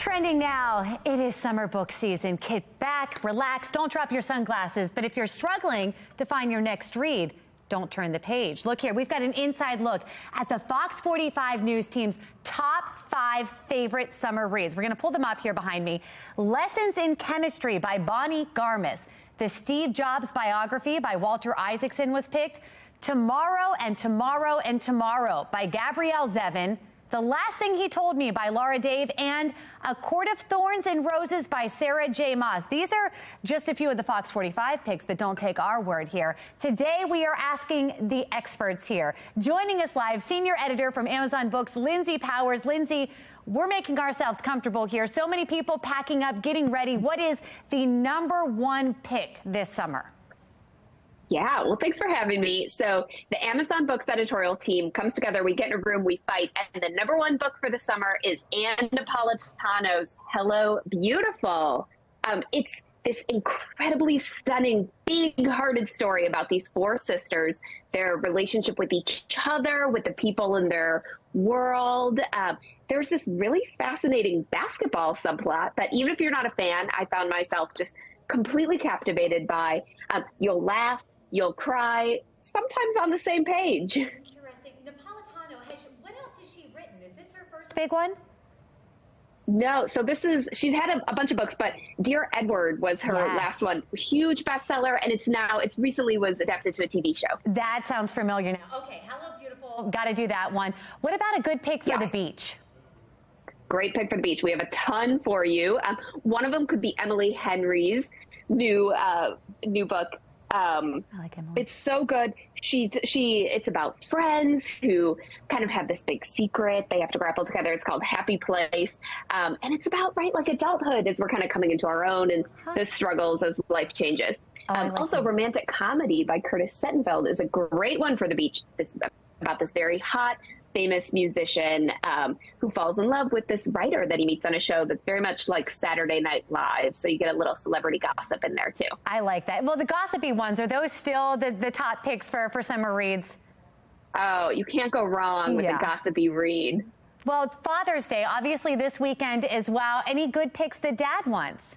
Trending now, it is summer book season. Kick back, relax, don't drop your sunglasses. But if you're struggling to find your next read, don't turn the page. Look here, we've got an inside look at the Fox 45 News team's top 5 favorite summer reads. We're going to pull them up here behind me. Lessons in Chemistry by Bonnie Garmis. The Steve Jobs biography by Walter Isaacson was picked. Tomorrow and Tomorrow and Tomorrow by Gabrielle Zevin. The Last Thing He Told Me by Laura Dave, and A Court of Thorns and Roses by Sarah J. Maas. These are just a few of the Fox 45 picks, but don't take our word here. Today, we are asking the experts here. Joining us live, senior editor from Amazon Books, Lindsay Powers. Lindsay, we're making ourselves comfortable here. So many people packing up, getting ready. What is the #1 pick this summer? Yeah, well, thanks for having me. So the Amazon Books editorial team comes together, we get in a room, we fight, and the #1 book for the summer is Ann Napolitano's Hello, Beautiful. It's this incredibly stunning, big-hearted story about these 4 sisters, their relationship with each other, with the people in their world. There's this really fascinating basketball subplot that even if you're not a fan, I found myself just completely captivated by. You'll laugh, you'll cry, sometimes on the same page. Interesting. Napolitano, what else has she written? Is this her first big one? No, so she's had a bunch of books, but Dear Edward was her last one. Huge bestseller, and it's recently was adapted to a TV show. That sounds familiar now. Okay, Hello Beautiful, got to do that one. What about a good pick for the beach? Great pick for the beach. We have a ton for you. One of them could be Emily Henry's new book. I like Emily. It's so good. It's about friends who kind of have this big secret they have to grapple together. It's called Happy Place. And it's about, like adulthood as we're kind of coming into our own and the struggles as life changes. Also, Romantic Comedy by Curtis Sittenfeld is a great one for the beach. It's about this very hot, famous musician who falls in love with this writer that he meets on a show that's very much like Saturday Night Live. So you get a little celebrity gossip in there too. I like that. Well, the gossipy ones, are those still the top picks for summer reads? Oh, you can't go wrong with a gossipy read. Well, Father's Day, obviously this weekend as well. Any good picks the dad wants?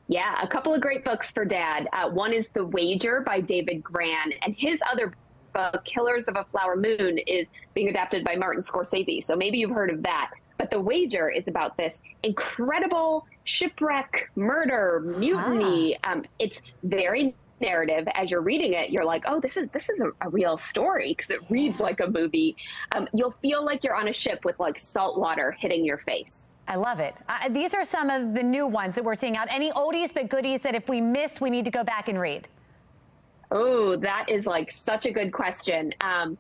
Yeah, a couple of great books for dad. One is The Wager by David Gran, and his other book, Killers of a Flower Moon, is being adapted by Martin Scorsese. So maybe you've heard of that. But The Wager is about this incredible shipwreck, murder, mutiny. It's very narrative. As you're reading it, you're like, oh, this is a real story, because it reads like a movie. You'll feel like you're on a ship with like salt water hitting your face. I love it. These are some of the new ones that we're seeing out. Any oldies but goodies that if we missed, we need to go back and read? Oh, that is like such a good question. The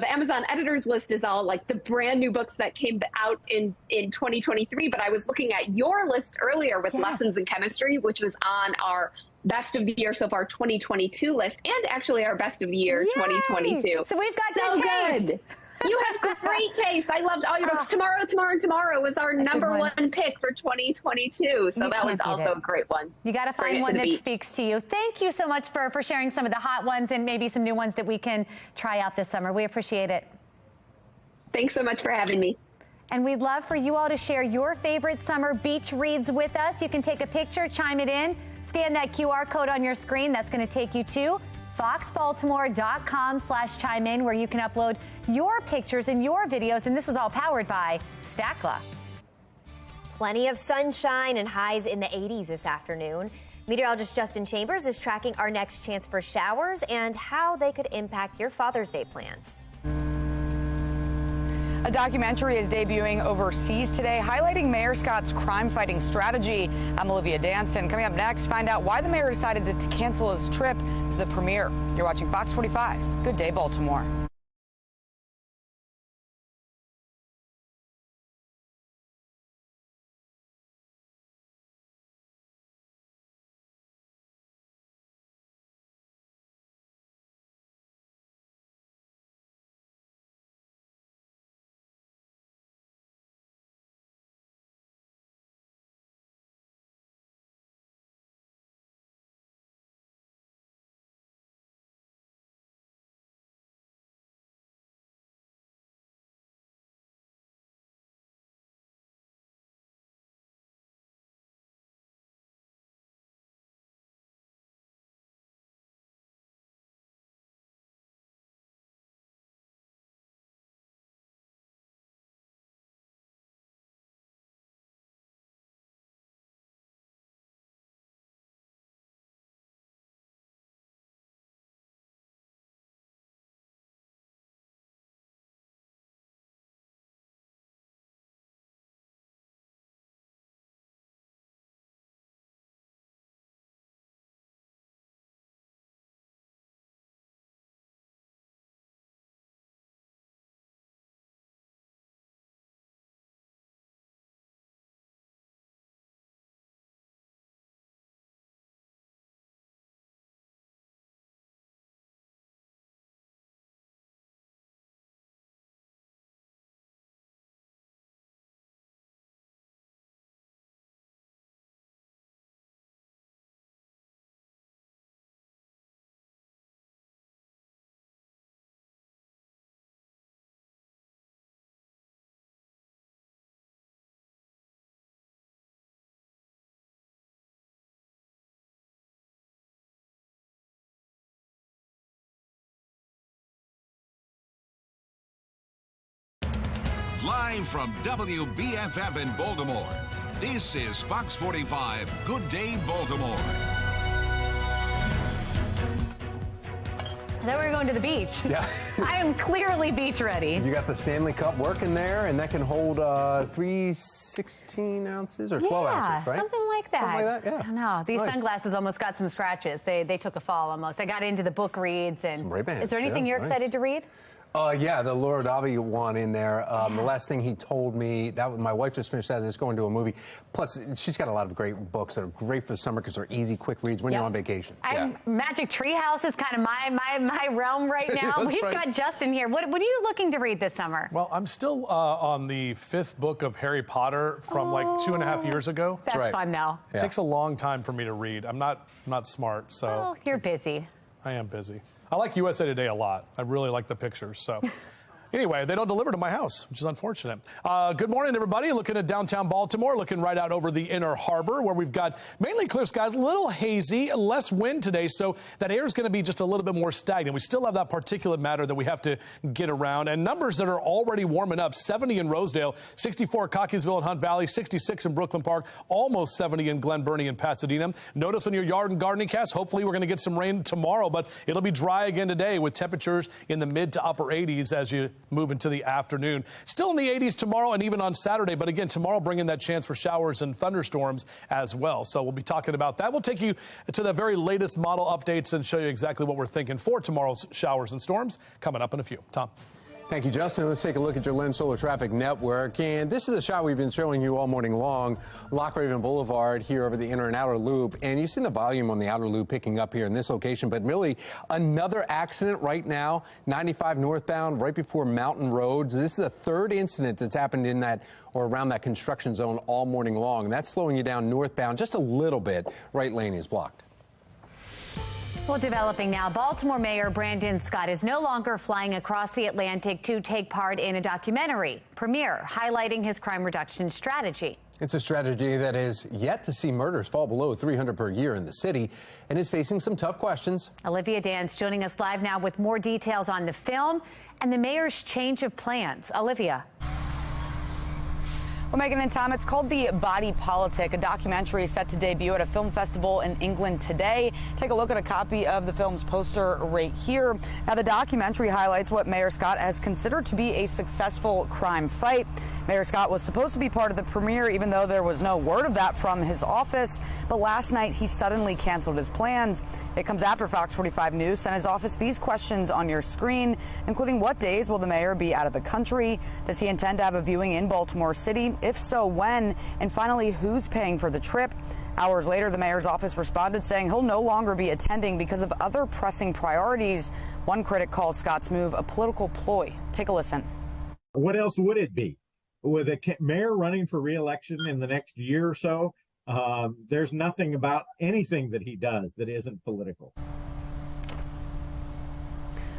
Amazon editors list is all like the brand new books that came out in 2023. But I was looking at your list earlier with Lessons in Chemistry, which was on our Best of the Year so far 2022 list, and actually our Best of the Year 2022. So we've got so good taste. You have great taste. I loved all your books. Tomorrow was our #1 pick for 2022. So that one's also a great one. You got to find one that speaks to you. Thank you so much for sharing some of the hot ones and maybe some new ones that we can try out this summer. We appreciate it. Thanks so much for having me. And we'd love for you all to share your favorite summer beach reads with us. You can take a picture, chime it in, scan that QR code on your screen. That's going to take you to foxbaltimore.com/chime in, where you can upload your pictures and your videos. And this is all powered by Stackla. Plenty of sunshine and highs in the 80s this afternoon. Meteorologist Justin Chambers is tracking our next chance for showers and how they could impact your Father's Day plans. A documentary is debuting overseas today, highlighting Mayor Scott's crime-fighting strategy. I'm Olivia Danson. Coming up next, find out why the mayor decided to cancel his trip to the premiere. You're watching Fox 45. Good day, Baltimore. Live from WBFF in Baltimore, this is Fox 45 Good Day Baltimore. I thought we were going to the beach. Yeah. I am clearly beach ready. You got the Stanley Cup working there, and that can hold 316 ounces or 12 ounces, right? Something like that. Something like that, yeah. I don't know. These Nice. sunglasses almost got some scratches. They took a fall almost. I got into the book reads. And Some Ray-Bans, is there anything you're nice. excited to read? Yeah, the Laura Davi one in there. The last thing he told me, that my wife just finished that, is going to a movie. Plus, she's got a lot of great books that are great for the summer because they're easy, quick reads when you're on vacation. Magic Treehouse is kind of my realm right now. That's We've right. got Justin here. What are you looking to read this summer? Well, I'm still on the 5th book of Harry Potter from like 2.5 years ago. That's fun now. It takes a long time for me to read. I'm not smart, so. Oh, you're busy. I am busy. I like USA Today a lot. I really like the pictures, so. Anyway, they don't deliver to my house, which is unfortunate. Good morning, everybody. Looking at downtown Baltimore, looking right out over the Inner Harbor, where we've got mainly clear skies, a little hazy, less wind today, so that air is going to be just a little bit more stagnant. We still have that particulate matter that we have to get around, and numbers that are already warming up. 70 in Rosedale, 64 at Cockeysville and Hunt Valley, 66 in Brooklyn Park, almost 70 in Glen Burnie and Pasadena. Notice on your yard and gardening cast, hopefully we're going to get some rain tomorrow, but it'll be dry again today with temperatures in the mid to upper 80s as you move into the afternoon. Still in the 80s tomorrow and even on Saturday, but again, tomorrow bringing that chance for showers and thunderstorms as well. So we'll be talking about that. We'll take you to the very latest model updates and show you exactly what we're thinking for tomorrow's showers and storms coming up in a few. Tom. Thank you, Justin. Let's take a look at your Lens Solar Traffic Network. And this is a shot we've been showing you all morning long. Lock Raven Boulevard here over the inner and outer loop. And you've seen the volume on the outer loop picking up here in this location. But really, another accident right now, 95 northbound, right before Mountain Road. This is the third incident that's happened in that or around that construction zone all morning long. And that's slowing you down northbound just a little bit. Right lane is blocked. Well, developing now, Baltimore Mayor Brandon Scott is no longer flying across the Atlantic to take part in a documentary premiere highlighting his crime reduction strategy. It's a strategy that is yet to see murders fall below 300 per year in the city and is facing some tough questions. Olivia Dance joining us live now with more details on the film and the mayor's change of plans. Olivia. Well, Megan and Tom, it's called The Body Politic, a documentary set to debut at a film festival in England today. Take a look at a copy of the film's poster right here. Now, the documentary highlights what Mayor Scott has considered to be a successful crime fight. Mayor Scott was supposed to be part of the premiere, even though there was no word of that from his office. But last night, he suddenly canceled his plans. It comes after Fox 45 News sent his office these questions on your screen, including what days will the mayor be out of the country? Does he intend to have a viewing in Baltimore City? If so, when? And finally, who's paying for the trip? Hours later, the mayor's office responded saying he'll no longer be attending because of other pressing priorities. One critic calls Scott's move a political ploy. Take a listen. What else would it be? With a mayor running for re-election in the next year or so, there's nothing about anything that he does that isn't political.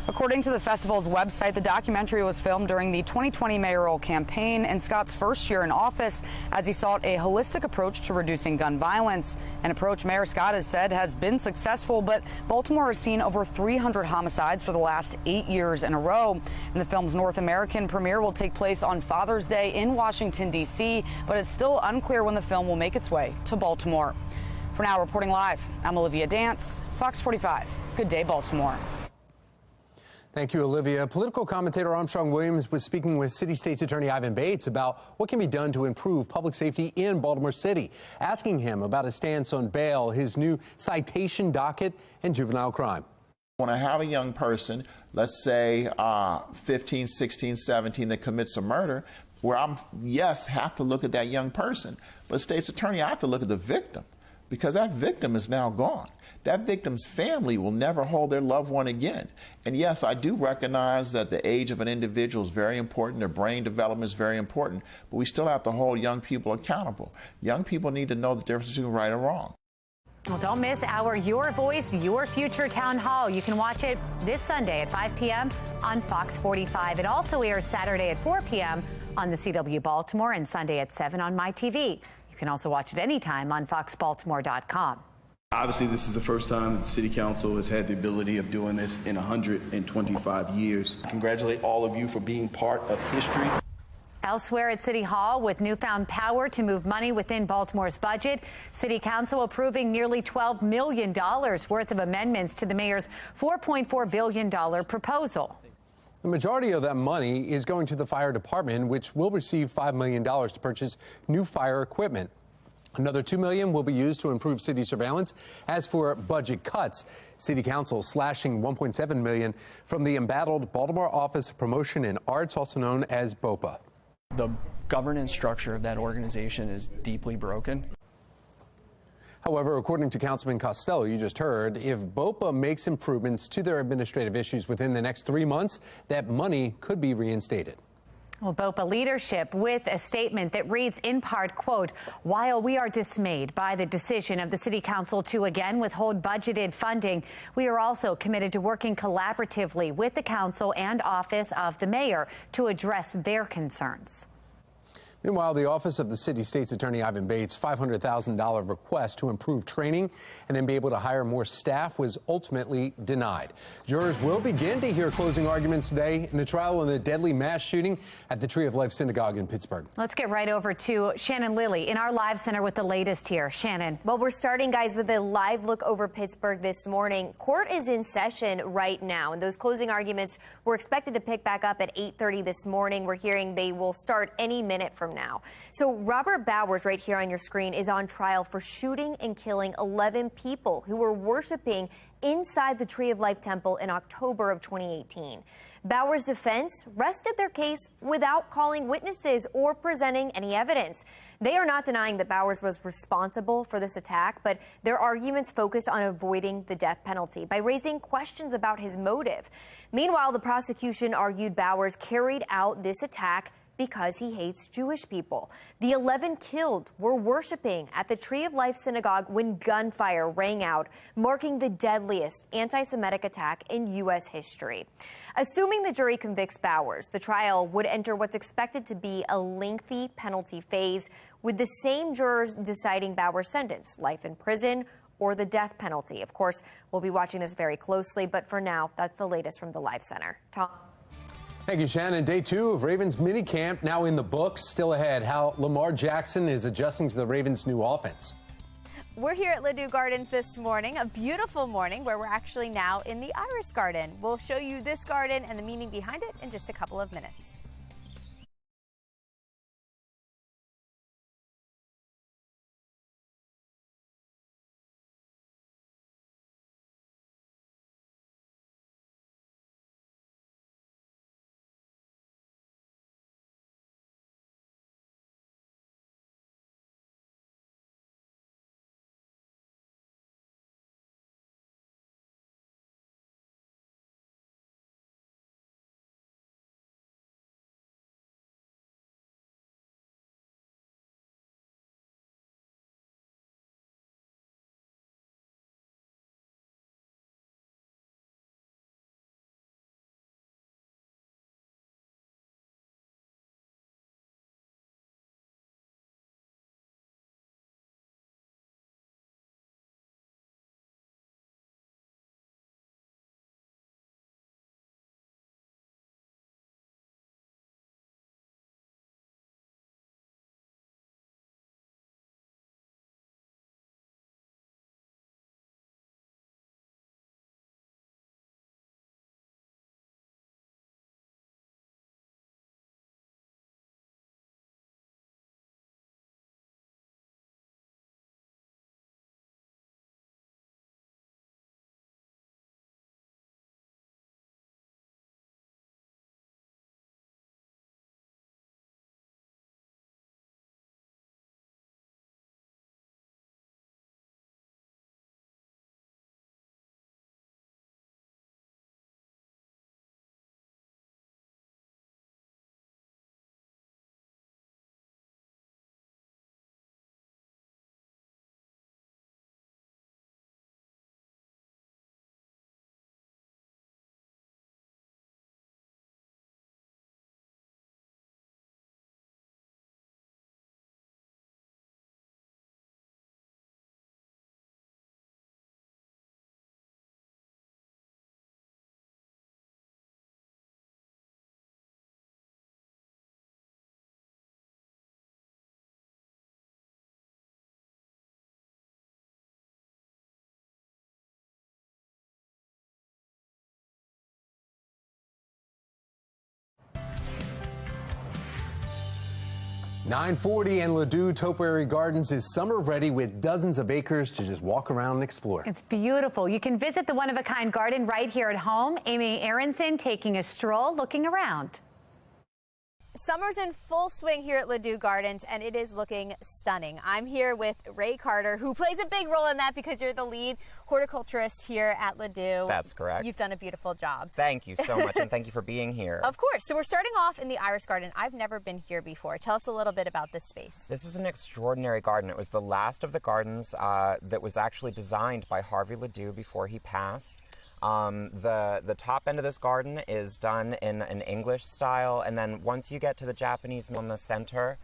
According to the festival's website, the documentary was filmed during the 2020 mayoral campaign and Scott's first year in office as he sought a holistic approach to reducing gun violence, an approach Mayor Scott has said has been successful, but Baltimore has seen over 300 homicides for the last 8 years in a row. And the film's North American premiere will take place on Father's Day in Washington, D.C., but it's still unclear when the film will make its way to Baltimore. For now, reporting live, I'm Olivia Dance, Fox 45. Good day, Baltimore. Thank you, Olivia. Political commentator Armstrong Williams was speaking with City State's Attorney Ivan Bates about what can be done to improve public safety in Baltimore City, asking him about his stance on bail, his new citation docket, and juvenile crime. When I have a young person, let's say 15, 16, 17, that commits a murder, where have to look at that young person. But State's Attorney, I have to look at the victim, because that victim is now gone. That victim's family will never hold their loved one again. And yes, I do recognize that the age of an individual is very important, their brain development is very important, but we still have to hold young people accountable. Young people need to know the difference between right and wrong. Well, don't miss our Your Voice, Your Future Town Hall. You can watch it this Sunday at 5 p.m. on Fox 45. It also airs Saturday at 4 p.m. on the CW Baltimore and Sunday at 7 on MyTV. You can also watch it anytime on foxbaltimore.com. Obviously, this is the first time that the City Council has had the ability of doing this in 125 years. I congratulate all of you for being part of history. Elsewhere at City Hall, with newfound power to move money within Baltimore's budget, City Council approving nearly $12 million worth of amendments to the mayor's $4.4 billion proposal. The majority of that money is going to the fire department, which will receive $5 million to purchase new fire equipment. Another $2 million will be used to improve city surveillance. As for budget cuts, City Council slashing $1.7 million from the embattled Baltimore Office of Promotion and Arts, also known as BOPA. The governance structure of that organization is deeply broken. However, according to Councilman Costello, you just heard, if BOPA makes improvements to their administrative issues within the next 3 months, that money could be reinstated. Well, BOPA leadership with a statement that reads in part, quote, while we are dismayed by the decision of the City Council to again withhold budgeted funding, we are also committed to working collaboratively with the Council and Office of the Mayor to address their concerns. Meanwhile, the Office of the City State's Attorney Ivan Bates' $500,000 request to improve training and then be able to hire more staff was ultimately denied. Jurors will begin to hear closing arguments today in the trial in the deadly mass shooting at the Tree of Life Synagogue in Pittsburgh. Let's get right over to Shannon Lilly in our live center with the latest here. Shannon. Well, we're starting, guys, with a live look over Pittsburgh this morning. Court is in session right now, and those closing arguments were expected to pick back up at 8:30 this morning. We're hearing they will start any minute from now. So Robert Bowers, right here on your screen, is on trial for shooting and killing 11 people who were worshiping inside the Tree of Life Temple in October of 2018. Bowers' defense rested their case without calling witnesses or presenting any evidence. They are not denying that Bowers was responsible for this attack, but their arguments focus on avoiding the death penalty by raising questions about his motive. Meanwhile, the prosecution argued Bowers carried out this attack because he hates Jewish people. The 11 killed were worshiping at the Tree of Life Synagogue when gunfire rang out, marking the deadliest anti-Semitic attack in U.S. history. Assuming the jury convicts Bowers, the trial would enter what's expected to be a lengthy penalty phase, with the same jurors deciding Bowers' sentence, life in prison or the death penalty. Of course, we'll be watching this very closely, but for now, that's the latest from the Live Center. Tom. Thank you, Shannon. Day 2 of Ravens minicamp now in the books. Still ahead, how Lamar Jackson is adjusting to the Ravens' new offense. We're here at Ladue Gardens this morning, a beautiful morning where we're actually now in the Iris Garden. We'll show you this garden and the meaning behind it in just a couple of minutes. 940 and Ladue Topiary Gardens is summer ready with dozens of acres to just walk around and explore. It's beautiful. You can visit the one-of-a-kind garden right here at home. Amy Aronson taking a stroll, looking around. Summer's in full swing here at Ladue Gardens, and it is looking stunning. I'm here with Ray Carter, who plays a big role in that because you're the lead horticulturist here at Ladue. That's correct. You've done a beautiful job. Thank you so much, and thank you for being here. Of course. So we're starting off in the Iris Garden. I've never been here before. Tell us a little bit about this space. This is an extraordinary garden. It was the last of the gardens that was actually designed by Harvey Ladue before he passed. The top end of this garden is done in an English style, and then once you get to the Japanese in the center,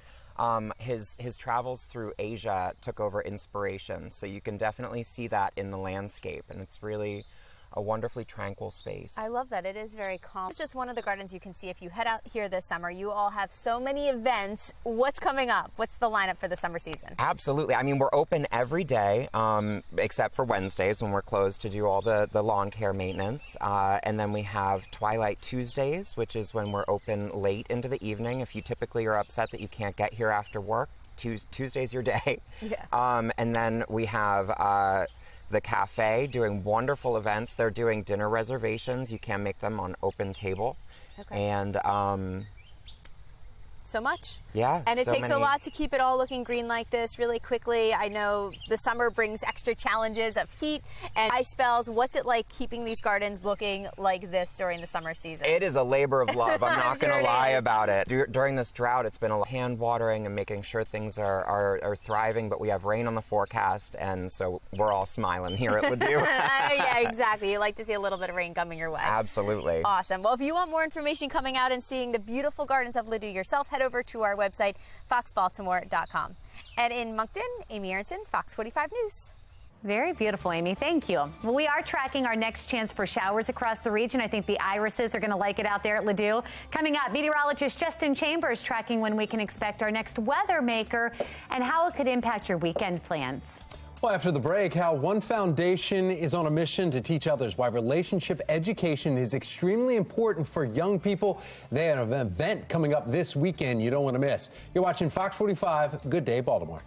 his travels through Asia took over inspiration. So you can definitely see that in the landscape, and it's really a wonderfully tranquil space. I love that. It is very calm. It's just one of the gardens you can see if you head out here this summer. You all have so many events. What's coming up? What's the lineup for the summer season? Absolutely. I mean, we're open every day, except for Wednesdays when we're closed to do all the lawn care maintenance. And then we have Twilight Tuesdays, which is when we're open late into the evening. If you typically are upset that you can't get here after work, Tuesday's your day. Yeah. And then we have the cafe doing wonderful events. They're doing dinner reservations. You can make them on open table. Okay. And so much. Yeah. And it takes a lot to keep it all looking green like this really quickly. I know the summer brings extra challenges of heat and ice spells. What's it like keeping these gardens looking like this during the summer season? It is a labor of love. I'm not going to lie about it. During this drought, it's been a lot of hand watering and making sure things are thriving, but we have rain on the forecast, and so we're all smiling here at Ladue. Yeah, exactly. You like to see a little bit of rain coming your way. Absolutely. Awesome. Well, if you want more information coming out and seeing the beautiful gardens of Ladue yourself, head over to our website, foxbaltimore.com. And in Moncton, Amy Aronson, Fox 45 News. Very beautiful, Amy. Thank you. Well, we are tracking our next chance for showers across the region. I think the irises are going to like it out there at Ladue. Coming up, meteorologist Justin Chambers tracking when we can expect our next weather maker and how it could impact your weekend plans. Well, after the break, how one foundation is on a mission to teach others why relationship education is extremely important for young people. They have an event coming up this weekend you don't want to miss. You're watching Fox 45. Good day, Baltimore.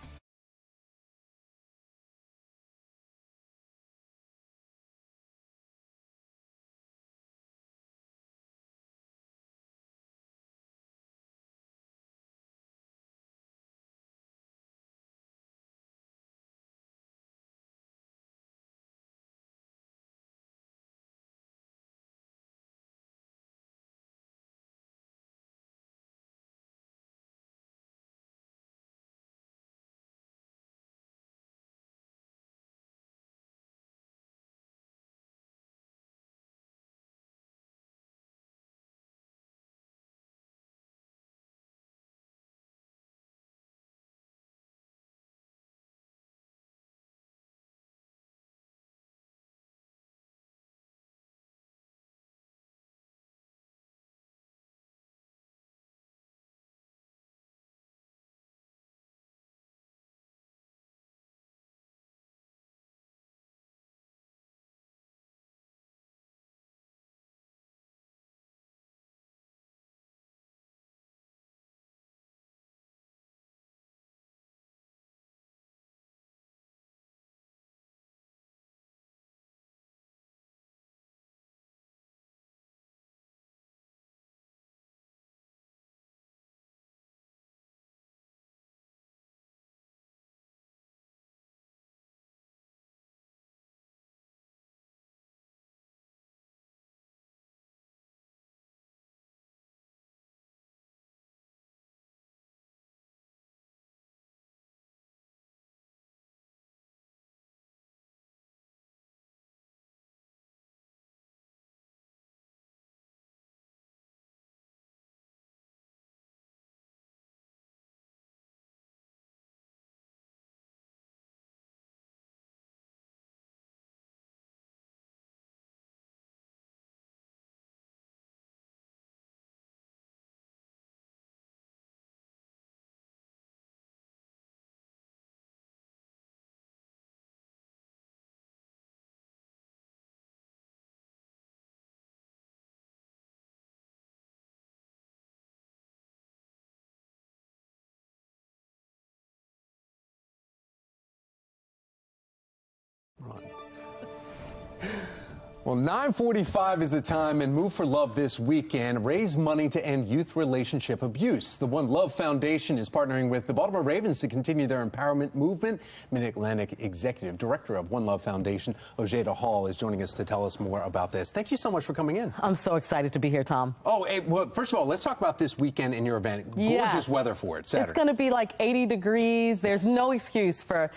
Well, 9:45 is the time, and Move for Love this weekend. Raise money to end youth relationship abuse. The One Love Foundation is partnering with the Baltimore Ravens to continue their empowerment movement. Mid-Atlantic Executive Director of One Love Foundation, Ojeda Hall, is joining us to tell us more about this. Thank you so much for coming in. I'm so excited to be here, Tom. Oh, hey, well, first of all, let's talk about this weekend in your event. Gorgeous weather for it, Saturday. It's going to be like 80 degrees. There's no excuse for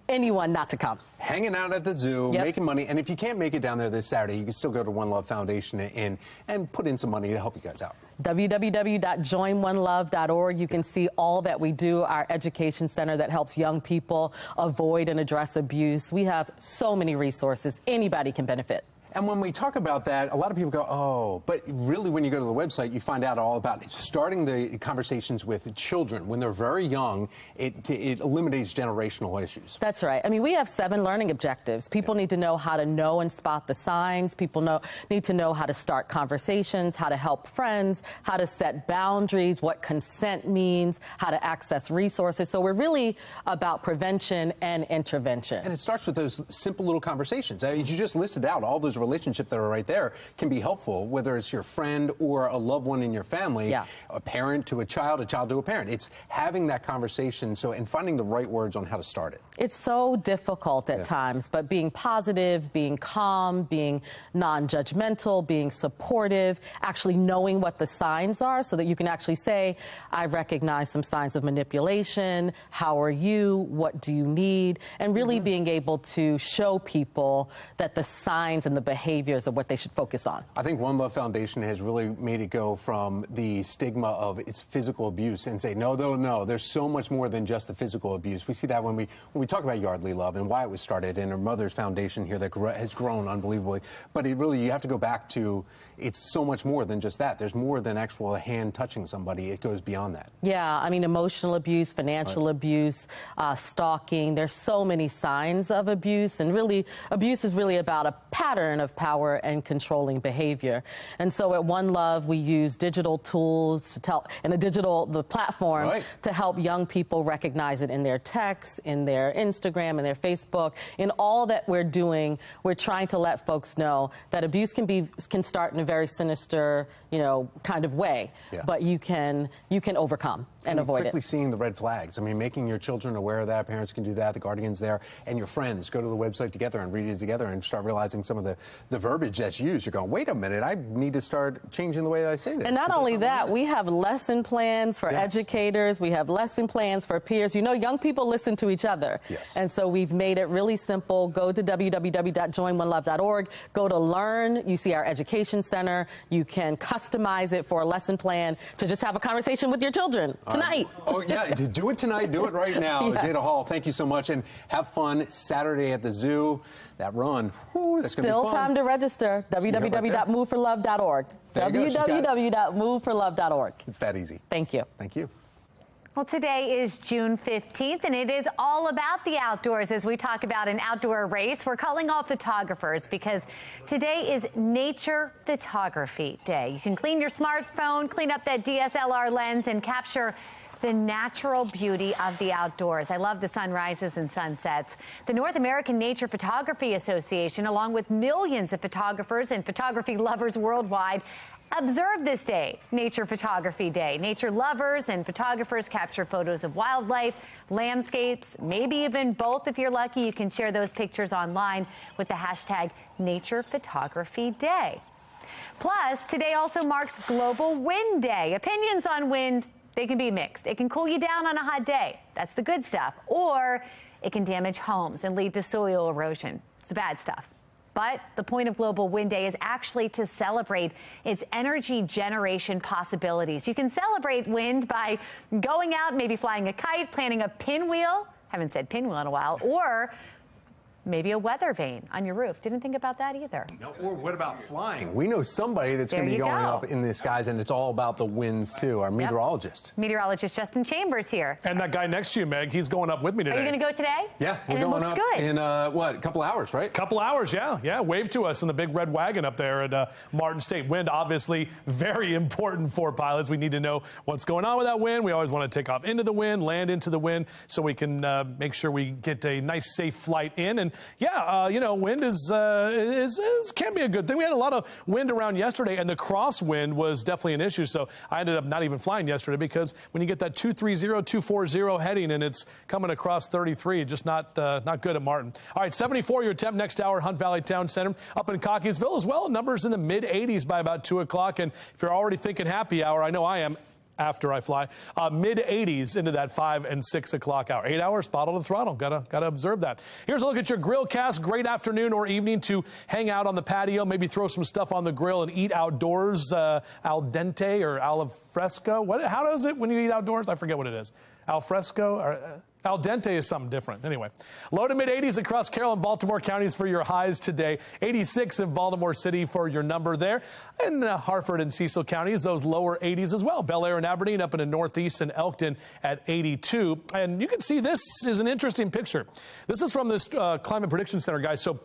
anyone not to come. Hanging out at the zoo, making money. And if you can't make it down there this Saturday, you can still go to One Love Foundation and put in some money to help you guys out. www.joinonelove.org. You can see all that we do, our education center that helps young people avoid and address abuse. We have so many resources. Anybody can benefit. And when we talk about that, a lot of people go, oh, but really when you go to the website, you find out all about starting the conversations with children. When they're very young, it eliminates generational issues. That's right. I mean, we have 7 learning objectives. People need to know how to know and spot the signs. People need to know how to start conversations, how to help friends, how to set boundaries, what consent means, how to access resources. So we're really about prevention and intervention. And it starts with those simple little conversations. I mean, you just listed out all those relationships that are right there can be helpful, whether it's your friend or a loved one in your family, a parent to a child to a parent. It's having that conversation and finding the right words on how to start it. It's so difficult at times, but being positive, being calm, being non-judgmental, being supportive, actually knowing what the signs are so that you can actually say, I recognize some signs of manipulation. How are you? What do you need? And really being able to show people that the signs and the behaviors of what they should focus on. I think One Love Foundation has really made it go from the stigma of it's physical abuse and say, no, there's so much more than just the physical abuse. We see that when we talk about Yardley Love and why it was started and her mother's foundation here that has grown unbelievably. But you have to go back to, it's so much more than just that. There's more than actual hand touching somebody. It goes beyond that. Yeah, I mean, emotional abuse, financial abuse, stalking. There's so many signs of abuse, and really, abuse is really about a pattern of power and controlling behavior. And so at One Love, we use digital tools to tell, and the platform to help young people recognize it in their texts, in their Instagram, in their Facebook. In all that we're doing, we're trying to let folks know that abuse can start in a very sinister, kind of way, but you can overcome and avoid it. Quickly seeing the red flags. I mean, making your children aware of that. Parents can do that. The guardians there, and your friends go to the website together and read it together and start realizing some of the verbiage that's used. You're going, wait a minute, I need to start changing the way that I say this. And not only that, we have lesson plans for educators. We have lesson plans for peers. Young people listen to each other. Yes. And so we've made it really simple. Go to www.joinonelove.org. Go to Learn. You see our education center. You can customize it for a lesson plan to just have a conversation with your children tonight. Oh, yeah. Do it tonight. Do it right now. Yes. Jada Hall, thank you so much. And have fun Saturday at the zoo. That run. That's going to be fun. Still time to register. www.moveforlove.org. www.moveforlove.org. It's that easy. Thank you. Thank you. Well, today is June 15th, and it is all about the outdoors as we talk about an outdoor race. We're calling all photographers because today is Nature Photography Day. You can clean your smartphone, clean up that DSLR lens, and capture the natural beauty of the outdoors. I love the sunrises and sunsets. The North American Nature Photography Association, along with millions of photographers and photography lovers worldwide, observe this day, Nature Photography Day. Nature lovers and photographers capture photos of wildlife, landscapes, maybe even both. If you're lucky, you can share those pictures online with the hashtag Nature Photography Day. Plus, today also marks Global Wind Day. Opinions on wind, they can be mixed. It can cool you down on a hot day. That's the good stuff. Or it can damage homes and lead to soil erosion. It's the bad stuff. But the point of Global Wind Day is actually to celebrate its energy generation possibilities. You can celebrate wind by going out, maybe flying a kite, planting a pinwheel. Haven't said pinwheel in a while. Or maybe a weather vane on your roof. Didn't think about that either. No, or what about flying? We know somebody that's going to be going up in the skies, and it's all about the winds, too. Our meteorologist. Meteorologist Justin Chambers here. And that guy next to you, Meg, he's going up with me today. Are you going to go today? Yeah, and it looks good. In, a couple hours, right? Couple hours, yeah. Yeah, wave to us in the big red wagon up there at Martin State. Wind, obviously, very important for pilots. We need to know what's going on with that wind. We always want to take off into the wind, land into the wind, so we can make sure we get a nice, safe flight in. And And yeah, wind is can be a good thing. We had a lot of wind around yesterday, and the crosswind was definitely an issue. So I ended up not even flying yesterday because when you get that 230, 240 heading and it's coming across 33, just not good at Martin. All right, 74 your temp next hour at Hunt Valley Town Center. Up in Cockeysville as well, numbers in the mid 80s by about 2 o'clock. And if you're already thinking happy hour, I know I am. After I fly, mid 80s into that 5 and 6 o'clock hour. 8 hours, bottle to throttle. Gotta observe that. Here's a look at your grill cast. Great afternoon or evening to hang out on the patio, maybe throw some stuff on the grill and eat outdoors. Al dente or al fresco. How does it when you eat outdoors? I forget what it is. Al fresco or al dente is something different. Anyway, low to mid 80s across Carroll and Baltimore counties for your highs today. 86 in Baltimore City for your number there. In Hartford and Cecil counties, those lower 80s as well. Bel Air and Aberdeen up in the Northeast and Elkton at 82. And you can see this is an interesting picture. This is from this Climate Prediction Center, guys. So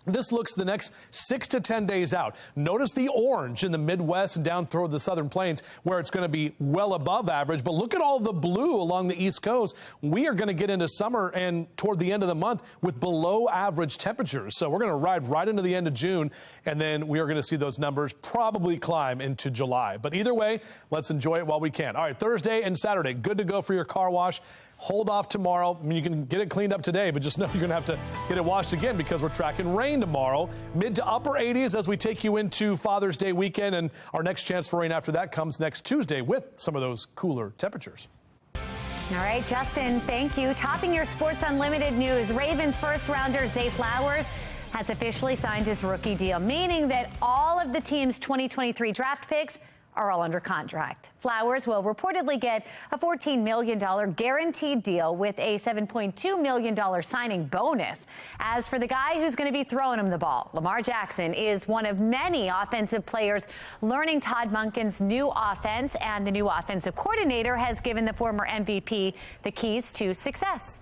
this looks the next 6 to 10 days out. Notice the orange in the Midwest and down through the Southern Plains where it's going to be well above average. But look at all the blue along the East Coast. We are going to get into summer and toward the end of the month with below average temperatures. So we're going to ride right into the end of June, and then we are going to see those numbers probably climb into July. But either way, let's enjoy it while we can. All right, Thursday and Saturday, good to go for your car wash. Hold off tomorrow. I mean, you can get it cleaned up today, but just know you're going to have to get it washed again because we're tracking rain tomorrow. Mid to upper 80s as we take you into Father's Day weekend, and our next chance for rain after that comes next Tuesday with some of those cooler temperatures. All right, Justin, thank you. Topping your Sports Unlimited news, Ravens first-rounder Zay Flowers has officially signed his rookie deal, meaning that all of the team's 2023 draft picks are all under contract. Flowers will reportedly get a $14 million guaranteed deal with a $7.2 million signing bonus. As for the guy who's going to be throwing him the ball, Lamar Jackson is one of many offensive players learning Todd Monken's new offense, and the new offensive coordinator has given the former MVP the keys to success.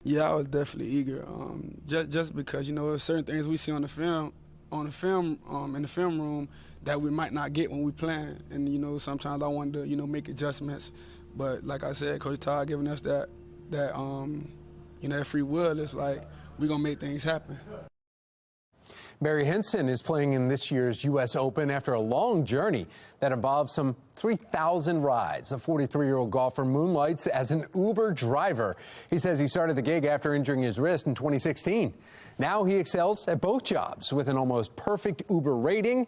Yeah, I was definitely eager, just because, there's certain things we see on the film, in the film room that we might not get when we plan. And, sometimes I wanted to, make adjustments. But like I said, Coach Todd giving us that free will. It's like we're going to make things happen. Barry Henson is playing in this year's U.S. Open after a long journey that involves some 3,000 rides. The 43-year-old golfer moonlights as an Uber driver. He says he started the gig after injuring his wrist in 2016. Now he excels at both jobs with an almost perfect Uber rating.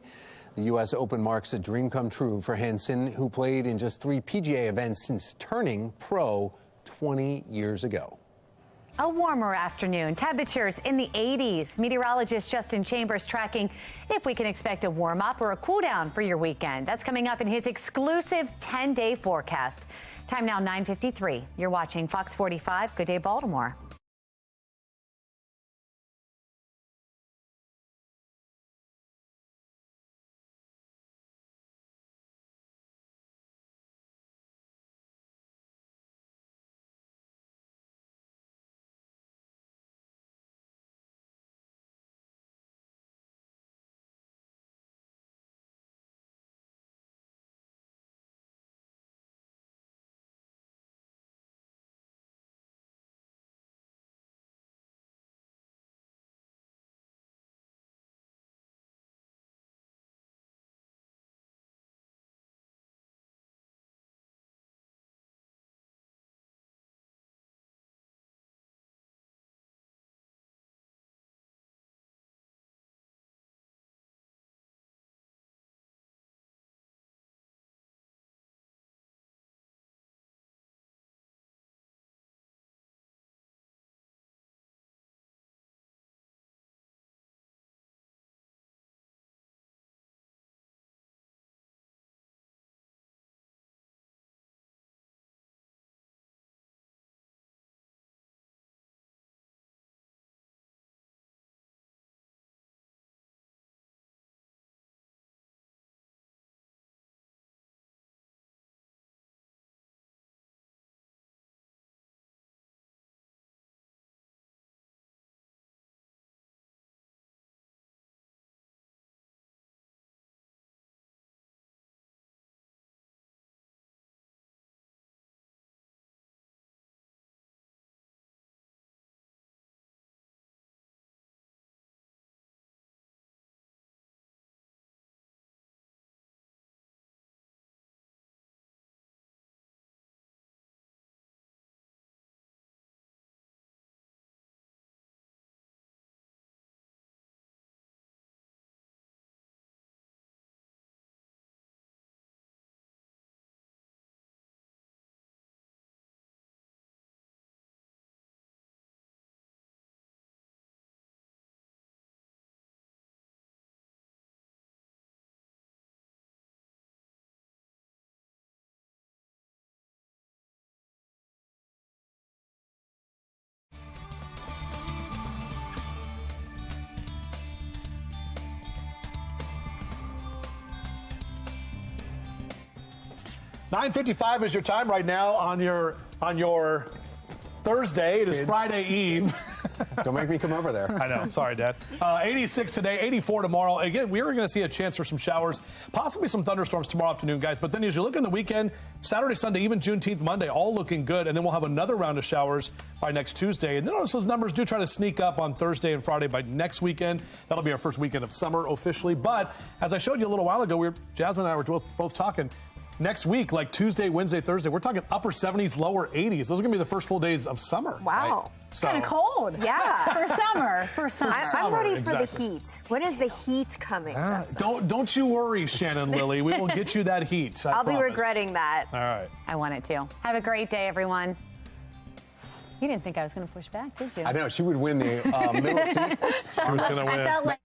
The U.S. Open marks a dream come true for Henson, who played in just 3 PGA events since turning pro 20 years ago. A warmer afternoon, temperatures in the 80s. Meteorologist Justin Chambers tracking if we can expect a warm up or a cool down for your weekend. That's coming up in his exclusive 10-day forecast. Time now 9:53. You're watching Fox 45. Good day, Baltimore. 9:55 is your time right now on your Thursday. It is Friday Eve. Don't make me come over there. I know. Sorry, Dad. 86 today, 84 tomorrow. Again, we are going to see a chance for some showers, possibly some thunderstorms tomorrow afternoon, guys. But then as you look in the weekend, Saturday, Sunday, even Juneteenth, Monday, all looking good. And then we'll have another round of showers by next Tuesday. And then notice those numbers do try to sneak up on Thursday and Friday by next weekend. That'll be our first weekend of summer officially. But as I showed you a little while ago, Jasmine and I were both talking. Next week, like Tuesday, Wednesday, Thursday, we're talking upper 70s, lower 80s. Those are going to be the first full days of summer. Wow. Right? So, kind of cold. Yeah. For summer. I'm ready for exactly. the heat. When is the heat coming? Don't you worry, Shannon Lilly. We will get you that heat. I'll be promise. regretting that. All right. I want it to. Have a great day, everyone. You didn't think I was going to push back, did you? I know. She would win the middle seat. She was going to win.